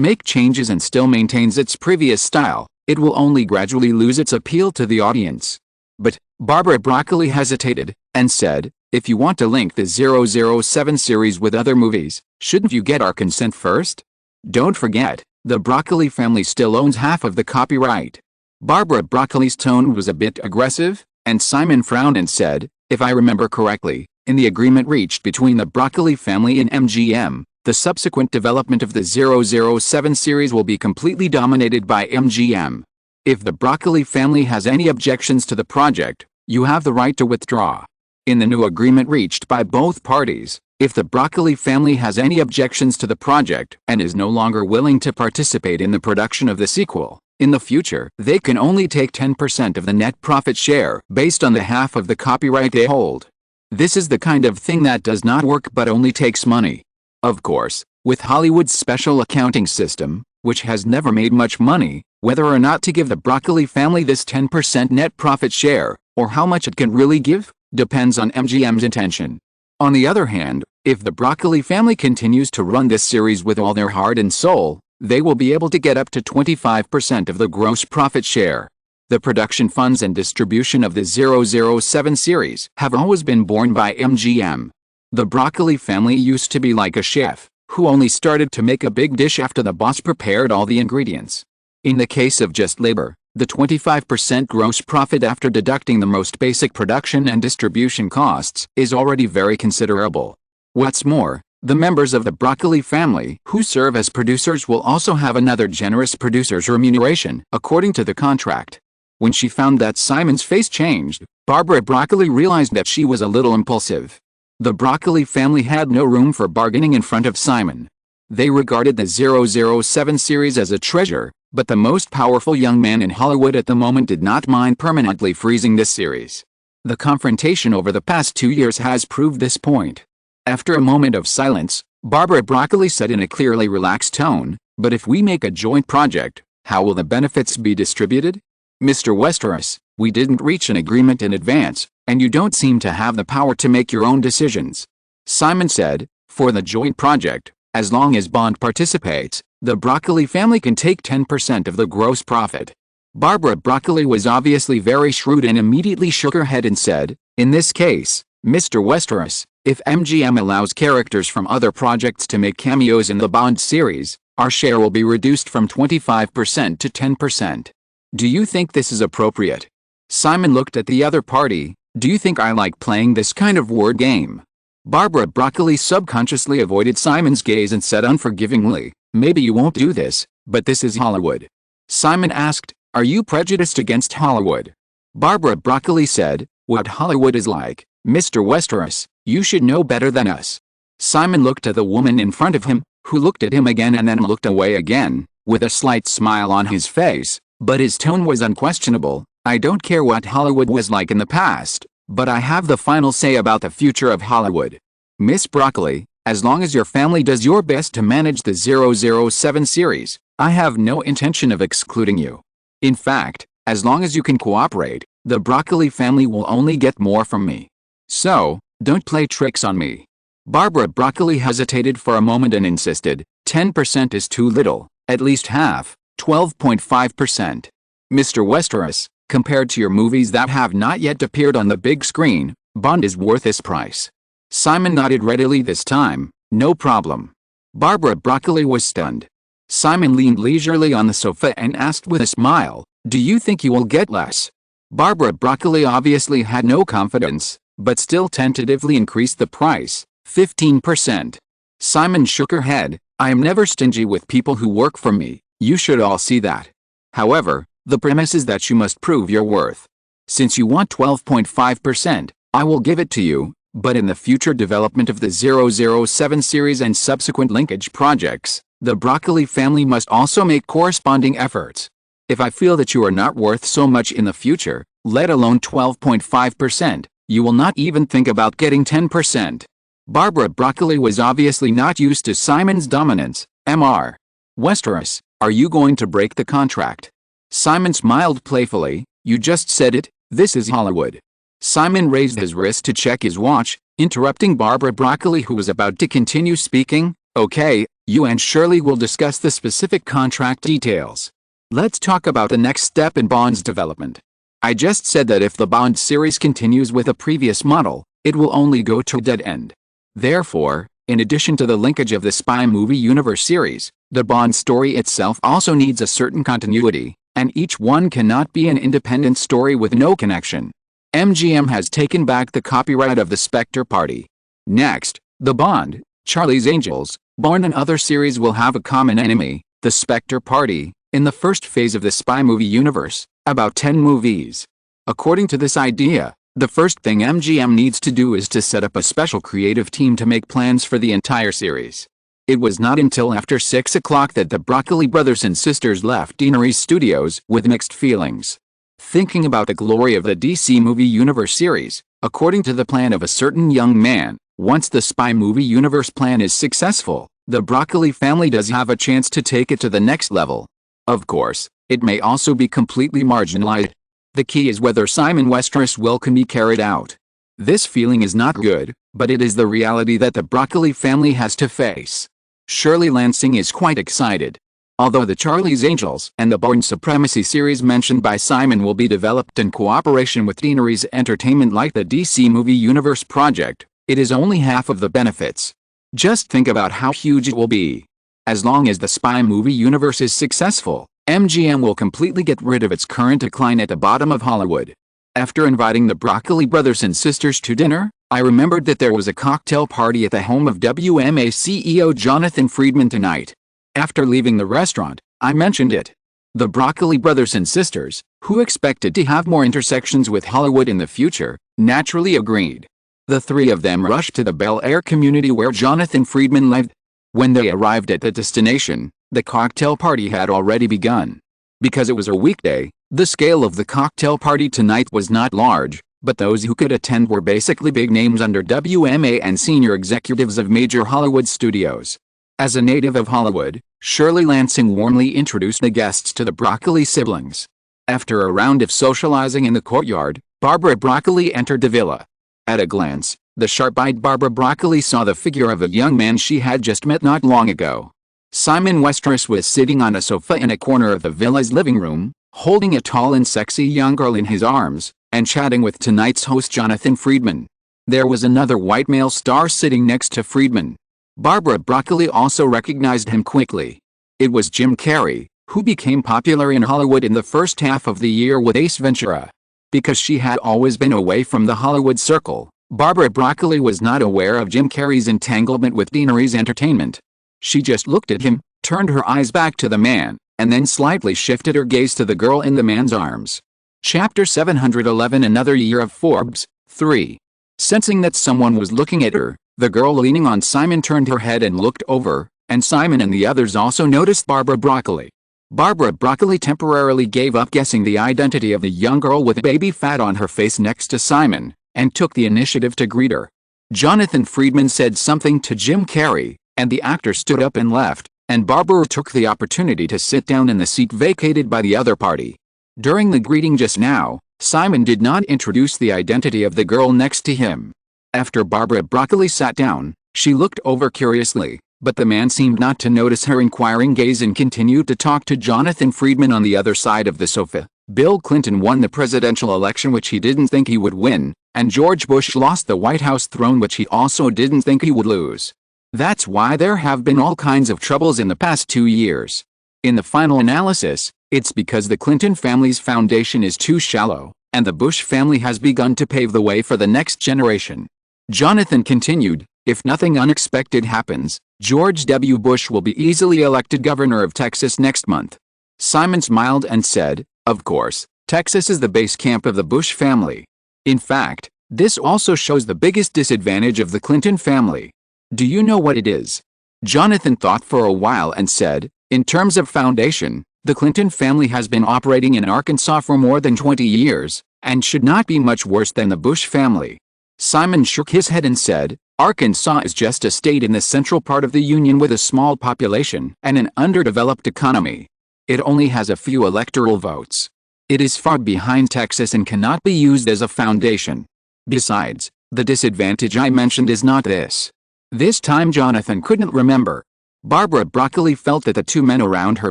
make changes and still maintains its previous style, it will only gradually lose its appeal to the audience." "But," Barbara Broccoli hesitated, and said, "if you want to link the 007 series with other movies, shouldn't you get our consent first? Don't forget, the Broccoli family still owns half of the copyright." Barbara Broccoli's tone was a bit aggressive, and Simon frowned and said, "If I remember correctly, in the agreement reached between the Broccoli family and MGM, the subsequent development of the 007 series will be completely dominated by MGM. If the Broccoli family has any objections to the project, you have the right to withdraw. In the new agreement reached by both parties, if the Broccoli family has any objections to the project and is no longer willing to participate in the production of the sequel, in the future they can only take 10% of the net profit share based on the half of the copyright they hold. This is the kind of thing that does not work but only takes money. Of course, with Hollywood's special accounting system, which has never made much money, whether or not to give the Broccoli family this 10% net profit share, or how much it can really give, depends on MGM's intention. On the other hand, if the Broccoli family continues to run this series with all their heart and soul, they will be able to get up to 25% of the gross profit share. The production funds and distribution of the 007 series have always been borne by MGM. The Broccoli family used to be like a chef, who only started to make a big dish after the boss prepared all the ingredients. In the case of just labor, the 25% gross profit after deducting the most basic production and distribution costs is already very considerable. What's more, the members of the Broccoli family who serve as producers will also have another generous producer's remuneration, according to the contract. When she found that Simon's face changed, Barbara Broccoli realized that she was a little impulsive. The Broccoli family had no room for bargaining in front of Simon. They regarded the 007 series as a treasure, but the most powerful young man in Hollywood at the moment did not mind permanently freezing this series. The confrontation over the past 2 years has proved this point. After a moment of silence, Barbara Broccoli said in a clearly relaxed tone, "But if we make a joint project, how will the benefits be distributed? Mr. Westeros, we didn't reach an agreement in advance, and you don't seem to have the power to make your own decisions." Simon said, "For the joint project, as long as Bond participates, the Broccoli family can take 10% of the gross profit." Barbara Broccoli was obviously very shrewd and immediately shook her head and said, "In this case, Mr. Westeros, if MGM allows characters from other projects to make cameos in the Bond series, our share will be reduced from 25% to 10%. Do you think this is appropriate?" Simon looked at the other party. "Do you think I like playing this kind of word game?" Barbara Broccoli subconsciously avoided Simon's gaze and said unforgivingly, "Maybe you won't do this, but this is Hollywood." Simon asked, "Are you prejudiced against Hollywood?" Barbara Broccoli said, "What Hollywood is like, Mr. Westeros, you should know better than us." Simon looked at the woman in front of him, who looked at him again and then looked away again, with a slight smile on his face, but his tone was unquestionable. "I don't care what Hollywood was like in the past, but I have the final say about the future of Hollywood. Miss Broccoli, as long as your family does your best to manage the 007 series, I have no intention of excluding you. In fact, as long as you can cooperate, the Broccoli family will only get more from me. So, don't play tricks on me." Barbara Broccoli hesitated for a moment and insisted, 10% is too little, at least half, 12.5%. "Mr. Westeros, compared to your movies that have not yet appeared on the big screen, Bond is worth this price." Simon nodded readily this time, "No problem." Barbara Broccoli was stunned. Simon leaned leisurely on the sofa and asked with a smile, "Do you think you will get less?" Barbara Broccoli obviously had no confidence, but still tentatively increased the price, 15%. Simon shook her head, "I am never stingy with people who work for me, you should all see that. However, the premise is that you must prove your worth. Since you want 12.5%, I will give it to you, but in the future development of the 007 series and subsequent linkage projects, the Broccoli family must also make corresponding efforts. If I feel that you are not worth so much in the future, let alone 12.5%, you will not even think about getting 10%. Barbara Broccoli was obviously not used to Simon's dominance. "Mr. Westeros, are you going to break the contract?" Simon smiled playfully, "You just said it, this is Hollywood." Simon raised his wrist to check his watch, interrupting Barbara Broccoli, who was about to continue speaking. "Okay, you and Shirley will discuss the specific contract details. Let's talk about the next step in Bond's development. I just said that if the Bond series continues with a previous model, it will only go to a dead end. Therefore, in addition to the linkage of the spy movie universe series, the Bond story itself also needs a certain continuity, and each one cannot be an independent story with no connection. MGM has taken back the copyright of the Spectre Party. Next, the Bond, Charlie's Angels, Bourne and other series will have a common enemy, the Spectre Party, in the first phase of the spy movie universe, about 10 movies. According to this idea, the first thing MGM needs to do is to set up a special creative team to make plans for the entire series. It was not until after 6 o'clock that the Broccoli brothers and sisters left Deanery's studios with mixed feelings. Thinking about the glory of the DC movie universe series, according to the plan of a certain young man, once the spy movie universe plan is successful, the Broccoli family does have a chance to take it to the next level. Of course, it may also be completely marginalized. The key is whether Simon Westeros' will can be carried out. This feeling is not good, but it is the reality that the Broccoli family has to face. Shirley Lansing is quite excited. Although the Charlie's Angels and the Bourne Supremacy series mentioned by Simon will be developed in cooperation with Deanery's Entertainment like the DC Movie Universe project, it is only half of the benefits. Just think about how huge it will be. As long as the spy movie universe is successful, MGM will completely get rid of its current decline at the bottom of Hollywood. After inviting the Broccoli brothers and sisters to dinner, I remembered that there was a cocktail party at the home of WMA CEO Jonathan Friedman tonight. After leaving the restaurant, I mentioned it. The Broccoli brothers and sisters, who expected to have more intersections with Hollywood in the future, naturally agreed. The three of them rushed to the Bel Air community where Jonathan Friedman lived. When they arrived at the destination, the cocktail party had already begun. Because it was a weekday, the scale of the cocktail party tonight was not large, but those who could attend were basically big names under WMA and senior executives of major Hollywood studios. As a native of Hollywood, Shirley Lansing warmly introduced the guests to the Broccoli siblings. After a round of socializing in the courtyard, Barbara Broccoli entered the villa. At a glance, the sharp-eyed Barbara Broccoli saw the figure of a young man she had just met not long ago. Simon Westeros was sitting on a sofa in a corner of the villa's living room, holding a tall and sexy young girl in his arms, and chatting with tonight's host Jonathan Friedman. There was another white male star sitting next to Friedman. Barbara Broccoli also recognized him quickly. It was Jim Carrey, who became popular in Hollywood in the first half of the year with Ace Ventura. Because she had always been away from the Hollywood circle, Barbara Broccoli was not aware of Jim Carrey's entanglement with Deanery's entertainment. She just looked at him, turned her eyes back to the man, and then slightly shifted her gaze to the girl in the man's arms. Chapter 711 Another Year of Forbes, 3. Sensing that someone was looking at her, the girl leaning on Simon turned her head and looked over, and Simon and the others also noticed Barbara Broccoli. Barbara Broccoli temporarily gave up guessing the identity of the young girl with baby fat on her face next to Simon, and took the initiative to greet her. Jonathan Friedman said something to Jim Carrey, and the actor stood up and left, and Barbara took the opportunity to sit down in the seat vacated by the other party. During the greeting just now, Simon did not introduce the identity of the girl next to him. After Barbara Broccoli sat down, she looked over curiously, but the man seemed not to notice her inquiring gaze and continued to talk to Jonathan Friedman on the other side of the sofa. Bill Clinton won the presidential election which he didn't think he would win, and George Bush lost the White House throne which he also didn't think he would lose. That's why there have been all kinds of troubles in the past 2 years. In the final analysis, it's because the Clinton family's foundation is too shallow, and the Bush family has begun to pave the way for the next generation. Jonathan continued, if nothing unexpected happens, George W. Bush will be easily elected governor of Texas next month. Simon smiled and said, of course, Texas is the base camp of the Bush family. In fact, this also shows the biggest disadvantage of the Clinton family. Do you know what it is? Jonathan thought for a while and said, in terms of foundation, the Clinton family has been operating in Arkansas for more than 20 years, and should not be much worse than the Bush family. Simon shook his head and said, Arkansas is just a state in the central part of the Union with a small population and an underdeveloped economy. It only has a few electoral votes. It is far behind Texas and cannot be used as a foundation. Besides, the disadvantage I mentioned is not this. This time Jonathan couldn't remember. Barbara Broccoli felt that the two men around her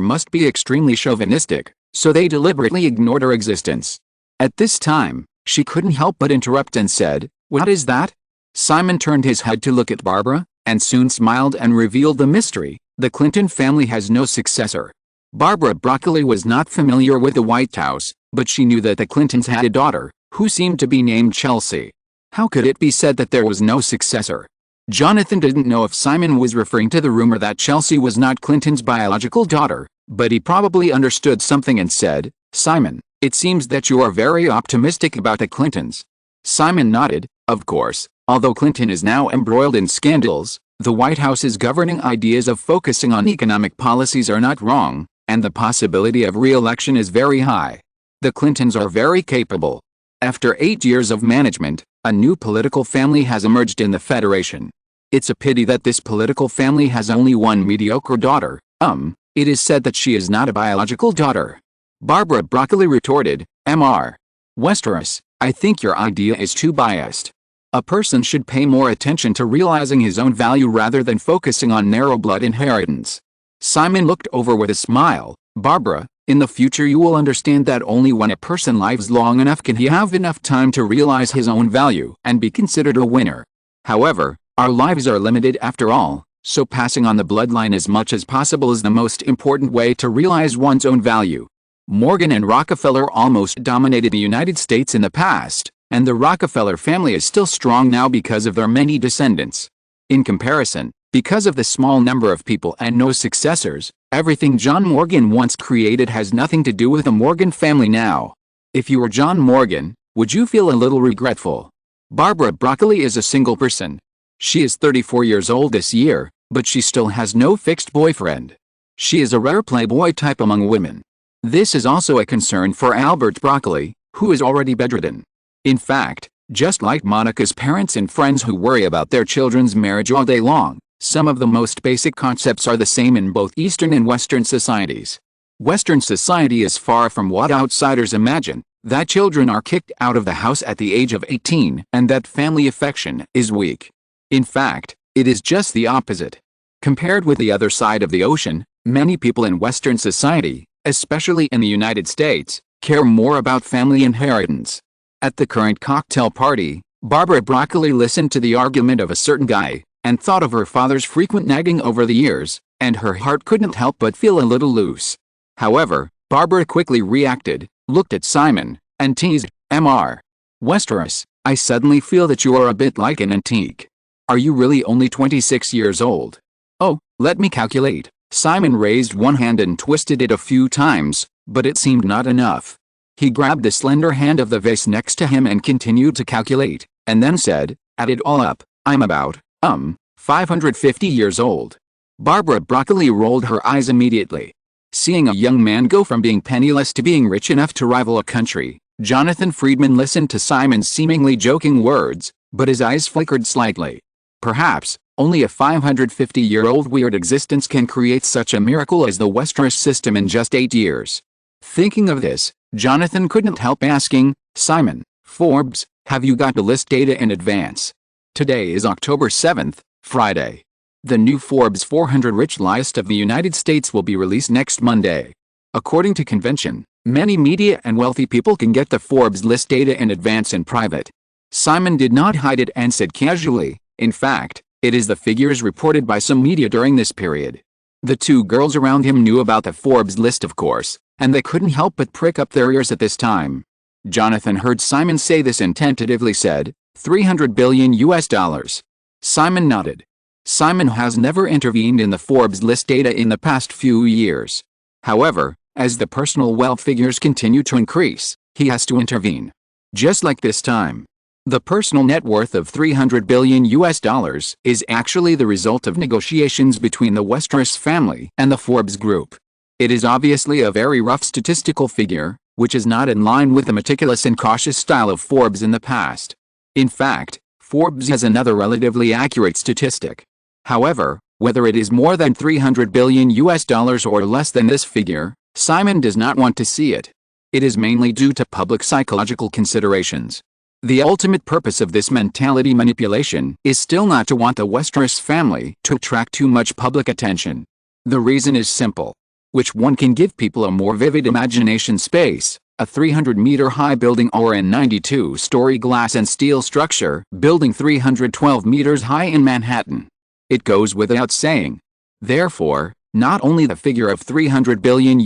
must be extremely chauvinistic, so they deliberately ignored her existence. At this time, she couldn't help but interrupt and said, what is that? Simon turned his head to look at Barbara, and soon smiled and revealed the mystery. The Clinton family has no successor. Barbara Broccoli was not familiar with the White House, but she knew that the Clintons had a daughter, who seemed to be named Chelsea. How could it be said that there was no successor? Jonathan didn't know if Simon was referring to the rumor that Chelsea was not Clinton's biological daughter, but he probably understood something and said, Simon, it seems that you are very optimistic about the Clintons. Simon nodded, of course, although Clinton is now embroiled in scandals, the White House's governing ideas of focusing on economic policies are not wrong, and the possibility of re-election is very high. The Clintons are very capable. After 8 years of management, a new political family has emerged in the Federation. It's a pity that this political family has only one mediocre daughter. It is said that she is not a biological daughter. Barbara Broccoli retorted, Mr. Westeros, I think your idea is too biased. A person should pay more attention to realizing his own value rather than focusing on narrow blood inheritance. Simon looked over with a smile, Barbara, in the future you will understand that only when a person lives long enough can he have enough time to realize his own value and be considered a winner. However, our lives are limited after all, so passing on the bloodline as much as possible is the most important way to realize one's own value. Morgan and Rockefeller almost dominated the United States in the past, and the Rockefeller family is still strong now because of their many descendants. In comparison, because of the small number of people and no successors, everything John Morgan once created has nothing to do with the Morgan family now. If you were John Morgan, would you feel a little regretful? Barbara Broccoli is a single person. She is 34 years old this year, but she still has no fixed boyfriend. She is a rare playboy type among women. This is also a concern for Albert Broccoli, who is already bedridden. In fact, just like Monica's parents and friends who worry about their children's marriage all day long, some of the most basic concepts are the same in both Eastern and Western societies. Western society is far from what outsiders imagine, that children are kicked out of the house at the age of 18 and that family affection is weak. In fact, it is just the opposite. Compared with the other side of the ocean, many people in Western society, especially in the United States, care more about family inheritance. At the current cocktail party, Barbara Broccoli listened to the argument of a certain guy, and thought of her father's frequent nagging over the years, and her heart couldn't help but feel a little loose. However, Barbara quickly reacted, looked at Simon, and teased, Mr. Westeros, I suddenly feel that you are a bit like an antique. Are you really only 26 years old? Oh, let me calculate. Simon raised one hand and twisted it a few times, but it seemed not enough. He grabbed the slender hand of the vase next to him and continued to calculate, and then said, add it all up, I'm about, 550 years old. Barbara Broccoli rolled her eyes immediately. Seeing a young man go from being penniless to being rich enough to rival a country, Jonathan Friedman listened to Simon's seemingly joking words, but his eyes flickered slightly. Perhaps, only a 550-year-old weird existence can create such a miracle as the Westeros system in just 8 years. Thinking of this, Jonathan couldn't help asking, Simon, Forbes, have you got the list data in advance? Today is October 7th, Friday. The new Forbes 400 Rich list of the United States will be released next Monday. According to convention, many media and wealthy people can get the Forbes list data in advance in private. Simon did not hide it and said casually, in fact, it is the figures reported by some media during this period. The two girls around him knew about the Forbes list, of course, and they couldn't help but prick up their ears at this time. Jonathan heard Simon say this and tentatively said, $300 billion. Simon nodded. Simon has never intervened in the Forbes list data in the past few years. However, as the personal wealth figures continue to increase, he has to intervene. Just like this time. The personal net worth of $300 billion is actually the result of negotiations between the Westeros family and the Forbes group. It is obviously a very rough statistical figure, which is not in line with the meticulous and cautious style of Forbes in the past. In fact, Forbes has another relatively accurate statistic. However, whether it is more than $300 billion or less than this figure, Simon does not want to see it. It is mainly due to public psychological considerations. The ultimate purpose of this mentality manipulation is still not to want the Westeros family to attract too much public attention. The reason is simple. Which one can give people a more vivid imagination space, a 300-meter-high building or a 92-story glass and steel structure building 312 meters high in Manhattan? It goes without saying. Therefore, not only the figure of $300 billion,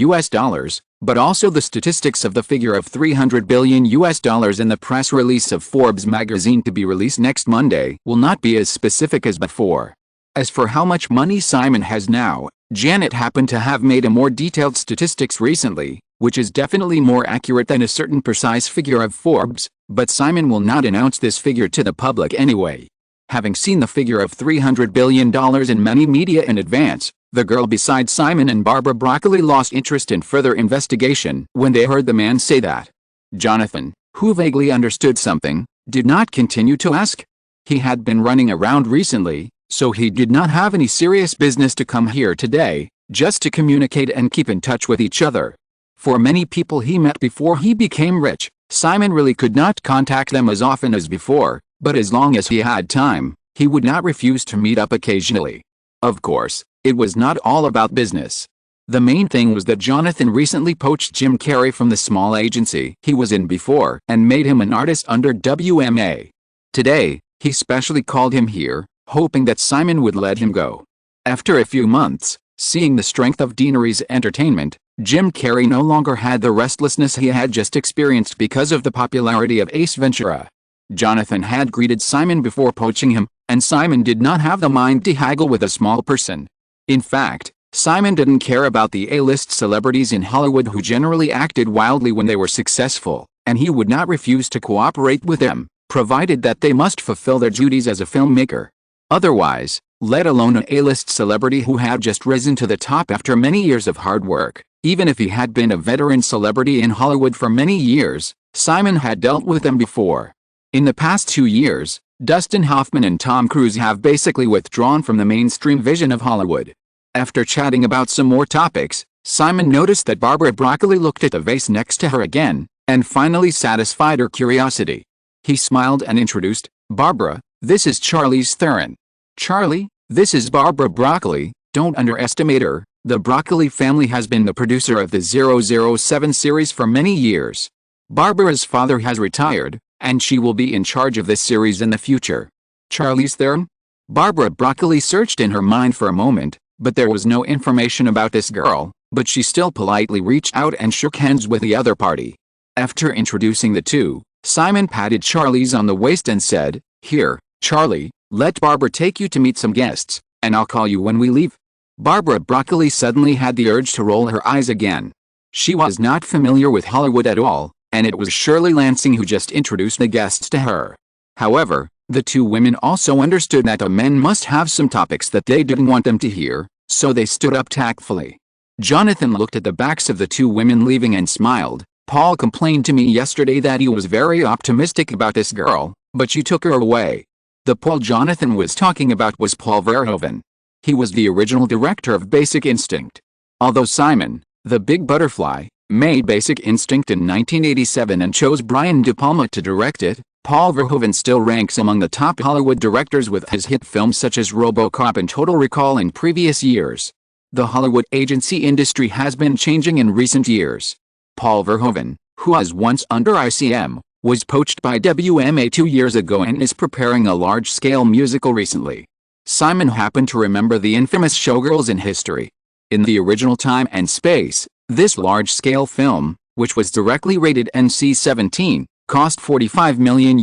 but also the statistics of the figure of $300 billion in the press release of Forbes magazine to be released next Monday will not be as specific as before. As for how much money Simon has now, Janet happened to have made a more detailed statistics recently, which is definitely more accurate than a certain precise figure of Forbes, but Simon will not announce this figure to the public anyway. Having seen the figure of $300 billion in many media in advance, the girl beside Simon and Barbara Broccoli lost interest in further investigation when they heard the man say that. Jonathan, who vaguely understood something, did not continue to ask. He had been running around recently, so he did not have any serious business to come here today, just to communicate and keep in touch with each other. For many people he met before he became rich, Simon really could not contact them as often as before, but as long as he had time, he would not refuse to meet up occasionally. Of course, it was not all about business. The main thing was that Jonathan recently poached Jim Carrey from the small agency he was in before and made him an artist under WMA. Today, he specially called him here, hoping that Simon would let him go. After a few months, seeing the strength of Deanery's entertainment, Jim Carrey no longer had the restlessness he had just experienced because of the popularity of Ace Ventura. Jonathan had greeted Simon before poaching him, and Simon did not have the mind to haggle with a small person. In fact, Simon didn't care about the A-list celebrities in Hollywood who generally acted wildly when they were successful, and he would not refuse to cooperate with them, provided that they must fulfill their duties as a filmmaker. Otherwise, let alone an A-list celebrity who had just risen to the top after many years of hard work, even if he had been a veteran celebrity in Hollywood for many years, Simon had dealt with them before. In the past 2 years, Dustin Hoffman and Tom Cruise have basically withdrawn from the mainstream vision of Hollywood. After chatting about some more topics, Simon noticed that Barbara Broccoli looked at the vase next to her again, and finally satisfied her curiosity. He smiled and introduced, Barbara, this is Charlize Theron. Charlie, this is Barbara Broccoli, don't underestimate her. The Broccoli family has been the producer of the 007 series for many years. Barbara's father has retired, and she will be in charge of this series in the future. Charlize Theron? Barbara Broccoli searched in her mind for a moment, but there was no information about this girl, but she still politely reached out and shook hands with the other party. After introducing the two, Simon patted Charlie's on the waist and said, "Here, Charlie, let Barbara take you to meet some guests, and I'll call you when we leave." Barbara Broccoli suddenly had the urge to roll her eyes again. She was not familiar with Hollywood at all, and it was Shirley Lansing who just introduced the guests to her. However, the two women also understood that the men must have some topics that they didn't want them to hear, so they stood up tactfully. Jonathan looked at the backs of the two women leaving and smiled. "Paul complained to me yesterday that he was very optimistic about this girl, but you took her away." The Paul Jonathan was talking about was Paul Verhoeven. He was the original director of Basic Instinct. Although Simon, the Big Butterfly, made Basic Instinct in 1987 and chose Brian De Palma to direct it, Paul Verhoeven still ranks among the top Hollywood directors with his hit films such as RoboCop and Total Recall in previous years. The Hollywood agency industry has been changing in recent years. Paul Verhoeven, who was once under ICM, was poached by WMA 2 years ago and is preparing a large-scale musical recently. Simon happened to remember the infamous Showgirls in history. In the original time and space, this large-scale film, which was directly rated NC-17, cost $45 million.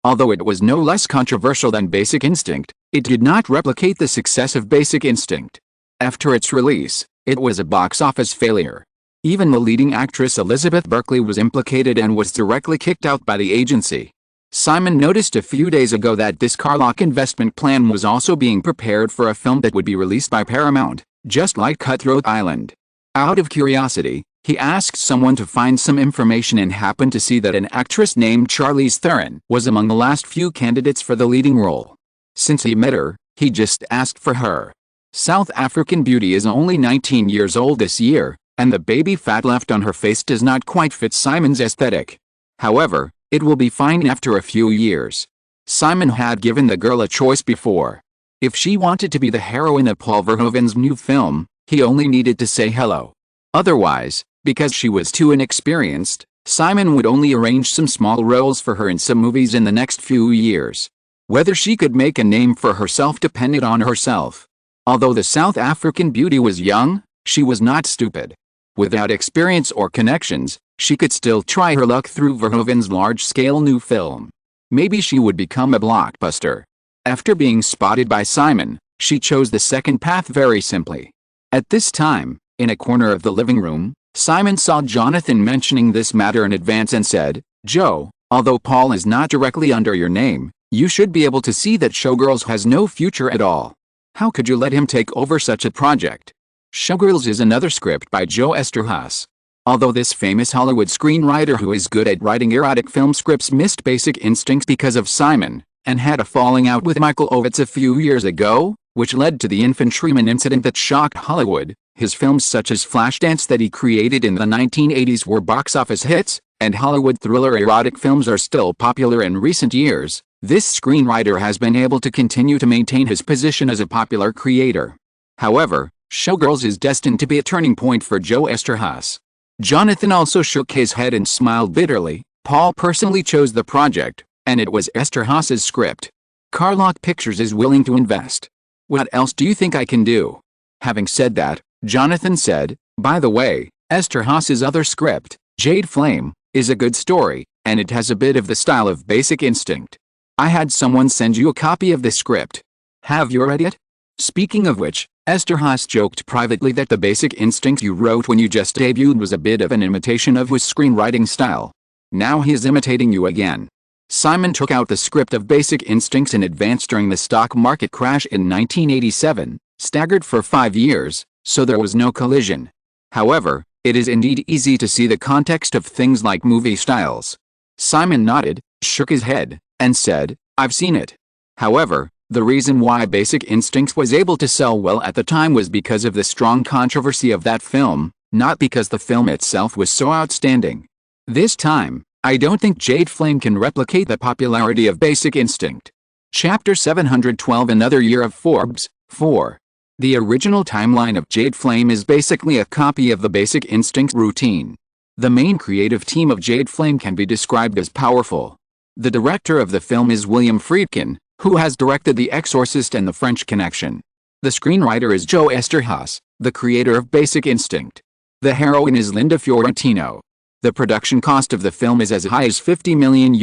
Although it was no less controversial than Basic Instinct, it did not replicate the success of Basic Instinct. After its release, it was a box office failure. Even the leading actress Elizabeth Berkley was implicated and was directly kicked out by the agency. Simon noticed a few days ago that this Carlock investment plan was also being prepared for a film that would be released by Paramount, just like Cutthroat Island. Out of curiosity, he asked someone to find some information and happened to see that an actress named Charlize Theron was among the last few candidates for the leading role. Since he met her, he just asked for her. South African beauty is only 19 years old this year, and the baby fat left on her face does not quite fit Simon's aesthetic. However, it will be fine after a few years. Simon had given the girl a choice before. If she wanted to be the heroine of Paul Verhoeven's new film, he only needed to say hello. Otherwise, because she was too inexperienced, Simon would only arrange some small roles for her in some movies in the next few years. Whether she could make a name for herself depended on herself. Although the South African beauty was young, she was not stupid. Without experience or connections, she could still try her luck through Verhoeven's large-scale new film. Maybe she would become a blockbuster. After being spotted by Simon, she chose the second path very simply. At this time, in a corner of the living room, Simon saw Jonathan mentioning this matter in advance and said, "Joe, although Paul is not directly under your name, you should be able to see that Showgirls has no future at all. How could you let him take over such a project?" Showgirls is another script by Joe Esterhaas. Although this famous Hollywood screenwriter who is good at writing erotic film scripts missed Basic Instincts because of Simon, and had a falling out with Michael Ovitz a few years ago, which led to the infantryman incident that shocked Hollywood, his films such as Flashdance that he created in the 1980s were box office hits, and Hollywood thriller erotic films are still popular in recent years. This screenwriter has been able to continue to maintain his position as a popular creator. However, Showgirls is destined to be a turning point for Joe Esterhaas. Jonathan also shook his head and smiled bitterly. Paul personally chose the project, and it was Esterhaas's script. Carlock Pictures is willing to invest. What else do you think I can do? Having said that, Jonathan said, by the way, Esterhaas's other script, Jade Flame, is a good story, and it has a bit of the style of Basic Instinct. I had someone send you a copy of the script. Have you read it? Speaking of which, Esterhaas joked privately that the Basic Instinct you wrote when you just debuted was a bit of an imitation of his screenwriting style. Now he is imitating you again. Simon took out the script of Basic Instincts in advance during the stock market crash in 1987, staggered for 5 years, so there was no collision. However, it is indeed easy to see the context of things like movie styles. Simon nodded, shook his head, and said, I've seen it. However, the reason why Basic Instincts was able to sell well at the time was because of the strong controversy of that film, not because the film itself was so outstanding. This time, I don't think Jade Flame can replicate the popularity of Basic Instinct. Chapter 712 Another Year of Forbes, 4. The original timeline of Jade Flame is basically a copy of the Basic Instinct routine. The main creative team of Jade Flame can be described as powerful. The director of the film is William Friedkin, who has directed The Exorcist and The French Connection. The screenwriter is Joe Esterhaas, the creator of Basic Instinct. The heroine is Linda Fiorentino. The production cost of the film is as high as $50 million.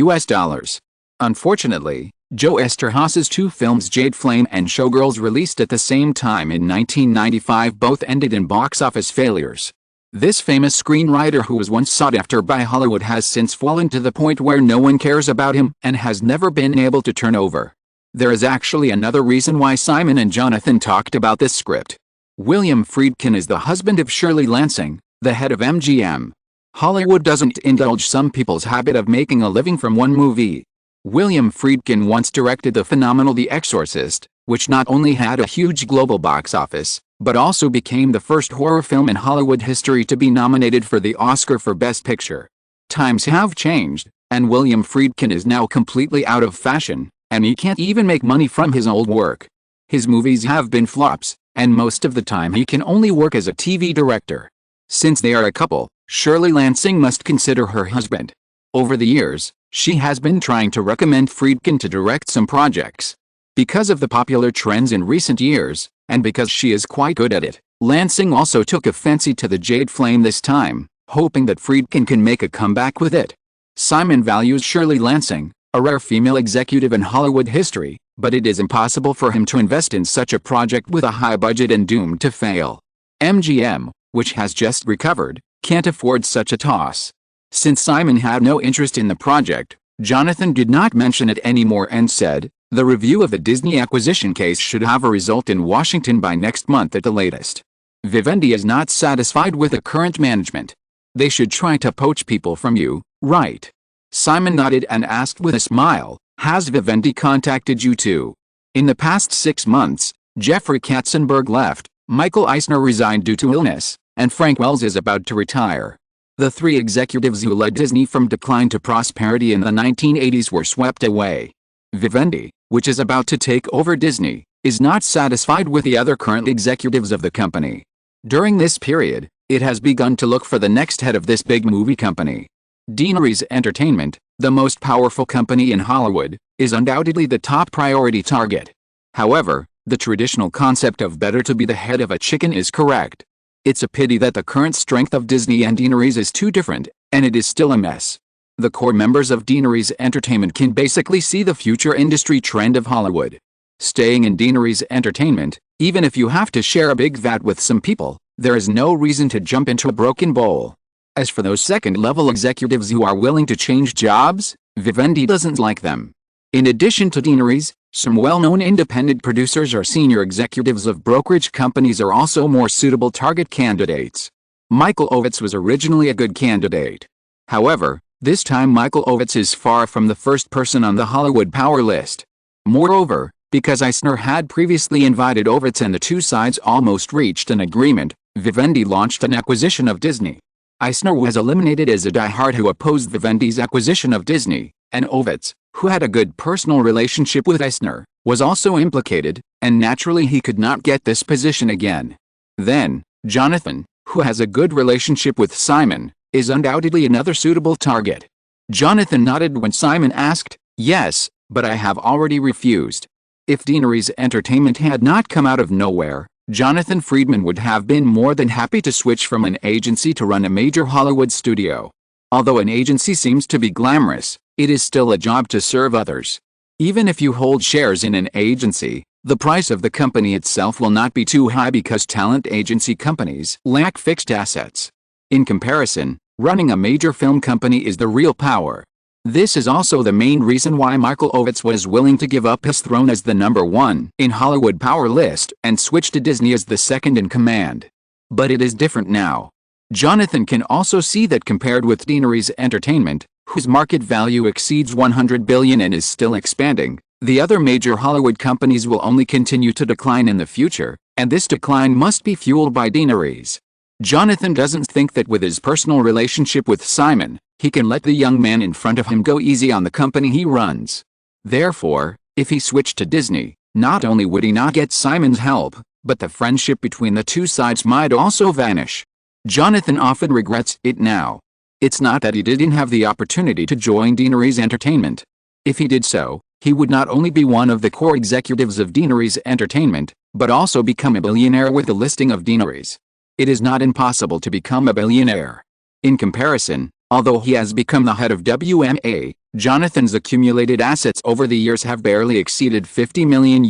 Unfortunately, Joe Esterhazy's two films Jade Flame and Showgirls, released at the same time in 1995, both ended in box office failures. This famous screenwriter, who was once sought after by Hollywood, has since fallen to the point where no one cares about him and has never been able to turn over. There is actually another reason why Simon and Jonathan talked about this script. William Friedkin is the husband of Shirley Lansing, the head of MGM. Hollywood doesn't indulge some people's habit of making a living from one movie. William Friedkin once directed the phenomenal The Exorcist, which not only had a huge global box office, but also became the first horror film in Hollywood history to be nominated for the Oscar for Best Picture. Times have changed, and William Friedkin is now completely out of fashion, and he can't even make money from his old work. His movies have been flops, and most of the time he can only work as a TV director. Since they are a couple, Shirley Lansing must consider her husband. Over the years, she has been trying to recommend Friedkin to direct some projects. Because of the popular trends in recent years, and because she is quite good at it, Lansing also took a fancy to the Jade Flame this time, hoping that Friedkin can make a comeback with it. Simon values Shirley Lansing, a rare female executive in Hollywood history, but it is impossible for him to invest in such a project with a high budget and doomed to fail. MGM, which has just recovered, can't afford such a toss. Since Simon had no interest in the project, Jonathan did not mention it anymore and said, "The review of the Disney acquisition case should have a result in Washington by next month at the latest. Vivendi is not satisfied with the current management. They should try to poach people from you, right?" Simon nodded and asked with a smile, "Has Vivendi contacted you too?" In the past 6 months, Jeffrey Katzenberg left, Michael Eisner resigned due to illness, and Frank Wells is about to retire. The three executives who led Disney from decline to prosperity in the 1980s were swept away. Vivendi, which is about to take over Disney, is not satisfied with the other current executives of the company. During this period, it has begun to look for the next head of this big movie company. Deaneries Entertainment, the most powerful company in Hollywood, is undoubtedly the top priority target. However, the traditional concept of better to be the head of a chicken is correct. It's a pity that the current strength of Disney and Deaneries is too different, and it is still a mess. The core members of Deaneries Entertainment can basically see the future industry trend of Hollywood. Staying in Deaneries Entertainment, even if you have to share a big vat with some people, there is no reason to jump into a broken bowl. As for those second-level executives who are willing to change jobs, Vivendi doesn't like them. In addition to Deaneries, some well-known independent producers or senior executives of brokerage companies are also more suitable target candidates. Michael Ovitz was originally a good candidate. However, this time Michael Ovitz is far from the first person on the Hollywood power list. Moreover, because Eisner had previously invited Ovitz and the two sides almost reached an agreement, Vivendi launched an acquisition of Disney. Eisner was eliminated as a diehard who opposed Vivendi's acquisition of Disney, and Ovitz, who had a good personal relationship with Eisner, was also implicated, and naturally he could not get this position again. Then, Jonathan, who has a good relationship with Simon, is undoubtedly another suitable target. Jonathan nodded when Simon asked, "Yes, but I have already refused." If Deaneries Entertainment had not come out of nowhere, Jonathan Friedman would have been more than happy to switch from an agency to run a major Hollywood studio. Although an agency seems to be glamorous, it is still a job to serve others. Even if you hold shares in an agency, the price of the company itself will not be too high because talent agency companies lack fixed assets. In comparison, running a major film company is the real power. This is also the main reason why Michael Ovitz was willing to give up his throne as the #1 in Hollywood power list and switch to Disney as the second in command. But it is different now. Jonathan can also see that compared with Deaneries Entertainment, whose market value exceeds $100 billion and is still expanding, the other major Hollywood companies will only continue to decline in the future, and this decline must be fueled by Deaneries. Jonathan doesn't think that with his personal relationship with Simon, he can let the young man in front of him go easy on the company he runs. Therefore, if he switched to Disney, not only would he not get Simon's help, but the friendship between the two sides might also vanish. Jonathan often regrets it now. It's not that he didn't have the opportunity to join Deaneries Entertainment. If he did so, he would not only be one of the core executives of Deaneries Entertainment, but also become a billionaire with the listing of Deaneries. It is not impossible to become a billionaire. In comparison, Although he has become the head of WMA, Jonathan's accumulated assets over the years have barely exceeded $50 million,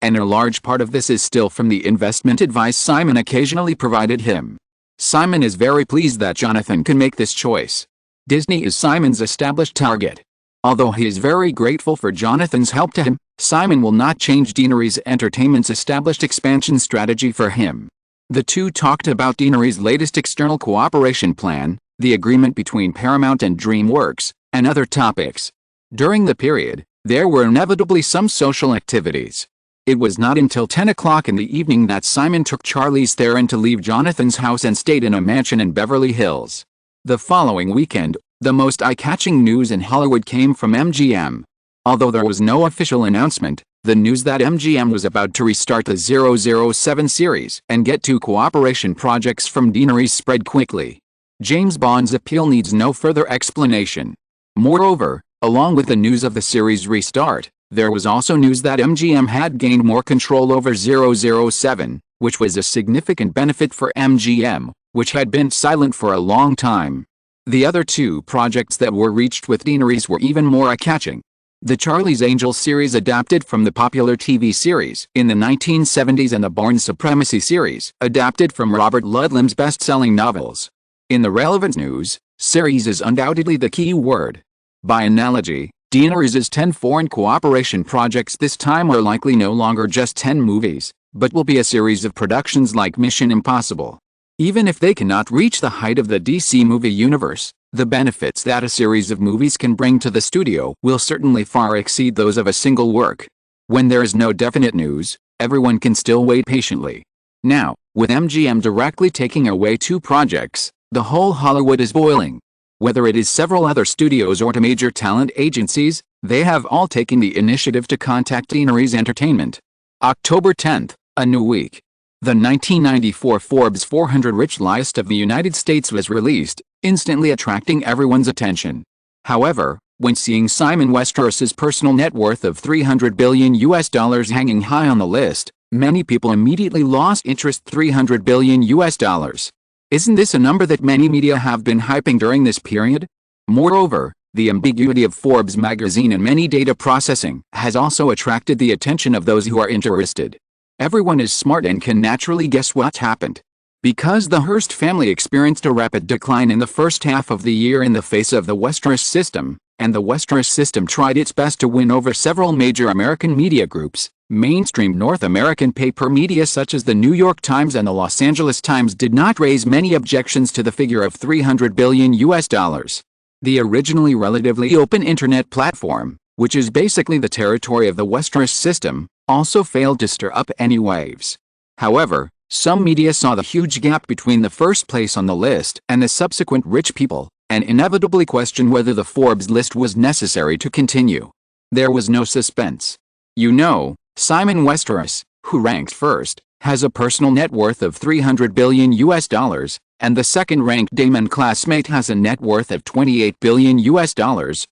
and a large part of this is still from the investment advice Simon occasionally provided him. Simon is very pleased that Jonathan can make this choice. Disney is Simon's established target. Although he is very grateful for Jonathan's help to him, Simon will not change Deaneries Entertainment's established expansion strategy for him. The two talked about Deaneries' latest external cooperation plan, the agreement between Paramount and DreamWorks, and other topics. During the period, there were inevitably some social activities. It was not until 10 o'clock in the evening that Simon took Charlize Theron to leave Jonathan's house and stayed in a mansion in Beverly Hills. The following weekend, the most eye-catching news in Hollywood came from MGM. Although there was no official announcement, the news that MGM was about to restart the 007 series and get 2 cooperation projects from Deaneries spread quickly. James Bond's appeal needs no further explanation. Moreover, along with the news of the series restart, there was also news that MGM had gained more control over 007, which was a significant benefit for MGM, which had been silent for a long time. The other 2 projects that were reached with Deaneries were even more eye-catching. The Charlie's Angels series adapted from the popular TV series in the 1970s and the Bourne Supremacy series adapted from Robert Ludlum's best-selling novels. In the relevant news, series is undoubtedly the key word. By analogy, Deaneries' 10 foreign cooperation projects this time are likely no longer just 10 movies, but will be a series of productions like Mission Impossible. Even if they cannot reach the height of the DC movie universe, the benefits that a series of movies can bring to the studio will certainly far exceed those of a single work. When there is no definite news, everyone can still wait patiently. Now, with MGM directly taking away 2 projects, the whole Hollywood is boiling. Whether it is several other studios or to major talent agencies, they have all taken the initiative to contact Deaneries Entertainment. October 10th, a new week. The 1994 Forbes 400 Rich list of the United States was released, instantly attracting everyone's attention. However, when seeing Simon Westeros's personal net worth of $300 billion hanging high on the list, many people immediately lost interest. $300 billion. Isn't this a number that many media have been hyping during this period? Moreover, the ambiguity of Forbes magazine and many data processing has also attracted the attention of those who are interested. Everyone is smart and can naturally guess what happened. Because the Hearst family experienced a rapid decline in the first half of the year in the face of the Westeros system, and the Westeros system tried its best to win over several major American media groups, mainstream North American paper media such as the New York Times and the Los Angeles Times did not raise many objections to the figure of $300 billion. The originally relatively open internet platform, which is basically the territory of the Westeros system, also failed to stir up any waves. However, some media saw the huge gap between the first place on the list and the subsequent rich people, and inevitably questioned whether the Forbes list was necessary to continue. There was no suspense. You know, Simon Westeros, who ranks first, has a personal net worth of $300 billion, and the second-ranked Damon classmate has a net worth of $28 billion,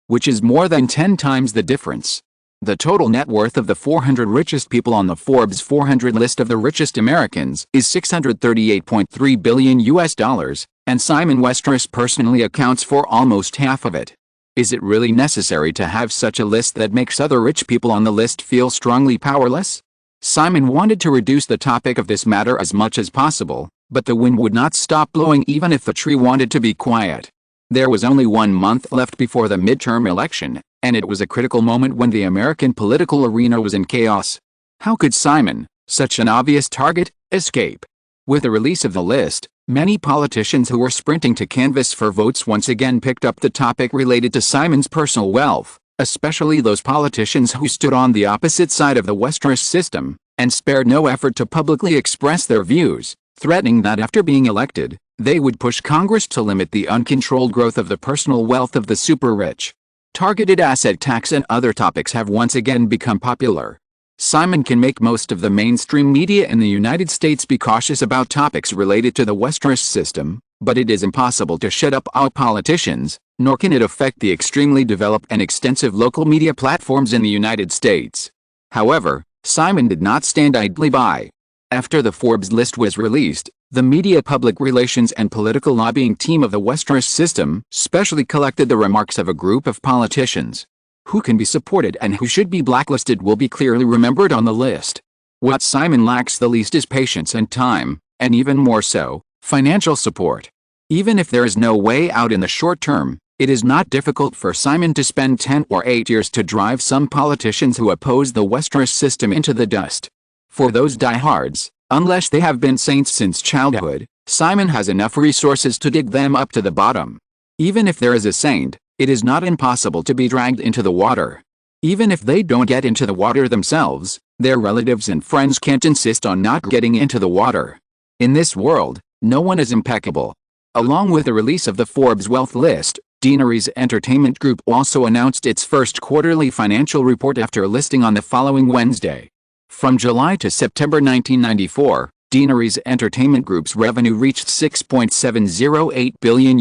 which is more than 10 times the difference. The total net worth of the 400 richest people on the Forbes 400 list of the richest Americans is $638.3 billion, and Simon Westeros personally accounts for almost half of it. Is it really necessary to have such a list that makes other rich people on the list feel strongly powerless? Simon wanted to reduce the topic of this matter as much as possible, but the wind would not stop blowing even if the tree wanted to be quiet. There was only 1 month left before the midterm election, and it was a critical moment when the American political arena was in chaos. How could Simon, such an obvious target, escape? With the release of the list, many politicians who were sprinting to canvass for votes once again picked up the topic related to Simon's personal wealth, especially those politicians who stood on the opposite side of the Westeros system, and spared no effort to publicly express their views, threatening that after being elected, they would push Congress to limit the uncontrolled growth of the personal wealth of the super-rich. Targeted asset tax and other topics have once again become popular. Simon can make most of the mainstream media in the United States be cautious about topics related to the Westeros system, but it is impossible to shut up all politicians, nor can it affect the extremely developed and extensive local media platforms in the United States. However, Simon did not stand idly by. After the Forbes list was released, The media, public relations and political lobbying team of the Westeros system specially collected the remarks of a group of politicians. Who can be supported and who should be blacklisted will be clearly remembered on the list. What Simon lacks the least is patience and time, and even more so, financial support. Even if there is no way out in the short term, it is not difficult for Simon to spend 10 or 8 years to drive some politicians who oppose the Westeros system into the dust. For those diehards, unless they have been saints since childhood, Simon has enough resources to dig them up to the bottom. Even if there is a saint, it is not impossible to be dragged into the water. Even if they don't get into the water themselves, their relatives and friends can't insist on not getting into the water. In this world, no one is impeccable. Along with the release of the Forbes Wealth List, Deanery's Entertainment Group also announced its first quarterly financial report after listing on the following Wednesday. From July to September 1994, Deanery's Entertainment Group's revenue reached $6.708 billion,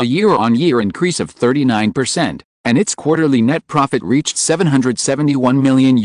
a year-on-year increase of 39%, and its quarterly net profit reached $771 million,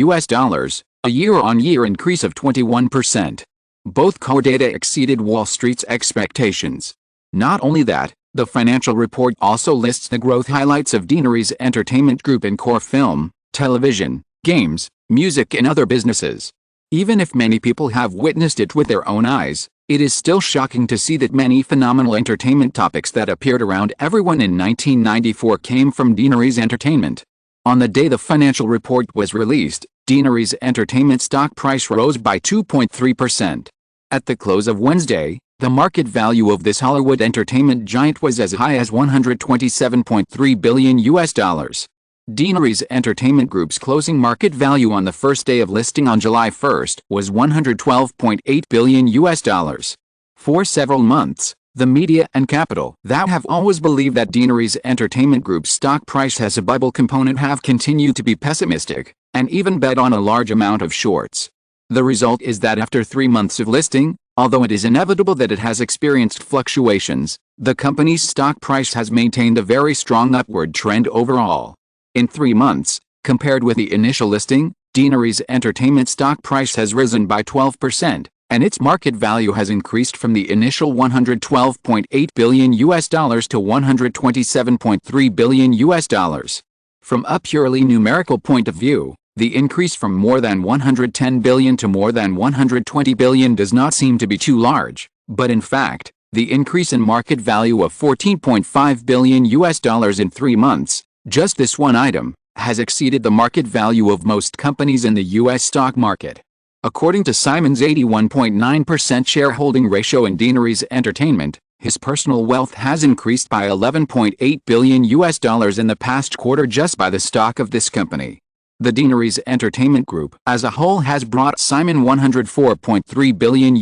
a year-on-year increase of 21%. Both core data exceeded Wall Street's expectations. Not only that, the financial report also lists the growth highlights of Deanery's Entertainment Group in core film, television, games, music and other businesses. Even if many people have witnessed it with their own eyes, it is still shocking to see that many phenomenal entertainment topics that appeared around everyone in 1994 came from Deanery's Entertainment. On the day the financial report was released, Deanery's Entertainment stock price rose by 2.3%. At the close of Wednesday, the market value of this Hollywood entertainment giant was as high as $127.3 billion. Deanery's Entertainment Group's closing market value on the first day of listing on July 1 was $112.8 billion. For several months, the media and capital that have always believed that Deanery's Entertainment Group's stock price has a bubble component have continued to be pessimistic, and even bet on a large amount of shorts. The result is that after 3 months of listing, although it is inevitable that it has experienced fluctuations, the company's stock price has maintained a very strong upward trend overall. In 3 months, compared with the initial listing, Deanery's Entertainment stock price has risen by 12%, and its market value has increased from the initial $112.8 billion to $127.3 billion. From a purely numerical point of view, the increase from more than $110 billion to more than $120 billion does not seem to be too large, but in fact, the increase in market value of $14.5 billion in 3 months, just this one item, has exceeded the market value of most companies in the U.S. stock market. According to Simon's 81.9% shareholding ratio in Deanery's Entertainment, his personal wealth has increased by $11.8 billion in the past quarter just by the stock of this company. The Deanery's Entertainment Group as a whole has brought Simon $104.3 billion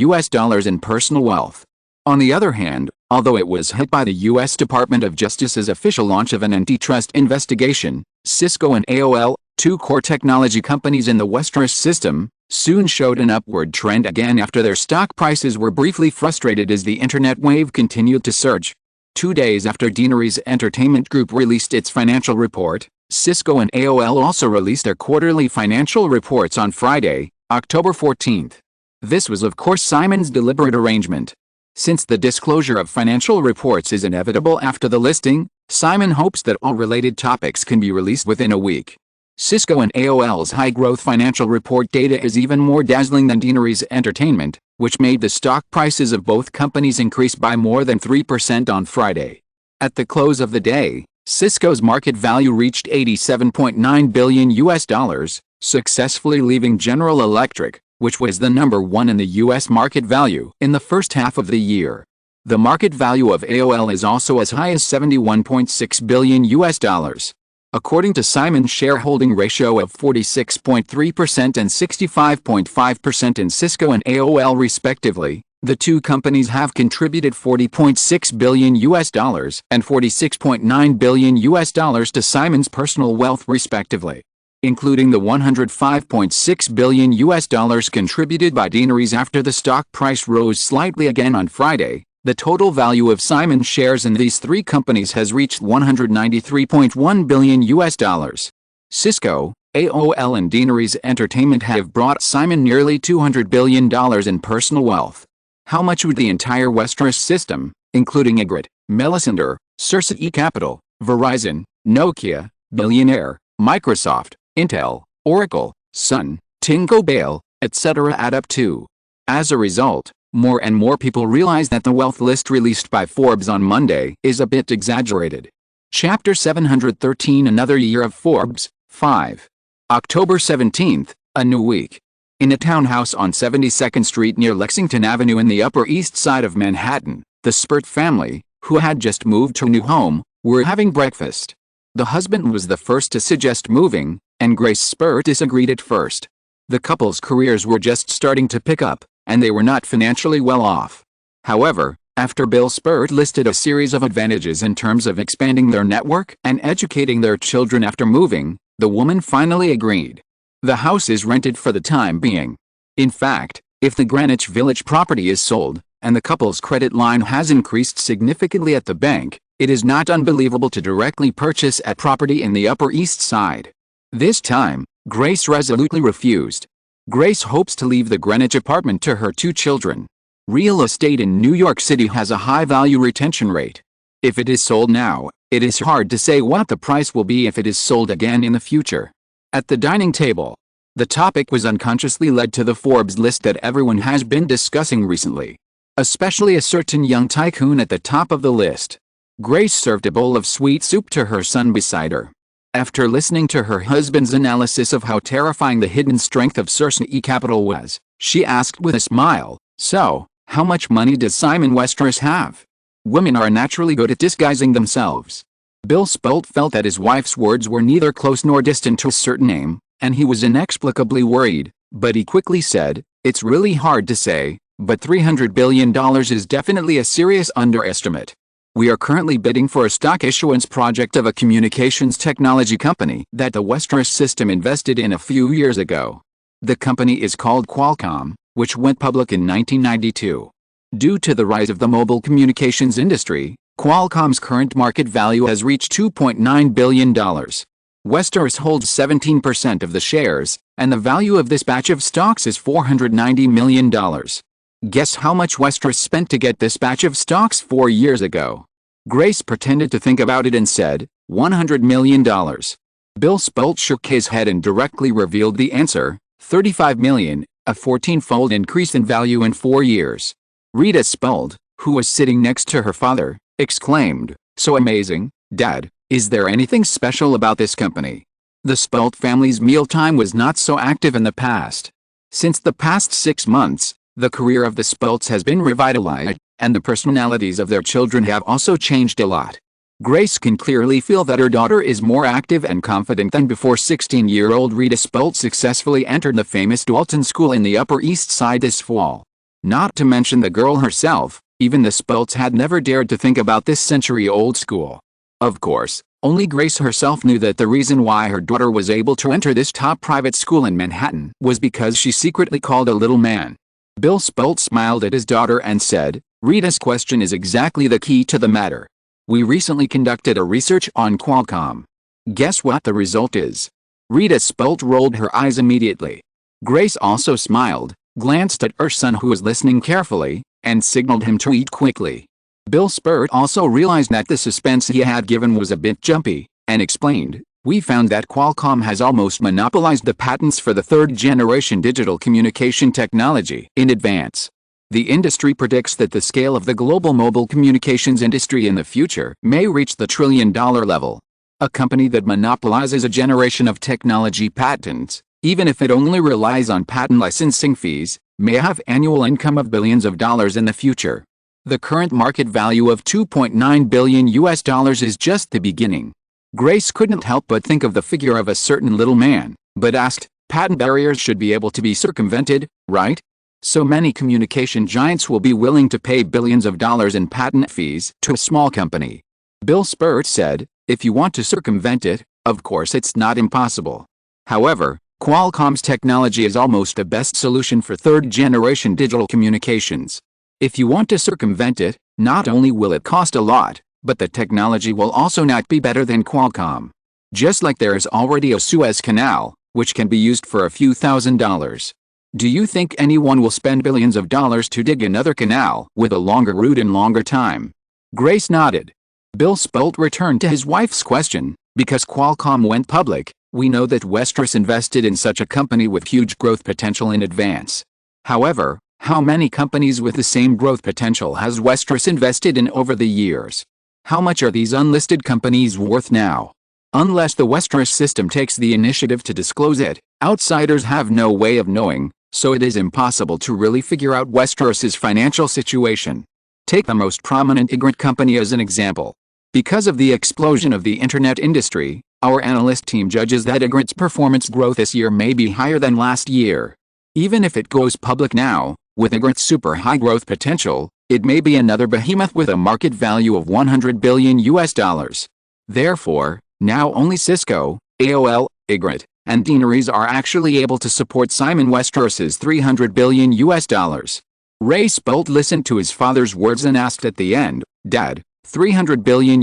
in personal wealth. On the other hand, although it was hit by the U.S. Department of Justice's official launch of an antitrust investigation, Cisco and AOL, two core technology companies in the Westeros system, soon showed an upward trend again after their stock prices were briefly frustrated as the internet wave continued to surge. 2 days after Deanery's Entertainment Group released its financial report, Cisco and AOL also released their quarterly financial reports on Friday, October 14. This was of course Simon's deliberate arrangement. Since the disclosure of financial reports is inevitable after the listing, Simon hopes that all related topics can be released within a week. Cisco and AOL's high-growth financial report data is even more dazzling than Deanery's Entertainment, which made the stock prices of both companies increase by more than 3% on Friday. At the close of the day, Cisco's market value reached $87.9 billion, successfully leaving General Electric, which was the number 1 in the U.S. market value in the first half of the year. The market value of AOL is also as high as $71.6 billion. According to Simon's shareholding ratio of 46.3% and 65.5% in Cisco and AOL respectively, the two companies have contributed $40.6 billion and $46.9 billion to Simon's personal wealth respectively. Including the $105.6 billion contributed by Deanery's after the stock price rose slightly again on Friday, the total value of Simon's shares in these three companies has reached $193.1 billion. Cisco, AOL and Deanery's Entertainment have brought Simon nearly $200 billion in personal wealth. How much would the entire Westeros system, including Ygritte, Melisandre, Cersei Capital, Verizon, Nokia, Billionaire, Microsoft, Intel, Oracle, Sun, Tinko Bale, etc. add up to? As a result, more and more people realize that the wealth list released by Forbes on Monday is a bit exaggerated. Chapter 713 Another Year of Forbes, 5. October 17th, a new week. In a townhouse on 72nd Street near Lexington Avenue in the Upper East Side of Manhattan, the Spurt family, who had just moved to a new home, were having breakfast. The husband was the first to suggest moving, and Grace Spurt disagreed at first. The couple's careers were just starting to pick up, and they were not financially well off. However, after Bill Spurt listed a series of advantages in terms of expanding their network and educating their children after moving, the woman finally agreed. The house is rented for the time being. In fact, if the Greenwich Village property is sold, and the couple's credit line has increased significantly at the bank, it is not unbelievable to directly purchase a property in the Upper East Side. This time, Grace resolutely refused. Grace hopes to leave the Greenwich apartment to her 2 children. Real estate in New York City has a high value retention rate. If it is sold now, it is hard to say what the price will be if it is sold again in the future. At the dining table, the topic was unconsciously led to the Forbes list that everyone has been discussing recently. Especially a certain young tycoon at the top of the list. Grace served a bowl of sweet soup to her son beside her. After listening to her husband's analysis of how terrifying the hidden strength of Cersei Capital was, she asked with a smile, "So, how much money does Simon Westeros have?" Women are naturally good at disguising themselves. Bill Spult felt that his wife's words were neither close nor distant to a certain aim, and he was inexplicably worried, but he quickly said, "It's really hard to say, but $300 billion is definitely a serious underestimate. We are currently bidding for a stock issuance project of a communications technology company that the Westeros system invested in a few years ago. The company is called Qualcomm, which went public in 1992. Due to the rise of the mobile communications industry, Qualcomm's current market value has reached $2.9 billion. Westeros holds 17% of the shares, and the value of this batch of stocks is $490 million. Guess how much Westeros spent to get this batch of stocks 4 years ago? Grace pretended to think about it and said, $100 million. Bill Spult shook his head and directly revealed the answer, $35 million, a 14-fold increase in value in 4 years. Rita Spult, who was sitting next to her father, exclaimed, "So amazing, Dad, is there anything special about this company?" The Spult family's mealtime was not so active in the past. Since the past 6 months, the career of the Spults has been revitalized, and the personalities of their children have also changed a lot. Grace can clearly feel that her daughter is more active and confident than before. 16-year-old Rita Spult successfully entered the famous Dalton School in the Upper East Side this fall. Not to mention the girl herself, even the Spults had never dared to think about this century-old school. Of course, only Grace herself knew that the reason why her daughter was able to enter this top private school in Manhattan was because she secretly called a little man. Bill Spult smiled at his daughter and said, "Rita's question is exactly the key to the matter. We recently conducted a research on Qualcomm. Guess what the result is?" Rita Spult rolled her eyes immediately. Grace also smiled, glanced at her son who was listening carefully, and signaled him to eat quickly. Bill Spurt also realized that the suspense he had given was a bit jumpy, and explained, "We found that Qualcomm has almost monopolized the patents for the third-generation digital communication technology in advance. The industry predicts that the scale of the global mobile communications industry in the future may reach the trillion-dollar level. A company that monopolizes a generation of technology patents, even if it only relies on patent licensing fees, may have annual income of billions of dollars in the future. The current market value of $2.9 billion is just the beginning." Grace couldn't help but think of the figure of a certain little man, but asked, "Patent barriers should be able to be circumvented, right? So many communication giants will be willing to pay billions of dollars in patent fees to a small company." Bill Spurt said, "If you want to circumvent it, of course it's not impossible. However, Qualcomm's technology is almost the best solution for third-generation digital communications. If you want to circumvent it, not only will it cost a lot, but the technology will also not be better than Qualcomm. Just like there is already a Suez Canal, which can be used for a few $1,000s. Do you think anyone will spend billions of dollars to dig another canal with a longer route and longer time? Grace nodded. Bill Spelt returned to his wife's question. Because Qualcomm went public, we know that Westeros invested in such a company with huge growth potential in advance. However, how many companies with the same growth potential has Westeros invested in over the years? How much are these unlisted companies worth now? Unless the Westeros system takes the initiative to disclose it, outsiders have no way of knowing, so it is impossible to really figure out Westeros's financial situation. Take the most prominent Ygritte company as an example. Because of the explosion of the internet industry, our analyst team judges that Ygritte's performance growth this year may be higher than last year. Even if it goes public now, with Ygritte's super high growth potential, it may be another behemoth with a market value of $100 billion. Therefore, now only Cisco, AOL, Ygritte, and Deaneries are actually able to support Simon Westeros's $300 billion. Ray Spelt listened to his father's words and asked at the end, "Dad, $300 billion,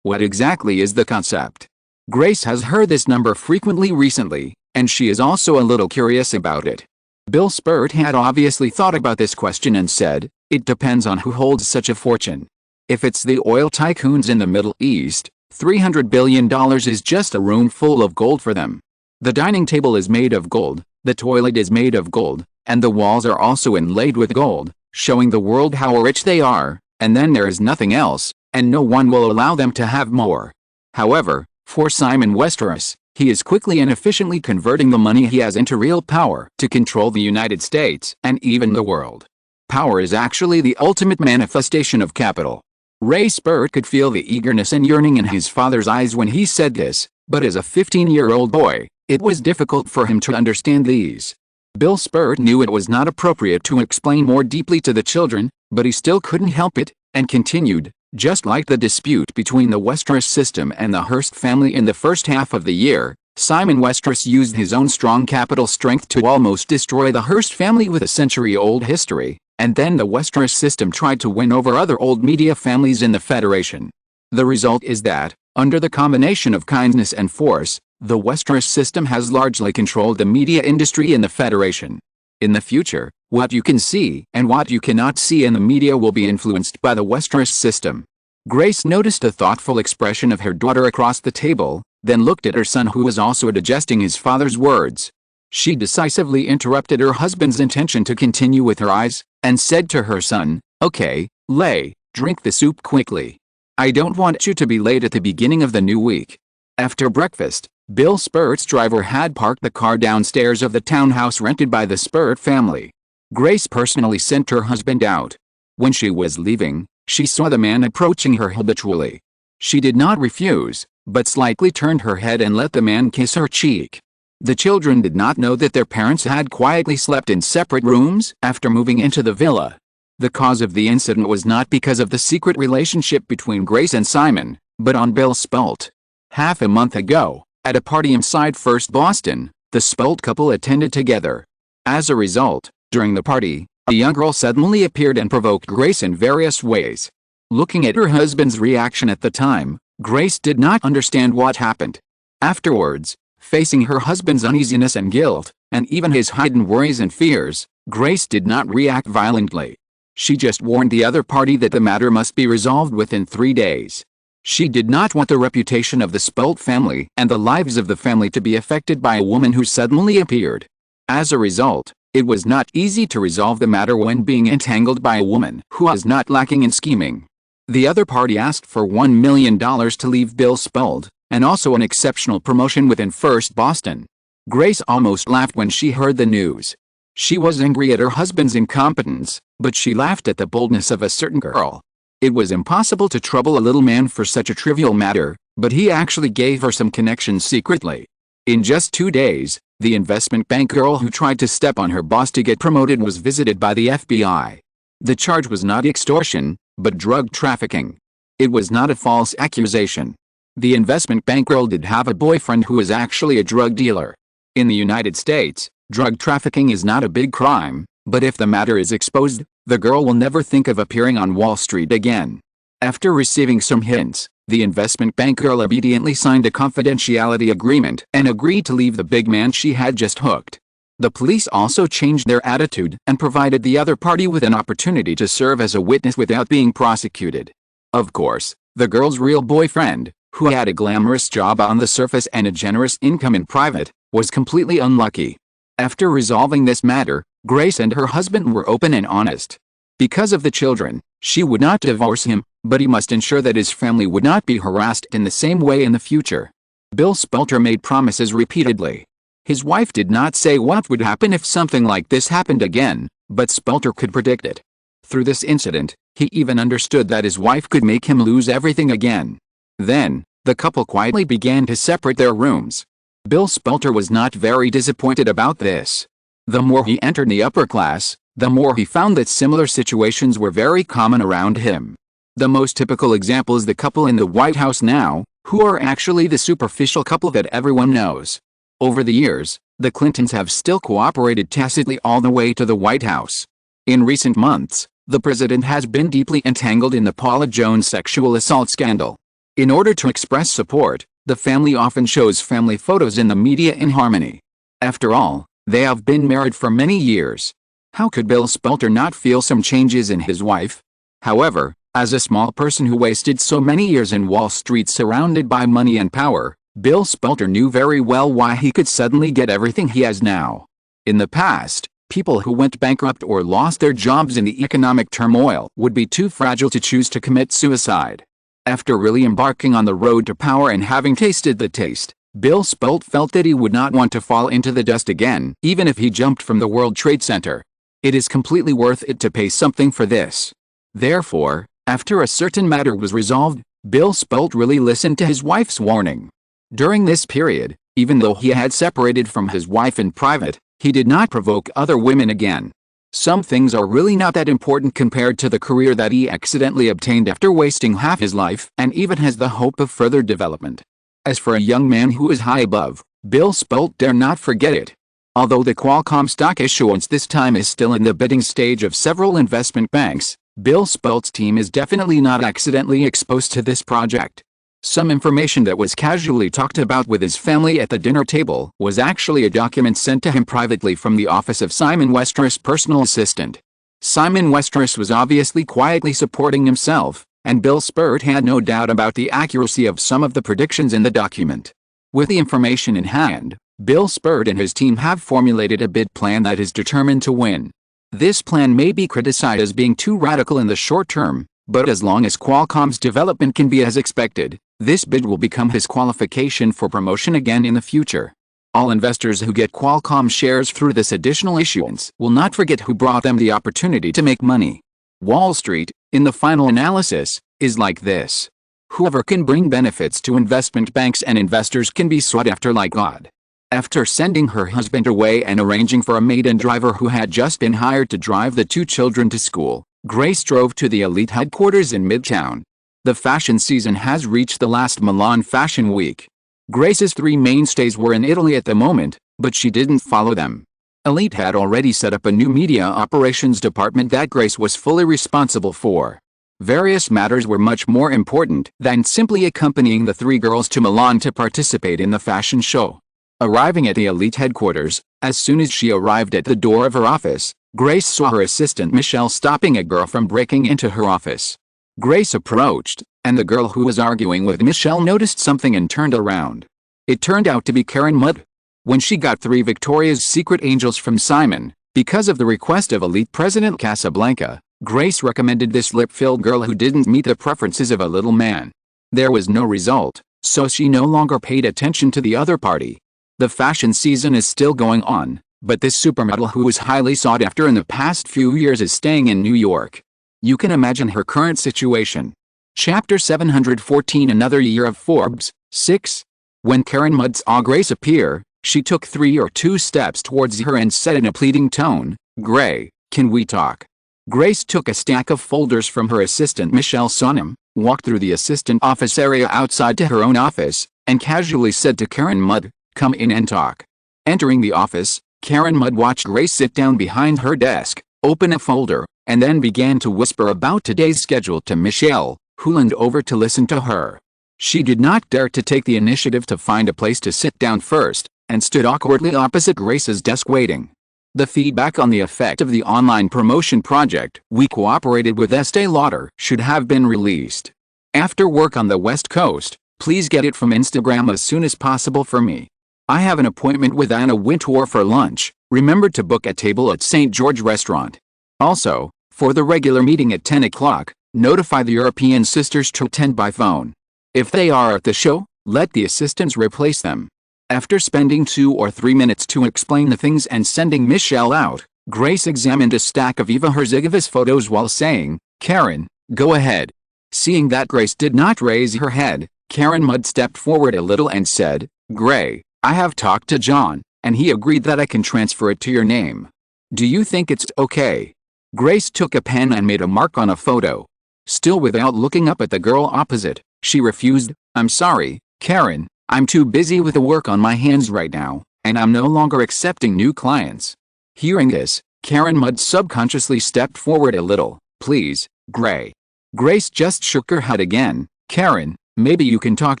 what exactly is the concept?" Grace has heard this number frequently recently, and she is also a little curious about it. Bill Spert had obviously thought about this question and said, "It depends on who holds such a fortune. If it's the oil tycoons in the Middle East, $300 billion is just a room full of gold for them. The dining table is made of gold, the toilet is made of gold, and the walls are also inlaid with gold, showing the world how rich they are, and then there is nothing else, and no one will allow them to have more." However, for Simon Westeros, he is quickly and efficiently converting the money he has into real power to control the United States and even the world. Power is actually the ultimate manifestation of capital. Ray Spert could feel the eagerness and yearning in his father's eyes when he said this, but as a 15-year-old boy, it was difficult for him to understand these. Bill Spert knew it was not appropriate to explain more deeply to the children, but he still couldn't help it, and continued, "Just like the dispute between the Westeros system and the Hearst family in the first half of the year, Simon Westeros used his own strong capital strength to almost destroy the Hearst family with a century-old history, and then the Westeros system tried to win over other old media families in the Federation. The result is that, under the combination of kindness and force, the Westeros system has largely controlled the media industry in the Federation. In the future, what you can see and what you cannot see in the media will be influenced by the Westeros system." Grace noticed a thoughtful expression of her daughter across the table, then looked at her son who was also digesting his father's words. She decisively interrupted her husband's intention to continue with her eyes, and said to her son, "Okay, Lay, drink the soup quickly. I don't want you to be late at the beginning of the new week." After breakfast, Bill Spert's driver had parked the car downstairs of the townhouse rented by the Spert family. Grace personally sent her husband out. When she was leaving, she saw the man approaching her habitually. She did not refuse, but slightly turned her head and let the man kiss her cheek. The children did not know that their parents had quietly slept in separate rooms after moving into the villa. The cause of the incident was not because of the secret relationship between Grace and Simon, but on Bill Spelt. Half a month ago, at a party inside First Boston, the Spelt couple attended together. As a result, during the party, a young girl suddenly appeared and provoked Grace in various ways. Looking at her husband's reaction at the time, Grace did not understand what happened. Afterwards, facing her husband's uneasiness and guilt, and even his hidden worries and fears, Grace did not react violently. She just warned the other party that the matter must be resolved within 3 days. She did not want the reputation of the Spelt family and the lives of the family to be affected by a woman who suddenly appeared. As a result, it was not easy to resolve the matter when being entangled by a woman who was not lacking in scheming. The other party asked for $1 million to leave Bill Spelt, and also an exceptional promotion within First Boston. Grace almost laughed when she heard the news. She was angry at her husband's incompetence, but she laughed at the boldness of a certain girl. It was impossible to trouble a little man for such a trivial matter, but he actually gave her some connections secretly. In just 2 days, the investment bank girl who tried to step on her boss to get promoted was visited by the FBI. The charge was not extortion, but drug trafficking. It was not a false accusation. The investment bank girl did have a boyfriend who was actually a drug dealer. In the United States, drug trafficking is not a big crime, but if the matter is exposed, the girl will never think of appearing on Wall Street again. After receiving some hints, the investment bank girl obediently signed a confidentiality agreement and agreed to leave the big man she had just hooked. The police also changed their attitude and provided the other party with an opportunity to serve as a witness without being prosecuted. Of course, the girl's real boyfriend, who had a glamorous job on the surface and a generous income in private, was completely unlucky. After resolving this matter, Grace and her husband were open and honest. Because of the children, she would not divorce him, but he must ensure that his family would not be harassed in the same way in the future. Bill Spelter made promises repeatedly. His wife did not say what would happen if something like this happened again, but Spelter could predict it. Through this incident, he even understood that his wife could make him lose everything again. Then, the couple quietly began to separate their rooms. Bill Spelter was not very disappointed about this. The more he entered the upper class, the more he found that similar situations were very common around him. The most typical example is the couple in the White House now, who are actually the superficial couple that everyone knows. Over the years, the Clintons have still cooperated tacitly all the way to the White House. In recent months, the president has been deeply entangled in the Paula Jones sexual assault scandal. In order to express support, the family often shows family photos in the media in harmony. After all, they have been married for many years. How could Bill Spelter not feel some changes in his wife? However, as a small person who wasted so many years in Wall Street surrounded by money and power, Bill Spelter knew very well why he could suddenly get everything he has now. In the past, people who went bankrupt or lost their jobs in the economic turmoil would be too fragile to choose to commit suicide. After really embarking on the road to power and having tasted the taste, Bill Spelter felt that he would not want to fall into the dust again, even if he jumped from the World Trade Center. It is completely worth it to pay something for this. Therefore, after a certain matter was resolved, Bill Spelter really listened to his wife's warning. During this period, even though he had separated from his wife in private, he did not provoke other women again. Some things are really not that important compared to the career that he accidentally obtained after wasting half his life and even has the hope of further development. As for a young man who is high above, Bill Spelter dare not forget it. Although the Qualcomm stock issuance this time is still in the bidding stage of several investment banks, Bill Spelter's team is definitely not accidentally exposed to this project. Some information that was casually talked about with his family at the dinner table was actually a document sent to him privately from the office of Simon Westeros' personal assistant. Simon Westeros was obviously quietly supporting himself, and Bill Spelter had no doubt about the accuracy of some of the predictions in the document. With the information in hand, Bill Spelter and his team have formulated a bid plan that is determined to win. This plan may be criticized as being too radical in the short term, but as long as Qualcomm's development can be as expected, this bid will become his qualification for promotion again in the future. All investors who get Qualcomm shares through this additional issuance will not forget who brought them the opportunity to make money. Wall Street, in the final analysis, is like this. Whoever can bring benefits to investment banks and investors can be sought after like God. After sending her husband away and arranging for a maid and driver who had just been hired to drive the two children to school, Grace drove to the elite headquarters in Midtown. The fashion season has reached the last Milan Fashion Week. Grace's three mainstays were in Italy at the moment, but she didn't follow them. Elite had already set up a new media operations department that Grace was fully responsible for. Various matters were much more important than simply accompanying the three girls to Milan to participate in the fashion show. Arriving at the elite headquarters, as soon as she arrived at the door of her office, Grace saw her assistant Michelle stopping a girl from breaking into her office. Grace approached, and the girl who was arguing with Michelle noticed something and turned around. It turned out to be Karen Mudd. When she got three Victoria's Secret angels from Simon, because of the request of elite President Casablanca, Grace recommended this lip-filled girl who didn't meet the preferences of a little man. There was no result, so she no longer paid attention to the other party. The fashion season is still going on, but this supermodel who was highly sought after in the past few years is staying in New York. You can imagine her current situation. Chapter 714 Another Year of Forbes, 6. When Karen Mudd saw Grace appear, she took 3 or 2 steps towards her and said in a pleading tone, "Gray, can we talk?" Grace took a stack of folders from her assistant Michelle Sonam, walked through the assistant office area outside to her own office, and casually said to Karen Mudd, "Come in and talk." Entering the office, Karen Mudd watched Grace sit down behind her desk, open a folder, and then began to whisper about today's schedule to Michelle, who leaned over to listen to her. She did not dare to take the initiative to find a place to sit down first, and stood awkwardly opposite Grace's desk waiting. The feedback on the effect of the online promotion project we cooperated with Estee Lauder should have been released. After work on the West Coast, please get it from Instagram as soon as possible for me. I have an appointment with Anna Wintour for lunch. Remember to book a table at St. George Restaurant. Also, for the regular meeting at 10 o'clock, notify the European sisters to attend by phone. If they are at the show, let the assistants replace them. After spending 2 or 3 minutes to explain the things and sending Michelle out, Grace examined a stack of Eva Herzegova's photos while saying, "Karen, go ahead." Seeing that Grace did not raise her head, Karen Mudd stepped forward a little and said, "Gray, I have talked to John, and he agreed that I can transfer it to your name. Do you think it's okay?" Grace took a pen and made a mark on a photo. Still without looking up at the girl opposite, she refused. "I'm sorry, Karen, I'm too busy with the work on my hands right now, and I'm no longer accepting new clients." Hearing this, Karen Mudd subconsciously stepped forward a little. "Please, Gray." Grace just shook her head again. "Karen, maybe you can talk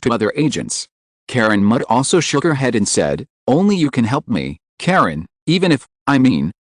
to other agents." Karen Mudd also shook her head and said, "Only you can help me, Karen,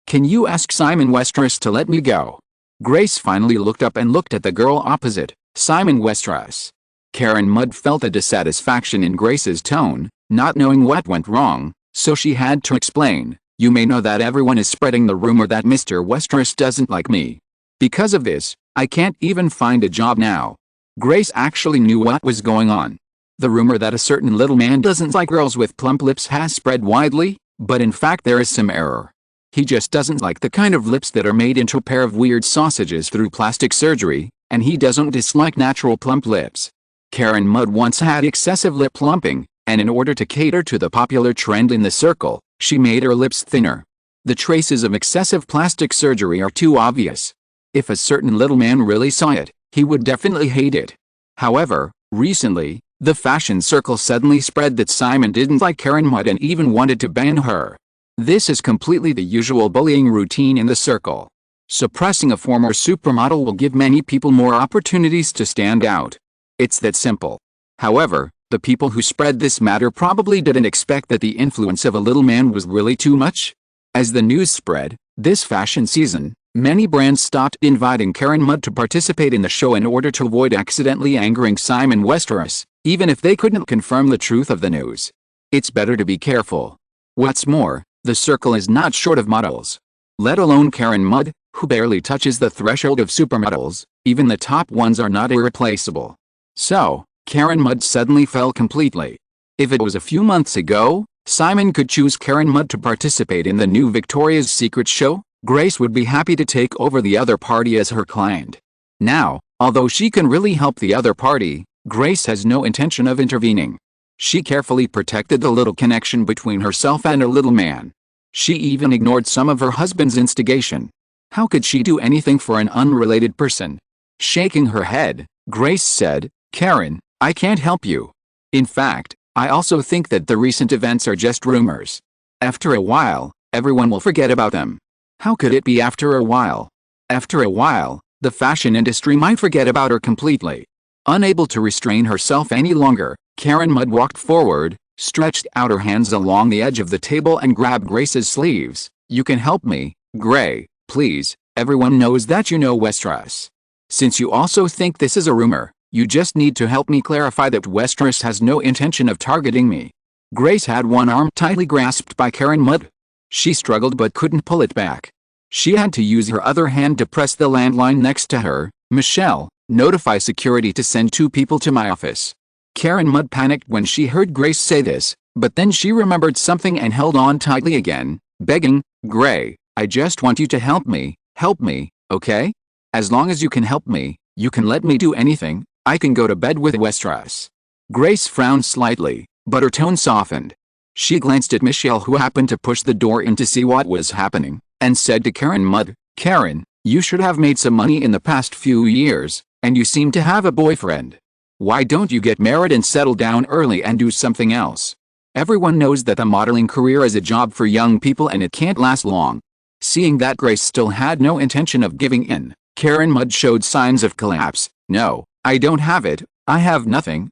can you ask Simon Westeros to let me go?" Grace finally looked up and looked at the girl opposite, Simon Westeros. Karen Mudd felt a dissatisfaction in Grace's tone, not knowing what went wrong, so she had to explain, "You may know that everyone is spreading the rumor that Mr. Westeros doesn't like me. Because of this, I can't even find a job now." Grace actually knew what was going on. The rumor that a certain little man doesn't like girls with plump lips has spread widely, but in fact there is some error. He just doesn't like the kind of lips that are made into a pair of weird sausages through plastic surgery, and he doesn't dislike natural plump lips. Karen Mudd once had excessive lip plumping, and in order to cater to the popular trend in the circle, she made her lips thinner. The traces of excessive plastic surgery are too obvious. If a certain little man really saw it, he would definitely hate it. However, recently, the fashion circle suddenly spread that Simon didn't like Karen Mudd and even wanted to ban her. This is completely the usual bullying routine in the circle. Suppressing a former supermodel will give many people more opportunities to stand out. It's that simple. However, the people who spread this matter probably didn't expect that the influence of a little man was really too much. As the news spread, this fashion season, many brands stopped inviting Karen Mudd to participate in the show in order to avoid accidentally angering Simon Westeros, even if they couldn't confirm the truth of the news. It's better to be careful. What's more, the circle is not short of models. Let alone Karen Mudd, who barely touches the threshold of supermodels. Even the top ones are not irreplaceable. So, Karen Mudd suddenly fell completely. If it was a few months ago, Simon could choose Karen Mudd to participate in the new Victoria's Secret show, Grace would be happy to take over the other party as her client. Now, although she can really help the other party, Grace has no intention of intervening. She carefully protected the little connection between herself and her little man. She even ignored some of her husband's instigation. How could she do anything for an unrelated person? Shaking her head, Grace said, "Karen, I can't help you. In fact, I also think that the recent events are just rumors. After a while, everyone will forget about them." How could it be after a while? After a while, the fashion industry might forget about her completely. Unable to restrain herself any longer, Karen Mudd walked forward, stretched out her hands along the edge of the table and grabbed Grace's sleeves. "You can help me, Gray, please. Everyone knows that you know Westeros. Since you also think this is a rumor, you just need to help me clarify that Westeros has no intention of targeting me." Grace had one arm tightly grasped by Karen Mudd. She struggled but couldn't pull it back. She had to use her other hand to press the landline next to her. "Michelle, notify security to send 2 people to my office." Karen Mudd panicked when she heard Grace say this, but then she remembered something and held on tightly again, begging, "Gray, I just want you to help me, okay? As long as you can help me, you can let me do anything. I can go to bed with Westeros." Grace frowned slightly, but her tone softened. She glanced at Michelle, who happened to push the door in to see what was happening, and said to Karen Mudd, "Karen, you should have made some money in the past few years, and you seem to have a boyfriend. Why don't you get married and settle down early and do something else? Everyone knows that the modeling career is a job for young people and it can't last long." Seeing that Grace still had no intention of giving in, Karen Mudd showed signs of collapse. "No, I don't have it. I have nothing.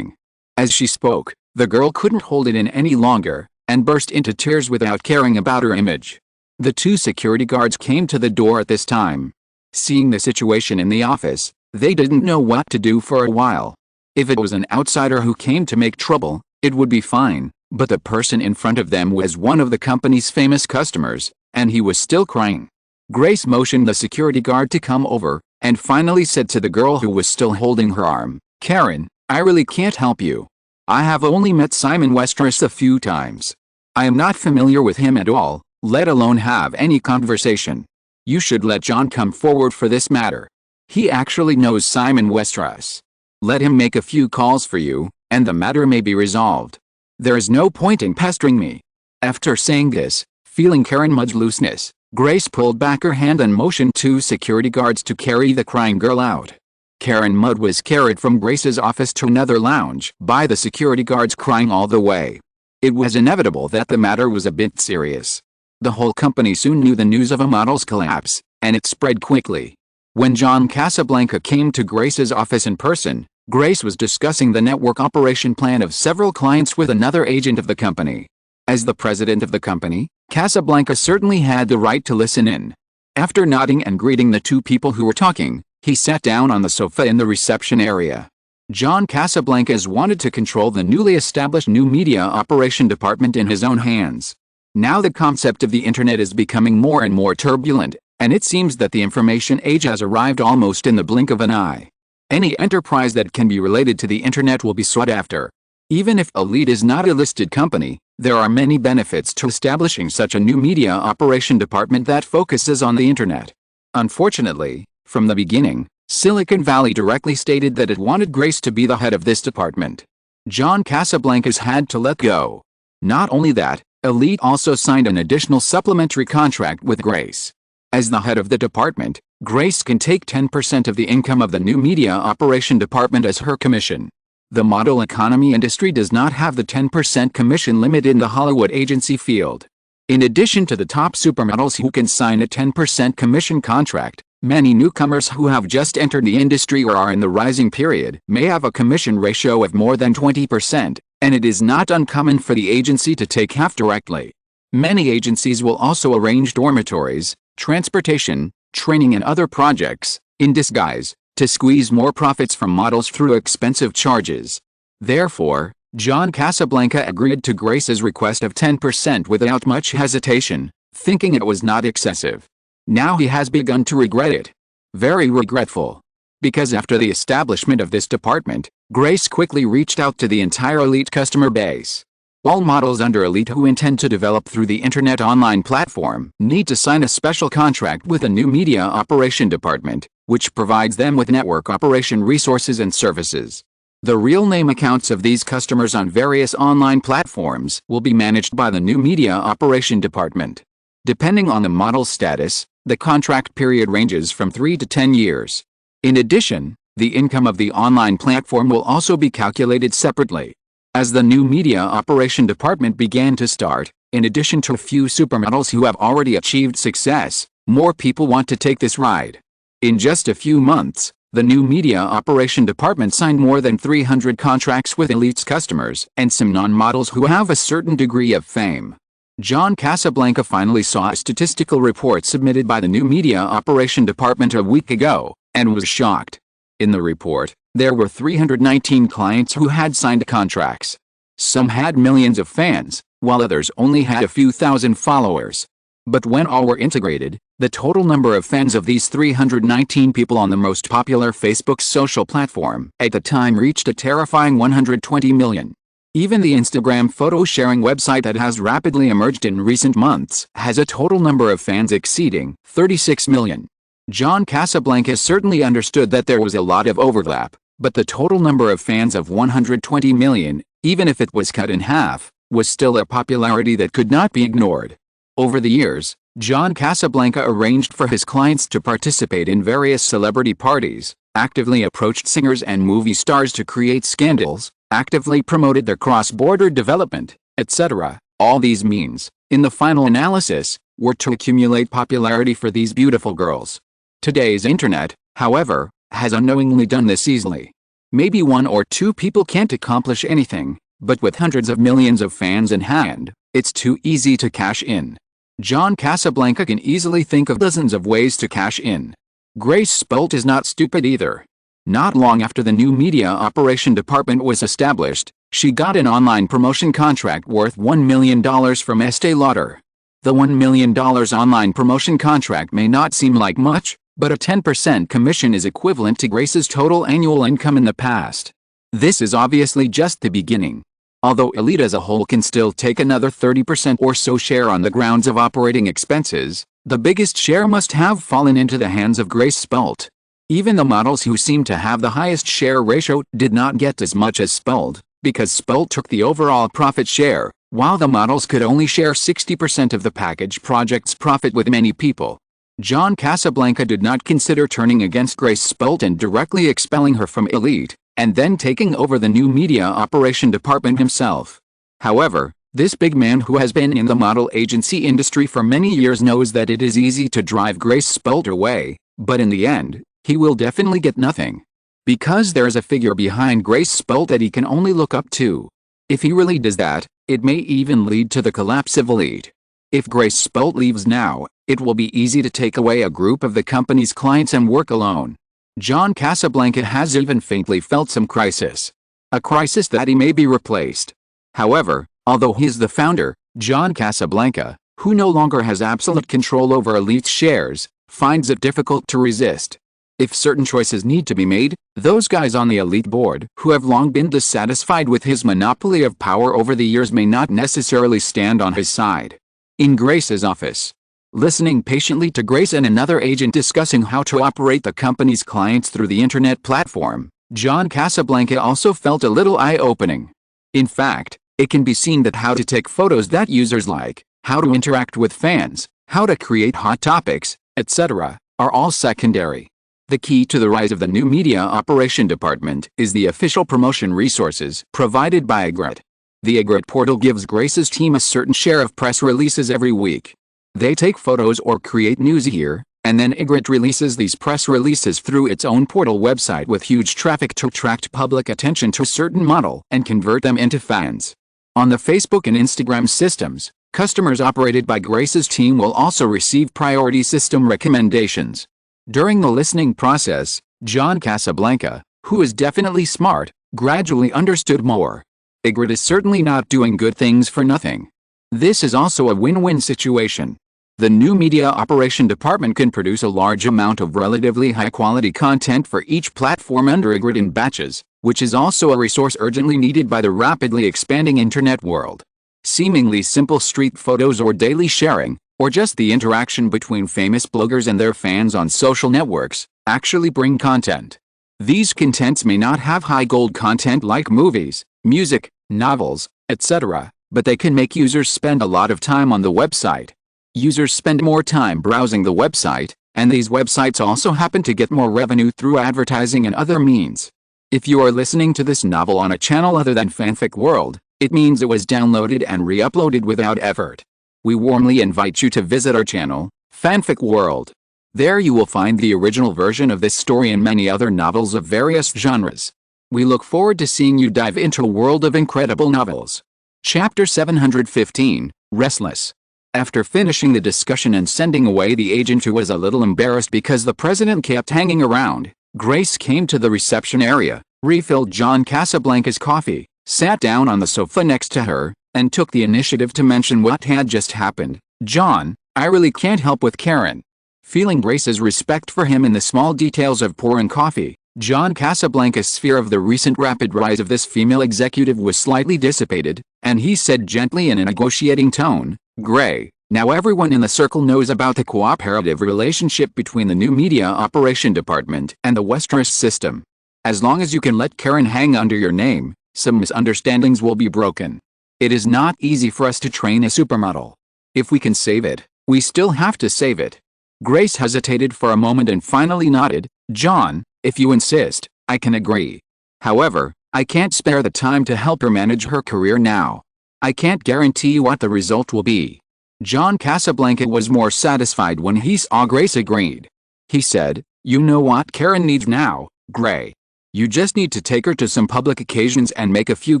As she spoke, the girl couldn't hold it in any longer. and burst into tears without caring about her image. The two security guards came to the door at this time. Seeing the situation in the office, they didn't know what to do for a while. If it was an outsider who came to make trouble, it would be fine, but the person in front of them was one of the company's famous customers, and he was still crying. Grace motioned the security guard to come over, and finally said to the girl who was still holding her arm, "Karen, I really can't help you. I have only met Simon Westeros a few times. I am not familiar with him at all, let alone have any conversation. You should let John come forward for this matter. He actually knows Simon Westeros. Let him make a few calls for you, and the matter may be resolved. There is no point in pestering me." After saying this, feeling Karen Mudd's looseness, Grace pulled back her hand and motioned two security guards to carry the crying girl out. Karen Mudd was carried from Grace's office to another lounge by the security guards crying all the way. It was inevitable that the matter was a bit serious. The whole company soon knew the news of a model's collapse, and it spread quickly. When John Casablanca came to Grace's office in person, Grace was discussing the network operation plan of several clients with another agent of the company. As the president of the company, Casablanca certainly had the right to listen in. After nodding and greeting the two people who were talking, he sat down on the sofa in the reception area. John Casablancas wanted to control the newly established new media operation department in his own hands. Now the concept of the internet is becoming more and more turbulent, and it seems that the information age has arrived almost in the blink of an eye. Any enterprise that can be related to the internet will be sought after. Even if Elite is not a listed company, there are many benefits to establishing such a new media operation department that focuses on the internet. Unfortunately, from the beginning, Silicon Valley directly stated that it wanted Grace to be the head of this department. John Casablancas had to let go. Not only that, Elite also signed an additional supplementary contract with Grace. As the head of the department, Grace can take 10% of the income of the new media operation department as her commission. The model economy industry does not have the 10% commission limit in the Hollywood agency field. In addition to the top supermodels who can sign a 10% commission contract, many newcomers who have just entered the industry or are in the rising period may have a commission ratio of more than 20%, and it is not uncommon for the agency to take half directly. Many agencies will also arrange dormitories, transportation, training and other projects, in disguise, to squeeze more profits from models through expensive charges. Therefore, John Casablanca agreed to Grace's request of 10% without much hesitation, thinking it was not excessive. Now he has begun to regret it. Very regretful. Because after the establishment of this department, Grace quickly reached out to the entire Elite customer base. All models under Elite who intend to develop through the internet online platform need to sign a special contract with a new media operation department, which provides them with network operation resources and services. The real name accounts of these customers on various online platforms will be managed by the new media operation department. Depending on the model's status, the contract period ranges from 3 to 10 years. In addition, the income of the online platform will also be calculated separately. As the new media operation department began to start, in addition to a few supermodels who have already achieved success, more people want to take this ride. In just a few months, the new media operation department signed more than 300 contracts with Elite's customers and some non-models who have a certain degree of fame. John Casablanca finally saw a statistical report submitted by the new media operation department a week ago, and was shocked. In the report, there were 319 clients who had signed contracts. Some had millions of fans, while others only had a few thousand followers. But when all were integrated, the total number of fans of these 319 people on the most popular Facebook social platform at the time reached a terrifying 120 million. Even the Instagram photo-sharing website that has rapidly emerged in recent months has a total number of fans exceeding 36 million. John Casablanca certainly understood that there was a lot of overlap, but the total number of fans of 120 million, even if it was cut in half, was still a popularity that could not be ignored. Over the years, John Casablanca arranged for his clients to participate in various celebrity parties, actively approached singers and movie stars to create scandals, actively promoted their cross-border development, etc. All these means, in the final analysis, were to accumulate popularity for these beautiful girls. Today's internet, however, has unknowingly done this easily. Maybe one or two people can't accomplish anything, but with hundreds of millions of fans in hand, It's too easy to cash in. John Casablanca can easily think of dozens of ways to cash in. Grace Spolt is not stupid either. Not long after the new media operation department was established, she got an online promotion contract worth $1 million from Estee Lauder. The $1 million online promotion contract may not seem like much, but a 10% commission is equivalent to Grace's total annual income in the past. This is obviously just the beginning. Although Elite as a whole can still take another 30% or so share on the grounds of operating expenses, the biggest share must have fallen into the hands of Grace Spolt. Even the models who seem to have the highest share ratio did not get as much as Spolt, because Spolt took the overall profit share, while the models could only share 60% of the package project's profit with many people. John Casablanca did not consider turning against Grace Spolt and directly expelling her from Elite, and then taking over the new media operation department himself. However, this big man who has been in the model agency industry for many years knows that it is easy to drive Grace Spolt away, but in the end, he will definitely get nothing. Because there is a figure behind Grace Spolt that he can only look up to. If he really does that, it may even lead to the collapse of Elite. If Grace Spolt leaves now, it will be easy to take away a group of the company's clients and work alone. John Casablanca has even faintly felt some crisis. A crisis that he may be replaced. However, although he is the founder, John Casablanca, who no longer has absolute control over Elite's shares, finds it difficult to resist. If certain choices need to be made, those guys on the Elite board, who have long been dissatisfied with his monopoly of power over the years, may not necessarily stand on his side. In Grace's office, listening patiently to Grace and another agent discussing how to operate the company's clients through the internet platform, John Casablanca also felt a little eye-opening. In fact, it can be seen that how to take photos that users like, how to interact with fans, how to create hot topics, etc., are all secondary. The key to the rise of the new media operation department is the official promotion resources provided by Egret. The Egret portal gives Grace's team a certain share of press releases every week. They take photos or create news here, and then Egret releases these press releases through its own portal website with huge traffic to attract public attention to a certain model and convert them into fans. On the Facebook and Instagram systems, customers operated by Grace's team will also receive priority system recommendations. During the listening process, John Casablanca, who is definitely smart, gradually understood more. Egret is certainly not doing good things for nothing. This is also a win-win situation. The new media operation department can produce a large amount of relatively high-quality content for each platform under Egret in batches, which is also a resource urgently needed by the rapidly expanding internet world. Seemingly simple street photos or daily sharing, or just the interaction between famous bloggers and their fans on social networks, actually bring content. These contents may not have high gold content like movies, music, novels, etc., but they can make users spend a lot of time on the website. Users spend more time browsing the website, and these websites also happen to get more revenue through advertising and other means. If you are listening to this novel on a channel other than Fanfic World, it means it was downloaded and re-uploaded without effort. We warmly invite you to visit our channel, Fanfic World. There you will find the original version of this story and many other novels of various genres. We look forward to seeing you dive into a world of incredible novels. Chapter 715, Restless. After finishing the discussion and sending away the agent who was a little embarrassed because the president kept hanging around, Grace came to the reception area, refilled John Casablanca's coffee, sat down on the sofa next to her, and took the initiative to mention what had just happened. "John, I really can't help with Karen." Feeling Grace's respect for him in the small details of pouring coffee, John Casablanca's fear of the recent rapid rise of this female executive was slightly dissipated, and he said gently in a negotiating tone, "Gray, now everyone in the circle knows about the cooperative relationship between the new media operation department and the Westeros system. As long as you can let Karen hang under your name, some misunderstandings will be broken. It is not easy for us to train a supermodel. If we can save it, we still have to save it." Grace hesitated for a moment and finally nodded. "John, if you insist, I can agree. However, I can't spare the time to help her manage her career now. I can't guarantee what the result will be." John Casablanca was more satisfied when he saw Grace agreed. He said, "You know what Karen needs now, Gray. You just need to take her to some public occasions and make a few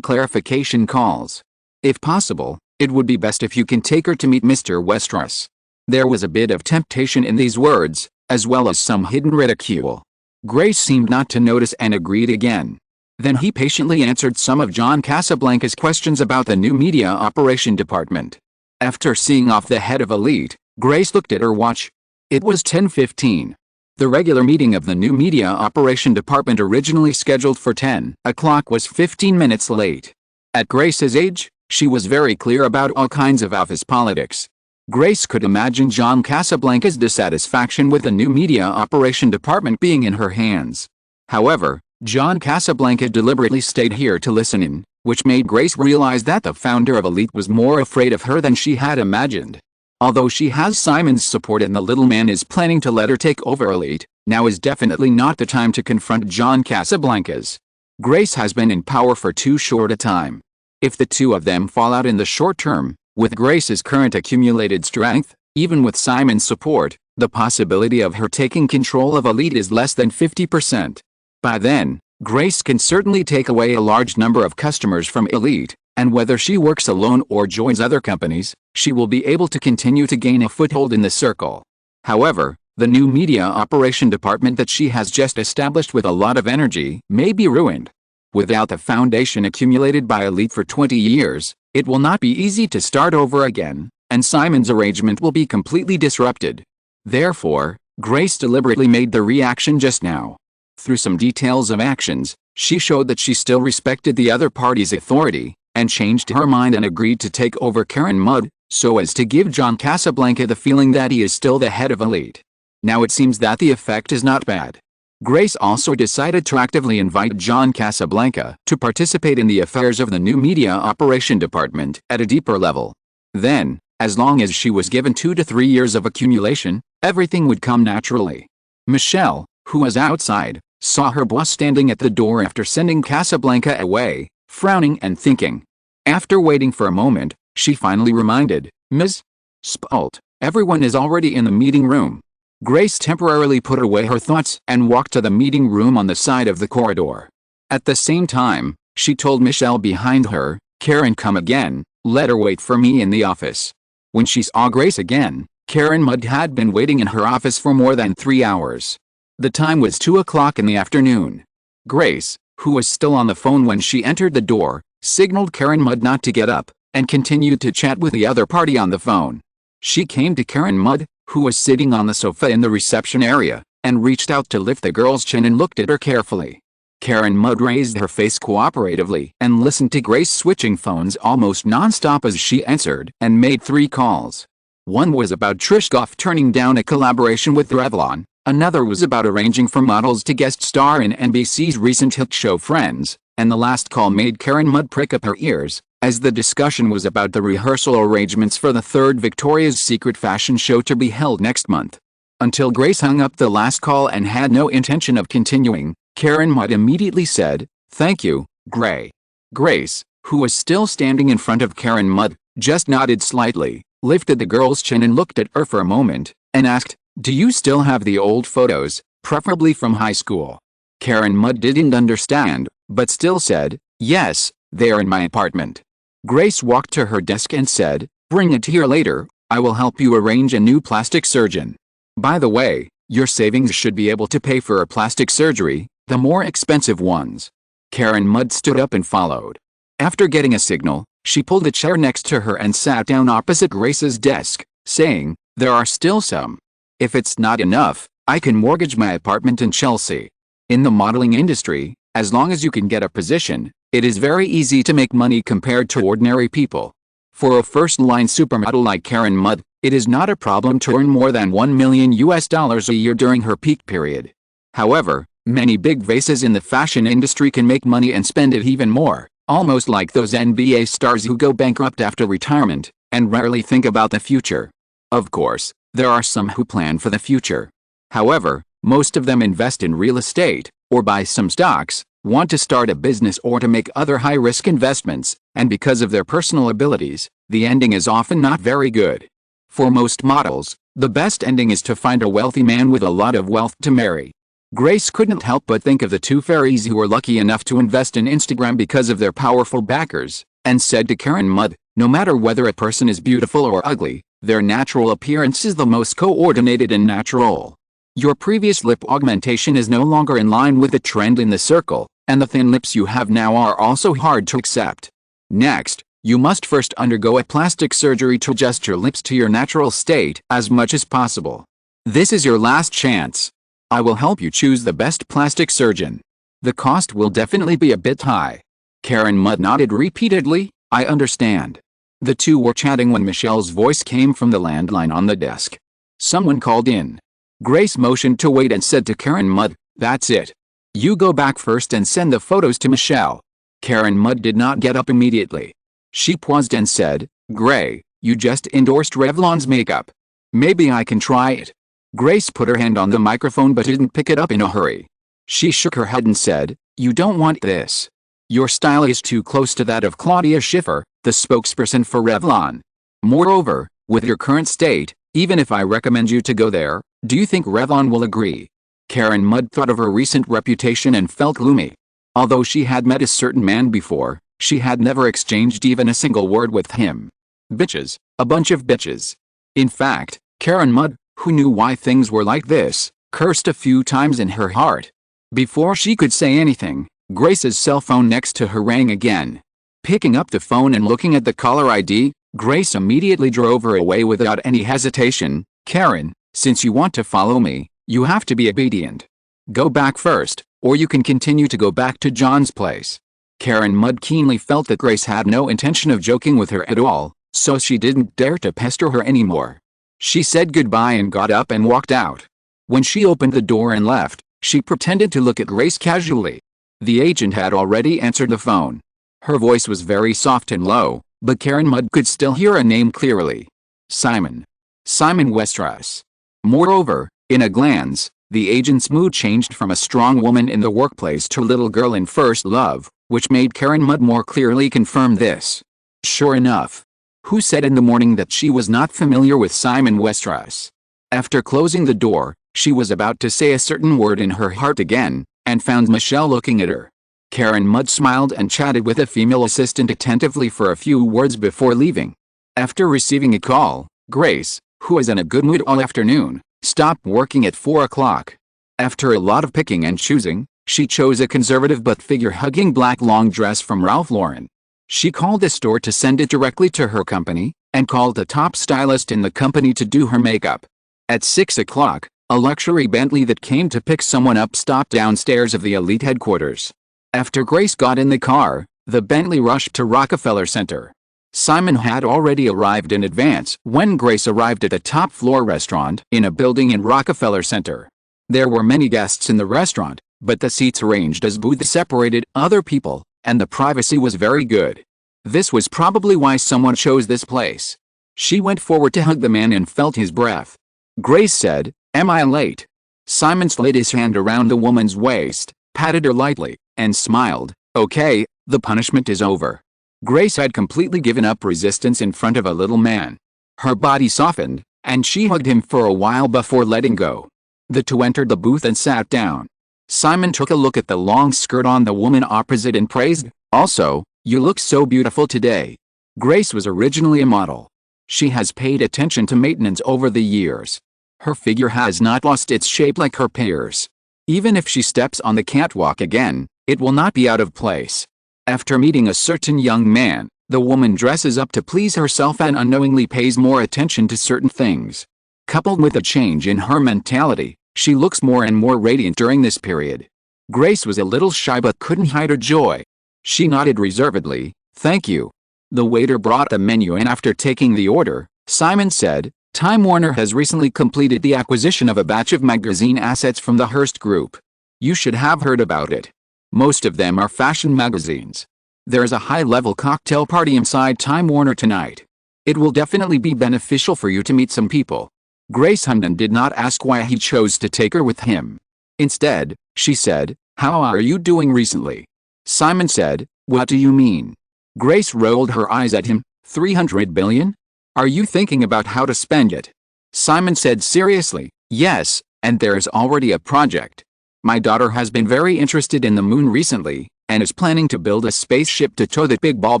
clarification calls. If possible, It would be best if you can take her to meet Mr. Westeros. There was a bit of temptation in these words, as well as some hidden ridicule. Grace seemed not to notice and agreed again. Then he patiently answered some of John Casablanca's questions about the new media operation department. After seeing off the head of Elite, Grace looked at her watch. It was 10:15. The regular meeting of the new media operation department, originally scheduled for 10 o'clock, was 15 minutes late. At Grace's age, she was very clear about all kinds of office politics. Grace could imagine John Casablanca's dissatisfaction with the new media operation department being in her hands. However, John Casablanca deliberately stayed here to listen in, which made Grace realize that the founder of Elite was more afraid of her than she had imagined. Although she has Simon's support and the little man is planning to let her take over Elite, now is definitely not the time to confront John Casablanca's. Grace has been in power for too short a time. If the two of them fall out in the short term, with Grace's current accumulated strength, even with Simon's support, the possibility of her taking control of Elite is less than 50%. By then, Grace can certainly take away a large number of customers from Elite, and whether she works alone or joins other companies, she will be able to continue to gain a foothold in the circle. However, the new media operation department that she has just established with a lot of energy may be ruined. Without the foundation accumulated by Elite for 20 years, it will not be easy to start over again, and Simon's arrangement will be completely disrupted. Therefore, Grace deliberately made the reaction just now. Through some details of actions, she showed that she still respected the other party's authority, and changed her mind and agreed to take over Karen Mudd, so as to give John Casablanca the feeling that he is still the head of Elite. Now it seems that the effect is not bad. Grace also decided to actively invite John Casablanca to participate in the affairs of the new media operation department at a deeper level. Then, as long as she was given 2 to 3 years of accumulation, everything would come naturally. Michelle, who was outside, saw her boss standing at the door after sending Casablanca away, frowning and thinking. After waiting for a moment, she finally reminded Ms. Spalt, "Everyone is already in the meeting room." Grace temporarily put away her thoughts and walked to the meeting room on the side of the corridor. At the same time, she told Michelle behind her, "Karen, come again, let her wait for me in the office." When she saw Grace again, Karen Mudd had been waiting in her office for more than 3 hours. The time was 2 o'clock in the afternoon. Grace, who was still on the phone when she entered the door, signaled Karen Mudd not to get up, and continued to chat with the other party on the phone. She came to Karen Mudd, who was sitting on the sofa in the reception area, and reached out to lift the girl's chin and looked at her carefully. Karen Mudd raised her face cooperatively and listened to Grace switching phones almost non-stop as she answered and made 3 calls. One was about Trish Goff turning down a collaboration with Revlon. Another was about arranging for models to guest star in NBC's recent hit show Friends, and the last call made Karen Mudd prick up her ears, as the discussion was about the rehearsal arrangements for the 3rd Victoria's Secret fashion show to be held next month. Until Grace hung up the last call and had no intention of continuing, Karen Mudd immediately said, "Thank you, Gray." Grace, who was still standing in front of Karen Mudd, just nodded slightly, lifted the girl's chin and looked at her for a moment, and asked, "Do you still have the old photos, preferably from high school?" Karen Mudd didn't understand, but still said, "Yes, they are in my apartment." Grace walked to her desk and said, "Bring it here later, I will help you arrange a new plastic surgeon. By the way, your savings should be able to pay for a plastic surgery, the more expensive ones." Karen Mudd stood up and followed. After getting a signal, she pulled a chair next to her and sat down opposite Grace's desk, saying, "There are still some. If it's not enough, I can mortgage my apartment in Chelsea. In the modeling industry, as long as you can get a position, it is very easy to make money compared to ordinary people. For a first-line supermodel like Karen Mudd, it is not a problem to earn more than $1 million a year during her peak period. However, many big faces in the fashion industry can make money and spend it even more, almost like those NBA stars who go bankrupt after retirement, and rarely think about the future. Of course, there are some who plan for the future. However, most of them invest in real estate, or buy some stocks, want to start a business or to make other high-risk investments, and because of their personal abilities, the ending is often not very good. For most models, the best ending is to find a wealthy man with a lot of wealth to marry. Grace couldn't help but think of the 2 fairies who were lucky enough to invest in Instagram because of their powerful backers, and said to Karen Mudd, No matter whether a person is beautiful or ugly, their natural appearance is the most coordinated and natural. Your previous lip augmentation is no longer in line with the trend in the circle, and the thin lips you have now are also hard to accept. Next, you must first undergo a plastic surgery to adjust your lips to your natural state as much as possible. This is your last chance. I will help you choose the best plastic surgeon. The cost will definitely be a bit high. Karen Mudd nodded repeatedly. I understand. The two were chatting when Michelle's voice came from the landline on the desk. Someone called in. Grace motioned to wait and said to Karen Mudd, "That's it. You go back first and send the photos to Michelle." Karen Mudd did not get up immediately. She paused and said, "Gray, you just endorsed Revlon's makeup. Maybe I can try it." Grace put her hand on the microphone but didn't pick it up in a hurry. She shook her head and said, "You don't want this. Your style is too close to that of Claudia Schiffer, the spokesperson for Revlon. Moreover, with your current state, even if I recommend you to go there, do you think Revlon will agree?" Karen Mudd thought of her recent reputation and felt gloomy. Although she had met a certain man before, she had never exchanged even a single word with him. Bitches, a bunch of bitches. In fact, Karen Mudd, who knew why things were like this, cursed a few times in her heart. Before she could say anything, Grace's cell phone next to her rang again. Picking up the phone and looking at the caller ID, Grace immediately drove her away without any hesitation. "Karen, since you want to follow me, you have to be obedient. Go back first, or you can continue to go back to John's place." Karen Mudd keenly felt that Grace had no intention of joking with her at all, so she didn't dare to pester her anymore. She said goodbye and got up and walked out. When she opened the door and left, she pretended to look at Grace casually. The agent had already answered the phone. Her voice was very soft and low, but Karen Mudd could still hear a name clearly. Simon. Simon Westeros. Moreover, in a glance, the agent's mood changed from a strong woman in the workplace to a little girl in first love, which made Karen Mudd more clearly confirm this. Sure enough. Who said in the morning that she was not familiar with Simon Westeros? After closing the door, she was about to say a certain word in her heart again, and found Michelle looking at her. Karen Mudd smiled and chatted with a female assistant attentively for a few words before leaving. After receiving a call, Grace, who was in a good mood all afternoon, stopped working at 4 o'clock. After a lot of picking and choosing, she chose a conservative but figure-hugging black long dress from Ralph Lauren. She called the store to send it directly to her company, and called a top stylist in the company to do her makeup. At 6 o'clock, a luxury Bentley that came to pick someone up stopped downstairs of the elite headquarters. After Grace got in the car, the Bentley rushed to Rockefeller Center. Simon had already arrived in advance when Grace arrived at a top-floor restaurant in a building in Rockefeller Center. There were many guests in the restaurant, but the seats arranged as booths separated other people, and the privacy was very good. This was probably why someone chose this place. She went forward to hug the man and felt his breath. Grace said, "Am I late?" Simon slid his hand around the woman's waist, patted her lightly, and smiled. "Okay, the punishment is over." Grace had completely given up resistance in front of a little man. Her body softened, and she hugged him for a while before letting go. The two entered the booth and sat down. Simon took a look at the long skirt on the woman opposite and praised, "Also, you look so beautiful today." Grace was originally a model. She has paid attention to maintenance over the years. Her figure has not lost its shape like her peers. Even if she steps on the catwalk again, it will not be out of place. After meeting a certain young man, the woman dresses up to please herself and unknowingly pays more attention to certain things. Coupled with a change in her mentality, she looks more and more radiant during this period. Grace was a little shy but couldn't hide her joy. She nodded reservedly, "Thank you." The waiter brought the menu and after taking the order, Simon said, "Time Warner has recently completed the acquisition of a batch of magazine assets from the Hearst Group. You should have heard about it. Most of them are fashion magazines. There's a high-level cocktail party inside Time Warner tonight. It will definitely be beneficial for you to meet some people." Grace Hunden did not ask why he chose to take her with him. Instead, she said, "How are you doing recently?" Simon said, "What do you mean?" Grace rolled her eyes at him. 300 billion? Are you thinking about how to spend it?" Simon said seriously, "Yes, and there's already a project. My daughter has been very interested in the moon recently, and is planning to build a spaceship to tow that big ball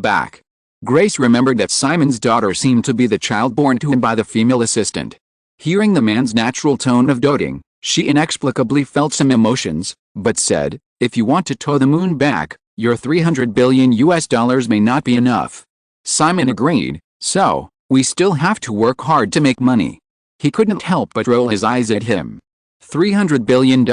back. Grace remembered that Simon's daughter seemed to be the child born to him by the female assistant. Hearing the man's natural tone of doting, she inexplicably felt some emotions, but said, "If you want to tow the moon back, your $300 billion may not be enough." Simon agreed, "So, we still have to work hard to make money." He couldn't help but roll his eyes at him. $300 billion,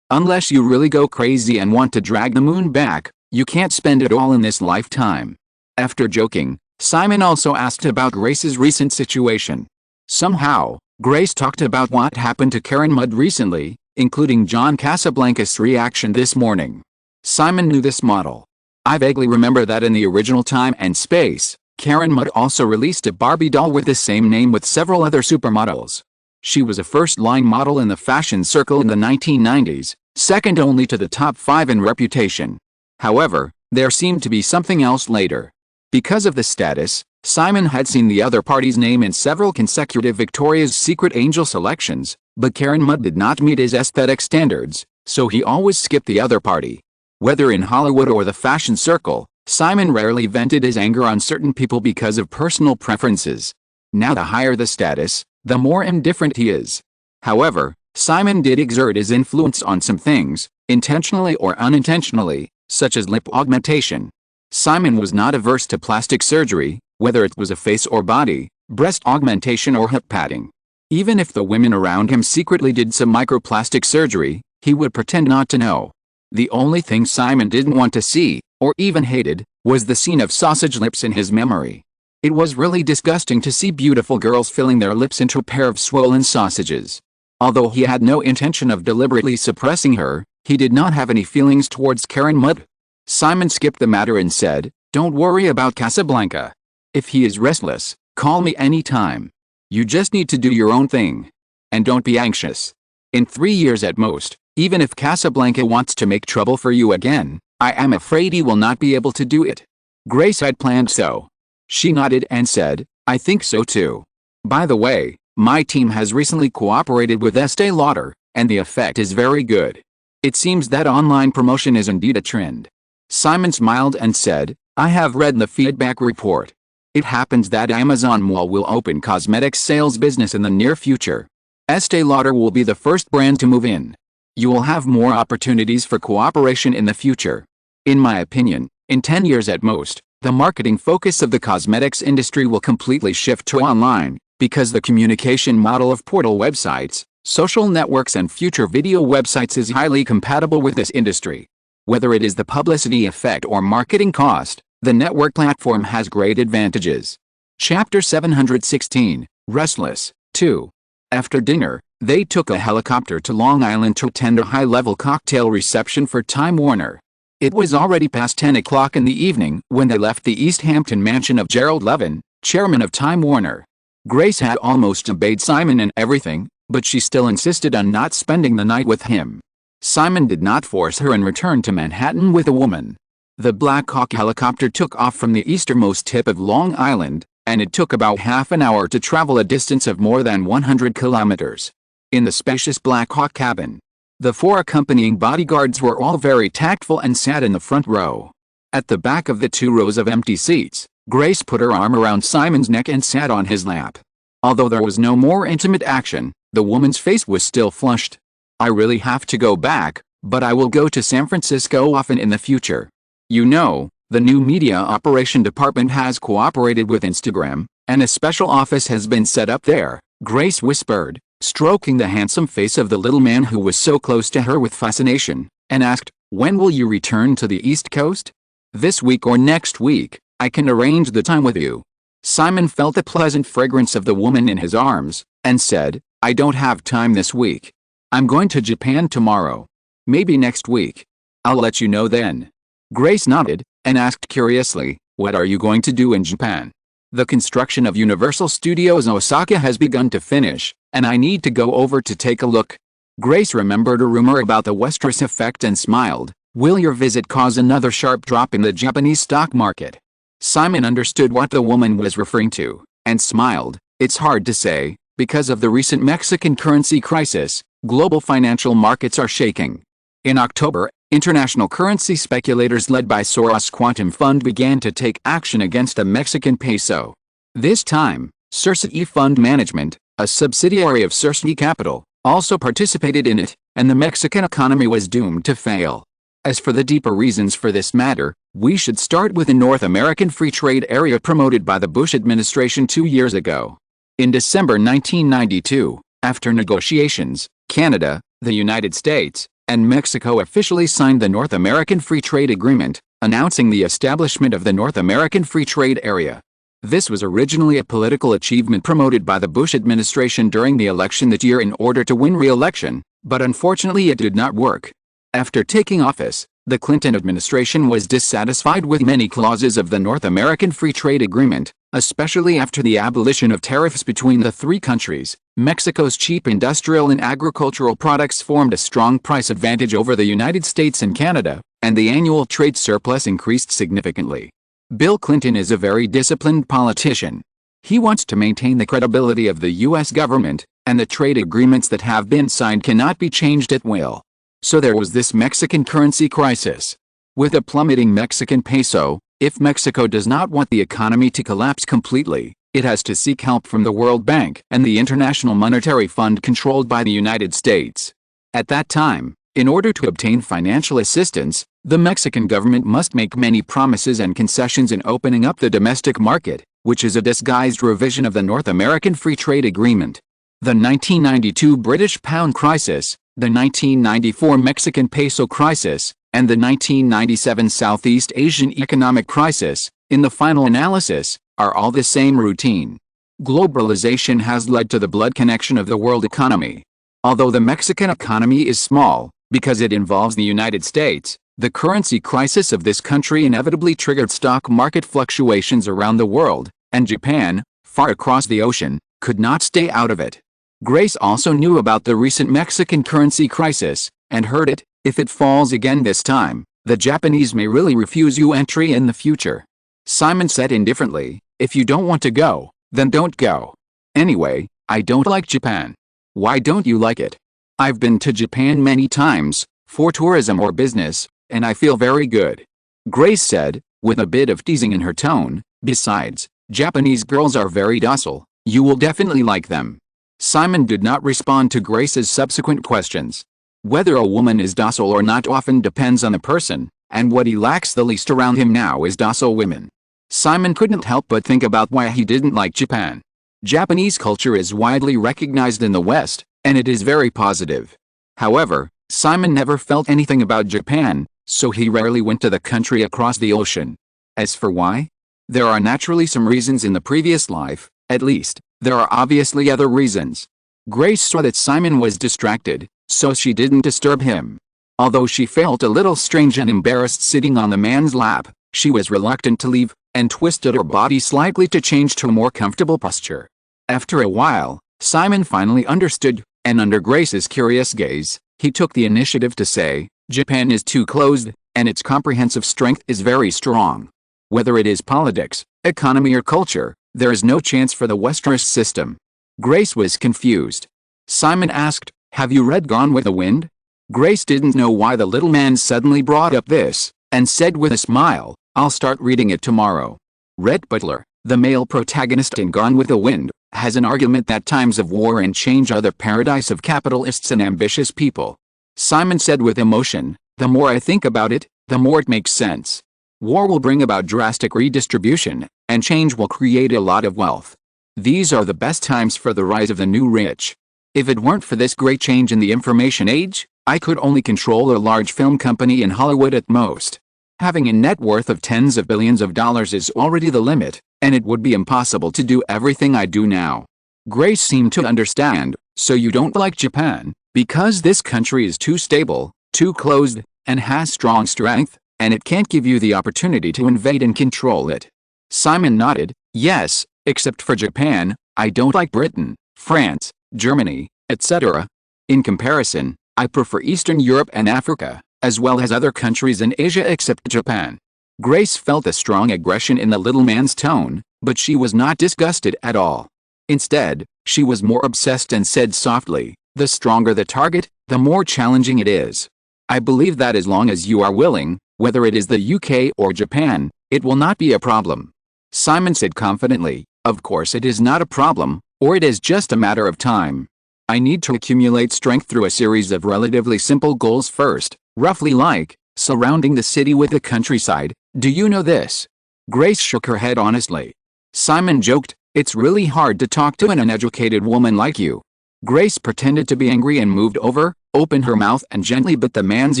unless you really go crazy and want to drag the moon back, you can't spend it all in this lifetime. After joking, Simon also asked about Grace's recent situation. Somehow, Grace talked about what happened to Karen Mudd recently, including John Casablancas' reaction this morning. Simon knew this model. "I vaguely remember that in the original Time and Space, Karen Mudd also released a Barbie doll with the same name with several other supermodels. She was a first-line model in the fashion circle in the 1990s, second only to the top 5 in reputation. However, there seemed to be something else later. Because of the status, Simon had seen the other party's name in several consecutive Victoria's Secret Angel selections, but Karen Mudd did not meet his aesthetic standards, so he always skipped the other party. Whether in Hollywood or the fashion circle, Simon rarely vented his anger on certain people because of personal preferences. Now the higher the status, the more indifferent he is. However, Simon did exert his influence on some things, intentionally or unintentionally, such as lip augmentation. Simon was not averse to plastic surgery, whether it was a face or body, breast augmentation or hip padding. Even if the women around him secretly did some microplastic surgery, he would pretend not to know. The only thing Simon didn't want to see, or even hated, was the scene of sausage lips in his memory. It was really disgusting to see beautiful girls filling their lips into a pair of swollen sausages. Although he had no intention of deliberately suppressing her, he did not have any feelings towards Karen Mudd. Simon skipped the matter and said, "Don't worry about Casablanca. If he is restless, call me anytime. You just need to do your own thing. And don't be anxious. In 3 years at most, even if Casablanca wants to make trouble for you again, I am afraid he will not be able to do it." Grace had planned so. She nodded and said, "I think so too. By the way, my team has recently cooperated with Estée Lauder, and the effect is very good. It seems that online promotion is indeed a trend." Simon smiled and said, "I have read the feedback report. It happens that Amazon Mall will open cosmetics sales business in the near future. Estée Lauder will be the first brand to move in. You will have more opportunities for cooperation in the future. In my opinion, in 10 years at most, the marketing focus of the cosmetics industry will completely shift to online, because the communication model of portal websites, social networks and future video websites is highly compatible with this industry. Whether it is the publicity effect or marketing cost, the network platform has great advantages." Chapter 716, Restless, 2. After dinner, they took a helicopter to Long Island to attend a high-level cocktail reception for Time Warner. It was already past 10 o'clock in the evening when they left the East Hampton mansion of Gerald Levin, chairman of Time Warner. Grace had almost obeyed Simon in everything, but she still insisted on not spending the night with him. Simon did not force her and returned to Manhattan with a woman. The Black Hawk helicopter took off from the easternmost tip of Long Island, and it took about half an hour to travel a distance of more than 100 kilometers. In the spacious Black Hawk cabin, the 4 accompanying bodyguards were all very tactful and sat in the front row. At the back of the 2 rows of empty seats, Grace put her arm around Simon's neck and sat on his lap. Although there was no more intimate action, the woman's face was still flushed. "I really have to go back, but I will go to San Francisco often in the future. You know, the new media operation department has cooperated with Instagram, and a special office has been set up there," Grace whispered, stroking the handsome face of the little man who was so close to her with fascination, and asked, "When will you return to the East Coast?" "This week or next week. I can arrange the time with you." Simon felt the pleasant fragrance of the woman in his arms, and said, "I don't have time this week. I'm going to Japan tomorrow. Maybe next week. I'll let you know then." Grace nodded, and asked curiously, "What are you going to do in Japan?" "The construction of Universal Studios Osaka has begun to finish, and I need to go over to take a look." Grace remembered a rumor about the Westeros effect and smiled. "Will your visit cause another sharp drop in the Japanese stock market?" Simon understood what the woman was referring to, and smiled. "It's hard to say. Because of the recent Mexican currency crisis, global financial markets are shaking. In October, International currency speculators led by Soros' Quantum Fund began to take action against the Mexican peso. This time, Cersei Fund Management, a subsidiary of Cersei Capital, also participated in it, and the Mexican economy was doomed to fail. As for the deeper reasons for this matter, we should start with the North American Free Trade Area promoted by the Bush administration 2 years ago. In December 1992, after negotiations, Canada, the United States, and Mexico officially signed the North American Free Trade Agreement, announcing the establishment of the North American Free Trade Area. This was originally a political achievement promoted by the Bush administration during the election that year in order to win re-election, but unfortunately it did not work. After taking office, the Clinton administration was dissatisfied with many clauses of the North American Free Trade Agreement, especially after the abolition of tariffs between the three countries. Mexico's cheap industrial and agricultural products formed a strong price advantage over the United States and Canada, and the annual trade surplus increased significantly. Bill Clinton is a very disciplined politician. He wants to maintain the credibility of the U.S. government, and the trade agreements that have been signed cannot be changed at will. So there was this Mexican currency crisis. With a plummeting Mexican peso, if Mexico does not want the economy to collapse completely, it has to seek help from the World Bank and the International Monetary Fund controlled by the United States. At that time, in order to obtain financial assistance, the Mexican government must make many promises and concessions in opening up the domestic market, which is a disguised revision of the North American Free Trade Agreement. The 1992 British pound crisis, the 1994 Mexican peso crisis, and the 1997 Southeast Asian economic crisis, in the final analysis, are all the same routine. Globalization has led to the blood connection of the world economy. Although the Mexican economy is small, because it involves the United States, the currency crisis of this country inevitably triggered stock market fluctuations around the world, and Japan, far across the ocean, could not stay out of it. Grace also knew about the recent Mexican currency crisis, and heard it: if it falls again this time, the Japanese may really refuse you entry in the future. Simon said indifferently, if you don't want to go, then don't go. Anyway, I don't like Japan. Why don't you like it? I've been to Japan many times, for tourism or business, and I feel very good. Grace said, with a bit of teasing in her tone, besides, Japanese girls are very docile, you will definitely like them. Simon did not respond to Grace's subsequent questions. Whether a woman is docile or not often depends on the person, and what he lacks the least around him now is docile women. Simon couldn't help but think about why he didn't like Japan. Japanese culture is widely recognized in the West, and it is very positive. However, Simon never felt anything about Japan, so he rarely went to the country across the ocean. As for why? There are naturally some reasons in the previous life, at least, there are obviously other reasons. Grace saw that Simon was distracted, so she didn't disturb him. Although she felt a little strange and embarrassed sitting on the man's lap, she was reluctant to leave, and twisted her body slightly to change to a more comfortable posture. After a while, Simon finally understood, and under Grace's curious gaze, he took the initiative to say, Japan is too closed, and its comprehensive strength is very strong. Whether it is politics, economy or culture, there is no chance for the Westeros system. Grace was confused. Simon asked, have you read Gone with the Wind? Grace didn't know why the little man suddenly brought up this, and said with a smile, I'll start reading it tomorrow. Rhett Butler, the male protagonist in Gone with the Wind, has an argument that times of war and change are the paradise of capitalists and ambitious people. Simon said with emotion, the more I think about it, the more it makes sense. War will bring about drastic redistribution, and change will create a lot of wealth. These are the best times for the rise of the new rich. If it weren't for this great change in the information age, I could only control a large film company in Hollywood at most. Having a net worth of tens of billions of dollars is already the limit, and it would be impossible to do everything I do now. Grace seemed to understand. So you don't like Japan, because this country is too stable, too closed, and has strong strength, and it can't give you the opportunity to invade and control it. Simon nodded, yes, except for Japan, I don't like Britain, France, Germany, etc. In comparison, I prefer Eastern Europe and Africa, as well as other countries in Asia except Japan. Grace felt a strong aggression in the little man's tone, but she was not disgusted at all. Instead, she was more obsessed and said softly, the stronger the target, the more challenging it is. I believe that as long as you are willing, whether it is the UK or Japan, it will not be a problem. Simon said confidently, of course it is not a problem, or it is just a matter of time. I need to accumulate strength through a series of relatively simple goals first, roughly like surrounding the city with the countryside. Do you know this? Grace shook her head honestly. Simon joked, it's really hard to talk to an uneducated woman like you. Grace pretended to be angry and moved over, opened her mouth and gently bit the man's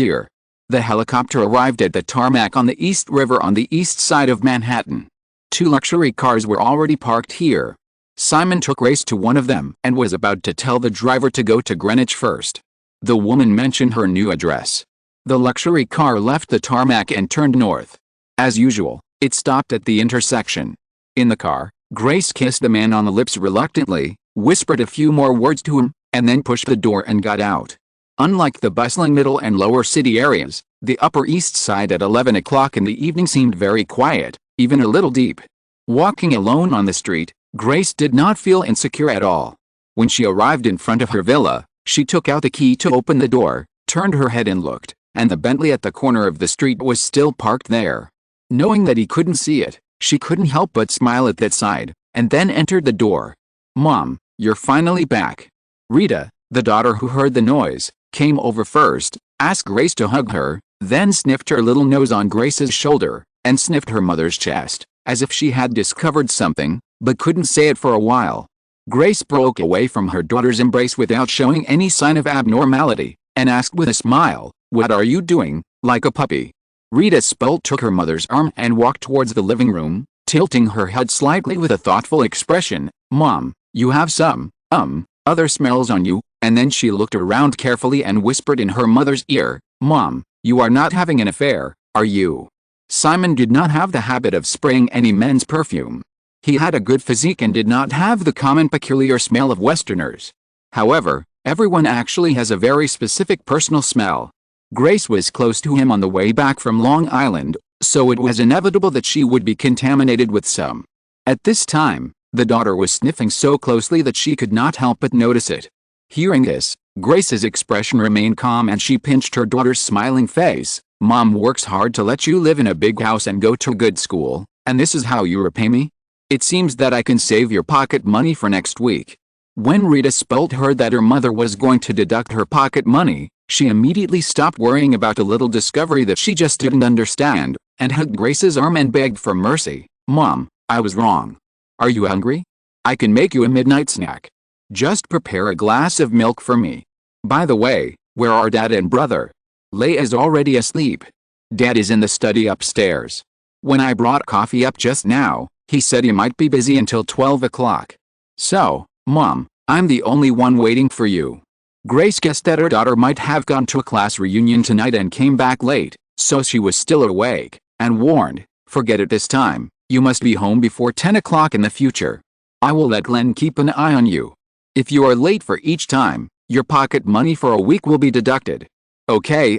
ear. The helicopter arrived at the tarmac on the East River on the east side of Manhattan. 2 luxury cars were already parked here. Simon took Grace to one of them and was about to tell the driver to go to Greenwich first. The woman mentioned her new address. The luxury car left the tarmac and turned north. As usual, it stopped at the intersection. In the car, Grace kissed the man on the lips reluctantly, whispered a few more words to him, and then pushed the door and got out. Unlike the bustling middle and lower city areas, the Upper East Side at 11 o'clock in the evening seemed very quiet, even a little deep. Walking alone on the street, Grace did not feel insecure at all. When she arrived in front of her villa, she took out the key to open the door, turned her head and looked, and the Bentley at the corner of the street was still parked there. Knowing that he couldn't see it, she couldn't help but smile at that side, and then entered the door. Mom, you're finally back. Rita, the daughter who heard the noise, came over first, asked Grace to hug her, then sniffed her little nose on Grace's shoulder, and sniffed her mother's chest, as if she had discovered something, but couldn't say it for a while. Grace broke away from her daughter's embrace without showing any sign of abnormality, and asked with a smile, "What are you doing, like a puppy?" Rita Spolt took her mother's arm and walked towards the living room, tilting her head slightly with a thoughtful expression. "Mom, you have some, other smells on you," and then she looked around carefully and whispered in her mother's ear, "Mom, you are not having an affair, are you?" Simon did not have the habit of spraying any men's perfume. He had a good physique and did not have the common peculiar smell of Westerners. However, everyone actually has a very specific personal smell. Grace was close to him on the way back from Long Island, so it was inevitable that she would be contaminated with some. At this time, the daughter was sniffing so closely that she could not help but notice it. Hearing this, Grace's expression remained calm and she pinched her daughter's smiling face. "Mom works hard to let you live in a big house and go to a good school, and this is how you repay me? It seems that I can save your pocket money for next week." When Rita Spolt heard that her mother was going to deduct her pocket money, she immediately stopped worrying about a little discovery that she just didn't understand, and hugged Grace's arm and begged for mercy. "Mom, I was wrong. Are you hungry? I can make you a midnight snack. Just prepare a glass of milk for me. By the way, where are Dad and brother?" "Leigh is already asleep. Dad is in the study upstairs. When I brought coffee up just now, he said he might be busy until 12 o'clock. So, Mom, I'm the only one waiting for you." Grace guessed that her daughter might have gone to a class reunion tonight and came back late, so she was still awake, and warned, "Forget it this time, you must be home before 10 o'clock in the future. I will let Glenn keep an eye on you. If you are late for each time, your pocket money for a week will be deducted." Okay,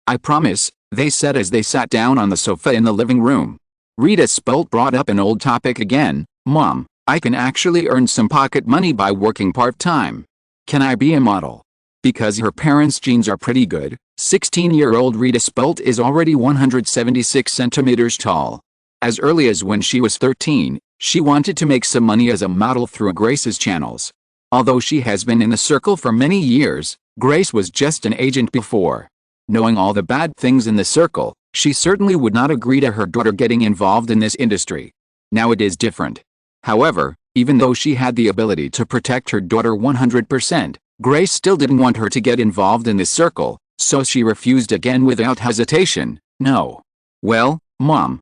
I promise," they said as they sat down on the sofa in the living room. Rita Spolt brought up an old topic again. "Mom, I can actually earn some pocket money by working part-time. Can I be a model?" Because her parents' genes are pretty good, 16-year-old Rita Spolt is already 176 centimeters tall. As early as when she was 13, she wanted to make some money as a model through Grace's channels. Although she has been in the circle for many years, Grace was just an agent before. Knowing all the bad things in the circle, she certainly would not agree to her daughter getting involved in this industry. Now it is different. However, even though she had the ability to protect her daughter 100%, Grace still didn't want her to get involved in this circle, so she refused again without hesitation. "No." "Well, Mom,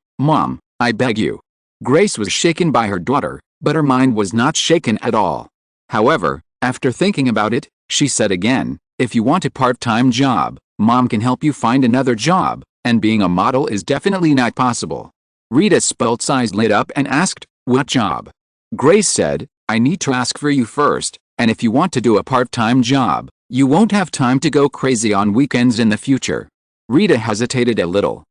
I beg you." Grace was shaken by her daughter, but her mind was not shaken at all. However, after thinking about it, she said again, "If you want a part-time job, Mom can help you find another job, and being a model is definitely not possible." Rita Spolt's eyes lit up and asked, "What job?" Grace said, "I need to ask for you first, and if you want to do a part-time job, you won't have time to go crazy on weekends in the future." Rita hesitated a little.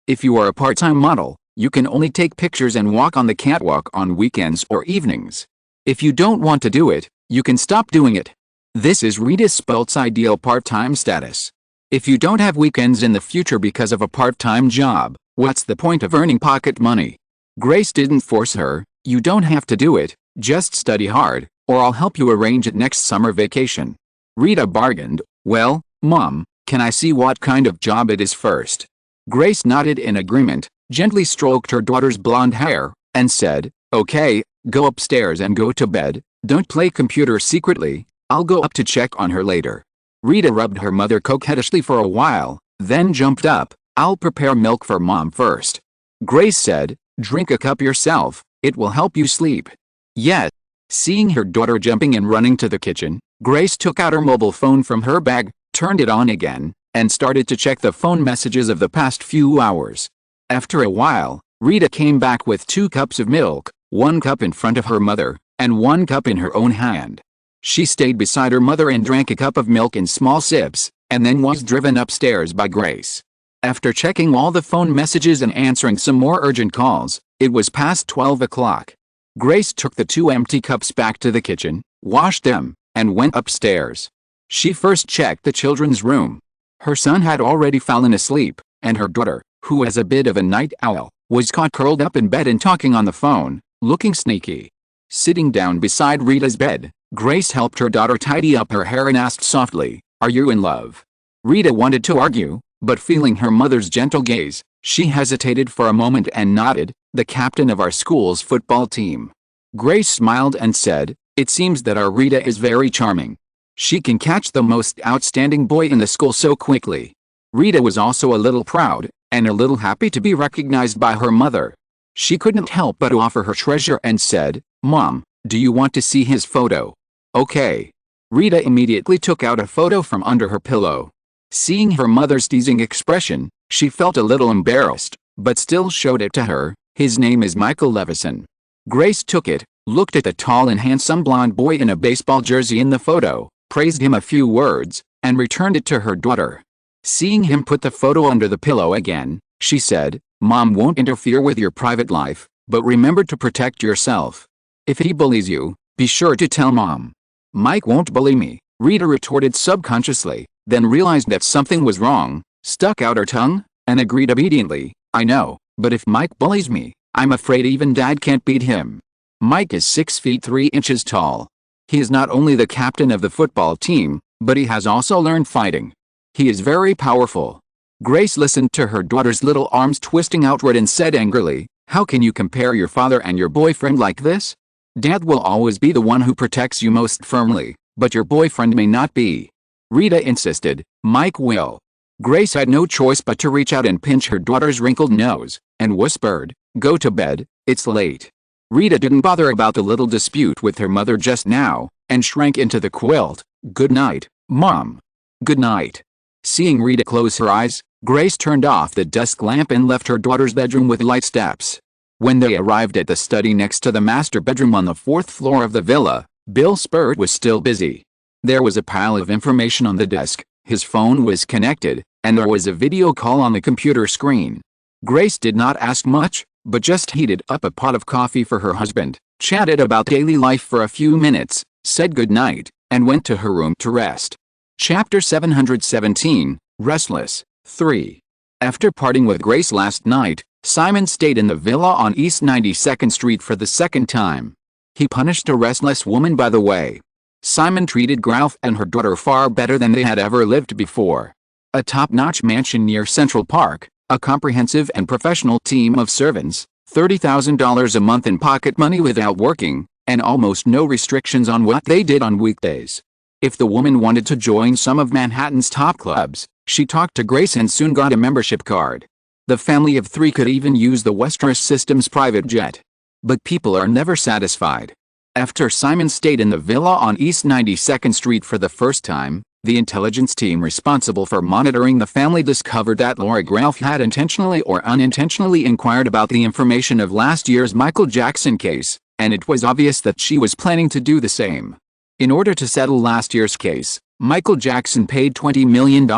If you are a part-time model, you can only take pictures and walk on the catwalk on weekends or evenings. If you don't want to do it, you can stop doing it. This is Rita Spolt's ideal part-time status. If you don't have weekends in the future because of a part-time job, what's the point of earning pocket money? Grace didn't force her. You don't have to do it, just study hard, or I'll help you arrange it next summer vacation. Rita bargained, well, Mom, can I see what kind of job it is first? Grace nodded in agreement, gently stroked her daughter's blonde hair, and said, okay, go upstairs and go to bed, don't play computer secretly, I'll go up to check on her later. Rita rubbed her mother coquettishly for a while, then jumped up, I'll prepare milk for Mom first. Grace said, drink a cup yourself, it will help you sleep. Yes. Seeing her daughter jumping and running to the kitchen, Grace took out her mobile phone from her bag, turned it on again, and started to check the phone messages of the past few hours. After a while, Rita came back with 2 cups of milk, 1 cup in front of her mother, and 1 cup in her own hand. She stayed beside her mother and drank a cup of milk in small sips, and then was driven upstairs by Grace. After checking all the phone messages and answering some more urgent calls, it was past 12 o'clock. Grace took the 2 empty cups back to the kitchen, washed them, and went upstairs. She first checked the children's room. Her son had already fallen asleep, and her daughter, who was a bit of a night owl, was caught curled up in bed and talking on the phone, looking sneaky. Sitting down beside Rita's bed, Grace helped her daughter tidy up her hair and asked softly, are you in love? Rita wanted to argue, but feeling her mother's gentle gaze, she hesitated for a moment and nodded, the captain of our school's football team. Grace smiled and said, it seems that our Rita is very charming. She can catch the most outstanding boy in the school so quickly. Rita was also a little proud, and a little happy to be recognized by her mother. She couldn't help but offer her treasure and said, Mom, do you want to see his photo? Okay. Rita immediately took out a photo from under her pillow. Seeing her mother's teasing expression, she felt a little embarrassed, but still showed it to her. His name is Michael Levison. Grace took it, looked at the tall and handsome blonde boy in a baseball jersey in the photo, praised him a few words, and returned it to her daughter. Seeing him put the photo under the pillow again, she said, Mom won't interfere with your private life, but remember to protect yourself. If he bullies you, be sure to tell Mom. Mike won't bully me, Rita retorted subconsciously, then realized that something was wrong, stuck out her tongue, and agreed obediently, I know, but if Mike bullies me, I'm afraid even Dad can't beat him. Mike is 6 feet 3 inches tall. He is not only the captain of the football team, but he has also learned fighting. He is very powerful. Grace listened to her daughter's little arms twisting outward and said angrily, how can you compare your father and your boyfriend like this? Dad will always be the one who protects you most firmly, but your boyfriend may not be. Rita insisted, Mike will. Grace had no choice but to reach out and pinch her daughter's wrinkled nose, and whispered, go to bed, it's late. Rita didn't bother about the little dispute with her mother just now, and shrank into the quilt. Good night, Mom. Good night. Seeing Rita close her eyes, Grace turned off the desk lamp and left her daughter's bedroom with light steps. When they arrived at the study next to the master bedroom on the 4th floor of the villa, Bill Spurt was still busy. There was a pile of information on the desk, his phone was connected, and there was a video call on the computer screen. Grace did not ask much, but just heated up a pot of coffee for her husband, chatted about daily life for a few minutes, said goodnight, and went to her room to rest. Chapter 717, Restless, 3. After parting with Grace last night, Simon stayed in the villa on East 92nd Street for the second time. He punished a restless woman by the way. Simon treated Ralph and her daughter far better than they had ever lived before. A top-notch mansion near Central Park, a comprehensive and professional team of servants, $30,000 a month in pocket money without working, and almost no restrictions on what they did on weekdays. If the woman wanted to join some of Manhattan's top clubs, she talked to Grace and soon got a membership card. The family of 3 could even use the Westeros system's private jet. But people are never satisfied. After Simon stayed in the villa on East 92nd Street for the first time, the intelligence team responsible for monitoring the family discovered that Laura Ralph had intentionally or unintentionally inquired about the information of last year's Michael Jackson case, and it was obvious that she was planning to do the same. In order to settle last year's case, Michael Jackson paid $20 million,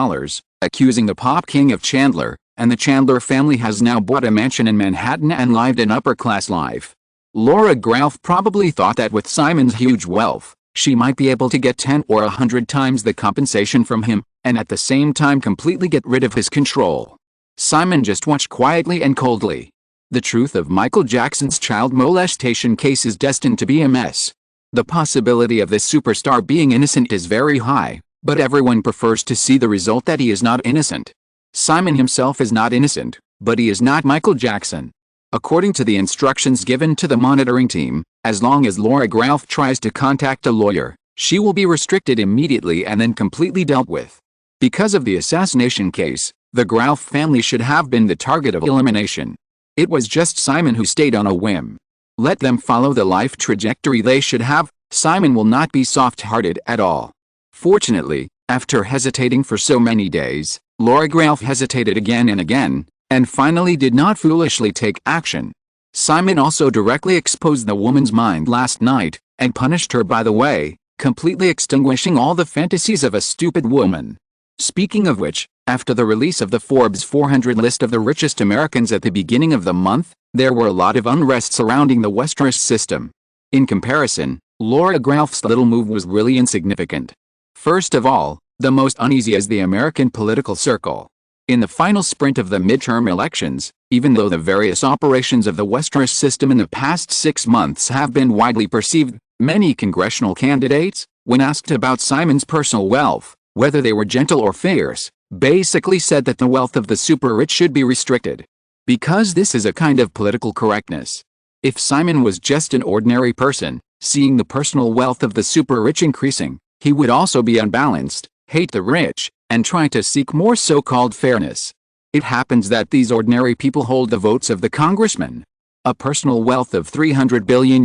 accusing the pop king of Chandler, and the Chandler family has now bought a mansion in Manhattan and lived an upper-class life. Laura Ralph probably thought that with Simon's huge wealth, She might be able to get 10 or 100 times the compensation from him, and at the same time completely get rid of his control. Simon just watched quietly and coldly. The truth of Michael Jackson's child molestation case is destined to be a mess. The possibility of this superstar being innocent is very high, but everyone prefers to see the result that he is not innocent. Simon himself is not innocent, but he is not Michael Jackson. According to the instructions given to the monitoring team, as long as Laura Ralph tries to contact a lawyer, she will be restricted immediately and then completely dealt with. Because of the assassination case, the Ralph family should have been the target of elimination. It was just Simon who stayed on a whim. Let them follow the life trajectory they should have. Simon will not be soft-hearted at all. Fortunately, after hesitating for so many days, Laura Ralph hesitated again and again, and finally did not foolishly take action. Simon also directly exposed the woman's mind last night, and punished her by the way, completely extinguishing all the fantasies of a stupid woman. Speaking of which, after the release of the Forbes 400 list of the richest Americans at the beginning of the month, there were a lot of unrest surrounding the Westeros system. In comparison, Laura Ralph's little move was really insignificant. First of all, the most uneasy is the American political circle. In the final sprint of the midterm elections, even though the various operations of the Westeros system in the past 6 months have been widely perceived, many congressional candidates, when asked about Simon's personal wealth, whether they were gentle or fierce, basically said that the wealth of the super-rich should be restricted. Because this is a kind of political correctness. If Simon was just an ordinary person, seeing the personal wealth of the super-rich increasing, he would also be unbalanced, hate the rich, and try to seek more so-called fairness. It happens that these ordinary people hold the votes of the congressman. A personal wealth of $300 billion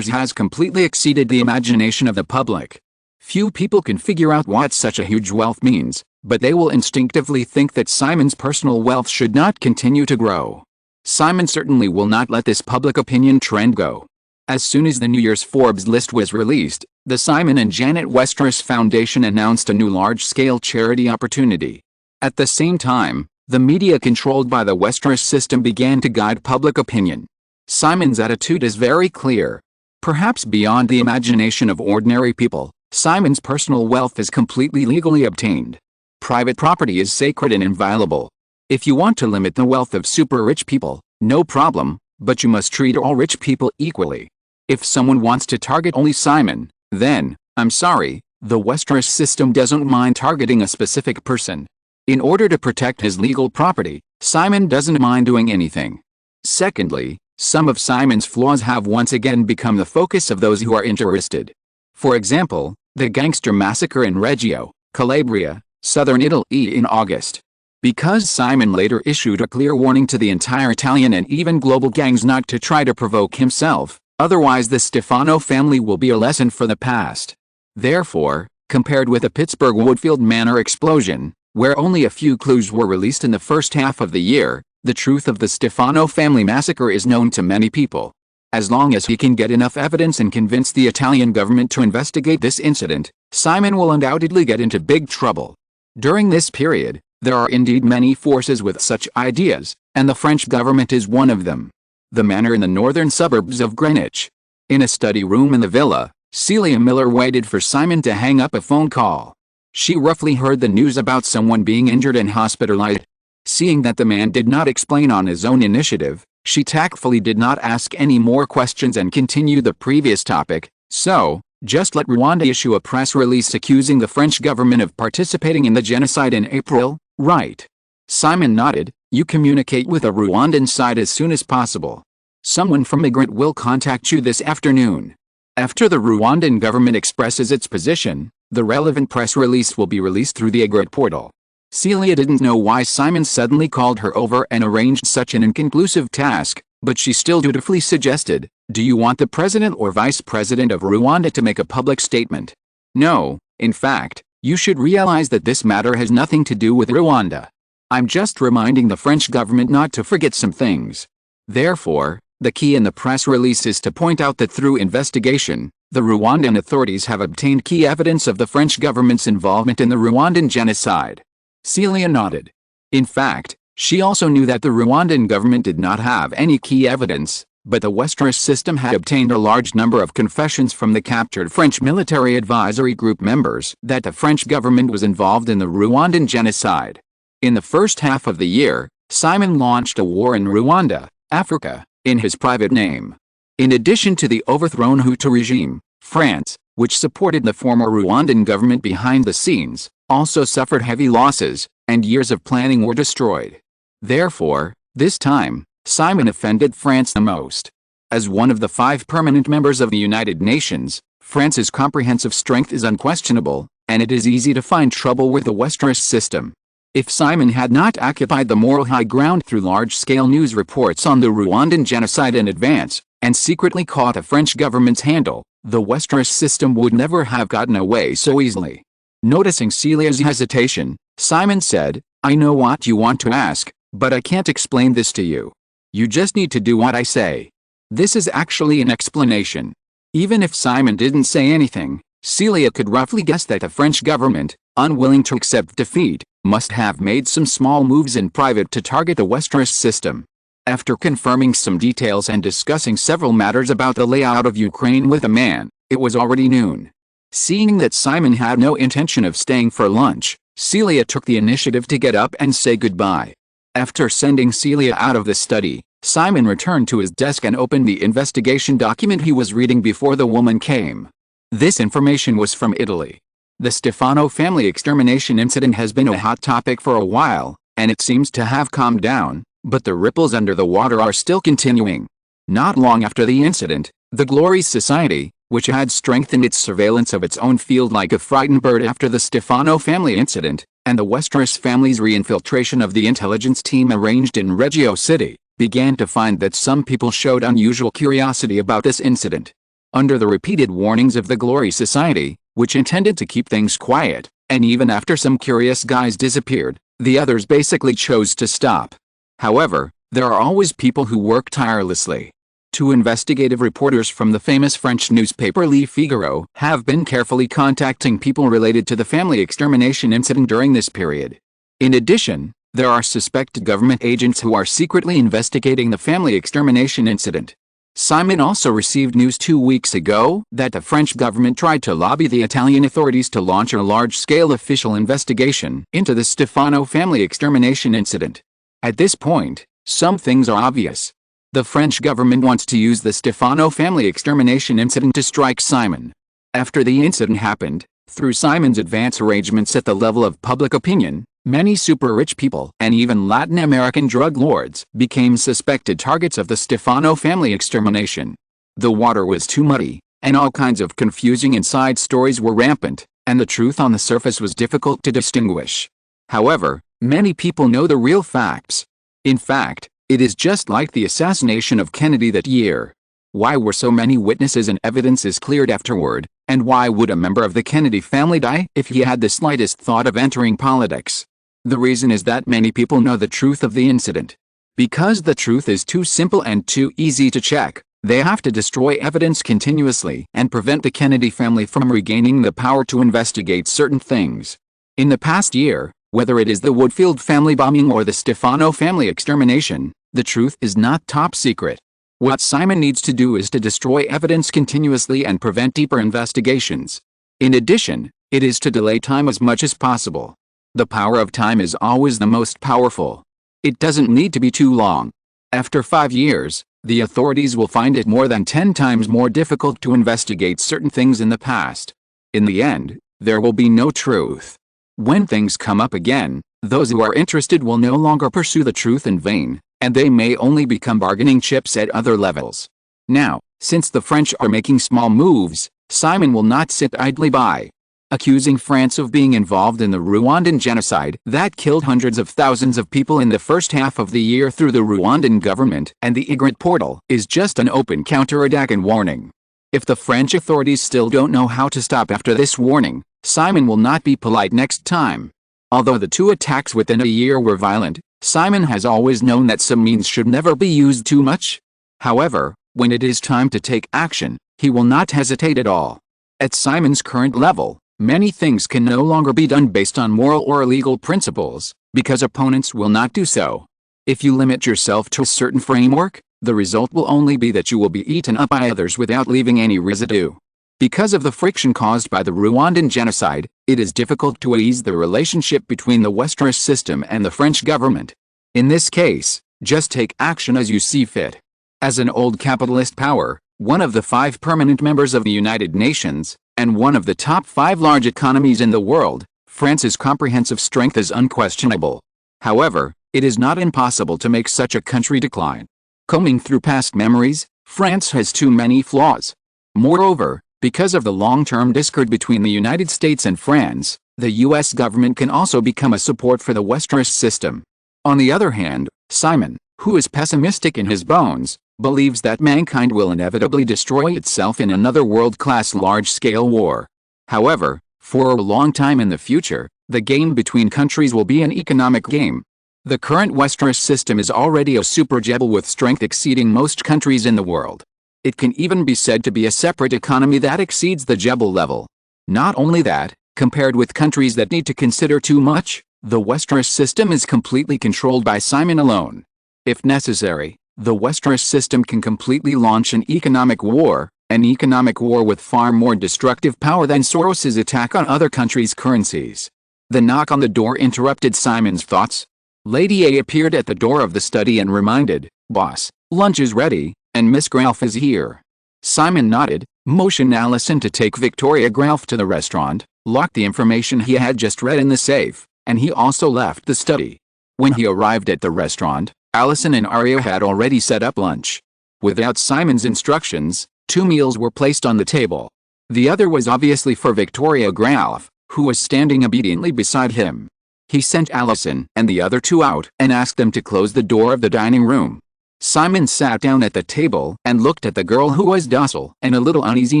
has completely exceeded the imagination of the public. Few people can figure out what such a huge wealth means, but they will instinctively think that Simon's personal wealth should not continue to grow. Simon certainly will not let this public opinion trend go. As soon as the New Year's Forbes list was released, the Simon and Janet Westeros Foundation announced a new large-scale charity opportunity. At the same time, the media controlled by the Westeros system began to guide public opinion. Simon's attitude is very clear. Perhaps beyond the imagination of ordinary people, Simon's personal wealth is completely legally obtained. Private property is sacred and inviolable. If you want to limit the wealth of super-rich people, no problem, but you must treat all rich people equally. If someone wants to target only Simon, then, I'm sorry, the Westeros system doesn't mind targeting a specific person. In order to protect his legal property, Simon doesn't mind doing anything. Secondly, some of Simon's flaws have once again become the focus of those who are interested. For example, the gangster massacre in Reggio, Calabria, southern Italy in August. Because Simon later issued a clear warning to the entire Italian and even global gangs not to try to provoke himself, otherwise the Stefano family will be a lesson for the past. Therefore, compared with the Pittsburgh Woodfield Manor explosion, where only a few clues were released in the first half of the year, the truth of the Stefano family massacre is known to many people. As long as he can get enough evidence and convince the Italian government to investigate this incident, Simon will undoubtedly get into big trouble. During this period, there are indeed many forces with such ideas, and the French government is one of them. The manor in the northern suburbs of Greenwich. In a study room in the villa, Celia Miller waited for Simon to hang up a phone call. She roughly heard the news about someone being injured and hospitalized. Seeing that the man did not explain on his own initiative, she tactfully did not ask any more questions and continued the previous topic. So, just let Rwanda issue a press release accusing the French government of participating in the genocide in April, right? Simon nodded. You communicate with the Rwandan side as soon as possible. Someone from Migrant will contact you this afternoon. After the Rwandan government expresses its position, the relevant press release will be released through the Egret portal. Celia didn't know why Simon suddenly called her over and arranged such an inconclusive task, but she still dutifully suggested, do you want the president or vice president of Rwanda to make a public statement? No, in fact, you should realize that this matter has nothing to do with Rwanda. I'm just reminding the French government not to forget some things. Therefore, the key in the press release is to point out that through investigation, the Rwandan authorities have obtained key evidence of the French government's involvement in the Rwandan genocide. Celia nodded. In fact, she also knew that the Rwandan government did not have any key evidence, but the Westeros system had obtained a large number of confessions from the captured French military advisory group members that the French government was involved in the Rwandan genocide. In the first half of the year, Simon launched a war in Rwanda, Africa, in his private name. In addition to the overthrown Hutu regime, France, which supported the former Rwandan government behind the scenes, also suffered heavy losses, and years of planning were destroyed. Therefore, this time, Simon offended France the most. As one of the 5 permanent members of the United Nations, France's comprehensive strength is unquestionable, and it is easy to find trouble with the Westeros system. If Simon had not occupied the moral high ground through large-scale news reports on the Rwandan genocide in advance, and secretly caught the French government's handle, the Westeros system would never have gotten away so easily. Noticing Celia's hesitation, Simon said, "I know what you want to ask, but I can't explain this to you. You just need to do what I say." This is actually an explanation. Even if Simon didn't say anything, Celia could roughly guess that the French government, unwilling to accept defeat, must have made some small moves in private to target the Westeros system. After confirming some details and discussing several matters about the layout of Ukraine with a man, it was already noon. Seeing that Simon had no intention of staying for lunch, Celia took the initiative to get up and say goodbye. After sending Celia out of the study, Simon returned to his desk and opened the investigation document he was reading before the woman came. This information was from Italy. The Stefano family extermination incident has been a hot topic for a while, and it seems to have calmed down, but the ripples under the water are still continuing. Not long after the incident, the Glory Society, which had strengthened its surveillance of its own field like a frightened bird after the Stefano family incident, and the Westeros family's reinfiltration of the intelligence team arranged in Reggio City, began to find that some people showed unusual curiosity about this incident. Under the repeated warnings of the Glory Society, which intended to keep things quiet, and even after some curious guys disappeared, the others basically chose to stop. However, there are always people who work tirelessly. 2 investigative reporters from the famous French newspaper Le Figaro have been carefully contacting people related to the family extermination incident during this period. In addition, there are suspected government agents who are secretly investigating the family extermination incident. Simon also received news 2 weeks ago that the French government tried to lobby the Italian authorities to launch a large-scale official investigation into the Stefano family extermination incident. At this point, some things are obvious. The French government wants to use the Stefano family extermination incident to strike Simon. After the incident happened, through Simon's advance arrangements at the level of public opinion, many super-rich people and even Latin American drug lords became suspected targets of the Stefano family extermination. The water was too muddy, and all kinds of confusing inside stories were rampant, and the truth on the surface was difficult to distinguish. However, many people know the real facts. In fact, it is just like the assassination of Kennedy that year. Why were so many witnesses and evidences cleared afterward, and why would a member of the Kennedy family die if he had the slightest thought of entering politics? The reason is that many people know the truth of the incident. Because the truth is too simple and too easy to check, they have to destroy evidence continuously and prevent the Kennedy family from regaining the power to investigate certain things. In the past year, whether it is the Woodfield family bombing or the Stefano family extermination, the truth is not top secret. What Simon needs to do is to destroy evidence continuously and prevent deeper investigations. In addition, it is to delay time as much as possible. The power of time is always the most powerful. It doesn't need to be too long. After 5 years, the authorities will find it more than 10 times more difficult to investigate certain things in the past. In the end, there will be no truth. When things come up again, those who are interested will no longer pursue the truth in vain, and they may only become bargaining chips at other levels. Now, since the French are making small moves, Simon will not sit idly by. Accusing France of being involved in the Rwandan genocide that killed hundreds of thousands of people in the first half of the year through the Rwandan government and the Igrit portal is just an open counterattack and warning. If the French authorities still don't know how to stop after this warning, Simon will not be polite next time. Although the 2 attacks within a year were violent, Simon has always known that some means should never be used too much. However, when it is time to take action, he will not hesitate at all. At Simon's current level, many things can no longer be done based on moral or legal principles, because opponents will not do so. If you limit yourself to a certain framework, The result will only be that you will be eaten up by others without leaving any residue. Because of the friction caused by the Rwandan genocide, it is difficult to ease the relationship between the Westeros system and the French government. In this case, just take action as you see fit. As an old capitalist power, one of the 5 permanent members of the United Nations, and one of the top 5 large economies in the world, France's comprehensive strength is unquestionable. However, it is not impossible to make such a country decline. Combing through past memories, France has too many flaws. Moreover, because of the long-term discord between the United States and France, the U.S. government can also become a support for the Westeros system. On the other hand, Simon, who is pessimistic in his bones, believes that mankind will inevitably destroy itself in another world-class large-scale war. However, for a long time in the future, the game between countries will be an economic game. The current Westeros system is already a superjebel with strength exceeding most countries in the world. It can even be said to be a separate economy that exceeds the jebel level. Not only that, compared with countries that need to consider too much, the Westeros system is completely controlled by Simon alone. If necessary, the Westeros system can completely launch an economic war with far more destructive power than Soros's attack on other countries' currencies. The knock on the door interrupted Simon's thoughts. Lady A appeared at the door of the study and reminded, "Boss, lunch is ready, and Miss Gralf is here." Simon nodded, motioned Allison to take Victoria Gralf to the restaurant, locked the information he had just read in the safe, and he also left the study. When he arrived at the restaurant, Allison and Arya had already set up lunch. Without Simon's instructions, 2 meals were placed on the table. The other was obviously for Victoria Gralf, who was standing obediently beside him. He sent Allison and the other 2 out and asked them to close the door of the dining room. Simon sat down at the table and looked at the girl who was docile and a little uneasy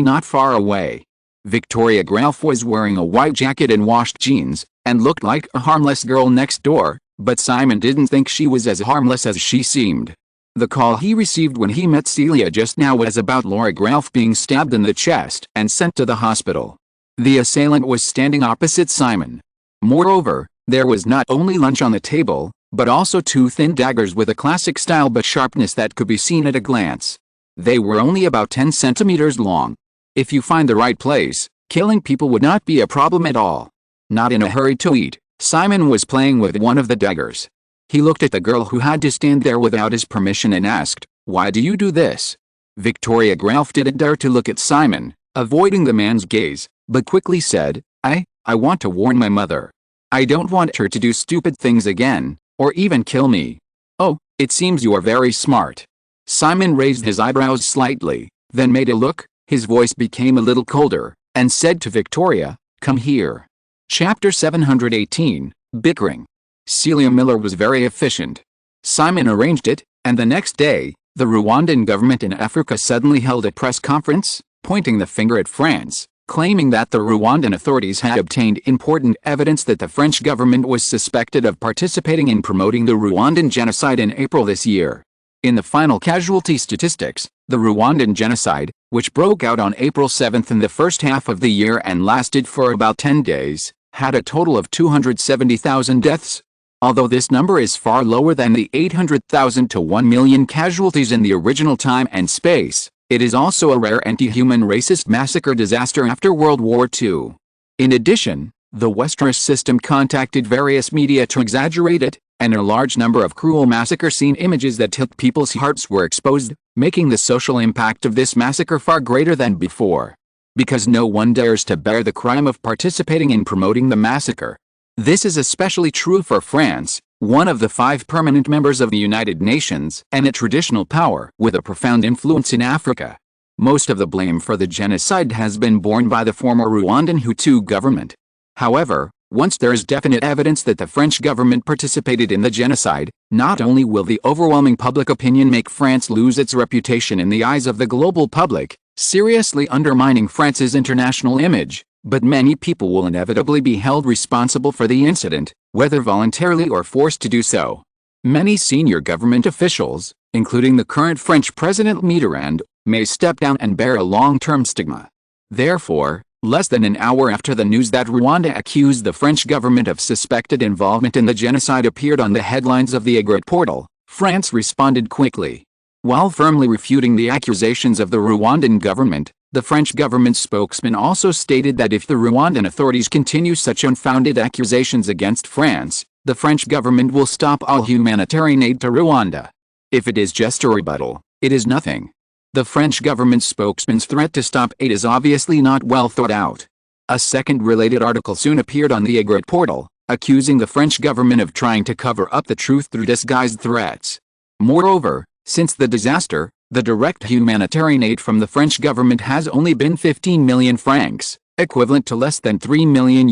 not far away. Victoria Gralf was wearing a white jacket and washed jeans, and looked like a harmless girl next door, but Simon didn't think she was as harmless as she seemed. The call he received when he met Celia just now was about Laura Gralf being stabbed in the chest and sent to the hospital. The assailant was standing opposite Simon. Moreover, there was not only lunch on the table, but also 2 thin daggers with a classic style but sharpness that could be seen at a glance. They were only about 10 centimeters long. If you find the right place, killing people would not be a problem at all. Not in a hurry to eat, Simon was playing with one of the daggers. He looked at the girl who had to stand there without his permission and asked, "Why do you do this?" Victoria Gralf didn't dare to look at Simon, avoiding the man's gaze, but quickly said, I want to warn my mother. I don't want her to do stupid things again, or even kill me." "Oh, it seems you are very smart." Simon raised his eyebrows slightly, then made a look, his voice became a little colder, and said to Victoria, "Come here." Chapter 718, Bickering. Celia Miller was very efficient. Simon arranged it, and the next day, the Rwandan government in Africa suddenly held a press conference, pointing the finger at France, claiming that the Rwandan authorities had obtained important evidence that the French government was suspected of participating in promoting the Rwandan genocide in April this year. In the final casualty statistics, the Rwandan genocide, which broke out on April 7 in the first half of the year and lasted for about 10 days, had a total of 270,000 deaths. Although this number is far lower than the 800,000 to 1 million casualties in the original time and space, it is also a rare anti-human racist massacre disaster after World War II. In addition, the Westeros system contacted various media to exaggerate it, and a large number of cruel massacre scene images that took people's hearts were exposed, making the social impact of this massacre far greater than before. Because no one dares to bear the crime of participating in promoting the massacre. This is especially true for France, one of the 5 permanent members of the United Nations and a traditional power with a profound influence in Africa. Most of the blame for the genocide has been borne by the former Rwandan Hutu government. However, once there is definite evidence that the French government participated in the genocide, not only will the overwhelming public opinion make France lose its reputation in the eyes of the global public, seriously undermining France's international image, but many people will inevitably be held responsible for the incident, whether voluntarily or forced to do so. Many senior government officials, including the current French President Mitterrand, may step down and bear a long-term stigma. Therefore, less than an hour after the news that Rwanda accused the French government of suspected involvement in the genocide appeared on the headlines of the Egret portal, France responded quickly. While firmly refuting the accusations of the Rwandan government, the French government spokesman also stated that if the Rwandan authorities continue such unfounded accusations against France, the French government will stop all humanitarian aid to Rwanda. If it is just a rebuttal, it is nothing. The French government spokesman's threat to stop aid is obviously not well thought out. A second related article soon appeared on the Egret portal, accusing the French government of trying to cover up the truth through disguised threats. Moreover, since the disaster, the direct humanitarian aid from the French government has only been 15 million francs, equivalent to less than $3 million,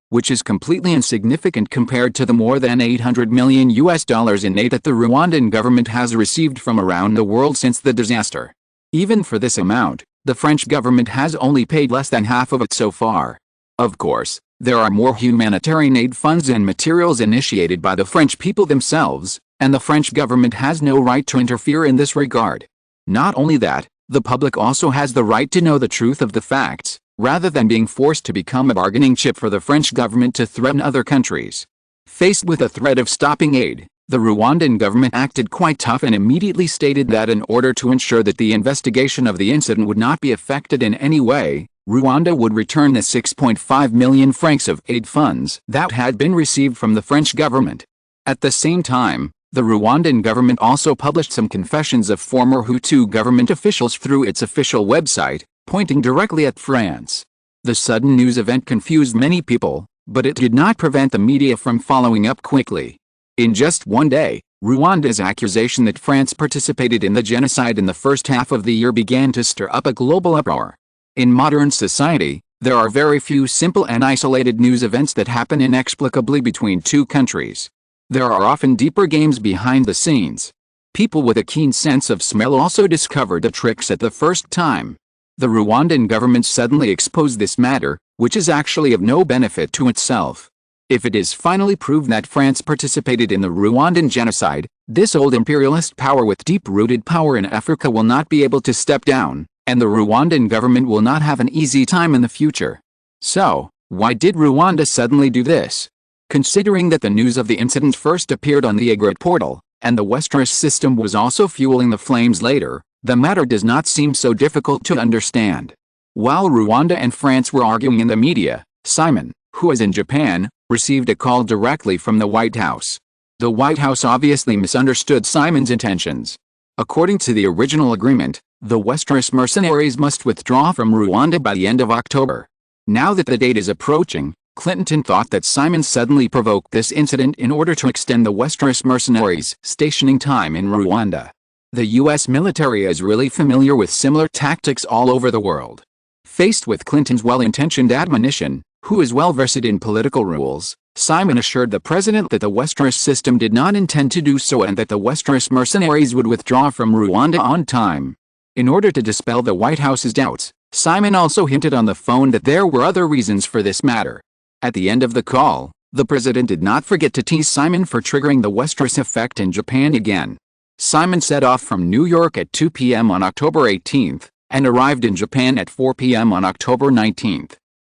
which is completely insignificant compared to the more than $800 million in aid that the Rwandan government has received from around the world since the disaster. Even for this amount, the French government has only paid less than half of it so far. Of course, there are more humanitarian aid funds and materials initiated by the French people themselves, and the French government has no right to interfere in this regard. Not only that, the public also has the right to know the truth of the facts, rather than being forced to become a bargaining chip for the French government to threaten other countries. Faced with a threat of stopping aid, the Rwandan government acted quite tough and immediately stated that in order to ensure that the investigation of the incident would not be affected in any way, Rwanda would return the 6.5 million francs of aid funds that had been received from the French government. At the same time, the Rwandan government also published some confessions of former Hutu government officials through its official website, pointing directly at France. The sudden news event confused many people, but it did not prevent the media from following up quickly. In just one day, Rwanda's accusation that France participated in the genocide in the first half of the year began to stir up a global uproar. In modern society, there are very few simple and isolated news events that happen inexplicably between two countries. There are often deeper games behind the scenes. People with a keen sense of smell also discovered the tricks at the first time. The Rwandan government suddenly exposed this matter, which is actually of no benefit to itself. If it is finally proved that France participated in the Rwandan genocide, this old imperialist power with deep-rooted power in Africa will not be able to step down, and the Rwandan government will not have an easy time in the future. So, why did Rwanda suddenly do this? Considering that the news of the incident first appeared on the Egret portal, and the Westeros system was also fueling the flames later, the matter does not seem so difficult to understand. While Rwanda and France were arguing in the media, Simon, who is in Japan, received a call directly from the White House. The White House obviously misunderstood Simon's intentions. According to the original agreement, the Westeros mercenaries must withdraw from Rwanda by the end of October. Now that the date is approaching, Clinton thought that Simon suddenly provoked this incident in order to extend the Westeros mercenaries' stationing time in Rwanda. The U.S. military is really familiar with similar tactics all over the world. Faced with Clinton's well-intentioned admonition, who is well-versed in political rules, Simon assured the president that the Westeros system did not intend to do so and that the Westeros mercenaries would withdraw from Rwanda on time. In order to dispel the White House's doubts, Simon also hinted on the phone that there were other reasons for this matter. At the end of the call, the president did not forget to tease Simon for triggering the Westeros effect in Japan again. Simon set off from New York at 2 p.m. on October 18, and arrived in Japan at 4 p.m. on October 19.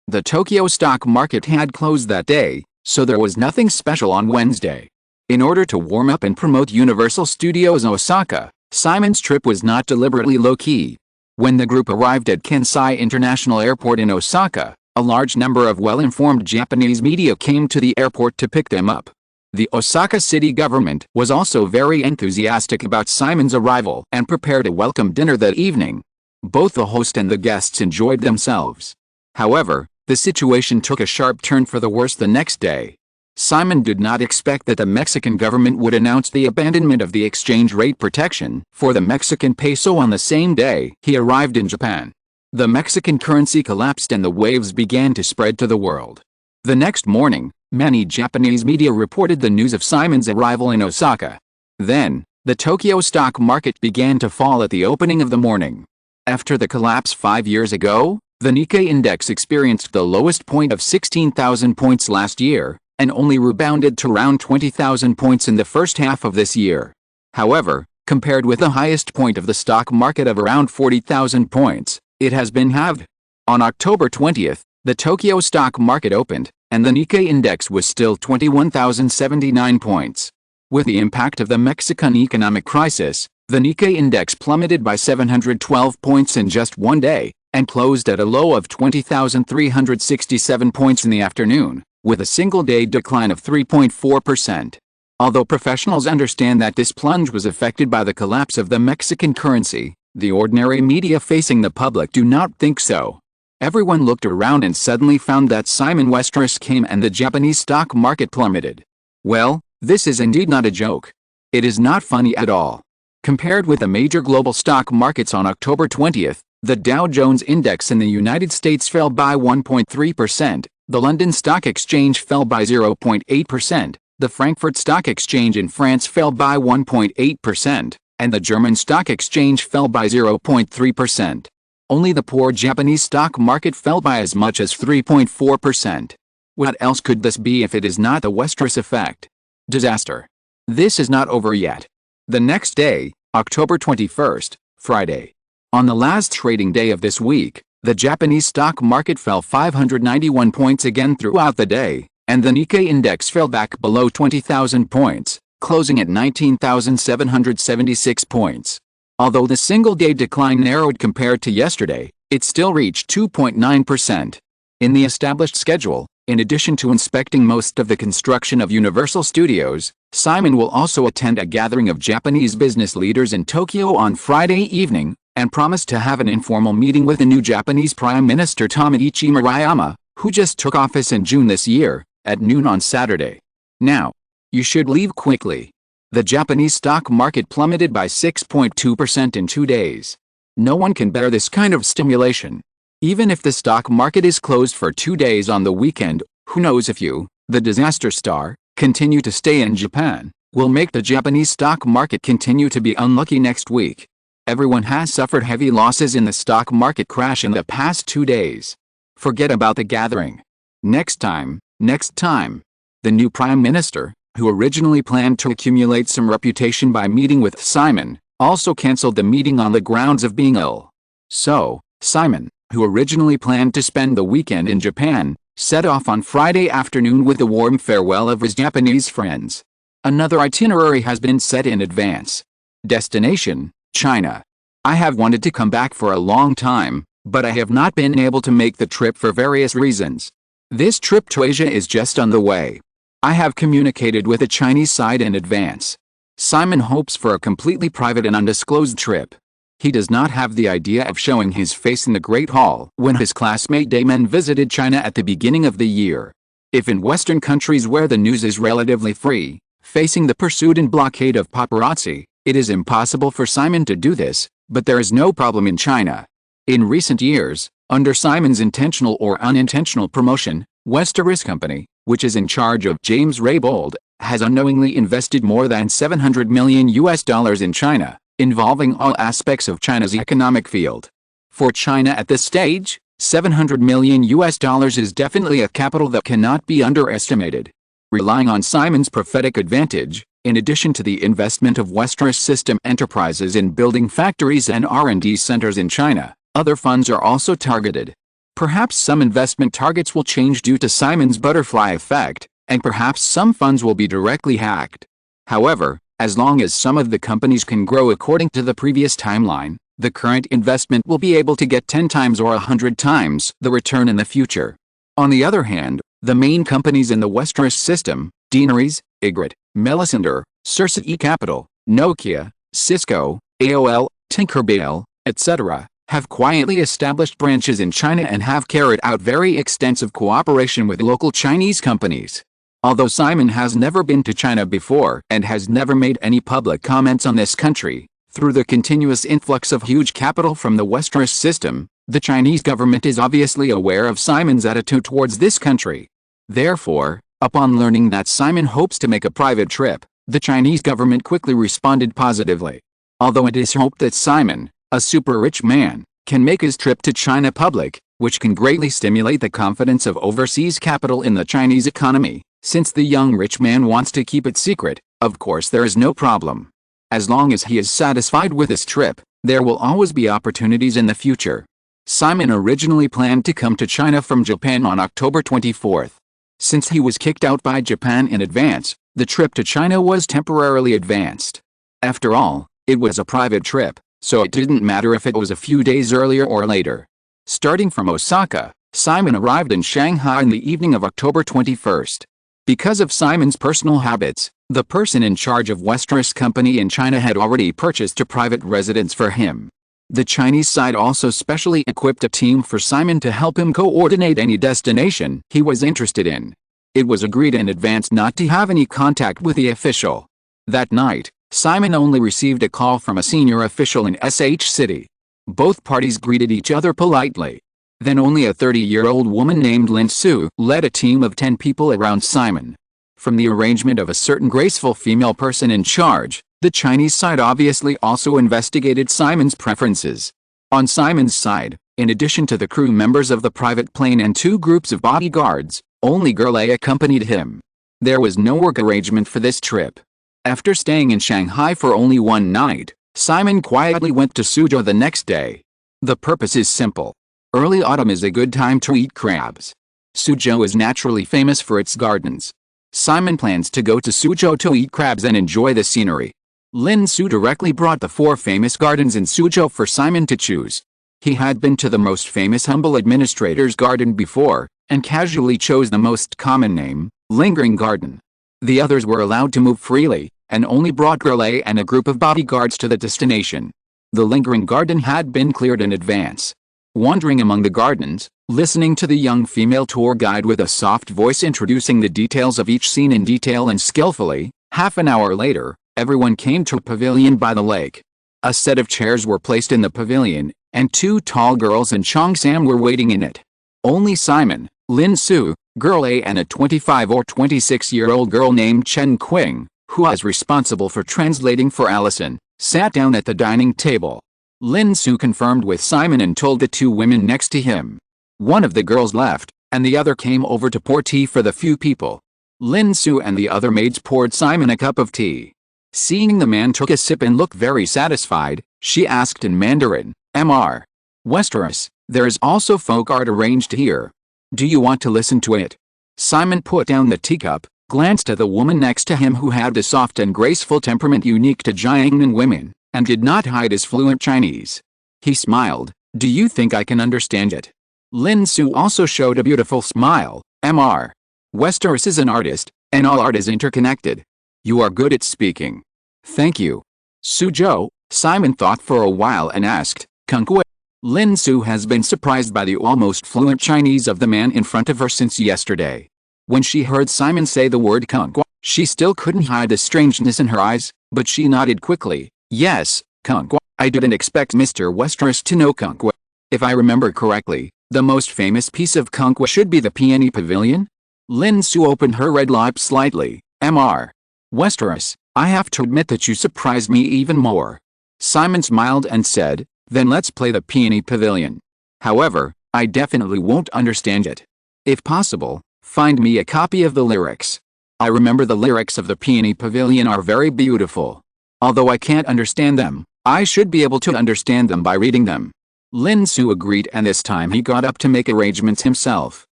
The Tokyo stock market had closed that day, so there was nothing special on Wednesday. In order to warm up and promote Universal Studios Osaka, Simon's trip was not deliberately low-key. When the group arrived at Kansai International Airport in Osaka, a large number of well-informed Japanese media came to the airport to pick them up. The Osaka city government was also very enthusiastic about Simon's arrival and prepared a welcome dinner that evening. Both the host and the guests enjoyed themselves. However, the situation took a sharp turn for the worse the next day. Simon did not expect that the Mexican government would announce the abandonment of the exchange rate protection for the Mexican peso on the same day he arrived in Japan. The Mexican currency collapsed and the waves began to spread to the world. The next morning, many Japanese media reported the news of Simon's arrival in Osaka. Then, the Tokyo stock market began to fall at the opening of the morning. After the collapse 5 years ago, the Nikkei index experienced the lowest point of 16,000 points last year, and only rebounded to around 20,000 points in the first half of this year. However, compared with the highest point of the stock market of around 40,000 points, it has been halved. On October 20th, the Tokyo stock market opened, and the Nikkei index was still 21,079 points. With the impact of the Mexican economic crisis, The Nikkei index plummeted by 712 points in just one day, and closed at a low of 20,367 points in the afternoon, with a single-day decline of 3.4%. Although professionals understand that this plunge was affected by the collapse of the Mexican currency, the ordinary media facing the public do not think so. Everyone looked around and suddenly found that Simon Westeros came and the Japanese stock market plummeted. Well, this is indeed not a joke. It is not funny at all. Compared with the major global stock markets on October 20th, the Dow Jones Index in the United States fell by 1.3%, the London Stock Exchange fell by 0.8%, the Frankfurt Stock Exchange in France fell by 1.8%, and the German Stock Exchange fell by 0.3%. Only the poor Japanese stock market fell by as much as 3.4%. What else could this be if it is not the Westeros effect? Disaster. This is not over yet. The next day, October 21st, Friday. On the last trading day of this week, the Japanese stock market fell 591 points again throughout the day, and the Nikkei index fell back below 20,000 points, closing at 19,776 points. Although the single-day decline narrowed compared to yesterday, it still reached 2.9%. In the established schedule, in addition to inspecting most of the construction of Universal Studios, Simon will also attend a gathering of Japanese business leaders in Tokyo on Friday evening, and promised to have an informal meeting with the new Japanese Prime Minister Tomoichi Murayama, who just took office in June this year, at noon on Saturday. Now, you should leave quickly. The Japanese stock market plummeted by 6.2% in 2 days. No one can bear this kind of stimulation. Even if the stock market is closed for 2 days on the weekend, who knows if you, the disaster star, continue to stay in Japan, will make the Japanese stock market continue to be unlucky next week. Everyone has suffered heavy losses in the stock market crash in the past 2 days. Forget about the gathering. Next time. The new Prime Minister, who originally planned to accumulate some reputation by meeting with Simon, also cancelled the meeting on the grounds of being ill. So, Simon, who originally planned to spend the weekend in Japan, set off on Friday afternoon with a warm farewell of his Japanese friends. Another itinerary has been set in advance. Destination, China. I have wanted to come back for a long time, but I have not been able to make the trip for various reasons. This trip to Asia is just on the way. I have communicated with the Chinese side in advance. Simon hopes for a completely private and undisclosed trip. He does not have the idea of showing his face in the Great Hall when his classmate Damon visited China at the beginning of the year. If in Western countries where the news is relatively free, facing the pursuit and blockade of paparazzi, it is impossible for Simon to do this, but there is no problem in China. In recent years, under Simon's intentional or unintentional promotion, Westeros Company, which is in charge of James Raybould, has unknowingly invested more than $700 million in China, involving all aspects of China's economic field. For China at this stage, $700 million is definitely a capital that cannot be underestimated. Relying on Simon's prophetic advantage, in addition to the investment of Westeros System Enterprises in building factories and R&D centers in China, other funds are also targeted. Perhaps some investment targets will change due to Simon's butterfly effect, and perhaps some funds will be directly hacked. However, as long as some of the companies can grow according to the previous timeline, the current investment will be able to get 10 times or 100 times the return in the future. On the other hand, the main companies in the Westeros system, Deaneries, Ygritte, Melisandre, Cersei Capital, Nokia, Cisco, AOL, Tinkerbell, etc., have quietly established branches in China and have carried out very extensive cooperation with local Chinese companies. Although Simon has never been to China before and has never made any public comments on this country, through the continuous influx of huge capital from the Westeros system, the Chinese government is obviously aware of Simon's attitude towards this country. Therefore, upon learning that Simon hopes to make a private trip, the Chinese government quickly responded positively. Although it is hoped that Simon, a super-rich man, can make his trip to China public, which can greatly stimulate the confidence of overseas capital in the Chinese economy. Since the young rich man wants to keep it secret, of course there is no problem. As long as he is satisfied with this trip, there will always be opportunities in the future. Simon originally planned to come to China from Japan on October 24th. Since he was kicked out by Japan in advance, the trip to China was temporarily advanced. After all, It was a private trip, so it didn't matter if it was a few days earlier or later. Starting from Osaka, Simon arrived in Shanghai in the evening of October 21st. Because of Simon's personal habits, the person in charge of Westeros Company in China had already purchased a private residence for him. The Chinese side also specially equipped a team for Simon to help him coordinate any destination he was interested in. It was agreed in advance not to have any contact with the official. That night, Simon only received a call from a senior official in SH City. Both parties greeted each other politely. Then only a 30-year-old woman named Lin Su led a team of 10 people around Simon. From the arrangement of a certain graceful female person in charge, the Chinese side obviously also investigated Simon's preferences. On Simon's side, in addition to the crew members of the private plane and 2 groups of bodyguards, only Girl A accompanied him. There was no work arrangement for this trip. After staying in Shanghai for only one night, Simon quietly went to Suzhou the next day. The purpose is simple. Early autumn is a good time to eat crabs. Suzhou is naturally famous for its gardens. Simon plans to go to Suzhou to eat crabs and enjoy the scenery. Lin Su directly brought the 4 famous gardens in Suzhou for Simon to choose. He had been to the most famous humble administrator's garden before, and casually chose the most common name, Lingering Garden. The others were allowed to move freely, and only brought Girl A and a group of bodyguards to the destination. The Lingering Garden had been cleared in advance. Wandering among the gardens, listening to the young female tour guide with a soft voice introducing the details of each scene in detail and skillfully, half an hour later, everyone came to a pavilion by the lake. A set of chairs were placed in the pavilion, and 2 tall girls and Chong Sam were waiting in it. Only Simon, Lin Su, Girl A and a 25 or 26-year-old girl named Chen Qing, who was responsible for translating for Allison, sat down at the dining table. Lin Su confirmed with Simon and told the 2 women next to him. One of the girls left, and the other came over to pour tea for the few people. Lin Su and the other maids poured Simon a cup of tea. Seeing the man took a sip and looked very satisfied, she asked in Mandarin, "Mr. Westeros, there is also folk art arranged here. Do you want to listen to it?" Simon put down the teacup, glanced at the woman next to him who had a soft and graceful temperament unique to Jiangnan women, and did not hide his fluent Chinese. He smiled. "Do you think I can understand it?" Lin Su also showed a beautiful smile. "Mr. Westeros is an artist, and all art is interconnected. You are good at speaking." "Thank you." "Suzhou," Simon thought for a while and asked, "Kungwe?" Lin Su has been surprised by the almost fluent Chinese of the man in front of her since yesterday. When she heard Simon say the word Kungwe, she still couldn't hide the strangeness in her eyes, but she nodded quickly. "Yes, Kungwe. I didn't expect Mr. Westeros to know Kungwe. If I remember correctly, the most famous piece of Kungwe should be the Peony Pavilion?" Lin Su opened her red lips slightly. "Mr. Westeros, I have to admit that you surprised me even more." Simon smiled and said, "Then let's play the Peony Pavilion. However, I definitely won't understand it. If possible, find me a copy of the lyrics. I remember the lyrics of the Peony Pavilion are very beautiful. Although I can't understand them, I should be able to understand them by reading them." Lin Su agreed, and this time he got up to make arrangements himself.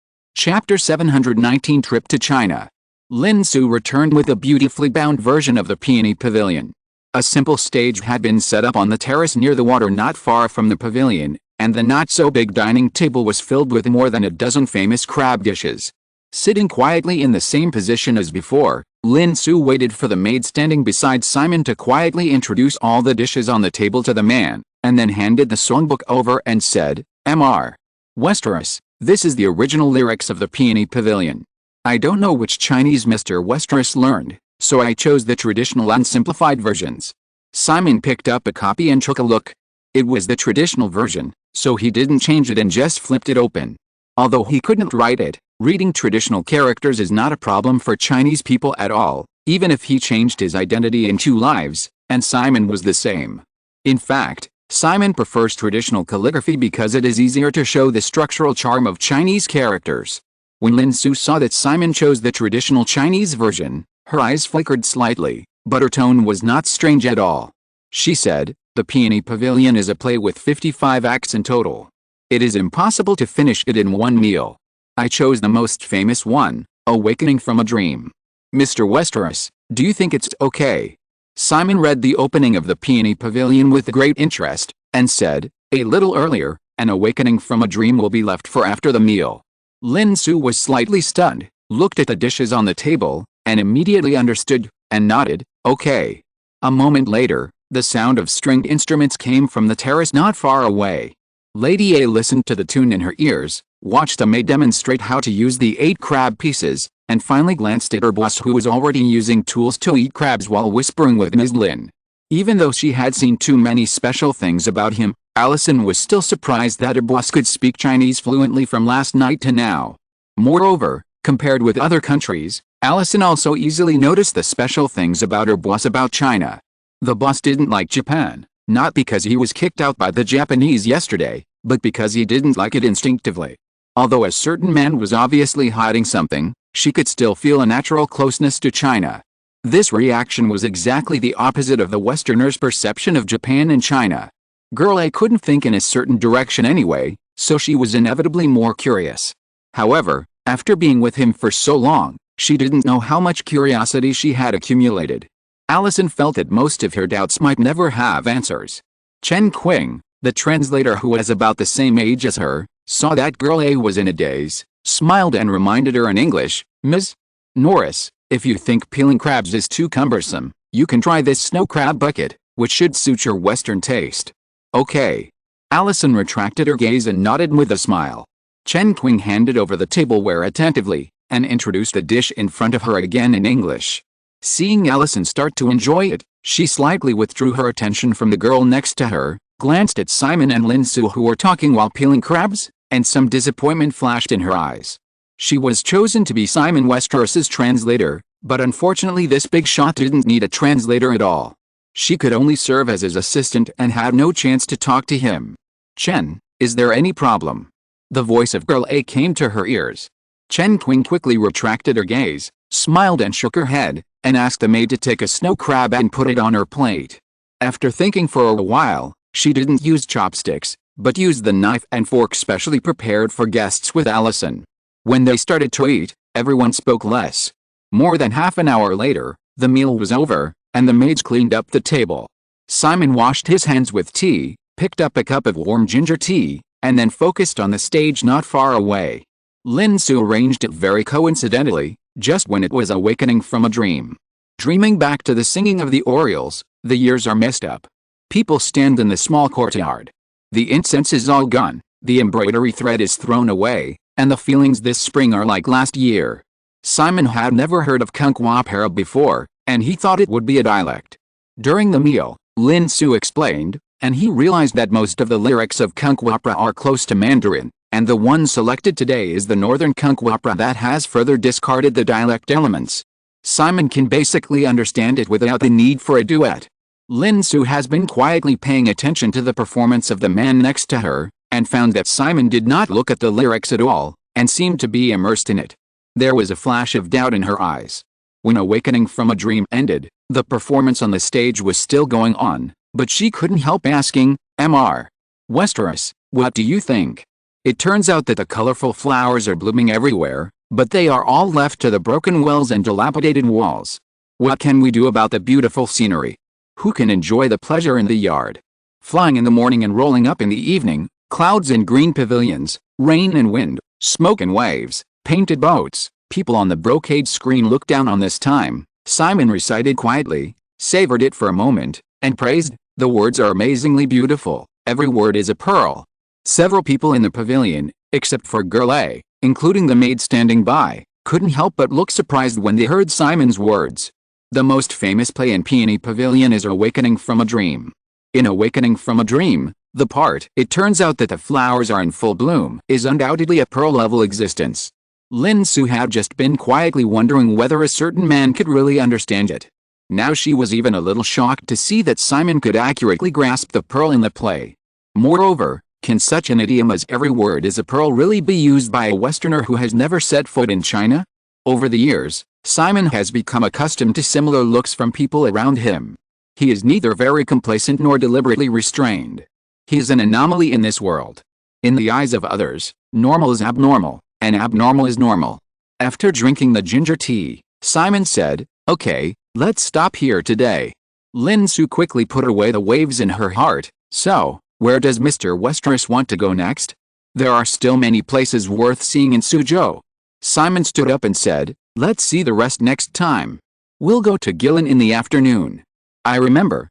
Chapter 719 Trip to China. Lin Su returned with a beautifully bound version of the Peony Pavilion. A simple stage had been set up on the terrace near the water not far from the pavilion, and the not-so-big dining table was filled with more than a dozen famous crab dishes. Sitting quietly in the same position as before, Lin Su waited for the maid standing beside Simon to quietly introduce all the dishes on the table to the man, and then handed the songbook over and said, "Mr. Westeros, this is the original lyrics of the Peony Pavilion. I don't know which Chinese Mr. Westeros learned, so I chose the traditional unsimplified versions." Simon picked up a copy and took a look. It was the traditional version, so he didn't change it and just flipped it open. Although he couldn't write it, reading traditional characters is not a problem for Chinese people at all, even if he changed his identity in 2 lives, and Simon was the same. In fact, Simon prefers traditional calligraphy because it is easier to show the structural charm of Chinese characters. When Lin Su saw that Simon chose the traditional Chinese version, her eyes flickered slightly, but her tone was not strange at all. She said, "The Peony Pavilion is a play with 55 acts in total. It is impossible to finish it in one meal. I chose the most famous one, Awakening from a Dream. Mr. Westeros, do you think it's okay?" Simon read the opening of the Peony Pavilion with great interest, and said, "A little earlier, an awakening from a dream will be left for after the meal." Lin Su was slightly stunned, looked at the dishes on the table, and immediately understood, and nodded, "Okay." A moment later, the sound of stringed instruments came from the terrace not far away. Lady A listened to the tune in her ears, watched the maid demonstrate how to use the 8 crab pieces, and finally glanced at her boss, who was already using tools to eat crabs while whispering with Ms. Lin. Even though she had seen too many special things about him, Allison was still surprised that her boss could speak Chinese fluently from last night to now. Moreover, compared with other countries, Allison also easily noticed the special things about her boss about China. The boss didn't like Japan, not because he was kicked out by the Japanese yesterday, but because he didn't like it instinctively. Although a certain man was obviously hiding something, she could still feel a natural closeness to China. This reaction was exactly the opposite of the Westerners' perception of Japan and China. Girl A couldn't think in a certain direction anyway, so she was inevitably more curious. However, after being with him for so long, she didn't know how much curiosity she had accumulated. Allison felt that most of her doubts might never have answers. Chen Qing, the translator who was about the same age as her, saw that Girl A was in a daze, smiled and reminded her in English, "Ms. Norris, if you think peeling crabs is too cumbersome, you can try this snow crab bucket, which should suit your Western taste." "Okay." Allison retracted her gaze and nodded with a smile. Chen Qing handed over the tableware attentively, and introduced the dish in front of her again in English. Seeing Allison start to enjoy it, she slightly withdrew her attention from the girl next to her, glanced at Simon and Lin Su who were talking while peeling crabs, and some disappointment flashed in her eyes. She was chosen to be Simon Westeros's translator, but unfortunately this big shot didn't need a translator at all. She could only serve as his assistant and had no chance to talk to him. "Chen, is there any problem?" The voice of Girl A came to her ears. Chen Qing quickly retracted her gaze, smiled and shook her head, and asked the maid to take a snow crab and put it on her plate. After thinking for a while, she didn't use chopsticks, but used the knife and fork specially prepared for guests with Allison. When they started to eat, everyone spoke less. More than half an hour later, the meal was over, and the maids cleaned up the table. Simon washed his hands with tea, picked up a cup of warm ginger tea, and then focused on the stage not far away. Lin Su arranged it very coincidentally, just when it was awakening from a dream. Dreaming back to the singing of the orioles, the years are messed up. People stand in the small courtyard. The incense is all gone, the embroidery thread is thrown away, and the feelings this spring are like last year. Simon had never heard of Kunkwapara before, and he thought it would be a dialect. During the meal, Lin Su explained, and he realized that most of the lyrics of Kunkwapara are close to Mandarin, and the one selected today is the northern Kunkwapara that has further discarded the dialect elements. Simon can basically understand it without the need for a duet. Lin Su has been quietly paying attention to the performance of the man next to her, and found that Simon did not look at the lyrics at all, and seemed to be immersed in it. There was a flash of doubt in her eyes. When awakening from a dream ended, the performance on the stage was still going on, but she couldn't help asking, "Mr. Westeros, what do you think?" It turns out that the colorful flowers are blooming everywhere, but they are all left to the broken wells and dilapidated walls. What can we do about the beautiful scenery? Who can enjoy the pleasure in the yard? Flying in the morning and rolling up in the evening, clouds and green pavilions, rain and wind, smoke and waves, painted boats, people on the brocade screen look down on this time, Simon recited quietly, savored it for a moment, and praised, "The words are amazingly beautiful, every word is a pearl." Several people in the pavilion, except for Girl A, including the maid standing by, couldn't help but look surprised when they heard Simon's words. The most famous play in Peony Pavilion is Awakening from a Dream. In Awakening from a Dream, the part "it turns out that the flowers are in full bloom" is undoubtedly a pearl-level existence. Lin Su had just been quietly wondering whether a certain man could really understand it. Now she was even a little shocked to see that Simon could accurately grasp the pearl in the play. Moreover, can such an idiom as "every word is a pearl" really be used by a Westerner who has never set foot in China? Over the years, Simon has become accustomed to similar looks from people around him. He is neither very complacent nor deliberately restrained. He is an anomaly in this world. In the eyes of others, normal is abnormal, and abnormal is normal. After drinking the ginger tea, Simon said, "Okay, let's stop here today. Lin Su quickly put away the waves in her heart. So, where does Mr. Westeros want to go next? There are still many places worth seeing in Suzhou. Simon stood up and said, let's see the rest next time. We'll go to Gillen in the afternoon. I remember,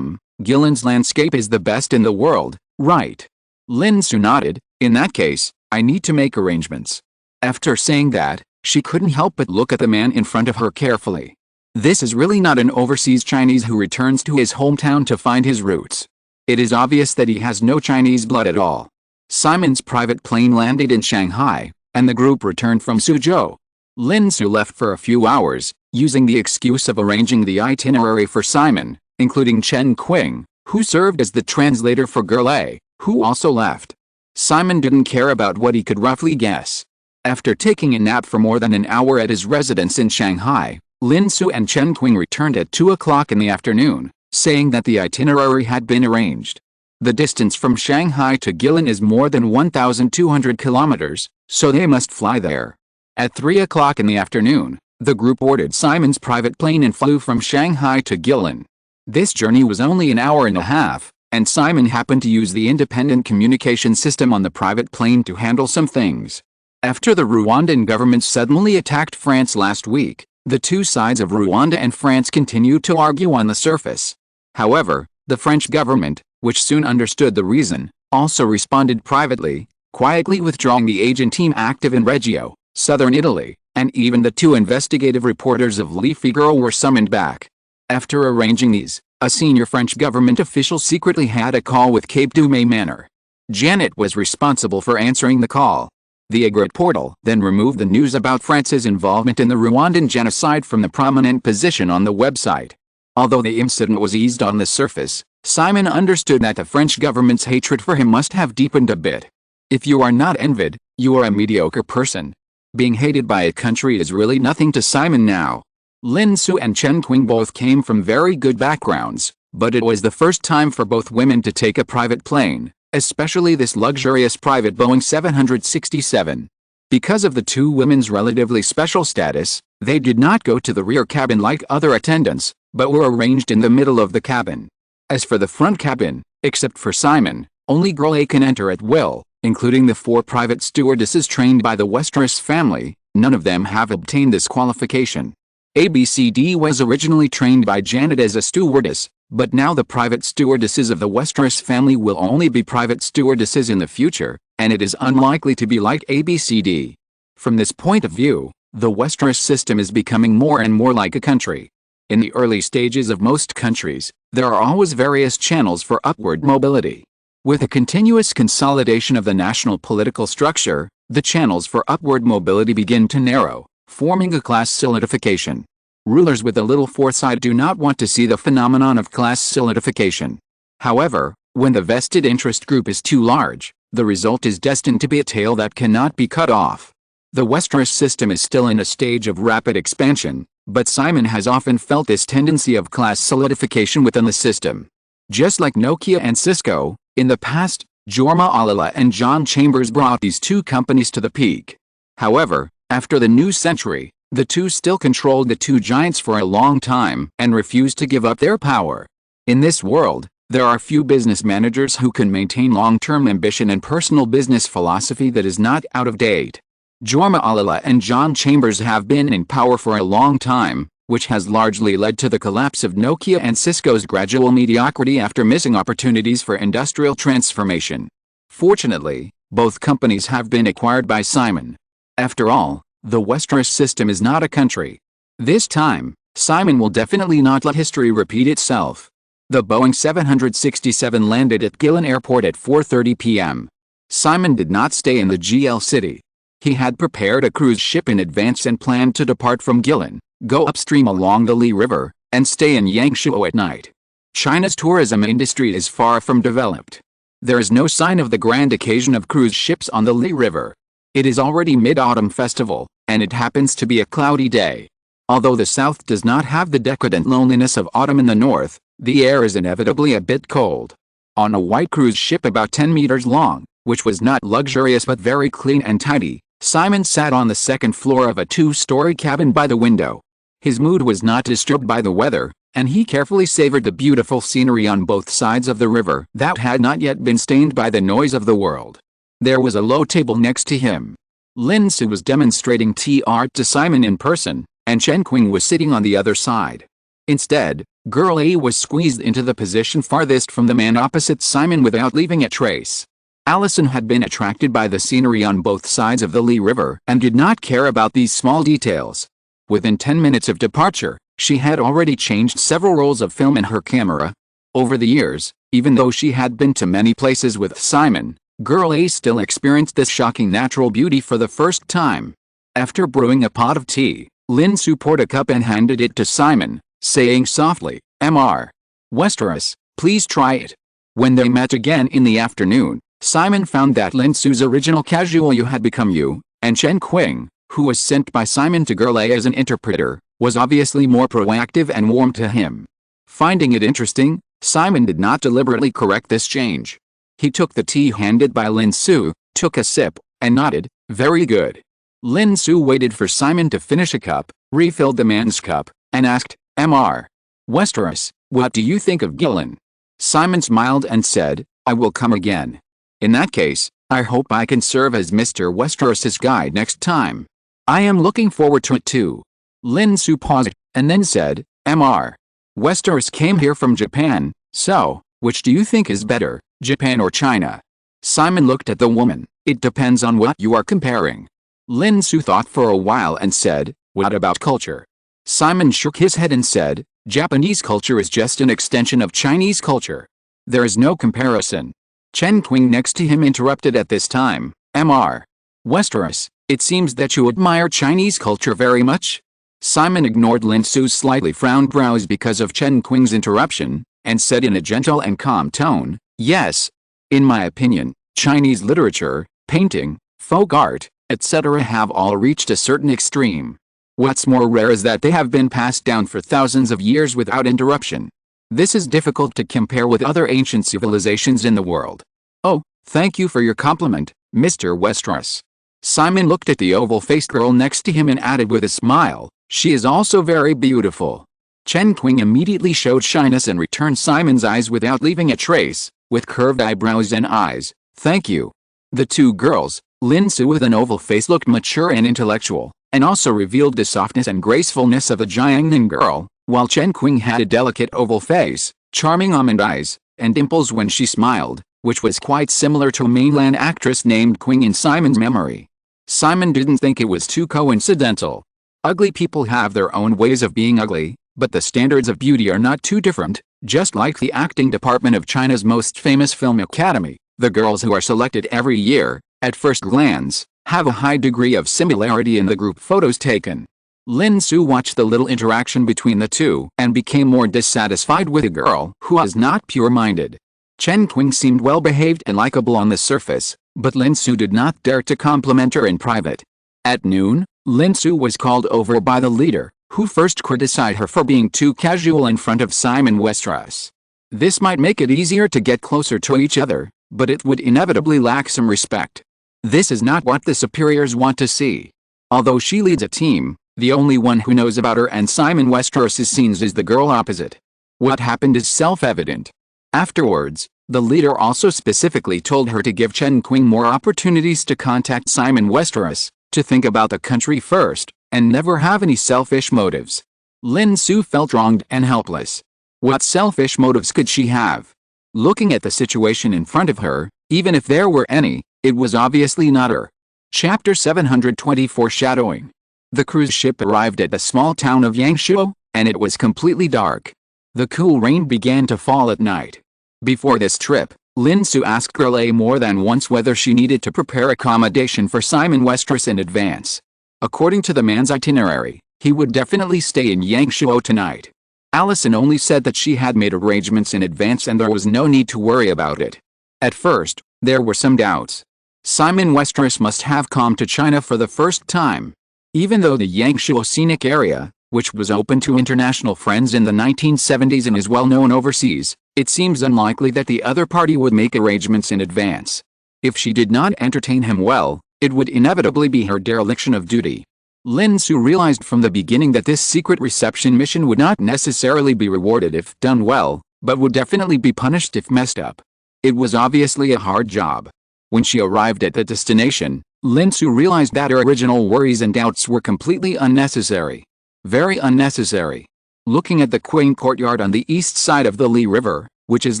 Gillen's landscape is the best in the world, right? Lin Su nodded. In that case, I need to make arrangements. After saying that, she couldn't help but look at the man in front of her carefully. This is really not an overseas Chinese who returns to his hometown to find his roots. It is obvious that he has no Chinese blood at all. Simon's private plane landed in Shanghai, and the group returned from Suzhou. Lin Su left for a few hours, using the excuse of arranging the itinerary for Simon, including Chen Qing, who served as the translator for Gerlei, who also left. Simon didn't care about what he could roughly guess. After taking a nap for more than an hour at his residence in Shanghai, Lin Su and Chen Qing returned at 2 o'clock in the afternoon, saying that the itinerary had been arranged. The distance from Shanghai to Gillen is more than 1,200 kilometers, so they must fly there. At 3 o'clock in the afternoon, the group boarded Simon's private plane and flew from Shanghai to Gillen. This journey was only an hour and a half, and Simon happened to use the independent communication system on the private plane to handle some things. After the Rwandan government suddenly attacked France last week, the two sides of Rwanda and France continued to argue on the surface. However, the French government, which soon understood the reason, also responded privately, quietly withdrawing the agent team active in Reggio, southern Italy, and even the two investigative reporters of Le Figaro were summoned back. After arranging these, a senior French government official secretly had a call with Cape Dumay Manor. Janet was responsible for answering the call. The Egret portal then removed the news about France's involvement in the Rwandan genocide from the prominent position on the website. Although the incident was eased on the surface, Simon understood that the French government's hatred for him must have deepened a bit. If you are not envied, you are a mediocre person. Being hated by a country is really nothing to Simon now. Lin Su and Chen Qing both came from very good backgrounds, but it was the first time for both women to take a private plane, especially this luxurious private Boeing 767. Because of the two women's relatively special status, they did not go to the rear cabin like other attendants, but were arranged in the middle of the cabin. As for the front cabin, except for Simon, only Gerlei can enter at will, including the 4 private stewardesses trained by the Westeros family. None of them have obtained this qualification. ABCD was originally trained by Janet as a stewardess, but now the private stewardesses of the Westeros family will only be private stewardesses in the future, and it is unlikely to be like ABCD. From this point of view, the Westeros system is becoming more and more like a country. In the early stages of most countries, there are always various channels for upward mobility. With a continuous consolidation of the national political structure, the channels for upward mobility begin to narrow, forming a class solidification. Rulers with a little foresight do not want to see the phenomenon of class solidification. However, when the vested interest group is too large, the result is destined to be a tail that cannot be cut off. The Westeros system is still in a stage of rapid expansion, but Simon has often felt this tendency of class solidification within the system. Just like Nokia and Cisco, in the past, Jorma Olala and John Chambers brought these two companies to the peak. However, after the new century, the two still controlled the two giants for a long time and refused to give up their power. In this world, there are few business managers who can maintain long-term ambition and personal business philosophy that is not out of date. Jorma Olala and John Chambers have been in power for a long time, which has largely led to the collapse of Nokia and Cisco's gradual mediocrity after missing opportunities for industrial transformation. Fortunately, both companies have been acquired by Simon. After all, the Westeros system is not a country. This time, Simon will definitely not let history repeat itself. The Boeing 767 landed at Gillen Airport at 4:30 p.m. Simon did not stay in the GL city. He had prepared a cruise ship in advance and planned to depart from Gillen, go upstream along the Li River, and stay in Yangshuo at night. China's tourism industry is far from developed. There is no sign of the grand occasion of cruise ships on the Li River. It is already Mid-Autumn Festival, and it happens to be a cloudy day. Although the south does not have the decadent loneliness of autumn in the north, the air is inevitably a bit cold. On a white cruise ship about 10 meters long, which was not luxurious but very clean and tidy, Simon sat on the second floor of a 2-story cabin by the window. His mood was not disturbed by the weather, and he carefully savored the beautiful scenery on both sides of the river that had not yet been stained by the noise of the world. There was a low table next to him. Lin Su was demonstrating tea art to Simon in person, and Chen Qing was sitting on the other side. Instead, Girl A was squeezed into the position farthest from the man opposite Simon without leaving a trace. Allison had been attracted by the scenery on both sides of the Li River and did not care about these small details. Within 10 minutes of departure, she had already changed several rolls of film in her camera. Over the years, even though she had been to many places with Simon, Girl A still experienced this shocking natural beauty for the first time. After brewing a pot of tea, Lin Su poured a cup and handed it to Simon, saying softly, "Mr. Westeros, please try it." When they met again in the afternoon, Simon found that Lin Su's original casual you had become you, and Chen Qing, who was sent by Simon to Girl A as an interpreter, was obviously more proactive and warm to him. Finding it interesting, Simon did not deliberately correct this change. He took the tea handed by Lin Su, took a sip, and nodded, "Very good." Lin Su waited for Simon to finish a cup, refilled the man's cup, and asked, "Mr. Westeros, what do you think of Gillen?" Simon smiled and said, "I will come again. In that case, I hope I can serve as Mr. Westeros's guide next time. I am looking forward to it too." Lin Su paused, and then said, "Mr. Westeros came here from Japan, so, which do you think is better, Japan or China?" Simon looked at the woman. "It depends on what you are comparing." Lin Su thought for a while and said, "What about culture?" Simon shook his head and said, "Japanese culture is just an extension of Chinese culture. There is no comparison." Chen Qing next to him interrupted at this time, "Mr. Westeros, it seems that you admire Chinese culture very much?" Simon ignored Lin Su's slightly frowned brows because of Chen Qing's interruption, and said in a gentle and calm tone, "Yes. In my opinion, Chinese literature, painting, folk art, etc. have all reached a certain extreme. What's more rare is that they have been passed down for thousands of years without interruption. This is difficult to compare with other ancient civilizations in the world." "Oh, thank you for your compliment, Mr. Westeros." Simon looked at the oval-faced girl next to him and added with a smile, "She is also very beautiful." Chen Qing immediately showed shyness and returned Simon's eyes without leaving a trace, with curved eyebrows and eyes, "Thank you." The two girls, Lin Su with an oval face looked mature and intellectual, and also revealed the softness and gracefulness of a Jiangnan girl, while Chen Qing had a delicate oval face, charming almond eyes, and dimples when she smiled, which was quite similar to a mainland actress named Qing in Simon's memory. Simon didn't think it was too coincidental. Ugly people have their own ways of being ugly, but the standards of beauty are not too different. Just like the acting department of China's most famous film academy, the girls who are selected every year, at first glance, have a high degree of similarity in the group photos taken. Lin Su watched the little interaction between the two and became more dissatisfied with a girl who was not pure-minded. Chen Qing seemed well-behaved and likable on the surface, but Lin Su did not dare to compliment her in private. At noon, Lin Su was called over by the leader, who first criticized her for being too casual in front of Simon Westeros. This might make it easier to get closer to each other, but it would inevitably lack some respect. This is not what the superiors want to see. Although she leads a team, the only one who knows about her and Simon Westeros's scenes is the girl opposite. What happened is self-evident. Afterwards, the leader also specifically told her to give Chen Qing more opportunities to contact Simon Westeros, to think about the country first, and never have any selfish motives. Lin Su felt wronged and helpless. What selfish motives could she have? Looking at the situation in front of her, even if there were any, it was obviously not her. Chapter 720 Foreshadowing. The cruise ship arrived at the small town of Yangshuo, and it was completely dark. The cool rain began to fall at night. Before this trip, Lin Su asked Girl A more than once whether she needed to prepare accommodation for Simon Westeros in advance. According to the man's itinerary, he would definitely stay in Yangshuo tonight. Allison only said that she had made arrangements in advance and there was no need to worry about it. At first, there were some doubts. Simon Westeros must have come to China for the first time. Even though the Yangshuo scenic area, which was open to international friends in the 1970s and is well known overseas, it seems unlikely that the other party would make arrangements in advance. If she did not entertain him well, it would inevitably be her dereliction of duty. Lin Su realized from the beginning that this secret reception mission would not necessarily be rewarded if done well, but would definitely be punished if messed up. It was obviously a hard job. When she arrived at the destination, Lin Su realized that her original worries and doubts were completely unnecessary. Very unnecessary. Looking at the quaint courtyard on the east side of the Li River, which is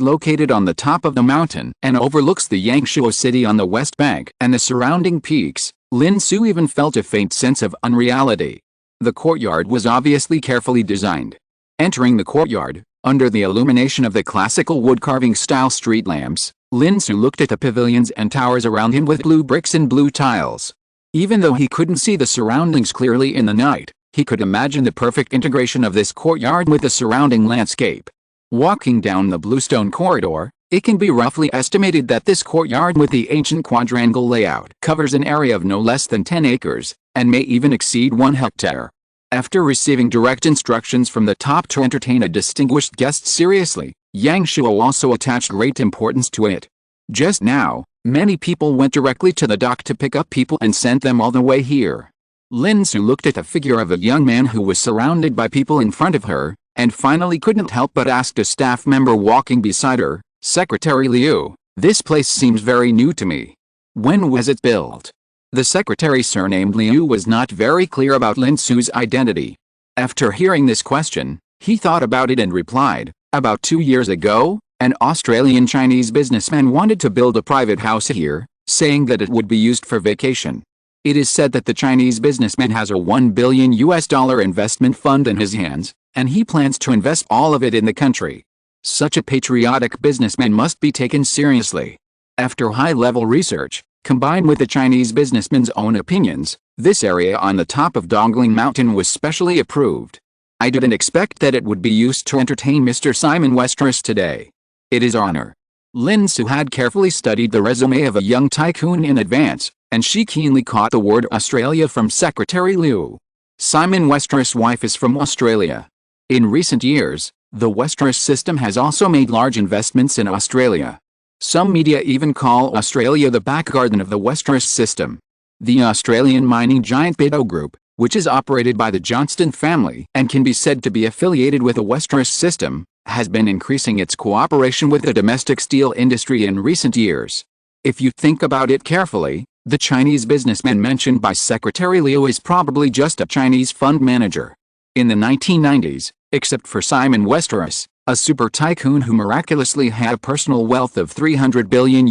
located on the top of the mountain and overlooks the Yangshuo city on the west bank and the surrounding peaks, Lin Su even felt a faint sense of unreality. The courtyard was obviously carefully designed. Entering the courtyard, under the illumination of the classical wood-carving-style street lamps, Lin Su looked at the pavilions and towers around him with blue bricks and blue tiles. Even though he couldn't see the surroundings clearly in the night, he could imagine the perfect integration of this courtyard with the surrounding landscape. Walking down the bluestone corridor, it can be roughly estimated that this courtyard with the ancient quadrangle layout covers an area of no less than 10 acres, and may even exceed 1 hectare. After receiving direct instructions from the top to entertain a distinguished guest seriously, Yangshuo also attached great importance to it. Just now, many people went directly to the dock to pick up people and sent them all the way here. Lin Su looked at the figure of a young man who was surrounded by people in front of her, and finally couldn't help but ask a staff member walking beside her, "Secretary Liu, this place seems very new to me. When was it built?" The secretary surnamed Liu was not very clear about Lin Su's identity. After hearing this question, he thought about it and replied, "About 2 years ago, an Australian-Chinese businessman wanted to build a private house here, saying that it would be used for vacation. It is said that the Chinese businessman has a $1 billion investment fund in his hands, and he plans to invest all of it in the country. Such a patriotic businessman must be taken seriously." After high-level research, combined with the Chinese businessman's own opinions, this area on the top of Dongling Mountain was specially approved. "I didn't expect that it would be used to entertain Mr. Simon Westeros today. It is honor." Lin Su had carefully studied the resume of a young tycoon in advance, and she keenly caught the word Australia from Secretary Liu. Simon Westeros' wife is from Australia. In recent years, the Westeros system has also made large investments in Australia. Some media even call Australia the back garden of the Westeros system. The Australian mining giant Bigelow Group, which is operated by the Johnston family and can be said to be affiliated with the Westeros system, has been increasing its cooperation with the domestic steel industry in recent years. If you think about it carefully, the Chinese businessman mentioned by Secretary Liu is probably just a Chinese fund manager. In the 1990s, except for Simon Westeros, a super tycoon who miraculously had a personal wealth of $300 billion,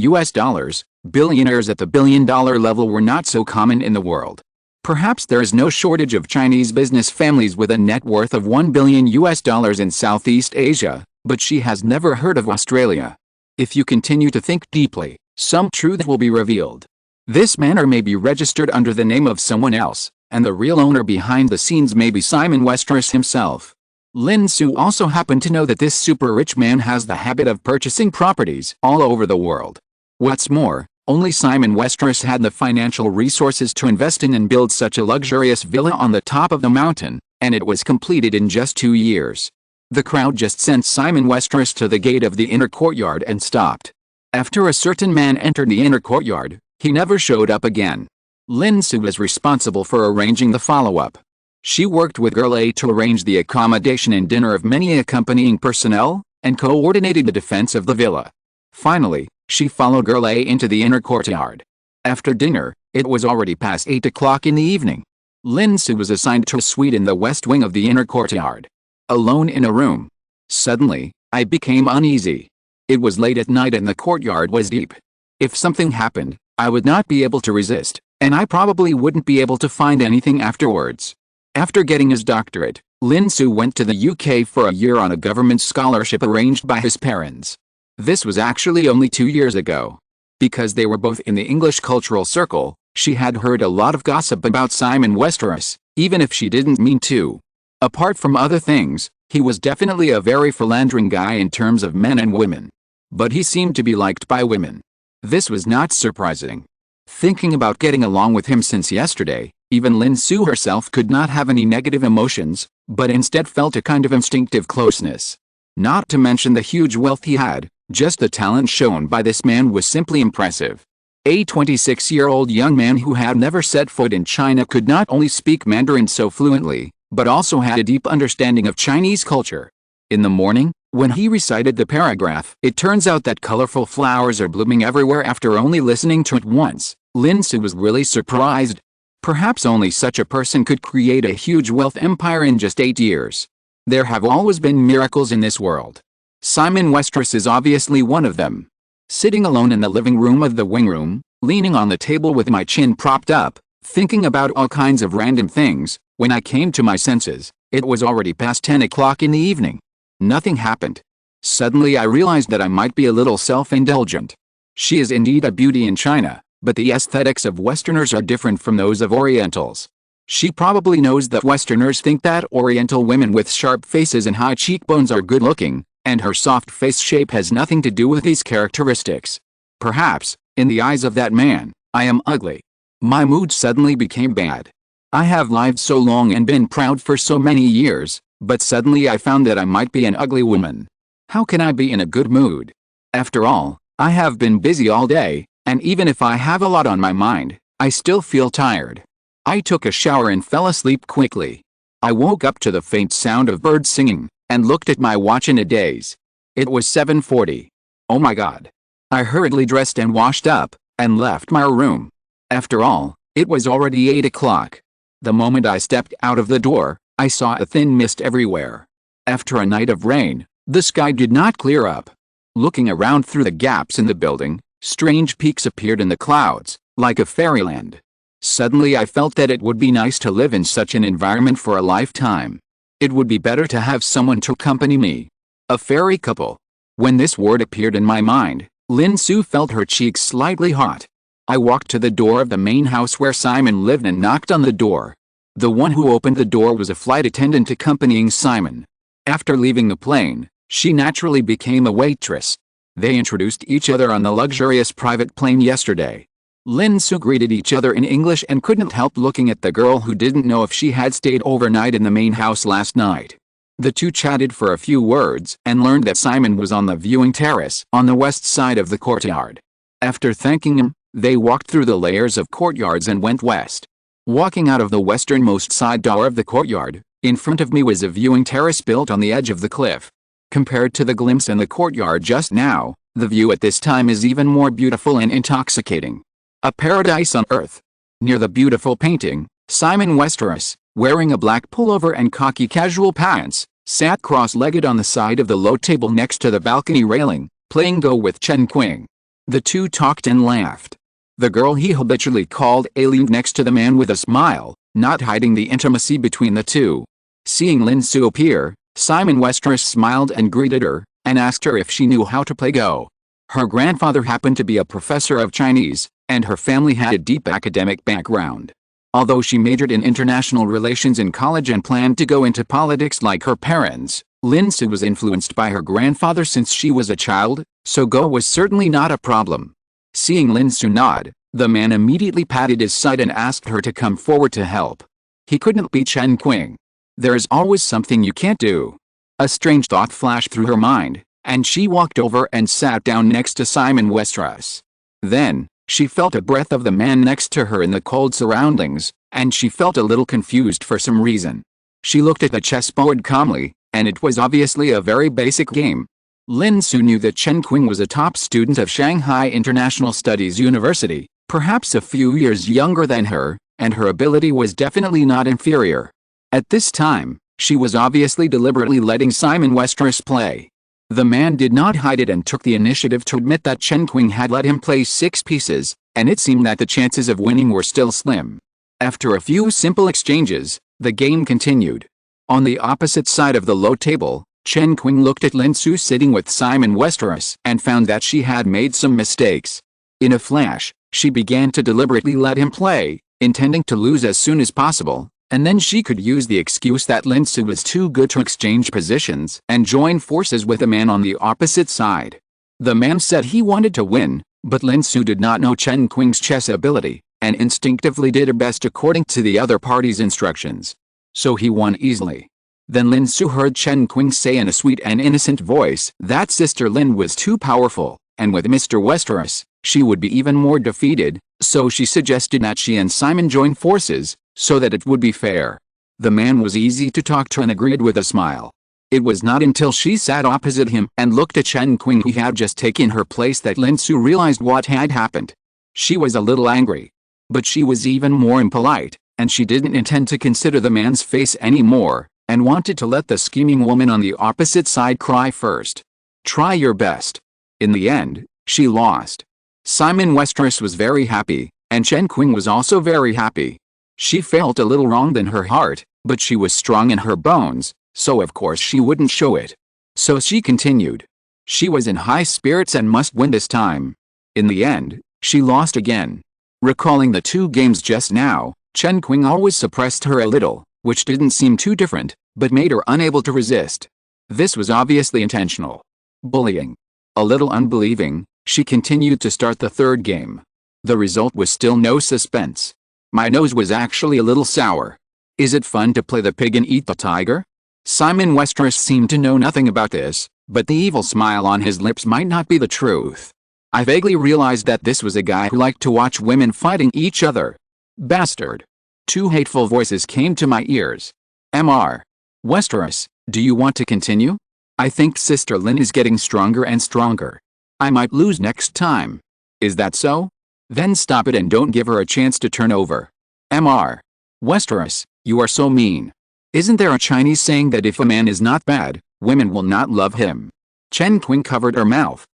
billionaires at the billion-dollar level were not so common in the world. Perhaps there is no shortage of Chinese business families with a net worth of $1 billion in Southeast Asia, but she has never heard of Australia. If you continue to think deeply, some truth will be revealed. This manor may be registered under the name of someone else, and the real owner behind the scenes may be Simon Westeros himself. Lin Su also happened to know that this super rich man has the habit of purchasing properties all over the world. What's more, only Simon Westeros had the financial resources to invest in and build such a luxurious villa on the top of the mountain, and it was completed in just 2 years. The crowd just sent Simon Westeros to the gate of the inner courtyard and stopped. After a certain man entered the inner courtyard, he never showed up again. Lin Su was responsible for arranging the follow-up. She worked with Girl A to arrange the accommodation and dinner of many accompanying personnel, and coordinated the defense of the villa. Finally, she followed Girl A into the inner courtyard. After dinner, it was already past 8 o'clock in the evening. Lin Su was assigned to a suite in the west wing of the inner courtyard. Alone in a room. Suddenly, I became uneasy. It was late at night and the courtyard was deep. If something happened, I would not be able to resist, and I probably wouldn't be able to find anything afterwards. After getting his doctorate, Lin Su went to the UK for a year on a government scholarship arranged by his parents. This was actually only 2 years ago. Because they were both in the English cultural circle, she had heard a lot of gossip about Simon Westeros, even if she didn't mean to. Apart from other things, he was definitely a very philandering guy in terms of men and women. But he seemed to be liked by women. This was not surprising. Thinking about getting along with him since yesterday, even Lin Su herself could not have any negative emotions, but instead felt a kind of instinctive closeness. Not to mention the huge wealth he had, just the talent shown by this man was simply impressive. A 26-year-old young man who had never set foot in China could not only speak Mandarin so fluently, but also had a deep understanding of Chinese culture. In the morning, when he recited the paragraph, "It turns out that colorful flowers are blooming everywhere," after only listening to it once, Lin Su was really surprised. Perhaps only such a person could create a huge wealth empire in just 8 years. There have always been miracles in this world. Simon Westeros is obviously one of them. Sitting alone in the living room of the wing room, leaning on the table with my chin propped up, thinking about all kinds of random things, when I came to my senses, it was already past 10 o'clock in the evening. Nothing happened. Suddenly I realized that I might be a little self-indulgent. She is indeed a beauty in China, but the aesthetics of Westerners are different from those of Orientals. She probably knows that Westerners think that Oriental women with sharp faces and high cheekbones are good-looking, and her soft face shape has nothing to do with these characteristics. Perhaps, in the eyes of that man, I am ugly. My mood suddenly became bad. I have lived so long and been proud for so many years, but suddenly I found that I might be an ugly woman. How can I be in a good mood? After all, I have been busy all day, and even if I have a lot on my mind, I still feel tired. I took a shower and fell asleep quickly. I woke up to the faint sound of birds singing, and looked at my watch in a daze. It was 7:40. Oh my God. I hurriedly dressed and washed up, and left my room. After all, it was already 8 o'clock. The moment I stepped out of the door, I saw a thin mist everywhere. After a night of rain, the sky did not clear up. Looking around through the gaps in the building, strange peaks appeared in the clouds, like a fairyland. Suddenly I felt that it would be nice to live in such an environment for a lifetime. It would be better to have someone to accompany me. A fairy couple. When this word appeared in my mind, Lin Su felt her cheeks slightly hot. I walked to the door of the main house where Simon lived and knocked on the door. The one who opened the door was a flight attendant accompanying Simon. After leaving the plane, she naturally became a waitress. They introduced each other on the luxurious private plane yesterday. Lin Su greeted each other in English and couldn't help looking at the girl who didn't know if she had stayed overnight in the main house last night. The two chatted for a few words and learned that Simon was on the viewing terrace on the west side of the courtyard. After thanking him, they walked through the layers of courtyards and went west. Walking out of the westernmost side door of the courtyard, in front of me was a viewing terrace built on the edge of the cliff. Compared to the glimpse in the courtyard just now, the view at this time is even more beautiful and intoxicating. A paradise on earth. Near the beautiful painting, Simon Westeros, wearing a black pullover and khaki casual pants, sat cross-legged on the side of the low table next to the balcony railing, playing Go with Chen Qing. The two talked and laughed. The girl he habitually called A leaned next to the man with a smile, not hiding the intimacy between the two. Seeing Lin Su appear, Simon Westeros smiled and greeted her, and asked her if she knew how to play Go. Her grandfather happened to be a professor of Chinese, and her family had a deep academic background. Although she majored in international relations in college and planned to go into politics like her parents, Lin Su was influenced by her grandfather since she was a child, so Go was certainly not a problem. Seeing Lin Su nod, the man immediately patted his side and asked her to come forward to help. He couldn't beat Chen Qing. There is always something you can't do. A strange thought flashed through her mind, and she walked over and sat down next to Simon Westeros. Then, she felt a breath of the man next to her in the cold surroundings, and she felt a little confused for some reason. She looked at the chessboard calmly, and it was obviously a very basic game. Lin Su knew that Chen Qing was a top student of Shanghai International Studies University, perhaps a few years younger than her, and her ability was definitely not inferior. At this time, she was obviously deliberately letting Simon Westeros play. The man did not hide it and took the initiative to admit that Chen Qing had let him play 6 pieces, and it seemed that the chances of winning were still slim. After a few simple exchanges, the game continued. On the opposite side of the low table, Chen Qing looked at Lin Su sitting with Simon Westeros and found that she had made some mistakes. In a flash, she began to deliberately let him play, intending to lose as soon as possible, and then she could use the excuse that Lin Su was too good to exchange positions and join forces with a man on the opposite side. The man said he wanted to win, but Lin Su did not know Chen Qing's chess ability, and instinctively did her best according to the other party's instructions. So he won easily. Then Lin Su heard Chen Qing say in a sweet and innocent voice that Sister Lin was too powerful, and with Mr. Westeros, she would be even more defeated, so she suggested that she and Simon join forces, so that it would be fair. The man was easy to talk to and agreed with a smile. It was not until she sat opposite him and looked at Chen Qing, who had just taken her place, that Lin Su realized what had happened. She was a little angry. But she was even more impolite, and she didn't intend to consider the man's face anymore, and wanted to let the scheming woman on the opposite side cry first. Try your best. In the end, she lost. Simon Westeros was very happy, and Chen Qing was also very happy. She felt a little wronged in her heart, but she was strong in her bones, so of course she wouldn't show it. So she continued. She was in high spirits and must win this time. In the end, she lost again. Recalling the 2 games just now, Chen Qing always suppressed her a little, which didn't seem too different, but made her unable to resist. This was obviously intentional. Bullying. A little unbelieving, she continued to start the 3rd game. The result was still no suspense. My nose was actually a little sour. Is it fun to play the pig and eat the tiger? Simon Westeros seemed to know nothing about this, but the evil smile on his lips might not be the truth. I vaguely realized that this was a guy who liked to watch women fighting each other. Bastard. 2 hateful voices came to my ears. Mr. Westeros, do you want to continue? I think Sister Lin is getting stronger and stronger. I might lose next time. Is that so? Then stop it and don't give her a chance to turn over. Mr. Westeros, you are so mean. Isn't there a Chinese saying that if a man is not bad, women will not love him? Chen Qing covered her mouth.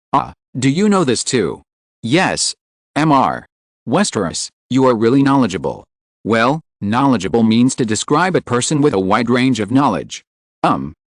Do you know this too? Yes. Mr. Westeros, you are really knowledgeable. Well, knowledgeable means to describe a person with a wide range of knowledge.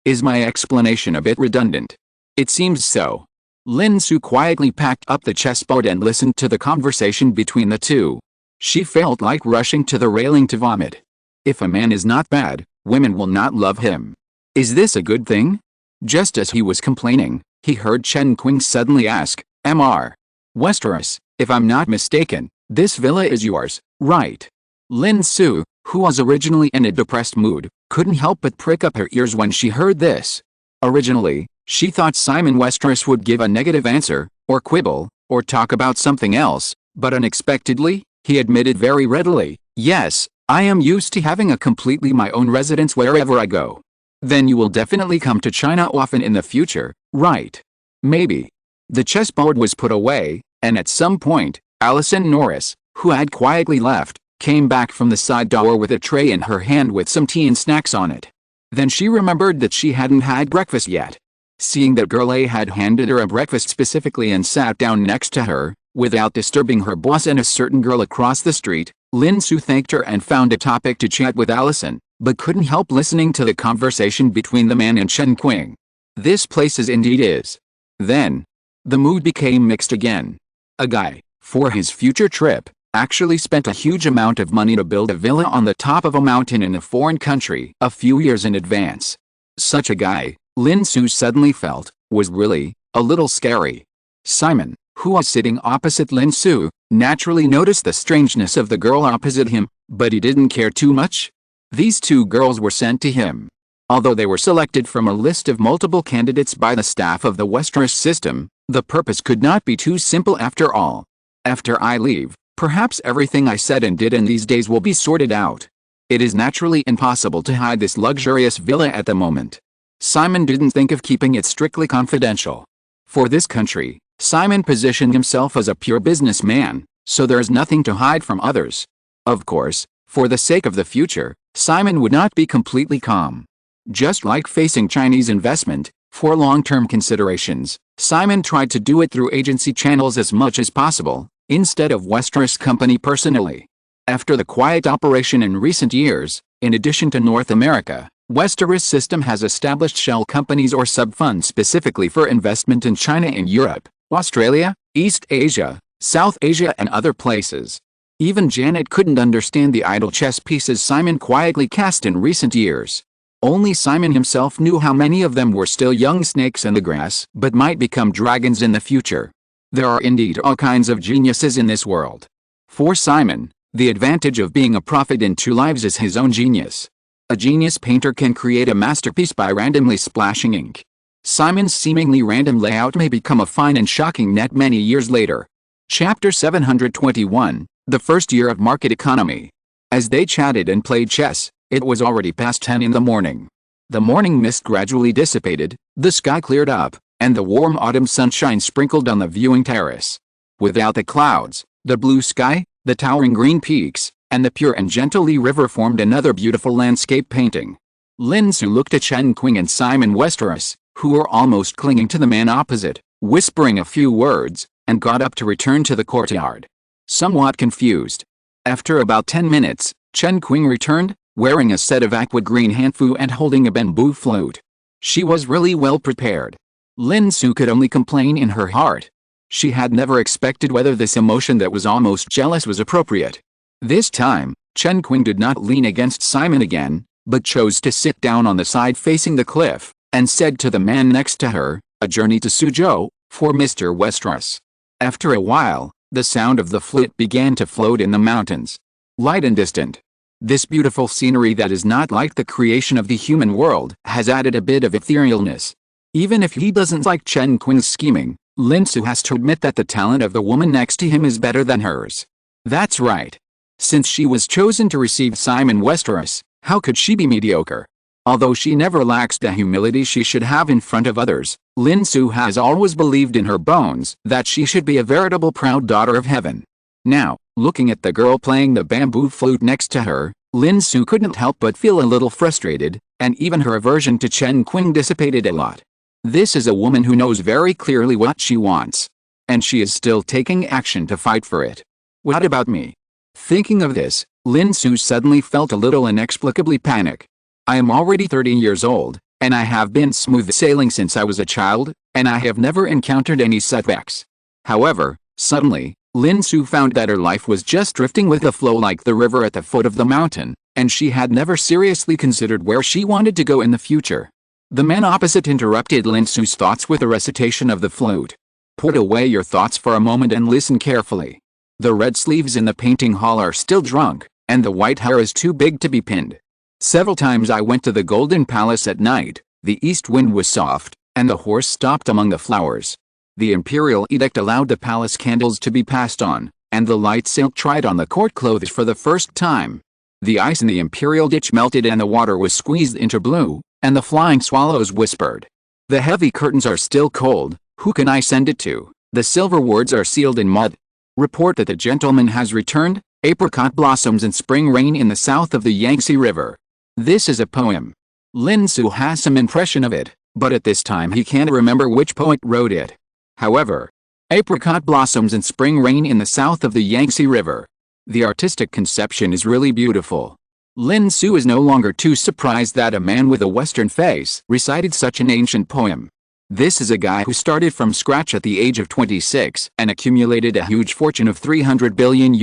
Is my explanation a bit redundant? It seems so. Lin Su quietly packed up the chessboard and listened to the conversation between the 2. She felt like rushing to the railing to vomit. If a man is not bad, women will not love him. Is this a good thing? Just as he was complaining, he heard Chen Qing suddenly ask, Mr. Westeros, if I'm not mistaken, this villa is yours, right? Lin Su, who was originally in a depressed mood, couldn't help but prick up her ears when she heard this. Originally, she thought Simon Westeros would give a negative answer, or quibble, or talk about something else, but unexpectedly, he admitted very readily, yes, I am used to having a completely my own residence wherever I go. Then you will definitely come to China often in the future, right? Maybe. The chessboard was put away, and at some point, Alison Norris, who had quietly left, came back from the side door with a tray in her hand with some tea and snacks on it. Then she remembered that she hadn't had breakfast yet. Seeing that Girl A had handed her a breakfast specifically and sat down next to her, without disturbing her boss and a certain girl across the street, Lin Su thanked her and found a topic to chat with Alison, but couldn't help listening to the conversation between the man and Chen Qing. This place indeed is. Then, the mood became mixed again. A guy, for his future trip, actually spent a huge amount of money to build a villa on the top of a mountain in a foreign country a few years in advance. Such a guy, Lin Su suddenly felt, was really, a little scary. Simon, who was sitting opposite Lin Su, naturally noticed the strangeness of the girl opposite him, but he didn't care too much. These 2 girls were sent to him. Although they were selected from a list of multiple candidates by the staff of the Westeros system, the purpose could not be too simple after all. After I leave, perhaps everything I said and did in these days will be sorted out. It is naturally impossible to hide this luxurious villa at the moment. Simon didn't think of keeping it strictly confidential. For this country, Simon positioned himself as a pure businessman, so there is nothing to hide from others. Of course, for the sake of the future, Simon would not be completely calm. Just like facing Chinese investment, for long-term considerations, Simon tried to do it through agency channels as much as possible, instead of Westeros Company personally. After the quiet operation in recent years, in addition to North America, Westeros system has established shell companies or sub-funds specifically for investment in China and Europe, Australia, East Asia, South Asia and other places. Even Janet couldn't understand the idle chess pieces Simon quietly cast in recent years. Only Simon himself knew how many of them were still young snakes in the grass but might become dragons in the future. There are indeed all kinds of geniuses in this world. For Simon, the advantage of being a prophet in 2 lives is his own genius. A genius painter can create a masterpiece by randomly splashing ink. Simon's seemingly random layout may become a fine and shocking net many years later. Chapter 721, The First Year of Market Economy. As they chatted and played chess, it was already past 10 in the morning. The morning mist gradually dissipated, the sky cleared up, and the warm autumn sunshine sprinkled on the viewing terrace. Without the clouds, the blue sky, the towering green peaks, and the pure and gentle Lee River formed another beautiful landscape painting. Lin Su looked at Chen Qing and Simon Westeros, who were almost clinging to the man opposite, whispering a few words, and got up to return to the courtyard. Somewhat confused. After about 10 minutes, Chen Qing returned, wearing a set of aqua green hanfu and holding a bamboo flute. She was really well prepared. Lin Su could only complain in her heart. She had never expected whether this emotion that was almost jealous was appropriate. This time, Chen Qing did not lean against Simon again, but chose to sit down on the side facing the cliff, and said to the man next to her, "A journey to Suzhou, for Mr. Westeros." After a while, the sound of the flute began to float in the mountains. Light and distant. This beautiful scenery that is not like the creation of the human world has added a bit of etherealness. Even if he doesn't like Chen Qing's scheming, Lin Su has to admit that the talent of the woman next to him is better than hers. That's right. Since she was chosen to receive Simon Westeros, how could she be mediocre? Although she never lacks the humility she should have in front of others, Lin Su has always believed in her bones that she should be a veritable proud daughter of heaven. Now, looking at the girl playing the bamboo flute next to her, Lin Su couldn't help but feel a little frustrated, and even her aversion to Chen Qing dissipated a lot. This is a woman who knows very clearly what she wants. And she is still taking action to fight for it. What about me? Thinking of this, Lin Su suddenly felt a little inexplicably panic. I am already 30 years old, and I have been smooth sailing since I was a child, and I have never encountered any setbacks. However, suddenly, Lin Su found that her life was just drifting with the flow like the river at the foot of the mountain, and she had never seriously considered where she wanted to go in the future. The man opposite interrupted Lin Su's thoughts with a recitation of the flute. Put away your thoughts for a moment and listen carefully. The red sleeves in the painting hall are still drunk, and the white hair is too big to be pinned. Several times I went to the Golden Palace at night, the east wind was soft, and the horse stopped among the flowers. The imperial edict allowed the palace candles to be passed on, and the light silk tried on the court clothes for the first time. The ice in the imperial ditch melted and the water was squeezed into blue, and the flying swallows whispered. The heavy curtains are still cold, who can I send it to? The silver words are sealed in mud. Report that the gentleman has returned, apricot blossoms and spring rain in the south of the Yangtze River. This is a poem. Lin Su has some impression of it, but at this time he can't remember which poet wrote it. However, apricot blossoms and spring rain in the south of the Yangtze River. The artistic conception is really beautiful. Lin Su is no longer too surprised that a man with a Western face recited such an ancient poem. This is a guy who started from scratch at the age of 26 and accumulated a huge fortune of $300 billion.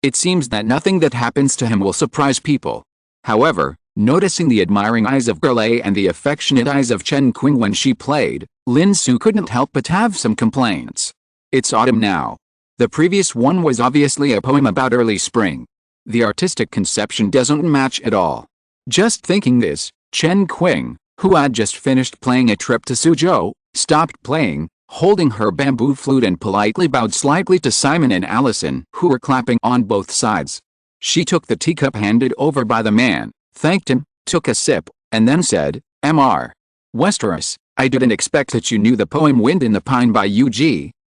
It seems that nothing that happens to him will surprise people. However, noticing the admiring eyes of Gurley and the affectionate eyes of Chen Qing when she played, Lin Su couldn't help but have some complaints. It's autumn now. The previous one was obviously a poem about early spring. The artistic conception doesn't match at all. Just thinking this, Chen Qing, who had just finished playing A Trip to Suzhou, stopped playing, holding her bamboo flute and politely bowed slightly to Simon and Allison, who were clapping on both sides. She took the teacup handed over by the man, thanked him, took a sip, and then said, "Mr. Westeros, I didn't expect that you knew the poem Wind in the Pine by Yu,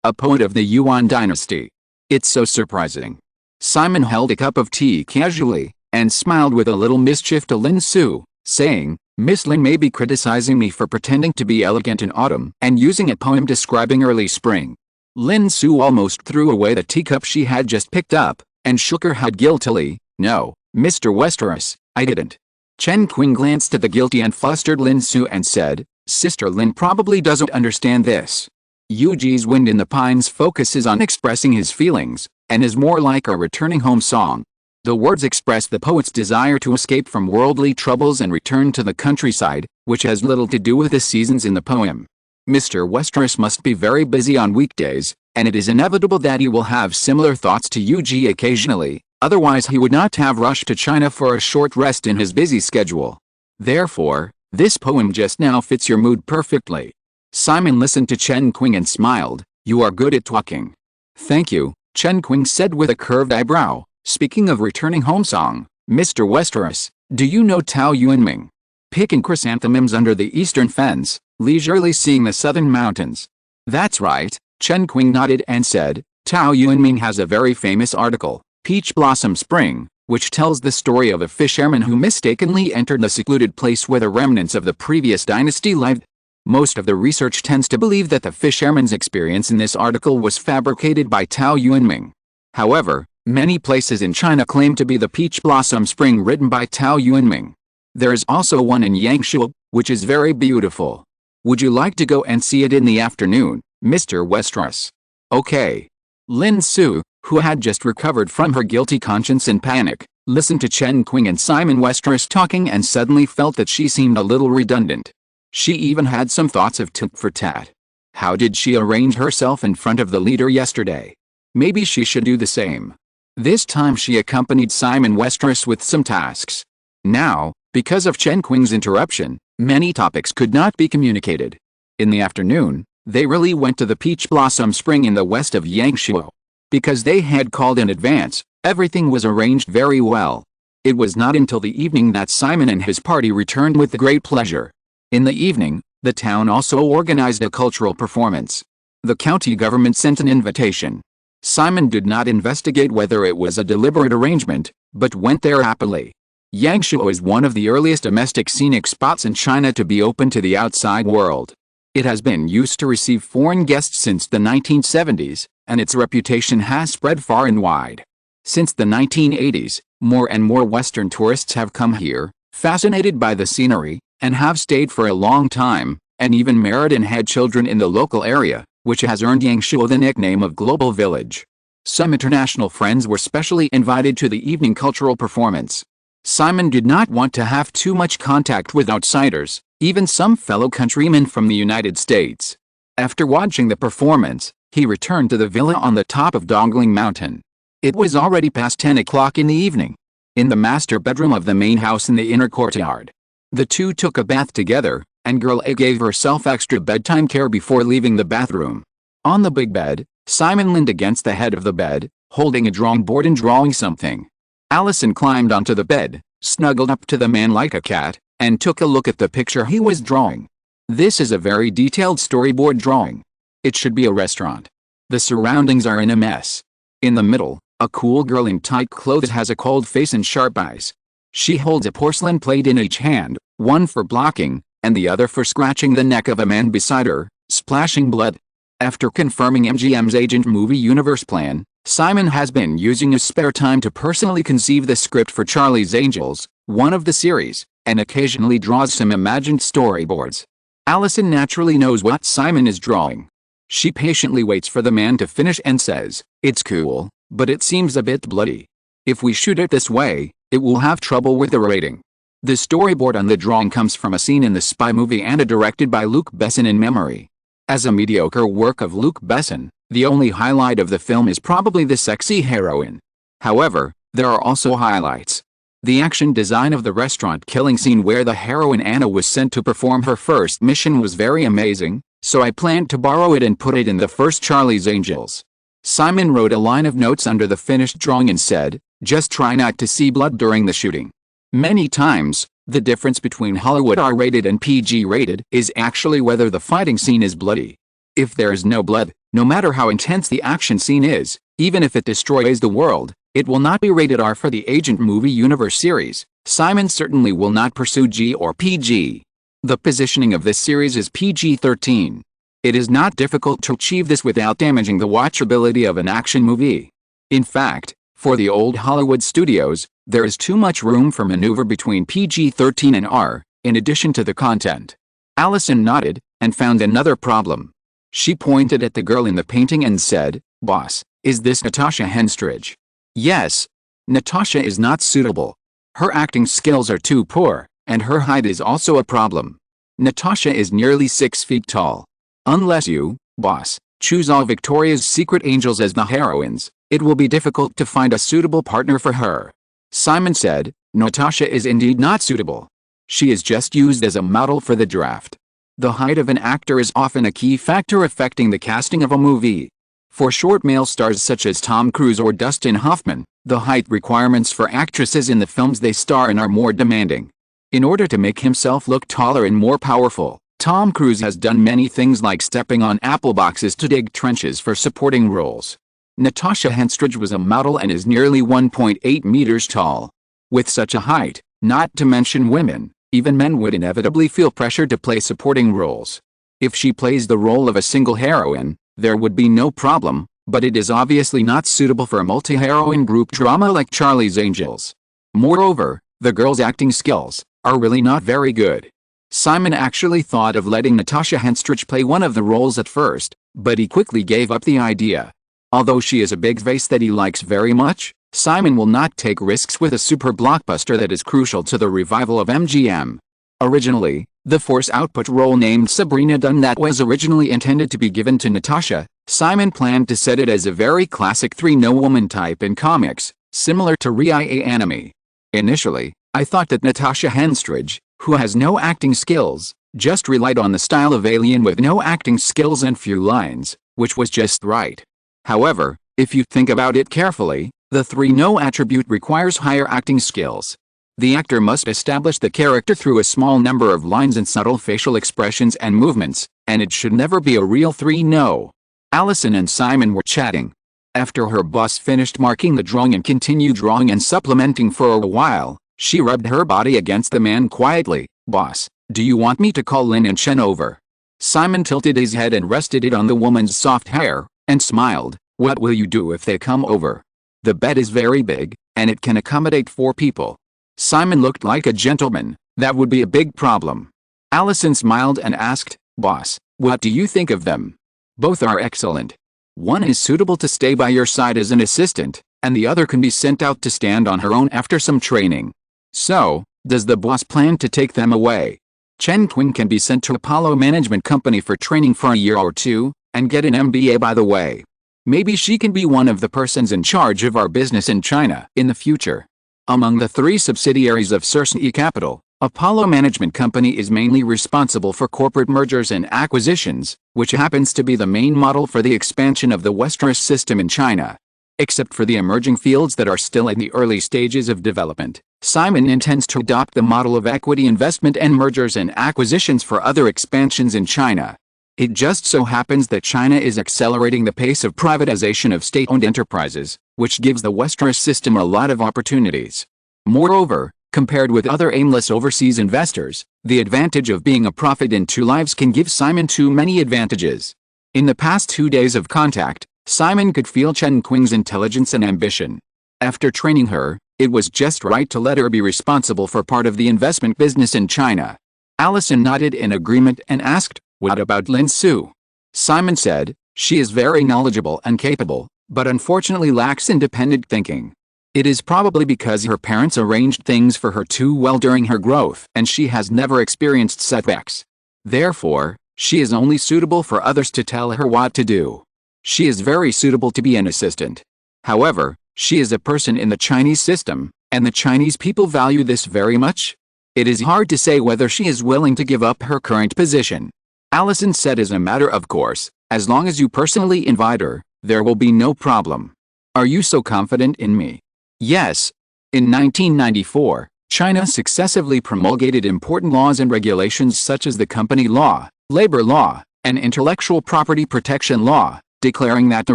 a poet of the Yuan dynasty. It's so surprising." Simon held a cup of tea casually, and smiled with a little mischief to Lin Su, saying, "Miss Lin may be criticizing me for pretending to be elegant in autumn and using a poem describing early spring." Lin Su almost threw away the teacup she had just picked up, and shook her head guiltily. "No, Mr. Westeros, I didn't." Chen Qing glanced at the guilty and flustered Lin Su and said, "Sister Lin probably doesn't understand this. Yuji's Wind in the Pines focuses on expressing his feelings, and is more like a returning home song. The words express the poet's desire to escape from worldly troubles and return to the countryside, which has little to do with the seasons in the poem. Mr. Westeros must be very busy on weekdays, and it is inevitable that he will have similar thoughts to Yuji occasionally, otherwise he would not have rushed to China for a short rest in his busy schedule. Therefore, This poem just now fits your mood perfectly. Simon listened to Chen Qing and smiled. You are good at talking. Thank you, Chen Qing said with a curved eyebrow. Speaking of returning home song, Mr. Westeros, do you know Tao Yuanming? Picking chrysanthemums under the eastern fence, leisurely seeing the southern mountains. That's right, Chen Qing nodded and said, Tao Yuanming has a very famous article, Peach Blossom Spring, which tells the story of a fisherman who mistakenly entered the secluded place where the remnants of the previous dynasty lived. Most of the research tends to believe that the fisherman's experience in this article was fabricated by Tao Yuanming. However, many places in China claim to be the Peach Blossom Spring written by Tao Yuanming. There is also one in Yangshuo, which is very beautiful. Would you like to go and see it in the afternoon, Mr. Westeros? Okay. Lin Su, who had just recovered from her guilty conscience and panic, listened to Chen Qing and Simon Westeros talking and suddenly felt that she seemed a little redundant. She even had some thoughts of tit for tat. How did she arrange herself in front of the leader yesterday? Maybe she should do the same. This time she accompanied Simon Westeros with some tasks. Now, because of Chen Qing's interruption, many topics could not be communicated. In the afternoon, they really went to the Peach Blossom Spring in the west of Yangshuo. Because they had called in advance, everything was arranged very well. It was not until the evening that Simon and his party returned with great pleasure. In the evening, the town also organized a cultural performance. The county government sent an invitation. Simon did not investigate whether it was a deliberate arrangement, but went there happily. Yangshuo is one of the earliest domestic scenic spots in China to be open to the outside world. It has been used to receive foreign guests since the 1970s, and its reputation has spread far and wide. Since the 1980s, more and more Western tourists have come here, fascinated by the scenery, and have stayed for a long time, and even married and had children in the local area, which has earned Yangshuo the nickname of Global Village. Some international friends were specially invited to the evening cultural performance. Simon did not want to have too much contact with outsiders, even some fellow countrymen from the United States. After watching the performance, he returned to the villa on the top of Dongling Mountain. It was already past 10 o'clock in the evening. In the master bedroom of the main house in the inner courtyard, the two took a bath together, and Girl A gave herself extra bedtime care before leaving the bathroom. On the big bed, Simon leaned against the head of the bed, holding a drawing board and drawing something. Allison climbed onto the bed, snuggled up to the man like a cat, and took a look at the picture he was drawing. This is a very detailed storyboard drawing. It should be a restaurant. The surroundings are in a mess. In the middle, a cool girl in tight clothes has a cold face and sharp eyes. She holds a porcelain plate in each hand, one for blocking, and the other for scratching the neck of a man beside her, splashing blood. After confirming MGM's Agent Movie Universe plan, Simon has been using his spare time to personally conceive the script for Charlie's Angels, one of the series, and occasionally draws some imagined storyboards. Allison naturally knows what Simon is drawing. She patiently waits for the man to finish and says, "It's cool, but it seems a bit bloody. If we shoot it this way, it will have trouble with the rating." The storyboard on the drawing comes from a scene in the spy movie Anna directed by Luc Besson in memory. As a mediocre work of Luc Besson, the only highlight of the film is probably the sexy heroine. However, there are also highlights. The action design of the restaurant killing scene where the heroine Anna was sent to perform her first mission was very amazing, so I planned to borrow it and put it in the first Charlie's Angels. Simon wrote a line of notes under the finished drawing and said, "Just try not to see blood during the shooting." Many times, the difference between Hollywood R-rated and PG-rated is actually whether the fighting scene is bloody. If there is no blood, no matter how intense the action scene is, even if it destroys the world, it will not be rated R for the Agent Movie Universe series. Simon certainly will not pursue G or PG. The positioning of this series is PG-13. It is not difficult to achieve this without damaging the watchability of an action movie. In fact, for the old Hollywood studios, there is too much room for maneuver between PG-13 and R, in addition to the content. Allison nodded, and found another problem. She pointed at the girl in the painting and said, "Boss, is this Natasha Henstridge?" "Yes. Natasha is not suitable. Her acting skills are too poor, and her height is also a problem. Natasha is nearly 6 feet tall. Unless you, boss, choose all Victoria's Secret angels as the heroines, it will be difficult to find a suitable partner for her." Simon said, "Natasha is indeed not suitable. She is just used as a model for the draft. The height of an actor is often a key factor affecting the casting of a movie. For short male stars such as Tom Cruise or Dustin Hoffman, the height requirements for actresses in the films they star in are more demanding. In order to make himself look taller and more powerful, Tom Cruise has done many things like stepping on apple boxes to dig trenches for supporting roles. Natasha Henstridge was a model and is nearly 1.8 meters tall. With such a height, not to mention women, even men would inevitably feel pressure to play supporting roles. If she plays the role of a single heroine, there would be no problem, but it is obviously not suitable for a multi-heroine group drama like Charlie's Angels. Moreover, the girl's acting skills are really not very good. Simon actually thought of letting Natasha Henstridge play one of the roles at first, but he quickly gave up the idea. Although she is a big face that he likes very much, Simon will not take risks with a super blockbuster that is crucial to the revival of MGM. Originally, the Force Output role named Sabrina Dunn that was originally intended to be given to Natasha, Simon planned to set it as a very classic 3-no woman type in comics, similar to Rie anime. Initially, I thought that Natasha Henstridge, who has no acting skills, just relied on the style of alien with no acting skills and few lines, which was just right. However, if you think about it carefully, the 3-no attribute requires higher acting skills. The actor must establish the character through a small number of lines and subtle facial expressions and movements, and it should never be a real 3-no. Allison and Simon were chatting. After her boss finished marking the drawing and continued drawing and supplementing for a while, she rubbed her body against the man quietly. "Boss, do you want me to call Lin and Chen over?" Simon tilted his head and rested it on the woman's soft hair, and smiled. "What will you do if they come over?" "The bed is very big, and it can accommodate 4 people. Simon looked like a gentleman. "That would be a big problem." Allison smiled and asked, "Boss, what do you think of them?" "Both are excellent. One is suitable to stay by your side as an assistant, and the other can be sent out to stand on her own after some training." "So, does the boss plan to take them away?" "Chen Qing can be sent to Apollo Management Company for training for a year or 2, and get an MBA by the way. Maybe she can be one of the persons in charge of our business in China in the future." Among the 3 subsidiaries of Cersei Capital, Apollo Management Company is mainly responsible for corporate mergers and acquisitions, which happens to be the main model for the expansion of the Westeros system in China. Except for the emerging fields that are still in the early stages of development, Simon intends to adopt the model of equity investment and mergers and acquisitions for other expansions in China. It just so happens that China is accelerating the pace of privatization of state-owned enterprises, which gives the Westeros system a lot of opportunities. Moreover, compared with other aimless overseas investors, the advantage of being a prophet in 2 lives can give Simon too many advantages. In the past 2 days of contact, Simon could feel Chen Qing's intelligence and ambition. After training her, it was just right to let her be responsible for part of the investment business in China. Allison nodded in agreement and asked, "What about Lin Su?" Simon said, "She is very knowledgeable and capable, but unfortunately lacks independent thinking. It is probably because her parents arranged things for her too well during her growth and she has never experienced setbacks. Therefore, she is only suitable for others to tell her what to do. She is very suitable to be an assistant. However, she is a person in the Chinese system, and the Chinese people value this very much. It is hard to say whether she is willing to give up her current position." Allison said, "As a matter of course, as long as you personally invite her, there will be no problem." "Are you so confident in me?" "Yes." In 1994, China successively promulgated important laws and regulations such as the company law, labor law, and intellectual property protection law, declaring that the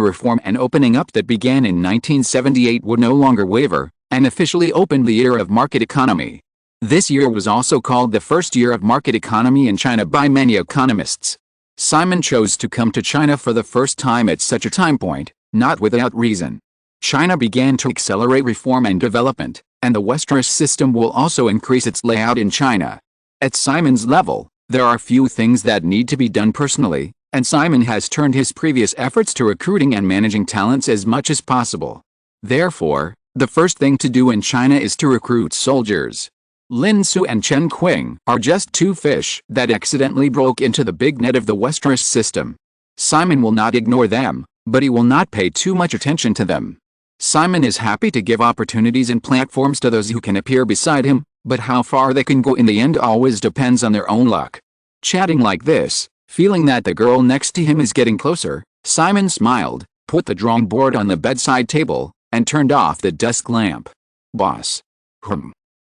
reform and opening up that began in 1978 would no longer waver, and officially opened the era of market economy. This year was also called the first year of market economy in China by many economists. Simon chose to come to China for the first time at such a time point, not without reason. China began to accelerate reform and development, and the Westeros system will also increase its layout in China. At Simon's level, there are few things that need to be done personally, and Simon has turned his previous efforts to recruiting and managing talents as much as possible. Therefore, the first thing to do in China is to recruit soldiers. Lin Su and Chen Qing are just 2 fish that accidentally broke into the big net of the Westeros system. Simon will not ignore them, but he will not pay too much attention to them. Simon is happy to give opportunities and platforms to those who can appear beside him, But how far they can go in the end always depends on their own luck. Chatting like this, feeling that the girl next to him is getting closer, Simon smiled, put the drawing board on the bedside table, and turned off the desk lamp. Boss.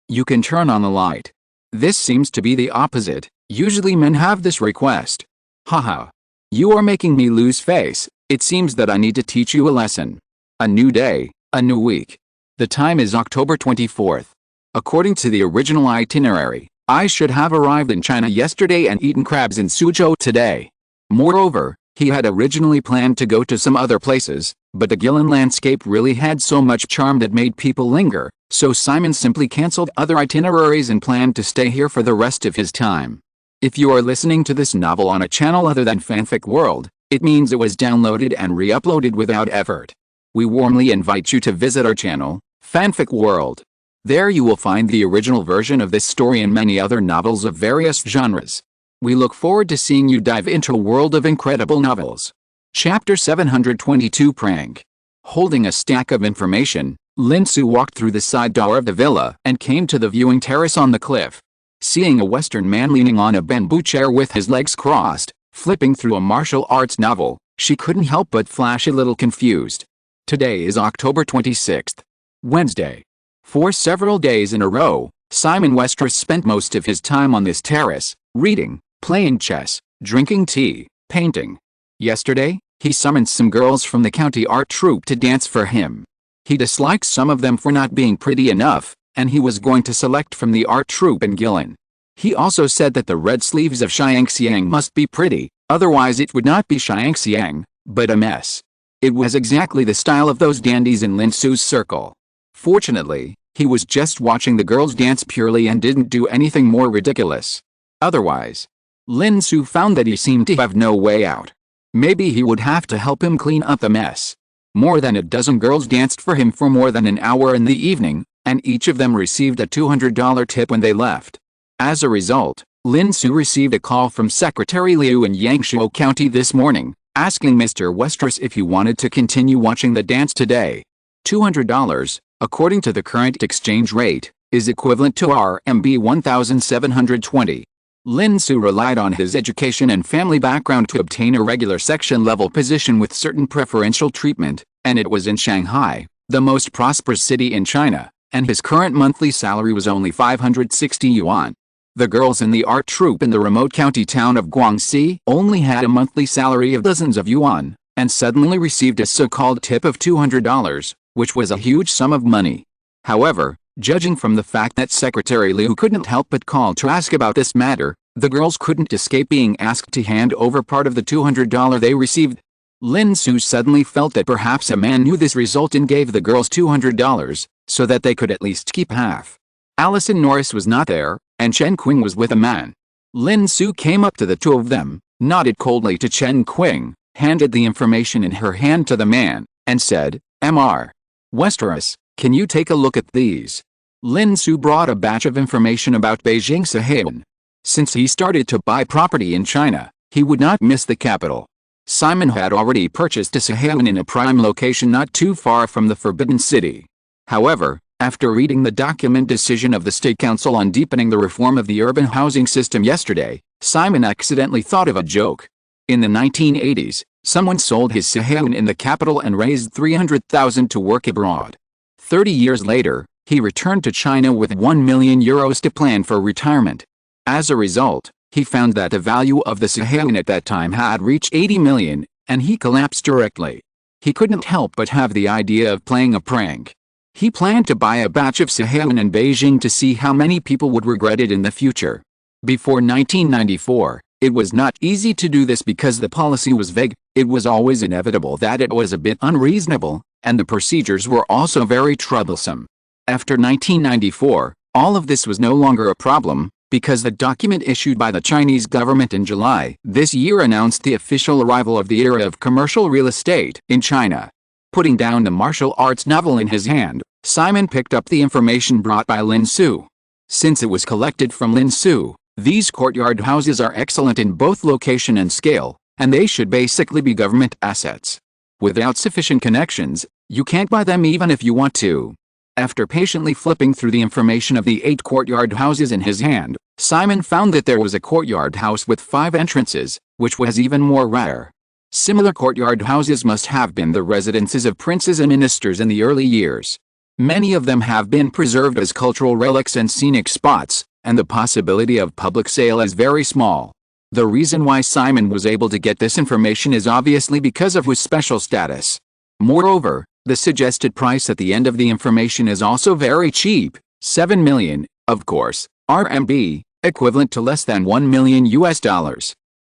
You can turn on the light. This seems to be the opposite. Usually men have this request. Haha. You are making me lose face. It seems that I need to teach you a lesson. A new day, a new week. The time is October 24th. According to the original itinerary, I should have arrived in China yesterday and eaten crabs in Suzhou today. Moreover, he had originally planned to go to some other places, but the Gillen landscape really had so much charm that made people linger, so Simon simply cancelled other itineraries and planned to stay here for the rest of his time. If you are listening to this novel on a channel other than Fanfic World, it means it was downloaded and re-uploaded without effort. We warmly invite you to visit our channel, Fanfic World. There you will find the original version of this story and many other novels of various genres. We look forward to seeing you dive into a world of incredible novels. Chapter 722 Prank. Holding a stack of information, Lin Su walked through the side door of the villa and came to the viewing terrace on the cliff. Seeing a Western man leaning on a bamboo chair with his legs crossed, flipping through a martial arts novel, she couldn't help but flash a little confused. Today is October 26th. Wednesday. For several days in a row, Simon Westeros spent most of his time on this terrace, reading, playing chess, drinking tea, painting. Yesterday, he summoned some girls from the county art troupe to dance for him. He disliked some of them for not being pretty enough, and he was going to select from the art troupe in Gillen. He also said that the red sleeves of Xiangxiang must be pretty, otherwise it would not be Xiangxiang, but a mess. It was exactly the style of those dandies in Lin Su's circle. Fortunately, he was just watching the girls dance purely and didn't do anything more ridiculous. Otherwise, Lin Su found that he seemed to have no way out. Maybe he would have to help him clean up the mess. More than a dozen girls danced for him for more than an hour in the evening, and each of them received a $200 tip when they left. As a result, Lin Su received a call from Secretary Liu in Yangshuo County this morning, asking Mr. Westeros if he wanted to continue watching the dance today. $200, according to the current exchange rate, is equivalent to RMB 1,720. Lin Su relied on his education and family background to obtain a regular section-level position with certain preferential treatment, and it was in Shanghai, the most prosperous city in China, and his current monthly salary was only 560 yuan. The girls in the art troupe in the remote county town of Guangxi only had a monthly salary of dozens of yuan, and suddenly received a so-called tip of $200, which was a huge sum of money. However, judging from the fact that Secretary Liu couldn't help but call to ask about this matter, the girls couldn't escape being asked to hand over part of the $200 they received. Lin Su suddenly felt that perhaps a man knew this result and gave the girls $200, so that they could at least keep half. Alison Norris was not there, and Chen Qing was with a man. Lin Su came up to the two of them, nodded coldly to Chen Qing, handed the information in her hand to the man, and said, "Mr. Westeros, can you take a look at these?" Lin Su brought a batch of information about Beijing Sahawan. Since he started to buy property in China, he would not miss the capital. Simon had already purchased a Sahawan in a prime location not too far from the Forbidden City. However, after reading the document decision of the State Council on deepening the reform of the urban housing system yesterday, Simon accidentally thought of a joke. In the 1980s, someone sold his Sahawan in the capital and raised 300,000 to work abroad. 30 years later, he returned to China with 1 million euros to plan for retirement. As a result, he found that the value of the Sahawan at that time had reached 80 million, and he collapsed directly. He couldn't help but have the idea of playing a prank. He planned to buy a batch of Sahawan in Beijing to see how many people would regret it in the future. Before 1994, it was not easy to do this because the policy was vague, it was always inevitable that it was a bit unreasonable, and the procedures were also very troublesome. After 1994, all of this was no longer a problem, because the document issued by the Chinese government in July this year announced the official arrival of the era of commercial real estate in China. Putting down the martial arts novel in his hand, Simon picked up the information brought by Lin Su. Since it was collected from Lin Su, these courtyard houses are excellent in both location and scale, and they should basically be government assets. Without sufficient connections, you can't buy them even if you want to. After patiently flipping through the information of the 8 courtyard houses in his hand, Simon found that there was a courtyard house with 5 entrances, which was even more rare. Similar courtyard houses must have been the residences of princes and ministers in the early years. Many of them have been preserved as cultural relics and scenic spots, and the possibility of public sale is very small. The reason why Simon was able to get this information is obviously because of his special status. Moreover, the suggested price at the end of the information is also very cheap, 7 million, of course, RMB, equivalent to less than $1 million.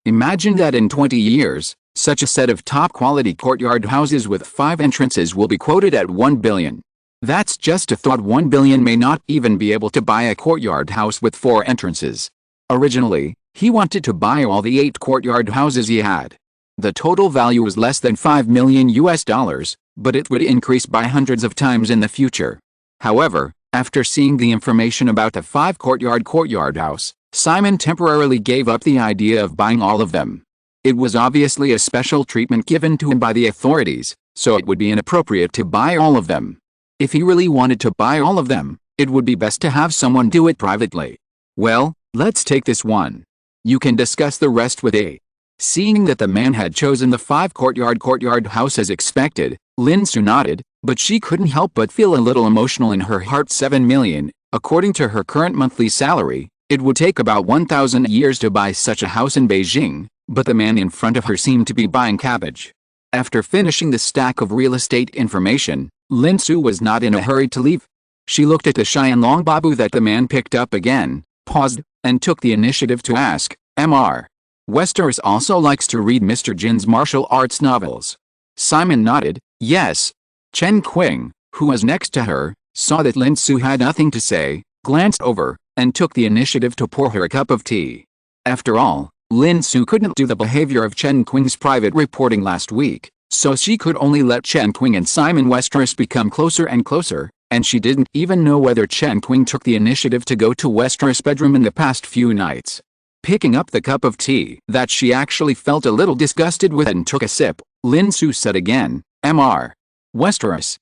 Imagine that in 20 years, such a set of top-quality courtyard houses with 5 entrances will be quoted at 1 billion. That's just a thought. 1 billion may not even be able to buy a courtyard house with 4 entrances. Originally, he wanted to buy all the 8 courtyard houses he had. The total value was less than $5 million, but it would increase by hundreds of times in the future. However, after seeing the information about the 5 courtyard house, Simon temporarily gave up the idea of buying all of them. It was obviously a special treatment given to him by the authorities, so it would be inappropriate to buy all of them. If he really wanted to buy all of them, it would be best to have someone do it privately. Well, let's take this one. You can discuss the rest with A. Seeing that the man had chosen the 5 courtyard house as expected, Lin Su nodded, but she couldn't help but feel a little emotional in her heart. 7 million, according to her current monthly salary, it would take about 1,000 years to buy such a house in Beijing, but the man in front of her seemed to be buying cabbage. After finishing the stack of real estate information, Lin Su was not in a hurry to leave. She looked at the Xianlong Babu that the man picked up again, paused, and took the initiative to ask, Mr. Westeros also likes to read Mr. Jin's martial arts novels. Simon nodded, yes. Chen Qing, who was next to her, saw that Lin Su had nothing to say, glanced over, and took the initiative to pour her a cup of tea. After all, Lin Su couldn't do the behavior of Chen Qing's private reporting last week, so she could only let Chen Qing and Simon Westeros become closer and closer, and she didn't even know whether Chen Qing took the initiative to go to Westeros' bedroom in the past few nights. Picking up the cup of tea that she actually felt a little disgusted with and took a sip, Lin Su said again, Mr. Westeros,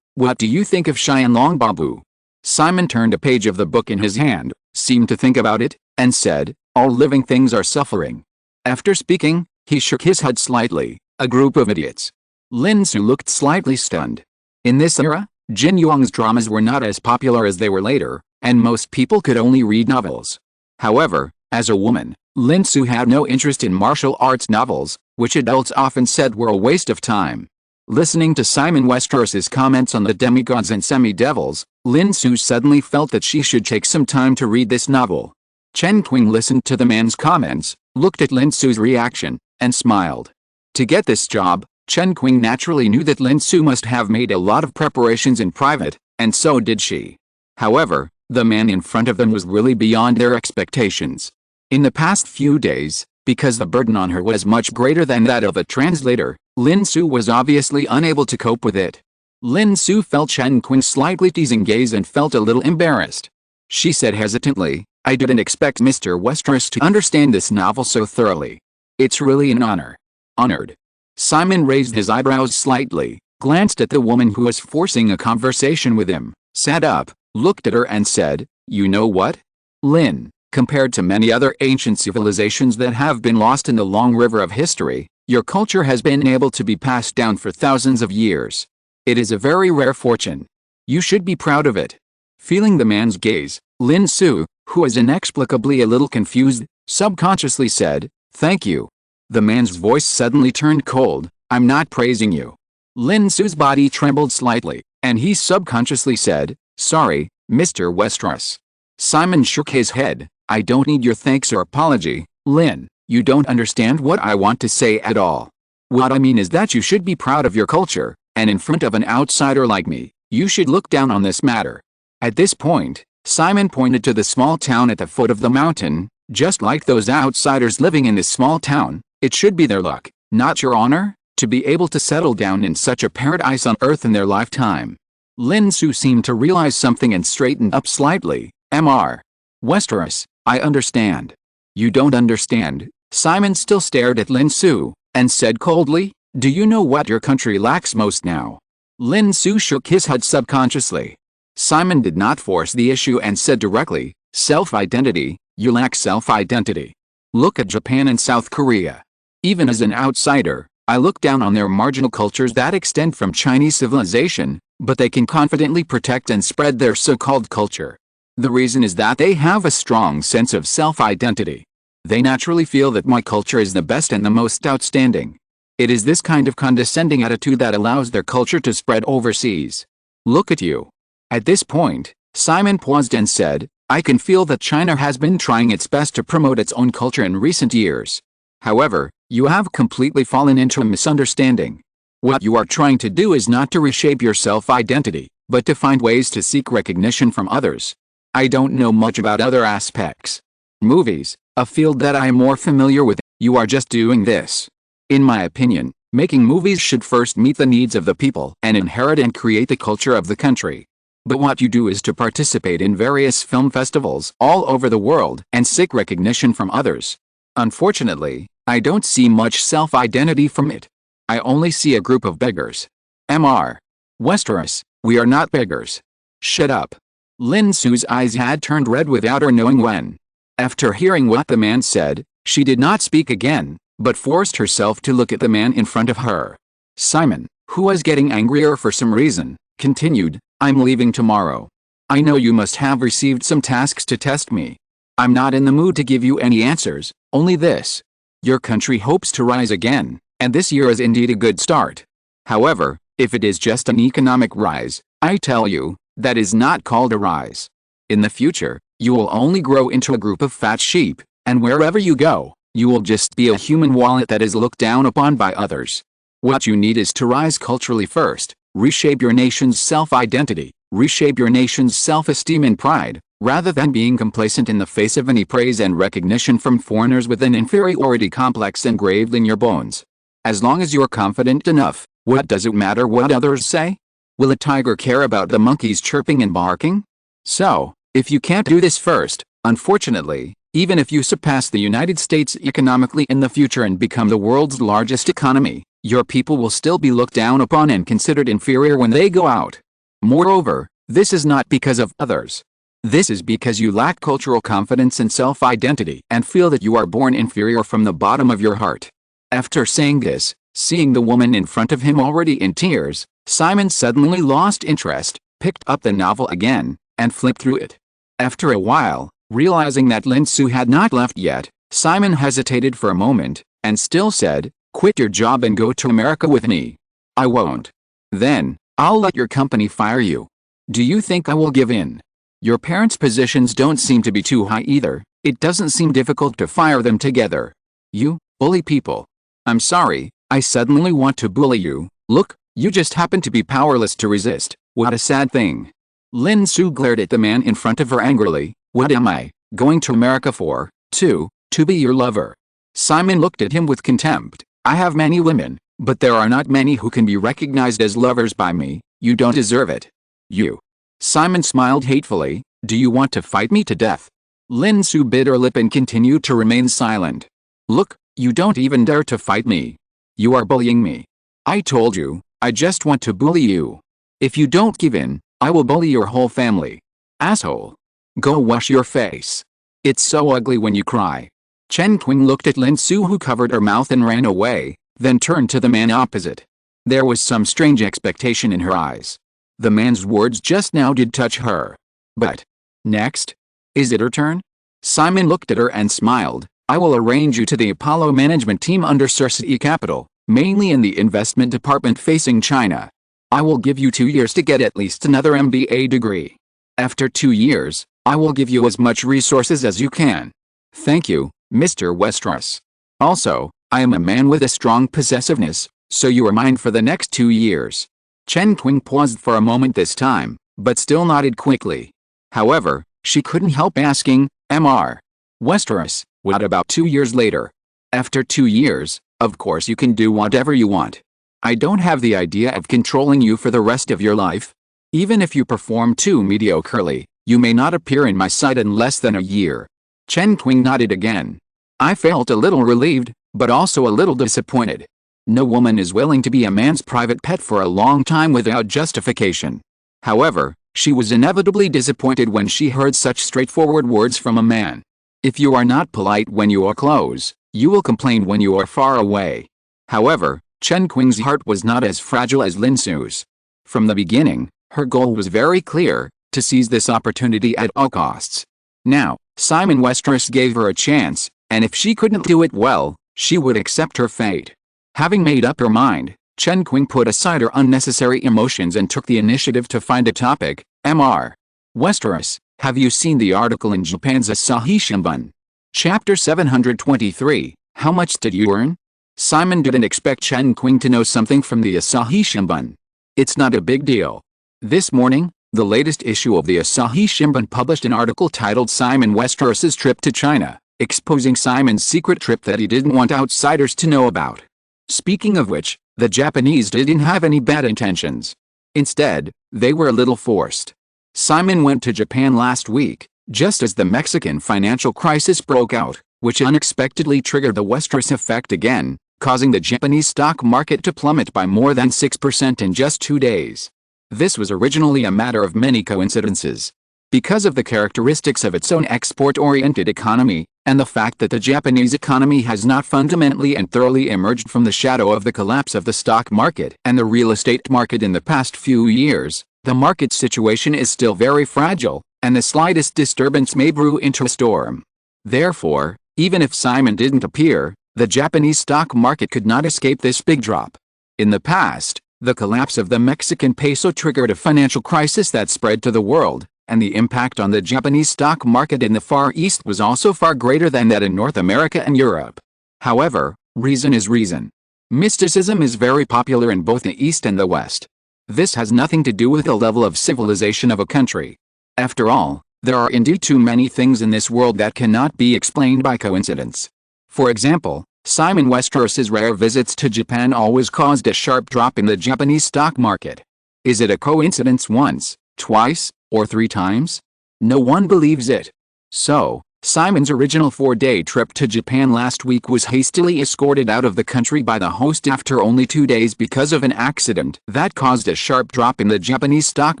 what do you think of Xianlong Babu? Simon turned a page of the book in his hand, seemed to think about it, and said, all living things are suffering. After speaking, he shook his head slightly, a group of idiots. Lin Su looked slightly stunned. In this era, Jin Yuang's dramas were not as popular as they were later, and most people could only read novels. However, as a woman, Lin Su had no interest in martial arts novels, which adults often said were a waste of time. Listening to Simon Westeros's comments on the demigods and semi-devils, Lin Su suddenly felt that she should take some time to read this novel. Chen Qing listened to the man's comments, looked at Lin Su's reaction, and smiled. To get this job, Chen Qing naturally knew that Lin Su must have made a lot of preparations in private, and so did she. However, the man in front of them was really beyond their expectations. In the past few days, because the burden on her was much greater than that of a translator, Lin Su was obviously unable to cope with it. Lin Su felt Chen Qing's slightly teasing gaze and felt a little embarrassed. She said hesitantly, I didn't expect Mr. Westeros to understand this novel so thoroughly. It's really an honor. Honored. Simon raised his eyebrows slightly, glanced at the woman who was forcing a conversation with him, sat up, looked at her and said, you know what? Lin, compared to many other ancient civilizations that have been lost in the long river of history, your culture has been able to be passed down for thousands of years. It is a very rare fortune. You should be proud of it. Feeling the man's gaze, Lin Su, who was inexplicably a little confused, subconsciously said, thank you. The man's voice suddenly turned cold, I'm not praising you. Lin Su's body trembled slightly, and he subconsciously said, sorry, Mr. Westeros. Simon shook his head, I don't need your thanks or apology, Lin, you don't understand what I want to say at all. What I mean is that you should be proud of your culture, and in front of an outsider like me, you should look down on this matter. At this point, Simon pointed to the small town at the foot of the mountain, just like those outsiders living in this small town, it should be their luck, not your honor, to be able to settle down in such a paradise on earth in their lifetime. Lin Su seemed to realize something and straightened up slightly, Mr. Westeros, I understand. You don't understand. Simon still stared at Lin Su, and said coldly, do you know what your country lacks most now? Lin Su shook his head subconsciously. Simon did not force the issue and said directly, self-identity, you lack self-identity. Look at Japan and South Korea. Even as an outsider, I look down on their marginal cultures that extend from Chinese civilization, but they can confidently protect and spread their so-called culture. The reason is that they have a strong sense of self-identity. They naturally feel that my culture is the best and the most outstanding. It is this kind of condescending attitude that allows their culture to spread overseas. Look at you. At this point, Simon paused and said, I can feel that China has been trying its best to promote its own culture in recent years. However, you have completely fallen into a misunderstanding. What you are trying to do is not to reshape your self-identity, but to find ways to seek recognition from others. I don't know much about other aspects. Movies, a field that I am more familiar with. You are just doing this. In my opinion, making movies should first meet the needs of the people and inherit and create the culture of the country. But what you do is to participate in various film festivals all over the world and seek recognition from others. Unfortunately, I don't see much self-identity from it. I only see a group of beggars. Mr. Westeros, we are not beggars. Shut up. Lin Su's eyes had turned red without her knowing when. After hearing what the man said, she did not speak again, but forced herself to look at the man in front of her. Simon, who was getting angrier for some reason, continued, I'm leaving tomorrow. I know you must have received some tasks to test me. I'm not in the mood to give you any answers, only this. Your country hopes to rise again, and this year is indeed a good start. However, if it is just an economic rise, I tell you, that is not called a rise. In the future, you will only grow into a group of fat sheep, and wherever you go, you will just be a human wallet that is looked down upon by others. What you need is to rise culturally first, reshape your nation's self-identity, reshape your nation's self-esteem and pride, rather than being complacent in the face of any praise and recognition from foreigners with an inferiority complex engraved in your bones. As long as you're confident enough, what does it matter what others say? Will a tiger care about the monkeys chirping and barking? So, if you can't do this first, unfortunately, even if you surpass the United States economically in the future and become the world's largest economy, your people will still be looked down upon and considered inferior when they go out. Moreover, this is not because of others. This is because you lack cultural confidence and self-identity and feel that you are born inferior from the bottom of your heart. After saying this, seeing the woman in front of him already in tears, Simon suddenly lost interest, picked up the novel again, and flipped through it. After a while, realizing that Lin Su had not left yet, Simon hesitated for a moment, and still said, quit your job and go to America with me. I won't. Then, I'll let your company fire you. Do you think I will give in? Your parents' positions don't seem to be too high either. It doesn't seem difficult to fire them together. You bully people. I'm sorry, I suddenly want to bully you. Look, you just happen to be powerless to resist. What a sad thing. Lin Su glared at the man in front of her angrily. What am I going to America for? To be your lover. Simon looked at him with contempt. I have many women, but there are not many who can be recognized as lovers by me. You don't deserve it. You. Simon smiled hatefully. Do you want to fight me to death? Lin Su bit her lip and continued to remain silent. Look, you don't even dare to fight me. You are bullying me. I told you, I just want to bully you. If you don't give in, I will bully your whole family. Asshole. Go wash your face. It's so ugly when you cry. Chen Qing looked at Lin Su, who covered her mouth and ran away, then turned to the man opposite. There was some strange expectation in her eyes. The man's words just now did touch her. But, next? Is it her turn? Simon looked at her and smiled. I will arrange you to the Apollo management team under Cersei Capital, mainly in the investment department facing China. I will give you 2 years to get at least another MBA degree. After 2 years, I will give you as much resources as you can. Thank you, Mr. Westeros. Also, I am a man with a strong possessiveness, so you are mine for the next 2 years. Chen Qing paused for a moment this time, but still nodded quickly. However, she couldn't help asking, Mr. Westeros, what about 2 years later? After 2 years, of course you can do whatever you want. I don't have the idea of controlling you for the rest of your life. Even if you perform too mediocrely, you may not appear in my sight in less than a year. Chen Qing nodded again. I felt a little relieved, but also a little disappointed. No woman is willing to be a man's private pet for a long time without justification. However, She was inevitably disappointed when she heard such straightforward words from a man. If you are not polite when you are close, you will complain when you are far away. However, Chen Qing's heart was not as fragile as Lin Su's. From the beginning, her goal was very clear, to seize this opportunity at all costs. Now, Simon Westeros gave her a chance, and if she couldn't do it well, she would accept her fate. Having made up her mind, Chen Qing put aside her unnecessary emotions and took the initiative to find a topic. Mr. Westeros, have you seen the article in Japan's Asahi Shimbun? Chapter 723, How much did you earn? Simon didn't expect Chen Qing to know something from the Asahi Shimbun. It's not a big deal. This morning, the latest issue of the Asahi Shimbun published an article titled Simon Westeros's Trip to China, exposing Simon's secret trip that he didn't want outsiders to know about. Speaking of which, the Japanese didn't have any bad intentions. Instead, they were a little forced. Simon went to Japan last week, just as the Mexican financial crisis broke out, which unexpectedly triggered the Westeros effect again, causing the Japanese stock market to plummet by more than 6% in just 2 days. This was originally a matter of many coincidences. Because of the characteristics of its own export-oriented economy, and the fact that the Japanese economy has not fundamentally and thoroughly emerged from the shadow of the collapse of the stock market and the real estate market in the past few years, the market situation is still very fragile, and the slightest disturbance may brew into a storm. Therefore, even if Simon didn't appear, the Japanese stock market could not escape this big drop. In the past, the collapse of the Mexican peso triggered a financial crisis that spread to the world, and the impact on the Japanese stock market in the Far East was also far greater than that in North America and Europe. However, reason is reason. Mysticism is very popular in both the East and the West. This has nothing to do with the level of civilization of a country. After all, there are indeed too many things in this world that cannot be explained by coincidence. For example, Simon Westeros's rare visits to Japan always caused a sharp drop in the Japanese stock market. Is it a coincidence once, twice, or 3 times? No one believes it. So, Simon's original 4-day trip to Japan last week was hastily escorted out of the country by the host after only 2 days because of an accident that caused a sharp drop in the Japanese stock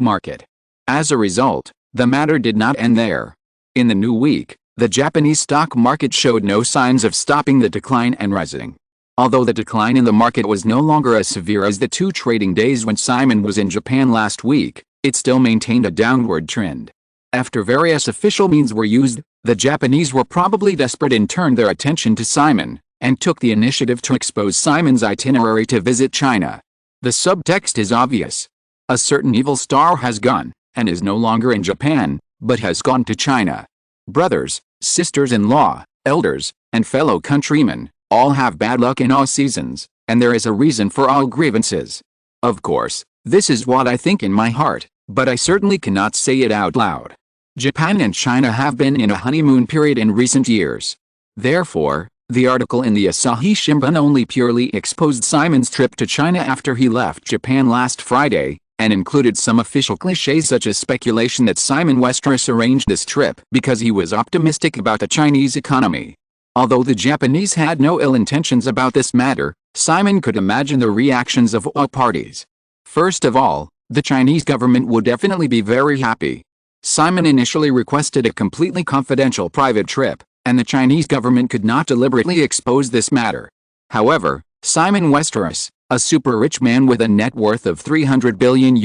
market. As a result, the matter did not end there. In the new week, the Japanese stock market showed no signs of stopping the decline and rising. Although the decline in the market was no longer as severe as the 2 trading days when Simon was in Japan last week, it still maintained a downward trend. After various official means were used, the Japanese were probably desperate and turned their attention to Simon, and took the initiative to expose Simon's itinerary to visit China. The subtext is obvious. A certain evil star has gone, and is no longer in Japan, but has gone to China. Brothers, sisters-in-law, elders, and fellow countrymen, all have bad luck in all seasons, and there is a reason for all grievances. Of course, this is what I think in my heart, but I certainly cannot say it out loud. Japan and China have been in a honeymoon period in recent years. Therefore, the article in the Asahi Shimbun only purely exposed Simon's trip to China after he left Japan last Friday, and included some official clichés such as speculation that Simon Westeros arranged this trip because he was optimistic about the Chinese economy. Although the Japanese had no ill intentions about this matter, Simon could imagine the reactions of all parties. First of all, the Chinese government would definitely be very happy. Simon initially requested a completely confidential private trip, and the Chinese government could not deliberately expose this matter. However, Simon Westeros, a super-rich man with a net worth of $300 billion,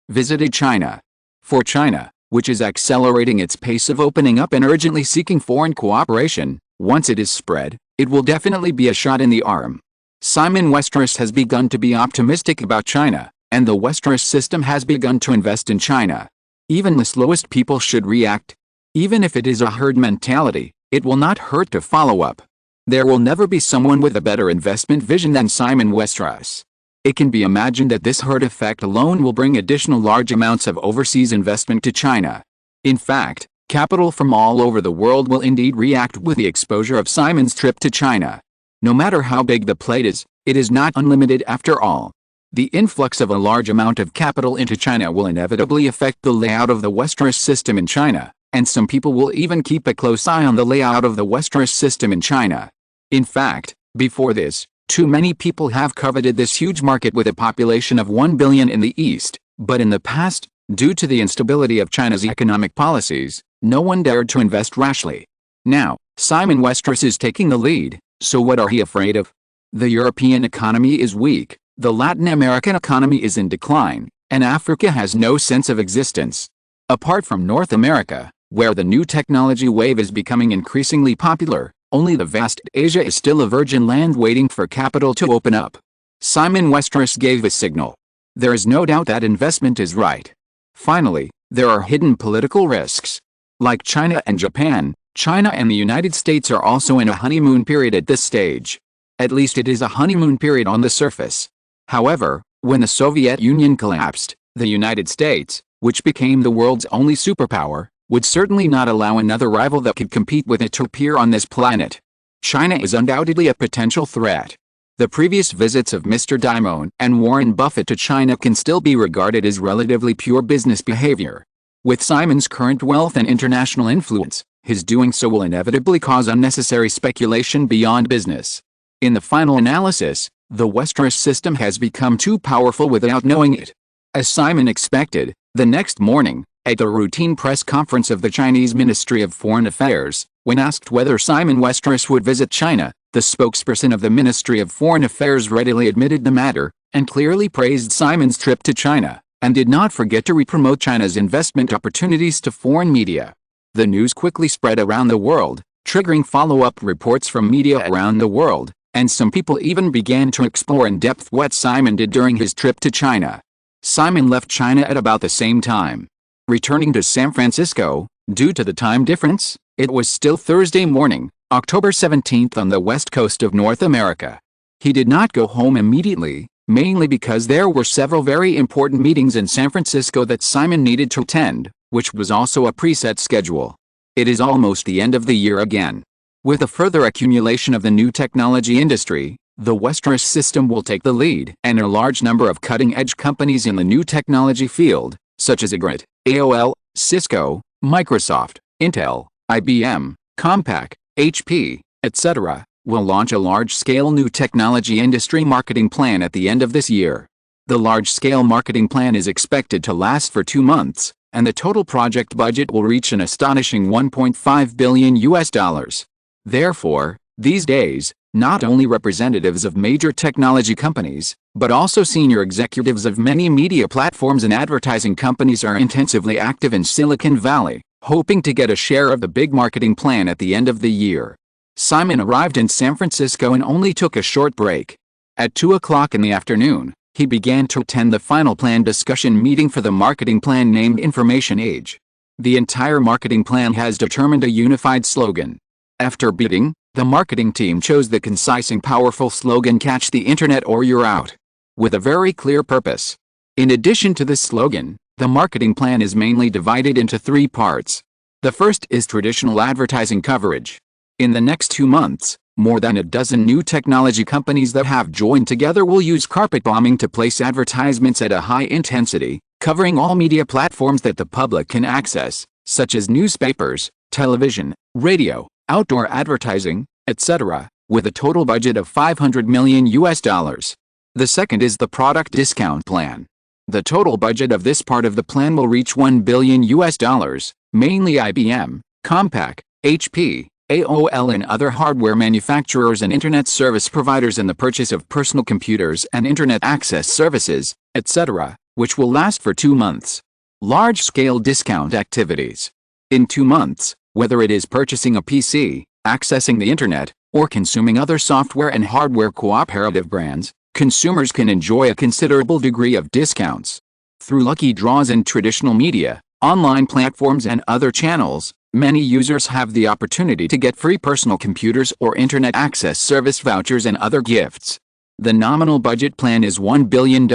visited China. For China, which is accelerating its pace of opening up and urgently seeking foreign cooperation, once it is spread, it will definitely be a shot in the arm. Simon Westeros has begun to be optimistic about China, and the Westeros system has begun to invest in China. Even the slowest people should react. Even if it is a herd mentality, it will not hurt to follow up. There will never be someone with a better investment vision than Simon Westeros. It can be imagined that this herd effect alone will bring additional large amounts of overseas investment to China. In fact, capital from all over the world will indeed react with the exposure of Simon's trip to China. No matter how big the plate is, it is not unlimited after all. The influx of a large amount of capital into China will inevitably affect the layout of the Westeros system in China, and some people will even keep a close eye on the layout of the Westeros system in China. In fact, before this, too many people have coveted this huge market with a population of 1 billion in the East, but in the past, Due to the instability of China's economic policies, no one dared to invest rashly. Now, Simon Westeros is taking the lead, so what are he afraid of? The European economy is weak, the Latin American economy is in decline, and Africa has no sense of existence. Apart from North America, where the new technology wave is becoming increasingly popular, only the vast Asia is still a virgin land waiting for capital to open up. Simon Westeros gave a signal. There is no doubt that investment is right. Finally, there are hidden political risks. Like China and Japan, China and the United States are also in a honeymoon period at this stage. At least it is a honeymoon period on the surface. However, when the Soviet Union collapsed, the United States, which became the world's only superpower, would certainly not allow another rival that could compete with it to appear on this planet. China is undoubtedly a potential threat. The previous visits of Mr. Dimon and Warren Buffett to China can still be regarded as relatively pure business behavior. With Simon's current wealth and international influence, his doing so will inevitably cause unnecessary speculation beyond business. In the final analysis, the Westeros system has become too powerful without knowing it. As Simon expected, the next morning, at the routine press conference of the Chinese Ministry of Foreign Affairs, when asked whether Simon Westeros would visit China, the spokesperson of the Ministry of Foreign Affairs readily admitted the matter, and clearly praised Simon's trip to China, and did not forget to re-promote China's investment opportunities to foreign media. The news quickly spread around the world, triggering follow-up reports from media around the world, and some people even began to explore in depth what Simon did during his trip to China. Simon left China at about the same time. Returning to San Francisco, due to the time difference, it was still Thursday morning, October 17th on the west coast of North America. He did not go home immediately, mainly because there were several very important meetings in San Francisco that Simon needed to attend, which was also a preset schedule. It is almost the end of the year again. With a further accumulation of the new technology industry, the Westeros system will take the lead, and a large number of cutting-edge companies in the new technology field, such as Agrit, AOL, Cisco, Microsoft, Intel, IBM, Compaq, HP, etc., will launch a large-scale new technology industry marketing plan at the end of this year. The large-scale marketing plan is expected to last for 2 months, and the total project budget will reach an astonishing $1.5 billion. Therefore, these days, not only representatives of major technology companies, but also senior executives of many media platforms and advertising companies are intensively active in Silicon Valley, hoping to get a share of the big marketing plan at the end of the year. Simon arrived in San Francisco and only took a short break. At 2 o'clock in the afternoon, he began to attend the final plan discussion meeting for the marketing plan named Information Age. The entire marketing plan has determined a unified slogan. After bidding, the marketing team chose the concise and powerful slogan "Catch the Internet or You're Out," with a very clear purpose. In addition to this slogan, the marketing plan is mainly divided into 3 parts. The first is traditional advertising coverage. In the next 2 months, more than a dozen new technology companies that have joined together will use carpet bombing to place advertisements at a high intensity, covering all media platforms that the public can access, such as newspapers, television, radio, outdoor advertising, etc., with a total budget of $500 million. The second is the product discount plan. The total budget of this part of the plan will reach $1 billion, mainly IBM, Compaq, HP, AOL and other hardware manufacturers and internet service providers in the purchase of personal computers and internet access services, etc., which will last for 2 months. Large-scale discount activities. In 2 months, whether it is purchasing a PC, accessing the internet, or consuming other software and hardware cooperative brands, consumers can enjoy a considerable degree of discounts. Through lucky draws in traditional media, online platforms and other channels, many users have the opportunity to get free personal computers or internet access service vouchers and other gifts. The nominal budget plan is $1 billion,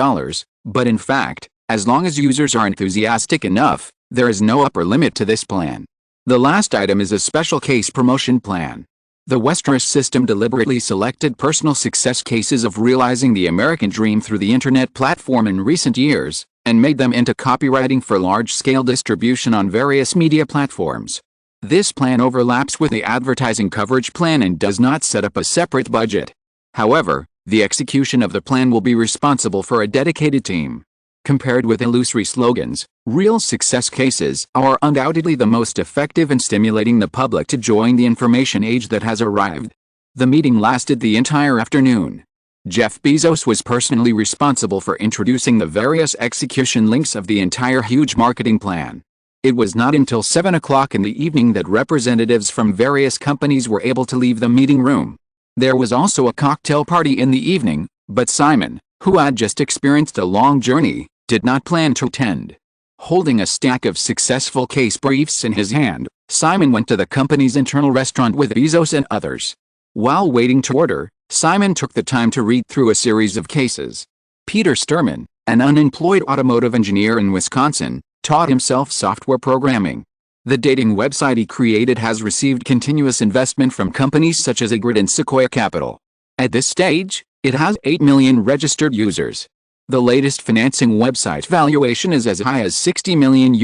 but in fact, as long as users are enthusiastic enough, there is no upper limit to this plan. The last item is a special case promotion plan. The Westeros system deliberately selected personal success cases of realizing the American dream through the internet platform in recent years, and made them into copywriting for large-scale distribution on various media platforms. This plan overlaps with the advertising coverage plan and does not set up a separate budget. However, the execution of the plan will be responsible for a dedicated team. Compared with illusory slogans, real success cases are undoubtedly the most effective in stimulating the public to join the information age that has arrived. The meeting lasted the entire afternoon. Jeff Bezos was personally responsible for introducing the various execution links of the entire huge marketing plan. It was not until 7 o'clock in the evening that representatives from various companies were able to leave the meeting room. There was also a cocktail party in the evening, but Simon, who had just experienced a long journey, did not plan to attend. Holding a stack of successful case briefs in his hand, Simon went to the company's internal restaurant with Bezos and others. While waiting to order, Simon took the time to read through a series of cases. Peter Sturman, an unemployed automotive engineer in Wisconsin, taught himself software programming. The dating website he created has received continuous investment from companies such as Ygritte and Sequoia Capital. At this stage, it has 8 million registered users. The latest financing website valuation is as high as $60 million.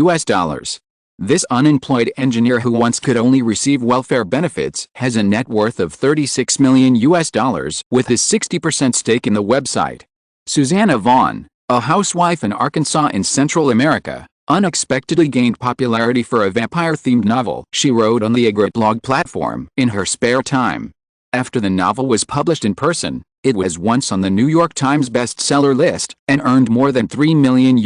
This unemployed engineer who once could only receive welfare benefits has a net worth of $36 million with his 60% stake in the website. Susanna Vaughn, a housewife in Arkansas in Central America, unexpectedly gained popularity for a vampire-themed novel she wrote on the Ygritte blog platform in her spare time. After the novel was published in person, it was once on the New York Times bestseller list and earned more than $3 million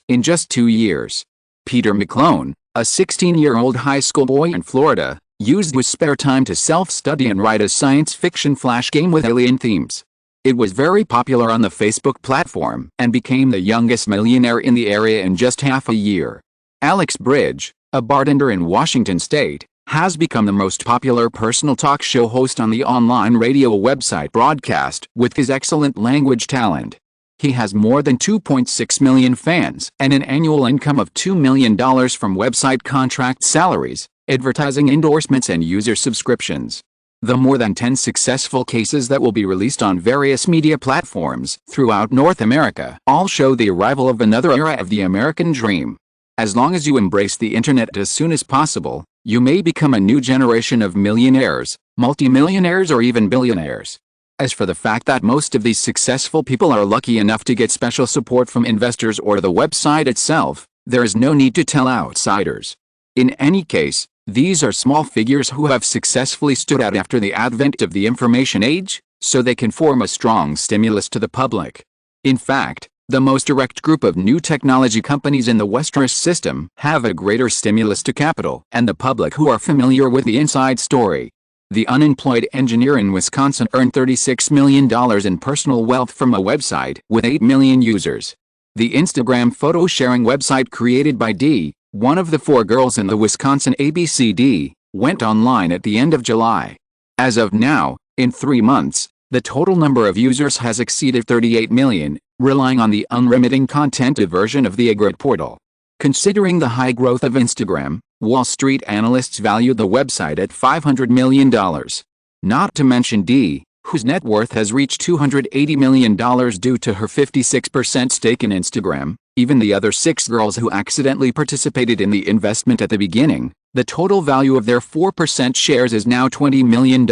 in just 2 years. Peter McClone, a 16-year-old high school boy in Florida, used his spare time to self-study and write a science fiction flash game with alien themes. It was very popular on the Facebook platform and became the youngest millionaire in the area in just half a year. Alex Bridge, a bartender in Washington State, has become the most popular personal talk show host on the online radio website Broadcast with his excellent language talent. He has more than 2.6 million fans and an annual income of $2 million from website contract salaries, advertising endorsements and user subscriptions. The more than 10 successful cases that will be released on various media platforms throughout North America all show the arrival of another era of the American dream. As long as you embrace the internet as soon as possible, you may become a new generation of millionaires, multimillionaires or even billionaires. As for the fact that most of these successful people are lucky enough to get special support from investors or the website itself, there is no need to tell outsiders. In any case, these are small figures who have successfully stood out after the advent of the information age, so they can form a strong stimulus to the public. In fact, the most direct group of new technology companies in the Westeros system have a greater stimulus to capital and the public who are familiar with the inside story. The unemployed engineer in Wisconsin earned $36 million in personal wealth from a website with 8 million users. The Instagram photo-sharing website created by Dee, one of the 4 girls in the Wisconsin ABCD, went online at the end of July. As of now, in 3 months, the total number of users has exceeded 38 million, relying on the unremitting content version of the Ygritte portal. Considering the high growth of Instagram, Wall Street analysts value the website at $500 million. Not to mention Dee, whose net worth has reached $280 million due to her 56% stake in Instagram, even the other 6 girls who accidentally participated in the investment at the beginning. The total value of their 4% shares is now $20 million.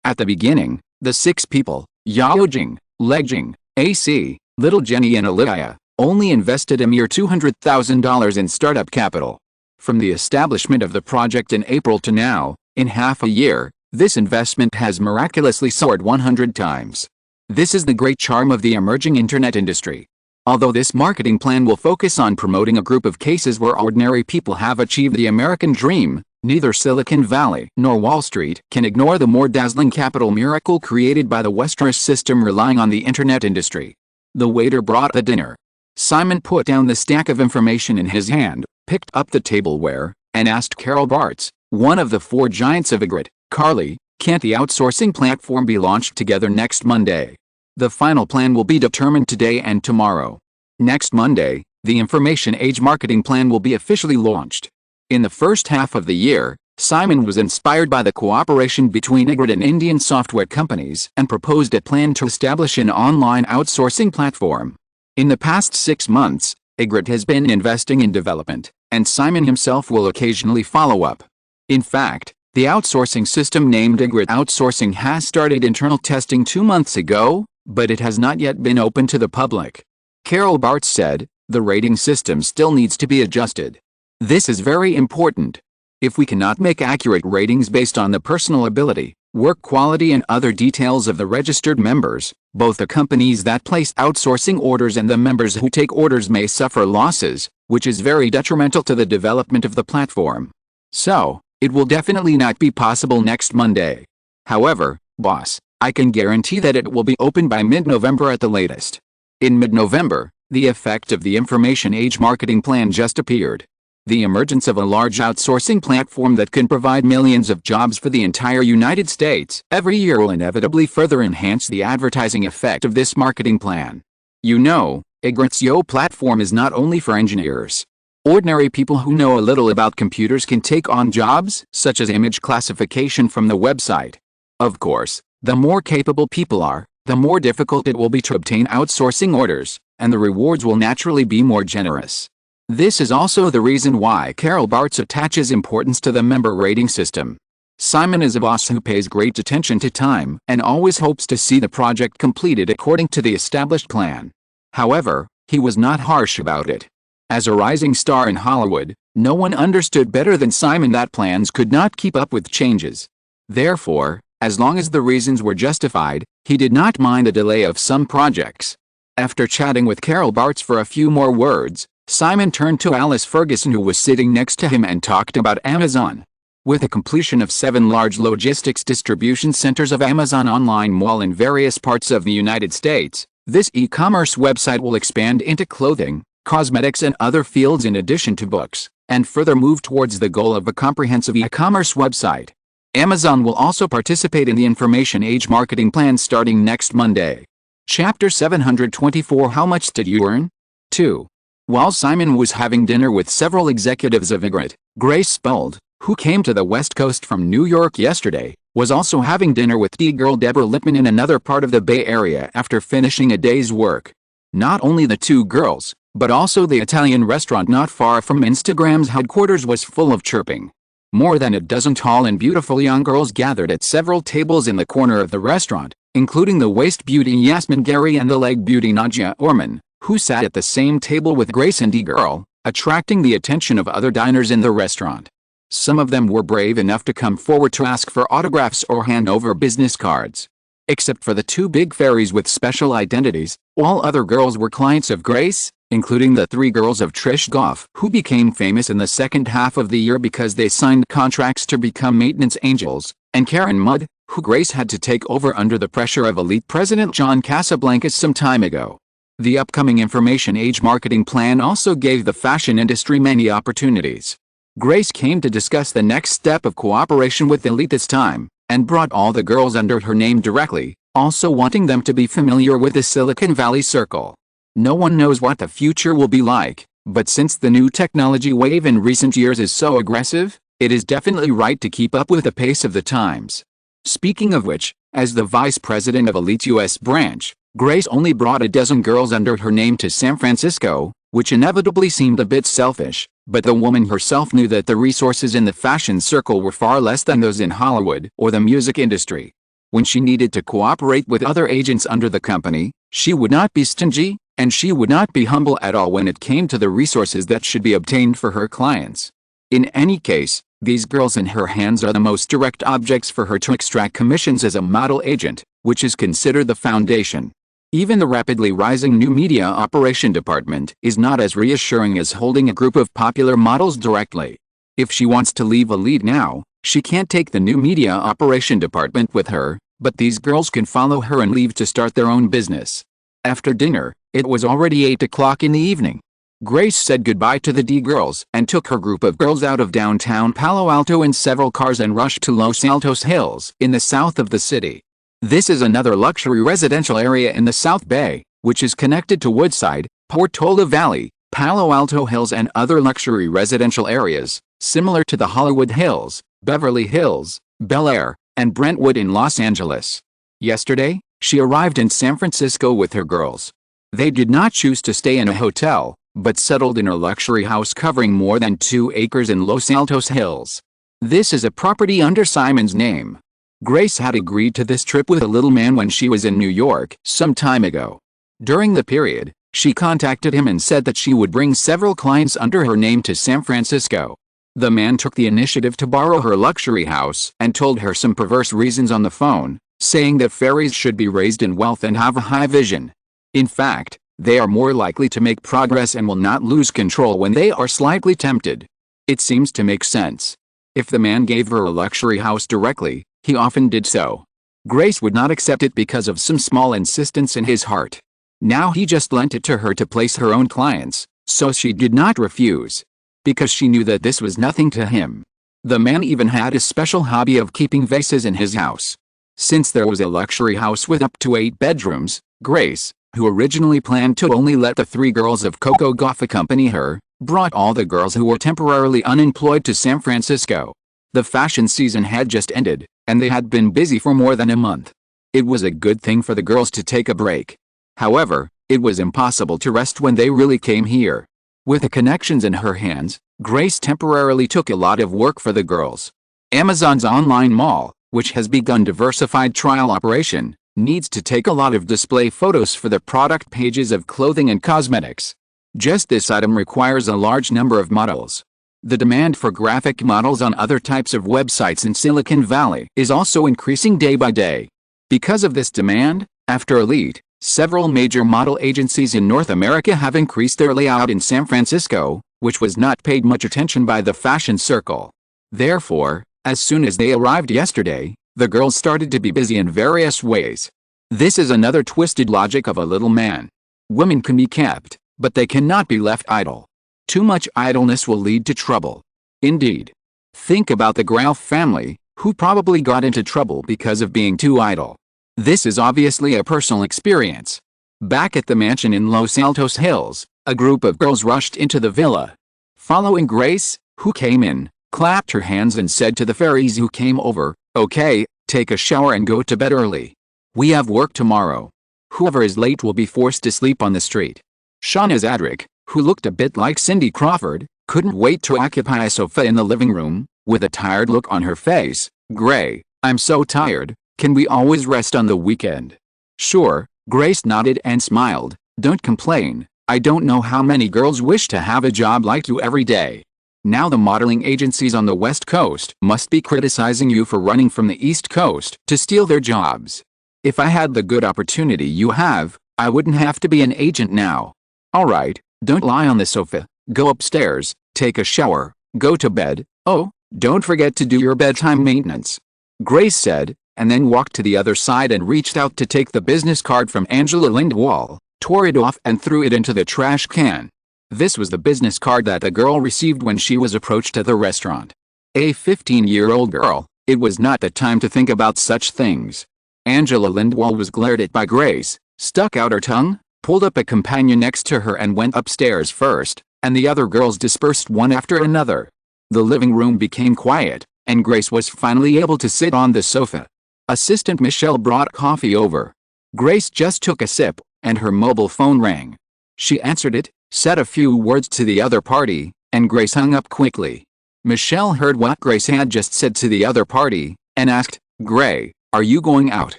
At the beginning, the 6 people, Yaojing, Legjing, AC, Little Jenny and Olivia, only invested a mere $200,000 in startup capital. From the establishment of the project in April to now, in half a year, this investment has miraculously soared 100 times. This is the great charm of the emerging internet industry. Although this marketing plan will focus on promoting a group of cases where ordinary people have achieved the American dream, neither Silicon Valley nor Wall Street can ignore the more dazzling capital miracle created by the Westeros system relying on the internet industry. The waiter brought the dinner. Simon put down the stack of information in his hand, picked up the tableware, and asked Carol Bartz, one of the 4 giants of Ygritte, "Carly, can't the outsourcing platform be launched together next Monday? The final plan will be determined today and tomorrow. Next Monday, the information age marketing plan will be officially launched." In the first half of the year, Simon was inspired by the cooperation between Ygritte and Indian software companies and proposed a plan to establish an online outsourcing platform. In the past 6 months, Ygritte has been investing in development, and Simon himself will occasionally follow up. In fact, the outsourcing system named Ygritte Outsourcing has started internal testing 2 months ago, but it has not yet been open to the public. Carol Bartz said, "The rating system still needs to be adjusted. This is very important. If we cannot make accurate ratings based on the personal ability, work quality and other details of the registered members, both the companies that place outsourcing orders and the members who take orders may suffer losses, which is very detrimental to the development of the platform. So, it will definitely not be possible next Monday. However, boss, I can guarantee that it will be open by mid-November at the latest." In mid-November, the effect of the information age marketing plan just appeared. The emergence of a large outsourcing platform that can provide millions of jobs for the entire United States every year will inevitably further enhance the advertising effect of this marketing plan. You know, Ignorant's Yo platform is not only for engineers. Ordinary people who know a little about computers can take on jobs such as image classification from the website. Of course, the more capable people are, the more difficult it will be to obtain outsourcing orders, and the rewards will naturally be more generous. This is also the reason why Carol Bartz attaches importance to the member rating system. Simon is a boss who pays great attention to time and always hopes to see the project completed according to the established plan. However, he was not harsh about it. As a rising star in Hollywood, no one understood better than Simon that plans could not keep up with changes. Therefore, as long as the reasons were justified, he did not mind the delay of some projects. After chatting with Carol Bartz for a few more words, Simon turned to Alice Ferguson, who was sitting next to him, and talked about Amazon. With the completion of 7 large logistics distribution centers of Amazon Online Mall in various parts of the United States, this e-commerce website will expand into clothing, cosmetics and other fields in addition to books, and further move towards the goal of a comprehensive e-commerce website. Amazon will also participate in the information age marketing plan starting next Monday. Chapter 724 How much did you earn? 2. While Simon was having dinner with several executives of Ignorant, Grace Spuld, who came to the West Coast from New York yesterday, was also having dinner with D-girl Deborah Lippman in another part of the Bay Area after finishing a day's work. Not only the two girls, but also the Italian restaurant not far from Instagram's headquarters was full of chirping. More than a dozen tall and beautiful young girls gathered at several tables in the corner of the restaurant, including the waist beauty Yasmin Gary and the leg beauty Nadia Orman, who sat at the same table with Grace and D-girl, attracting the attention of other diners in the restaurant. Some of them were brave enough to come forward to ask for autographs or hand over business cards. Except for the 2 big fairies with special identities, all other girls were clients of Grace, including the 3 girls of Trish Goff, who became famous in the second half of the year because they signed contracts to become maintenance angels, and Karen Mudd, who Grace had to take over under the pressure of elite President John Casablancas some time ago. The upcoming information age marketing plan also gave the fashion industry many opportunities. Grace came to discuss the next step of cooperation with Elite this time, and brought all the girls under her name directly, also wanting them to be familiar with the Silicon Valley Circle. No one knows what the future will be like, but since the new technology wave in recent years is so aggressive, it is definitely right to keep up with the pace of the times. Speaking of which, as the vice president of Elite's U.S. branch, Grace only brought a dozen girls under her name to San Francisco, which inevitably seemed a bit selfish, but the woman herself knew that the resources in the fashion circle were far less than those in Hollywood or the music industry. When she needed to cooperate with other agents under the company, she would not be stingy, and she would not be humble at all when it came to the resources that should be obtained for her clients. In any case, these girls in her hands are the most direct objects for her to extract commissions as a model agent, which is considered the foundation. Even the rapidly rising new media operation department is not as reassuring as holding a group of popular models directly. If she wants to leave Elite now, she can't take the new media operation department with her, but these girls can follow her and leave to start their own business. After dinner, it was already 8 o'clock in the evening. Grace said goodbye to the D-girls and took her group of girls out of downtown Palo Alto in several cars and rushed to Los Altos Hills in the south of the city. This is another luxury residential area in the South Bay, which is connected to Woodside, Portola Valley, Palo Alto Hills and other luxury residential areas, similar to the Hollywood Hills, Beverly Hills, Bel Air, and Brentwood in Los Angeles. Yesterday, she arrived in San Francisco with her girls. They did not choose to stay in a hotel, but settled in a luxury house covering more than 2 acres in Los Altos Hills. This is a property under Simon's name. Grace had agreed to this trip with a little man when she was in New York some time ago. During the period, She contacted him and said that she would bring several clients under her name to San Francisco. The man took the initiative to borrow her luxury house and told her some perverse reasons on the phone, saying that fairies should be raised in wealth and have a high vision. In fact, they are more likely to make progress and will not lose control when they are slightly tempted. It seems to make sense. If the man gave her a luxury house directly, he often did so. Grace would not accept it because of some small insistence in his heart. Now he just lent it to her to place her own clients, so she did not refuse. Because she knew that this was nothing to him. The man even had a special hobby of keeping vases in his house. Since there was a luxury house with up to 8 bedrooms, Grace, who originally planned to only let the 3 girls of Coco Gauff accompany her, brought all the girls who were temporarily unemployed to San Francisco. The fashion season had just ended, and they had been busy for more than a month. It was a good thing for the girls to take a break. However, it was impossible to rest when they really came here. With the connections in her hands, Grace temporarily took a lot of work for the girls. Amazon's online mall, which has begun diversified trial operation, needs to take a lot of display photos for the product pages of clothing and cosmetics. Just this item requires a large number of models. The demand for graphic models on other types of websites in Silicon Valley is also increasing day by day. Because of this demand, after Elite, several major model agencies in North America have increased their layout in San Francisco, which was not paid much attention by the fashion circle. Therefore, as soon as they arrived yesterday, the girls started to be busy in various ways. This is another twisted logic of a little man. Women can be kept, but they cannot be left idle. Too much idleness will lead to trouble. Indeed. Think about the Graf family, who probably got into trouble because of being too idle. This is obviously a personal experience. Back at the mansion in Los Altos Hills, a group of girls rushed into the villa. Following Grace, who came in, clapped her hands and said to the fairies who came over, "Okay, take a shower and go to bed early. We have work tomorrow. Whoever is late will be forced to sleep on the street." Shauna Zadrick, who looked a bit like Cindy Crawford, couldn't wait to occupy a sofa in the living room, with a tired look on her face. "Gray, I'm so tired, can we always rest on the weekend?" "Sure," Grace nodded and smiled. "Don't complain, I don't know how many girls wish to have a job like you every day. Now the modeling agencies on the West Coast must be criticizing you for running from the East Coast to steal their jobs. If I had the good opportunity you have, I wouldn't have to be an agent now. Alright, don't lie on the sofa, go upstairs, take a shower, go to bed, oh, don't forget to do your bedtime maintenance," Grace said, and then walked to the other side and reached out to take the business card from Angela Lindwall, tore it off and threw it into the trash can. This was the business card that the girl received when she was approached at the restaurant. A 15-year-old girl, it was not the time to think about such things. Angela Lindwall was glared at by Grace, stuck out her tongue, pulled up a companion next to her and went upstairs first, and the other girls dispersed one after another. The living room became quiet, and Grace was finally able to sit on the sofa. Assistant Michelle brought coffee over. Grace just took a sip, and her mobile phone rang. She answered it, said a few words to the other party, and Grace hung up quickly. Michelle heard what Grace had just said to the other party, and asked, "Gray, are you going out?"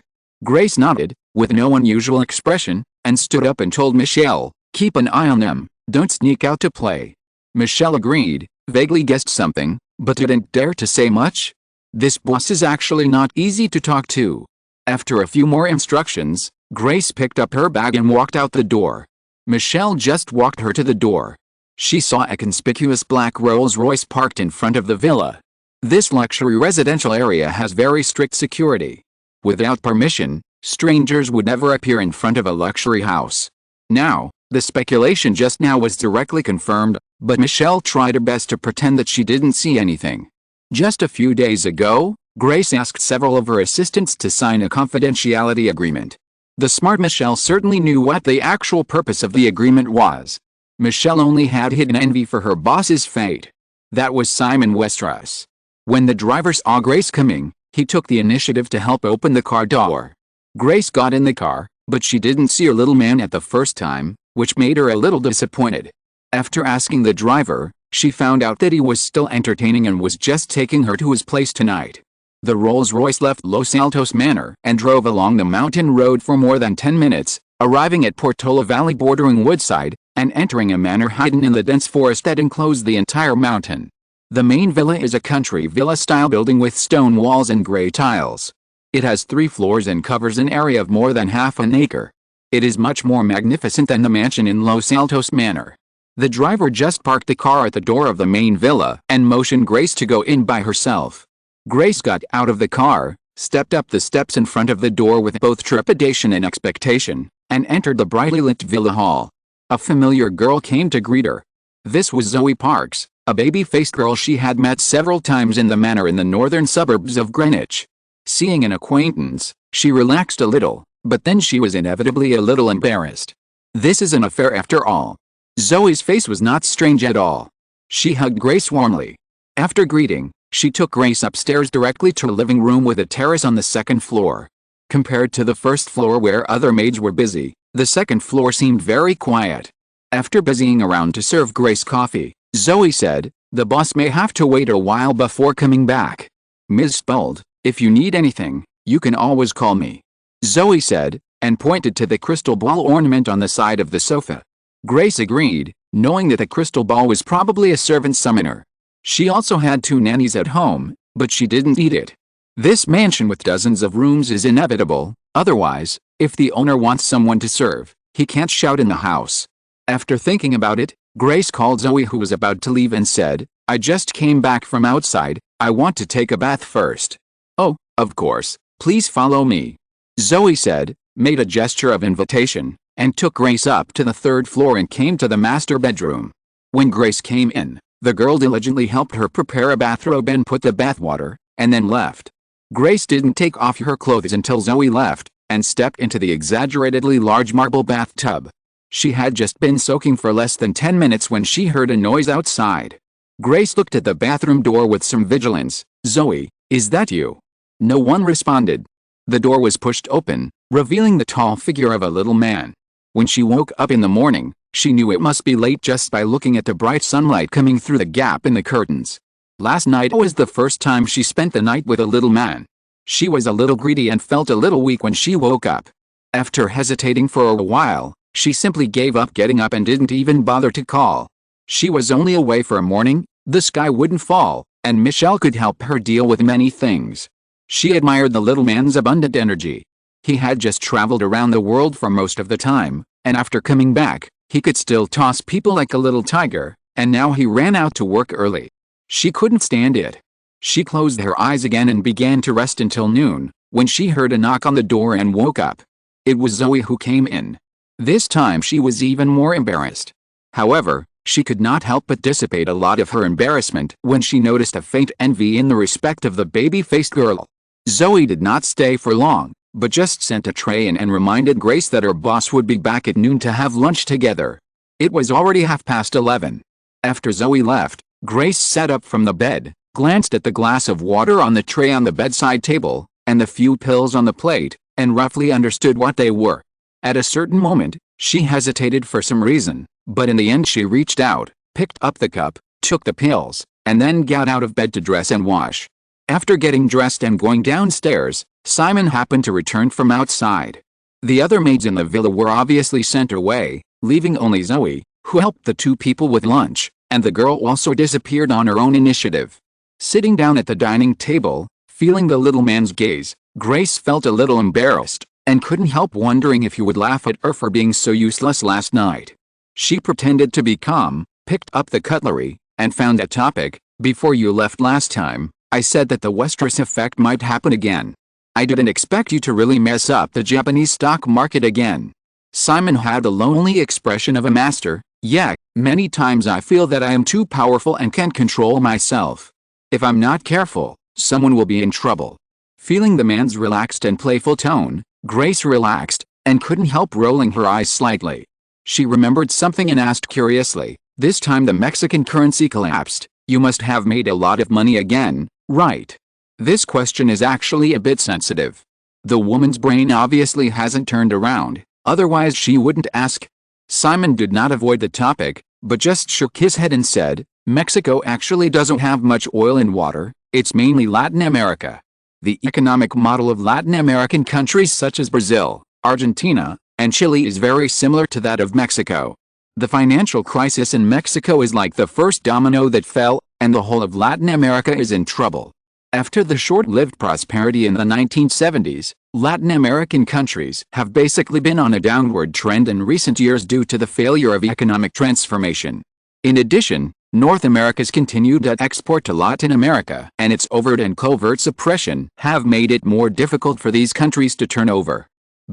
Grace nodded, with no unusual expression, and stood up and told Michelle, "Keep an eye on them, don't sneak out to play." Michelle agreed, vaguely guessed something, but didn't dare to say much. This boss is actually not easy to talk to. After a few more instructions, Grace picked up her bag and walked out the door. Michelle just walked her to the door. She saw a conspicuous black Rolls-Royce parked in front of the villa. This luxury residential area has very strict security. Without permission, strangers would never appear in front of a luxury house. Now, the speculation just now was directly confirmed, but Michelle tried her best to pretend that she didn't see anything. Just a few days ago, Grace asked several of her assistants to sign a confidentiality agreement. The smart Michelle certainly knew what the actual purpose of the agreement was. Michelle only had hidden envy for her boss's fate. That was Simon Westeros. When the driver saw Grace coming, he took the initiative to help open the car door. Grace got in the car, but she didn't see her little man at the first time, which made her a little disappointed. After asking the driver, she found out that he was still entertaining and was just taking her to his place tonight. The Rolls-Royce left Los Altos Manor and drove along the mountain road for more than 10 minutes, Arriving at Portola Valley bordering Woodside, and entering a manor hidden in the dense forest that enclosed the entire mountain. The main villa is a country villa-style building with stone walls and gray tiles. It has 3 floors and covers an area of more than half an acre. It is much more magnificent than the mansion in Los Altos Manor. The driver just parked the car at the door of the main villa and motioned Grace to go in by herself. Grace got out of the car, stepped up the steps in front of the door with both trepidation and expectation, and entered the brightly lit villa hall. A familiar girl came to greet her. This was Zoe Parks, a baby-faced girl she had met several times in the manor in the northern suburbs of Greenwich. Seeing an acquaintance, she relaxed a little, but then she was inevitably a little embarrassed. This is an affair after all. Zoe's face was not strange at all. She hugged Grace warmly. After greeting, she took Grace upstairs directly to a living room with a terrace on the 2nd floor. Compared to the 1st floor where other maids were busy, the 2nd floor seemed very quiet. After busying around to serve Grace coffee, Zoe said, "The boss may have to wait a while before coming back. Ms. Spuld, if you need anything, you can always call me," Zoe said, and pointed to the crystal ball ornament on the side of the sofa. Grace agreed, knowing that the crystal ball was probably a servant summoner. She also had 2 nannies at home, but she didn't need it. This mansion with dozens of rooms is inevitable, otherwise, if the owner wants someone to serve, he can't shout in the house. After thinking about it, Grace called Zoe, who was about to leave, and said, "I just came back from outside, I want to take a bath first." "Oh, of course, please follow me," Zoe said, made a gesture of invitation, and took Grace up to the 3rd floor and came to the master bedroom. When Grace came in, the girl diligently helped her prepare a bathrobe and put the bathwater, and then left. Grace didn't take off her clothes until Zoe left, and stepped into the exaggeratedly large marble bathtub. She had just been soaking for less than 10 minutes when she heard a noise outside. Grace looked at the bathroom door with some vigilance. "Zoe, is that you?" No one responded. The door was pushed open, revealing the tall figure of a little man. When she woke up in the morning, she knew it must be late just by looking at the bright sunlight coming through the gap in the curtains. Last night was the first time she spent the night with a little man. She was a little greedy and felt a little weak when she woke up. After hesitating for a while, she simply gave up getting up and didn't even bother to call. She was only away for a morning, the sky wouldn't fall, and Michelle could help her deal with many things. She admired the little man's abundant energy. He had just traveled around the world for most of the time, and after coming back, he could still toss people like a little tiger, and now he ran out to work early. She couldn't stand it. She closed her eyes again and began to rest until noon, when she heard a knock on the door and woke up. It was Zoe who came in. This time she was even more embarrassed. However, she could not help but dissipate a lot of her embarrassment when she noticed a faint envy in the respect of the baby-faced girl. Zoe did not stay for long, but just sent a tray in and reminded Grace that her boss would be back at noon to have lunch together. It was already 11:30. After Zoe left, Grace sat up from the bed, glanced at the glass of water on the tray on the bedside table, and the few pills on the plate, and roughly understood what they were. At a certain moment, she hesitated for some reason, but in the end she reached out, picked up the cup, took the pills, and then got out of bed to dress and wash. After getting dressed and going downstairs, Simon happened to return from outside. The other maids in the villa were obviously sent away, leaving only Zoe, who helped the 2 people with lunch, and the girl also disappeared on her own initiative. Sitting down at the dining table, feeling the little man's gaze, Grace felt a little embarrassed, and couldn't help wondering if he would laugh at her for being so useless last night. She pretended to be calm, picked up the cutlery, and found a topic. "Before you left last time, I said that the Westeros effect might happen again. I didn't expect you to really mess up the Japanese stock market again." Simon had the lonely expression of a master. "Yeah, many times I feel that I am too powerful and can't control myself. If I'm not careful, someone will be in trouble." Feeling the man's relaxed and playful tone, Grace relaxed, and couldn't help rolling her eyes slightly. She remembered something and asked curiously, "This time the Mexican currency collapsed, you must have made a lot of money again, right?" This question is actually a bit sensitive. The woman's brain obviously hasn't turned around, otherwise she wouldn't ask. Simon did not avoid the topic, but just shook his head and said, "Mexico actually doesn't have much oil and water, it's mainly Latin America. The economic model of Latin American countries such as Brazil, Argentina, and Chile is very similar to that of Mexico. The financial crisis in Mexico is like the first domino that fell, and the whole of Latin America is in trouble. After the short-lived prosperity in the 1970s, Latin American countries have basically been on a downward trend in recent years due to the failure of economic transformation. In addition, North America's continued export to Latin America and its overt and covert suppression have made it more difficult for these countries to turn over.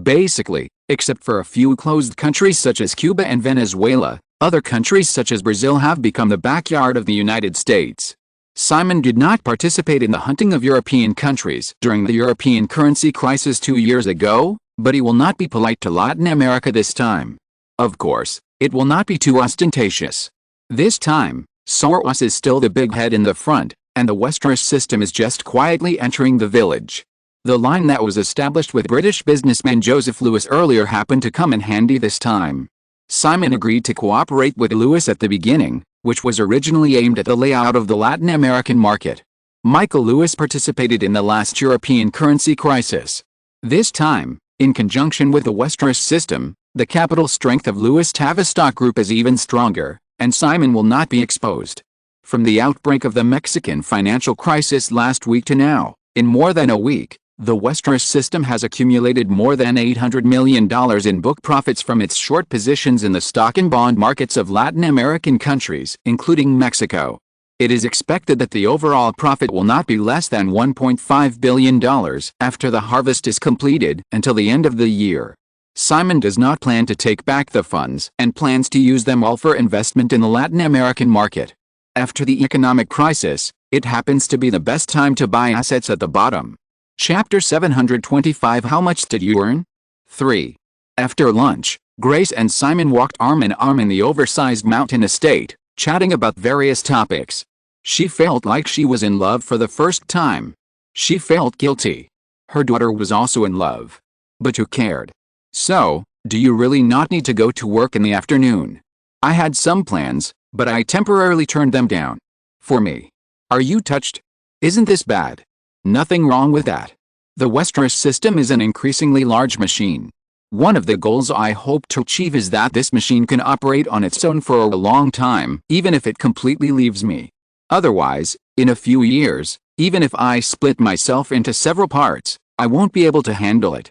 Basically, except for a few closed countries such as Cuba and Venezuela, other countries such as Brazil have become the backyard of the United States. Simon did not participate in the hunting of European countries during the European currency crisis 2 years ago, but he will not be polite to Latin America this time. Of course, it will not be too ostentatious. This time, Soros is still the big head in the front, and the Westeros system is just quietly entering the village. The line that was established with British businessman Joseph Lewis earlier happened to come in handy this time. Simon agreed to cooperate with Lewis at the beginning, which was originally aimed at the layout of the Latin American market. Michael Lewis participated in the last European currency crisis. This time, in conjunction with the Westeros system, the capital strength of Lewis Tavistock Group is even stronger, and Simon will not be exposed. From the outbreak of the Mexican financial crisis last week to now, in more than a week, the Westeros system has accumulated more than $800 million in book profits from its short positions in the stock and bond markets of Latin American countries, including Mexico. It is expected that the overall profit will not be less than $1.5 billion after the harvest is completed until the end of the year. Simon does not plan to take back the funds and plans to use them all for investment in the Latin American market. After the economic crisis, it happens to be the best time to buy assets at the bottom. Chapter 725 How much did you earn? 3. After lunch, Grace and Simon walked arm in arm in the oversized mountain estate, chatting about various topics. She felt like she was in love for the first time. She felt guilty. Her daughter was also in love. But who cared? So, do you really not need to go to work in the afternoon? I had some plans, but I temporarily turned them down. For me. Are you touched? Isn't this bad? Nothing wrong with that. The Westeros system is an increasingly large machine. One of the goals I hope to achieve is that this machine can operate on its own for a long time, even if it completely leaves me. Otherwise, in a few years, even if I split myself into several parts, I won't be able to handle it.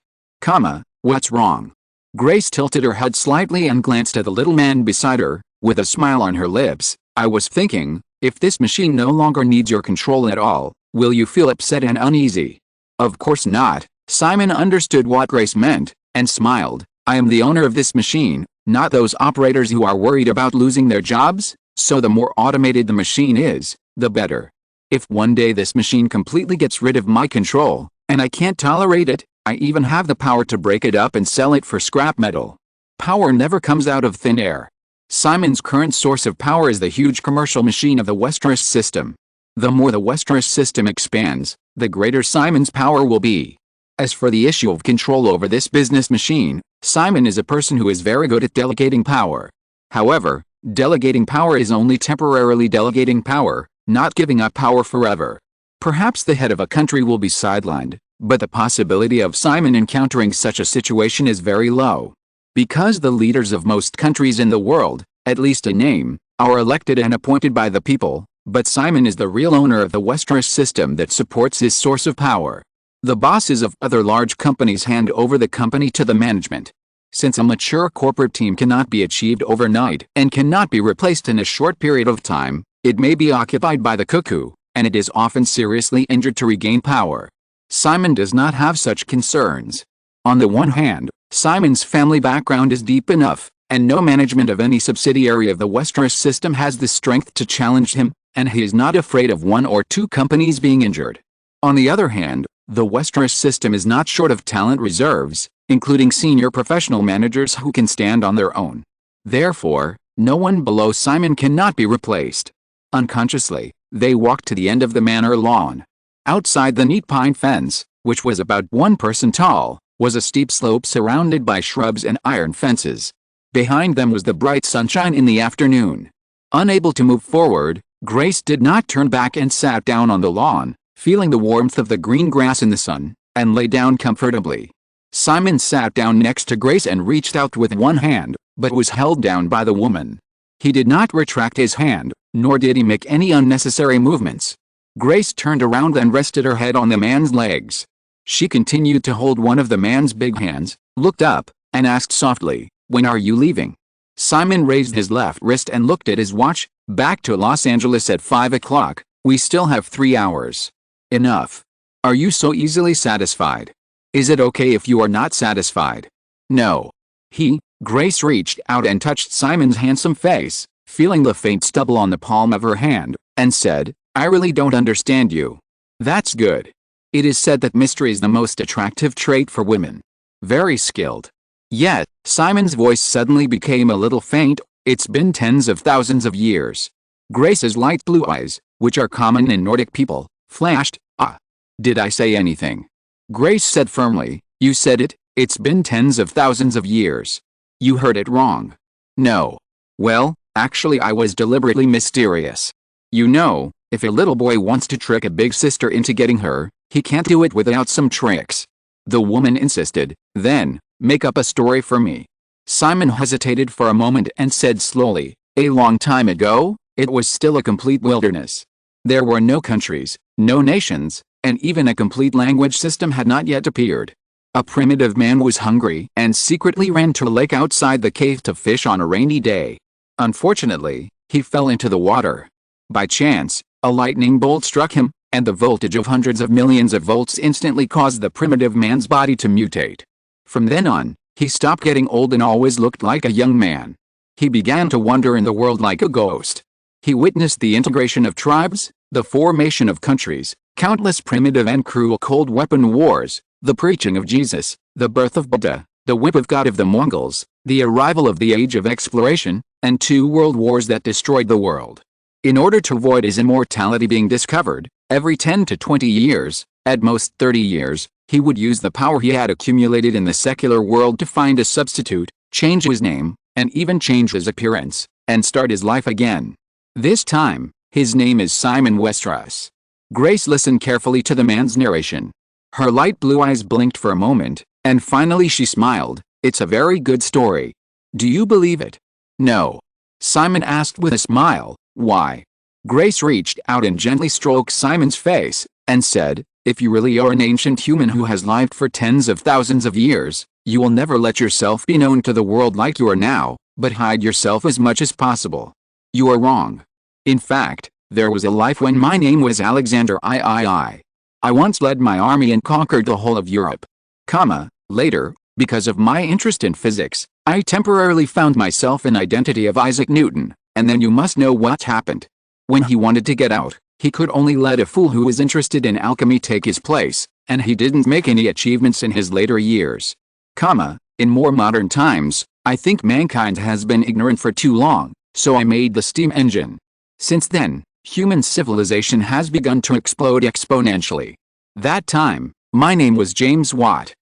What's wrong? Grace tilted her head slightly and glanced at the little man beside her, with a smile on her lips. I was thinking, if this machine no longer needs your control at all, will you feel upset and uneasy? Of course not. Simon understood what Grace meant, and smiled. I am the owner of this machine, not those operators who are worried about losing their jobs, so the more automated the machine is, the better. If one day this machine completely gets rid of my control, and I can't tolerate it, I even have the power to break it up and sell it for scrap metal. Power never comes out of thin air. Simon's current source of power is the huge commercial machine of the Westeros system. The more the Westeros system expands, the greater Simon's power will be. As for the issue of control over this business machine, Simon is a person who is very good at delegating power. However, delegating power is only temporarily delegating power, not giving up power forever. Perhaps the head of a country will be sidelined, but the possibility of Simon encountering such a situation is very low. Because the leaders of most countries in the world, at least in name, are elected and appointed by the people, but Simon is the real owner of the Westeros system that supports his source of power. The bosses of other large companies hand over the company to the management. Since a mature corporate team cannot be achieved overnight and cannot be replaced in a short period of time, it may be occupied by the cuckoo, and it is often seriously injured to regain power. Simon does not have such concerns. On the one hand, Simon's family background is deep enough, and no management of any subsidiary of the Westeros system has the strength to challenge him, and he is not afraid of one or two companies being injured. On the other hand, the Westeros system is not short of talent reserves, including senior professional managers who can stand on their own. Therefore, no one below Simon cannot be replaced. Unconsciously, they walked to the end of the manor lawn. Outside the neat pine fence, which was about 1 person tall, was a steep slope surrounded by shrubs and iron fences. Behind them was the bright sunshine in the afternoon. Unable to move forward, Grace did not turn back and sat down on the lawn, feeling the warmth of the green grass in the sun, and lay down comfortably. Simon sat down next to Grace and reached out with one hand, but was held down by the woman. He did not retract his hand, nor did he make any unnecessary movements. Grace turned around and rested her head on the man's legs. She continued to hold one of the man's big hands, looked up, and asked softly, "When are you leaving?" Simon raised his left wrist and looked at his watch. "Back to Los Angeles at 5 o'clock, we still have 3 hours. Enough. Are you so easily satisfied? Is it okay if you are not satisfied?" "No." Grace reached out and touched Simon's handsome face, feeling the faint stubble on the palm of her hand, and said, "I really don't understand you." "That's good. It is said that mystery is the most attractive trait for women. Very skilled." Yet, Simon's voice suddenly became a little faint. "It's been tens of thousands of years." Grace's light blue eyes, which are common in Nordic people, flashed. "Ah. Did I say anything?" Grace said firmly, "You said it. It's been tens of thousands of years. You heard it wrong." "No. Well, actually I was deliberately mysterious. You know, if a little boy wants to trick a big sister into getting her, he can't do it without some tricks." The woman insisted. "Then, make up a story for me." Simon hesitated for a moment and said slowly, "A long time ago, it was still a complete wilderness. There were no countries, no nations, and even a complete language system had not yet appeared. A primitive man was hungry and secretly ran to a lake outside the cave to fish on a rainy day. Unfortunately, he fell into the water. By chance, a lightning bolt struck him, and the voltage of hundreds of millions of volts instantly caused the primitive man's body to mutate. From then on, he stopped getting old and always looked like a young man. He began to wander in the world like a ghost. He witnessed the integration of tribes, the formation of countries, countless primitive and cruel cold weapon wars, the preaching of Jesus, the birth of Buddha, the whip of God of the Mongols, the arrival of the age of exploration, and 2 world wars that destroyed the world. In order to avoid his immortality being discovered, every 10 to 20 years, at most 30 years, he would use the power he had accumulated in the secular world to find a substitute, change his name, and even change his appearance, and start his life again. This time, his name is Simon Westeros. Grace listened carefully to the man's narration. Her light blue eyes blinked for a moment, and finally she smiled. "It's a very good story. Do you believe it?" "No." Simon asked with a smile. "Why?" Grace reached out and gently stroked Simon's face, and said, "If you really are an ancient human who has lived for tens of thousands of years, you will never let yourself be known to the world like you are now, but hide yourself as much as possible. You are wrong. In fact, there was a life when my name was Alexander III. I once led my army and conquered the whole of Europe. Later, because of my interest in physics, I temporarily found myself an identity of Isaac Newton, and then you must know what happened. When he wanted to get out, he could only let a fool who was interested in alchemy take his place, and he didn't make any achievements in his later years. In more modern times, I think mankind has been ignorant for too long, so I made the steam engine. Since then, human civilization has begun to explode exponentially. That time, my name was James Watt.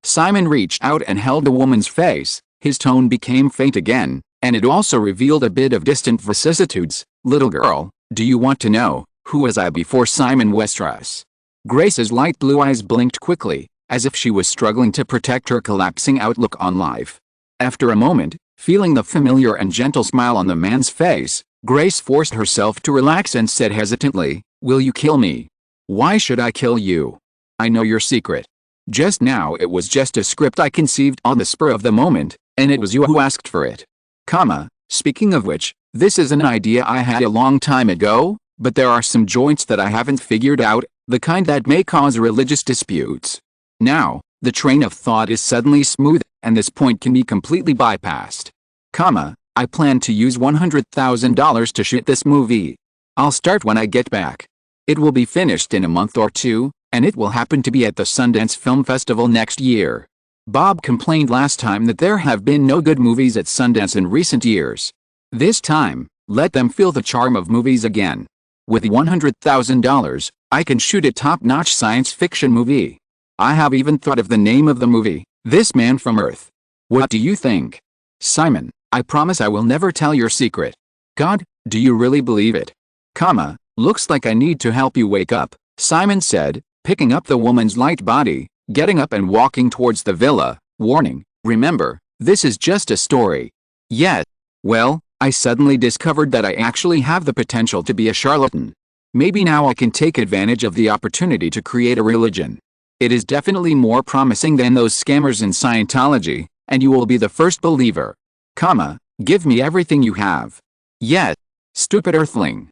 Simon reached out and held the woman's face. His tone became faint again, and it also revealed a bit of distant vicissitudes. "Little girl, do you want to know, who was I before Simon Westeros?" Grace's light blue eyes blinked quickly, as if she was struggling to protect her collapsing outlook on life. After a moment, feeling the familiar and gentle smile on the man's face, Grace forced herself to relax and said hesitantly, "Will you kill me?" "Why should I kill you? I know your secret. Just now it was just a script I conceived on the spur of the moment, and it was you who asked for it. Speaking of which, this is an idea I had a long time ago, but there are some joints that I haven't figured out, the kind that may cause religious disputes. Now, the train of thought is suddenly smooth, and this point can be completely bypassed. I plan to use $100,000 to shoot this movie. I'll start when I get back. It will be finished in a month or 2, and it will happen to be at the Sundance Film Festival next year. Bob complained last time that there have been no good movies at Sundance in recent years. This time, let them feel the charm of movies again. With $100,000, I can shoot a top-notch science fiction movie. I have even thought of the name of the movie, This Man from Earth. What do you think? Simon, I promise I will never tell your secret. God, do you really believe it? Looks like I need to help you wake up, Simon said, picking up the woman's light body. getting up and walking towards the villa. Warning, remember, this is just a story. Yet, well, I suddenly discovered that I actually have the potential to be a charlatan. Maybe now I can take advantage of the opportunity to create a religion. It is definitely more promising than those scammers in Scientology, and you will be the first believer. Give me everything you have. Yet, stupid earthling.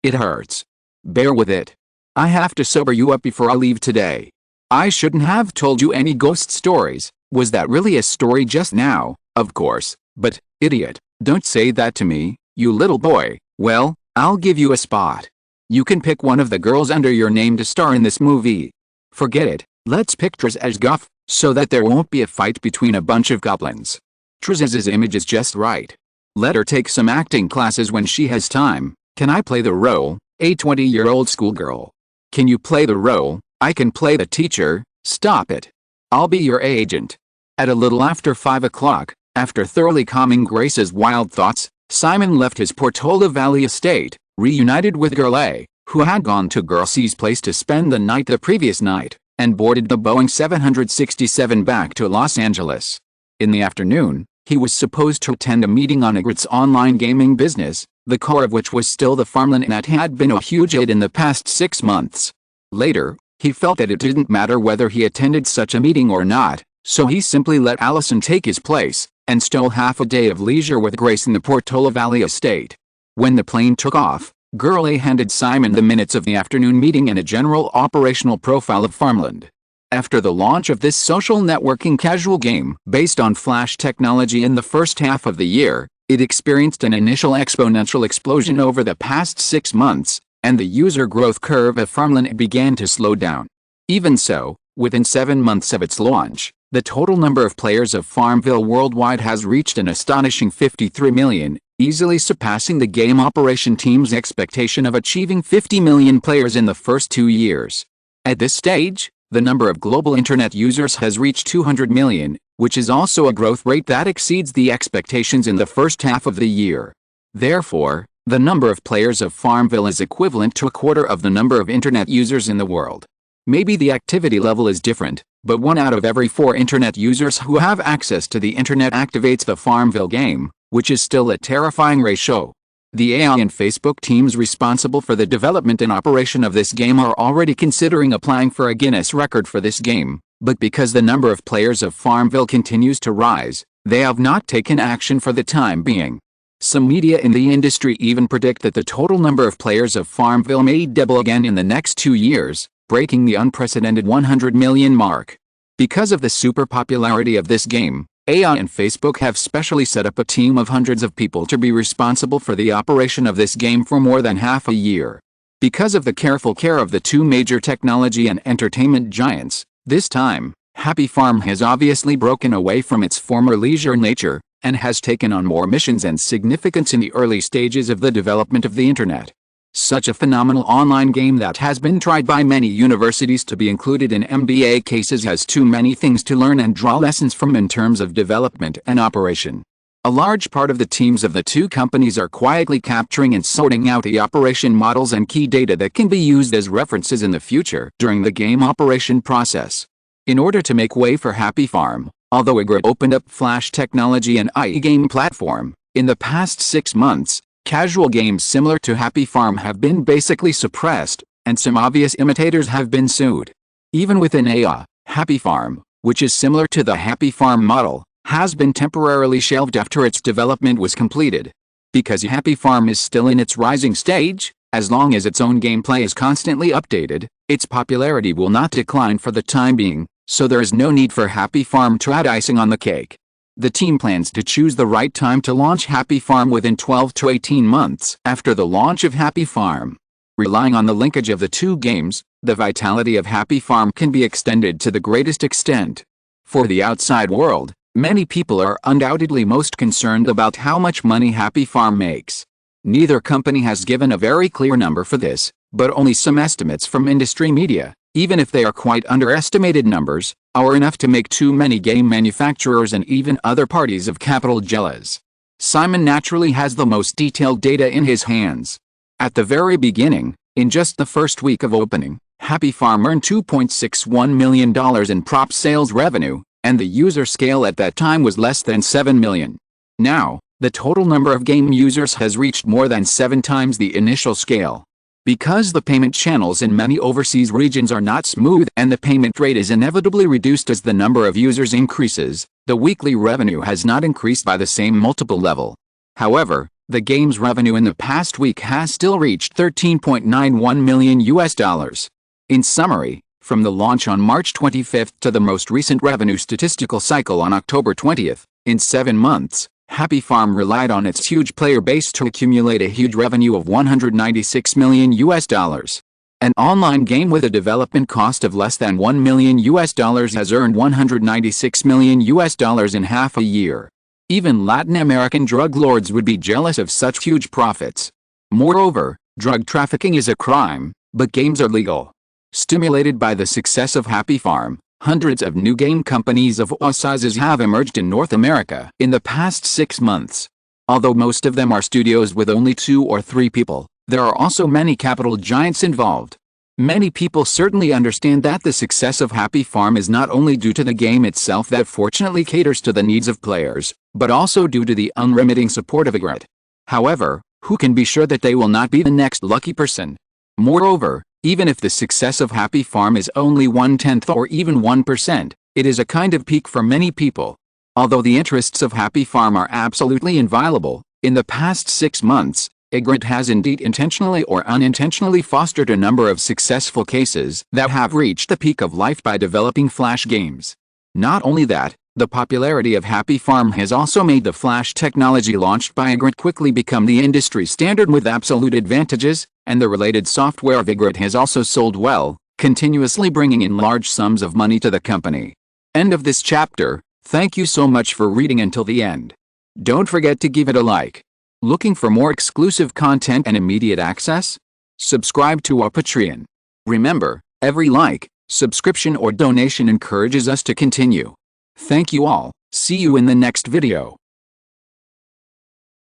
It hurts. Bear with it. I have to sober you up before I leave today. I shouldn't have told you any ghost stories. Was that really a story just now? Of course, but, idiot, don't say that to me, you little boy. Well, I'll give you a spot. You can pick one of the girls under your name to star in this movie. Forget it, let's pick Triz as Guff, so that there won't be a fight between a bunch of goblins. Triz's image is just right. Let her take some acting classes when she has time. Can I play the role, a 20-year-old schoolgirl? Can you play the role, I can play the teacher? Stop it. I'll be your agent. At a little after 5 o'clock, after thoroughly calming Grace's wild thoughts, Simon left his Portola Valley estate, reunited with Girl A, who had gone to Girl C's place to spend the night the previous night, and boarded the Boeing 767 back to Los Angeles. In the afternoon, he was supposed to attend a meeting on Ygritte's online gaming business, the core of which was still the farmland that had been a huge hit in the past 6 months. Later, he felt that it didn't matter whether he attended such a meeting or not, so he simply let Allison take his place, and stole half a day of leisure with Grace in the Portola Valley estate. When the plane took off, Girl A handed Simon the minutes of the afternoon meeting and a general operational profile of farmland. After the launch of this social networking casual game based on flash technology in the first half of the year, it experienced an initial exponential explosion over the past 6 months, and the user growth curve of farmland began to slow down. Even so, within 7 months of its launch, the total number of players of Farmville worldwide has reached an astonishing 53 million, easily surpassing the game operation team's expectation of achieving 50 million players in the first 2 years. At this stage, the number of global internet users has reached 200 million, which is also a growth rate that exceeds the expectations in the first half of the year. Therefore, the number of players of Farmville is equivalent to a quarter of the number of internet users in the world. Maybe the activity level is different, but 1 out of every 4 internet users who have access to the internet activates the Farmville game, which is still a terrifying ratio. The AI and Facebook teams responsible for the development and operation of this game are already considering applying for a Guinness record for this game, but because the number of players of Farmville continues to rise, they have not taken action for the time being. Some media in the industry even predict that the total number of players of Farmville may double again in the next 2 years, breaking the unprecedented 100 million mark. Because of the super popularity of this game, AI and Facebook have specially set up a team of hundreds of people to be responsible for the operation of this game for more than half a year. Because of the careful care of the 2 major technology and entertainment giants, this time, Happy Farm has obviously broken away from its former leisure nature, and has taken on more missions and significance in the early stages of the development of the internet. Such a phenomenal online game that has been tried by many universities to be included in MBA cases has too many things to learn and draw lessons from in terms of development and operation. A large part of the teams of the 2 companies are quietly capturing and sorting out the operation models and key data that can be used as references in the future during the game operation process. In order to make way for Happy Farm, although Ygritte opened up Flash technology and IE game platform, in the past 6 months, casual games similar to Happy Farm have been basically suppressed, and some obvious imitators have been sued. Even within AI, Happy Farm, which is similar to the Happy Farm model, has been temporarily shelved after its development was completed. Because Happy Farm is still in its rising stage, as long as its own gameplay is constantly updated, its popularity will not decline for the time being, so there is no need for Happy Farm to add icing on the cake. The team plans to choose the right time to launch Happy Farm within 12 to 18 months after the launch of Happy Farm. Relying on the linkage of the 2 games, the vitality of Happy Farm can be extended to the greatest extent. For the outside world, many people are undoubtedly most concerned about how much money Happy Farm makes. Neither company has given a very clear number for this, but only some estimates from industry media, even if they are quite underestimated numbers, are enough to make too many game manufacturers and even other parties of capital jealous. Simon naturally has the most detailed data in his hands. At the very beginning, in just the first week of opening, Happy Farm earned $2.61 million in prop sales revenue, and the user scale at that time was less than 7 million. Now, the total number of game users has reached more than 7 times the initial scale. Because the payment channels in many overseas regions are not smooth and the payment rate is inevitably reduced as the number of users increases, the weekly revenue has not increased by the same multiple level. However, the game's revenue in the past week has still reached $13.91 million. In summary, from the launch on March 25 to the most recent revenue statistical cycle on October 20, in 7 months, Happy Farm relied on its huge player base to accumulate a huge revenue of $196 million. An online game with a development cost of less than $1 million has earned $196 million in half a year. Even Latin American drug lords would be jealous of such huge profits. Moreover, drug trafficking is a crime, but games are legal. Stimulated by the success of Happy Farm, hundreds of new game companies of all sizes have emerged in North America in the past 6 months. Although most of them are studios with only 2 or 3 people, there are also many capital giants involved. Many people certainly understand that the success of Happy Farm is not only due to the game itself that fortunately caters to the needs of players, but also due to the unremitting support of Ygritte. However, who can be sure that they will not be the next lucky person? Moreover, even if the success of Happy Farm is only 1/10 or even 1%, it is a kind of peak for many people. Although the interests of Happy Farm are absolutely inviolable, in the past 6 months, Ygritte has indeed intentionally or unintentionally fostered a number of successful cases that have reached the peak of life by developing Flash games. Not only that, the popularity of Happy Farm has also made the Flash technology launched by Ygritte quickly become the industry standard with absolute advantages, and the related software of Ygritte has also sold well, continuously bringing in large sums of money to the company. End of this chapter. Thank you so much for reading until the end. Don't forget to give it a like. Looking for more exclusive content and immediate access? Subscribe to our Patreon. Remember, every like, subscription or donation encourages us to continue. Thank you all. See you in the next video.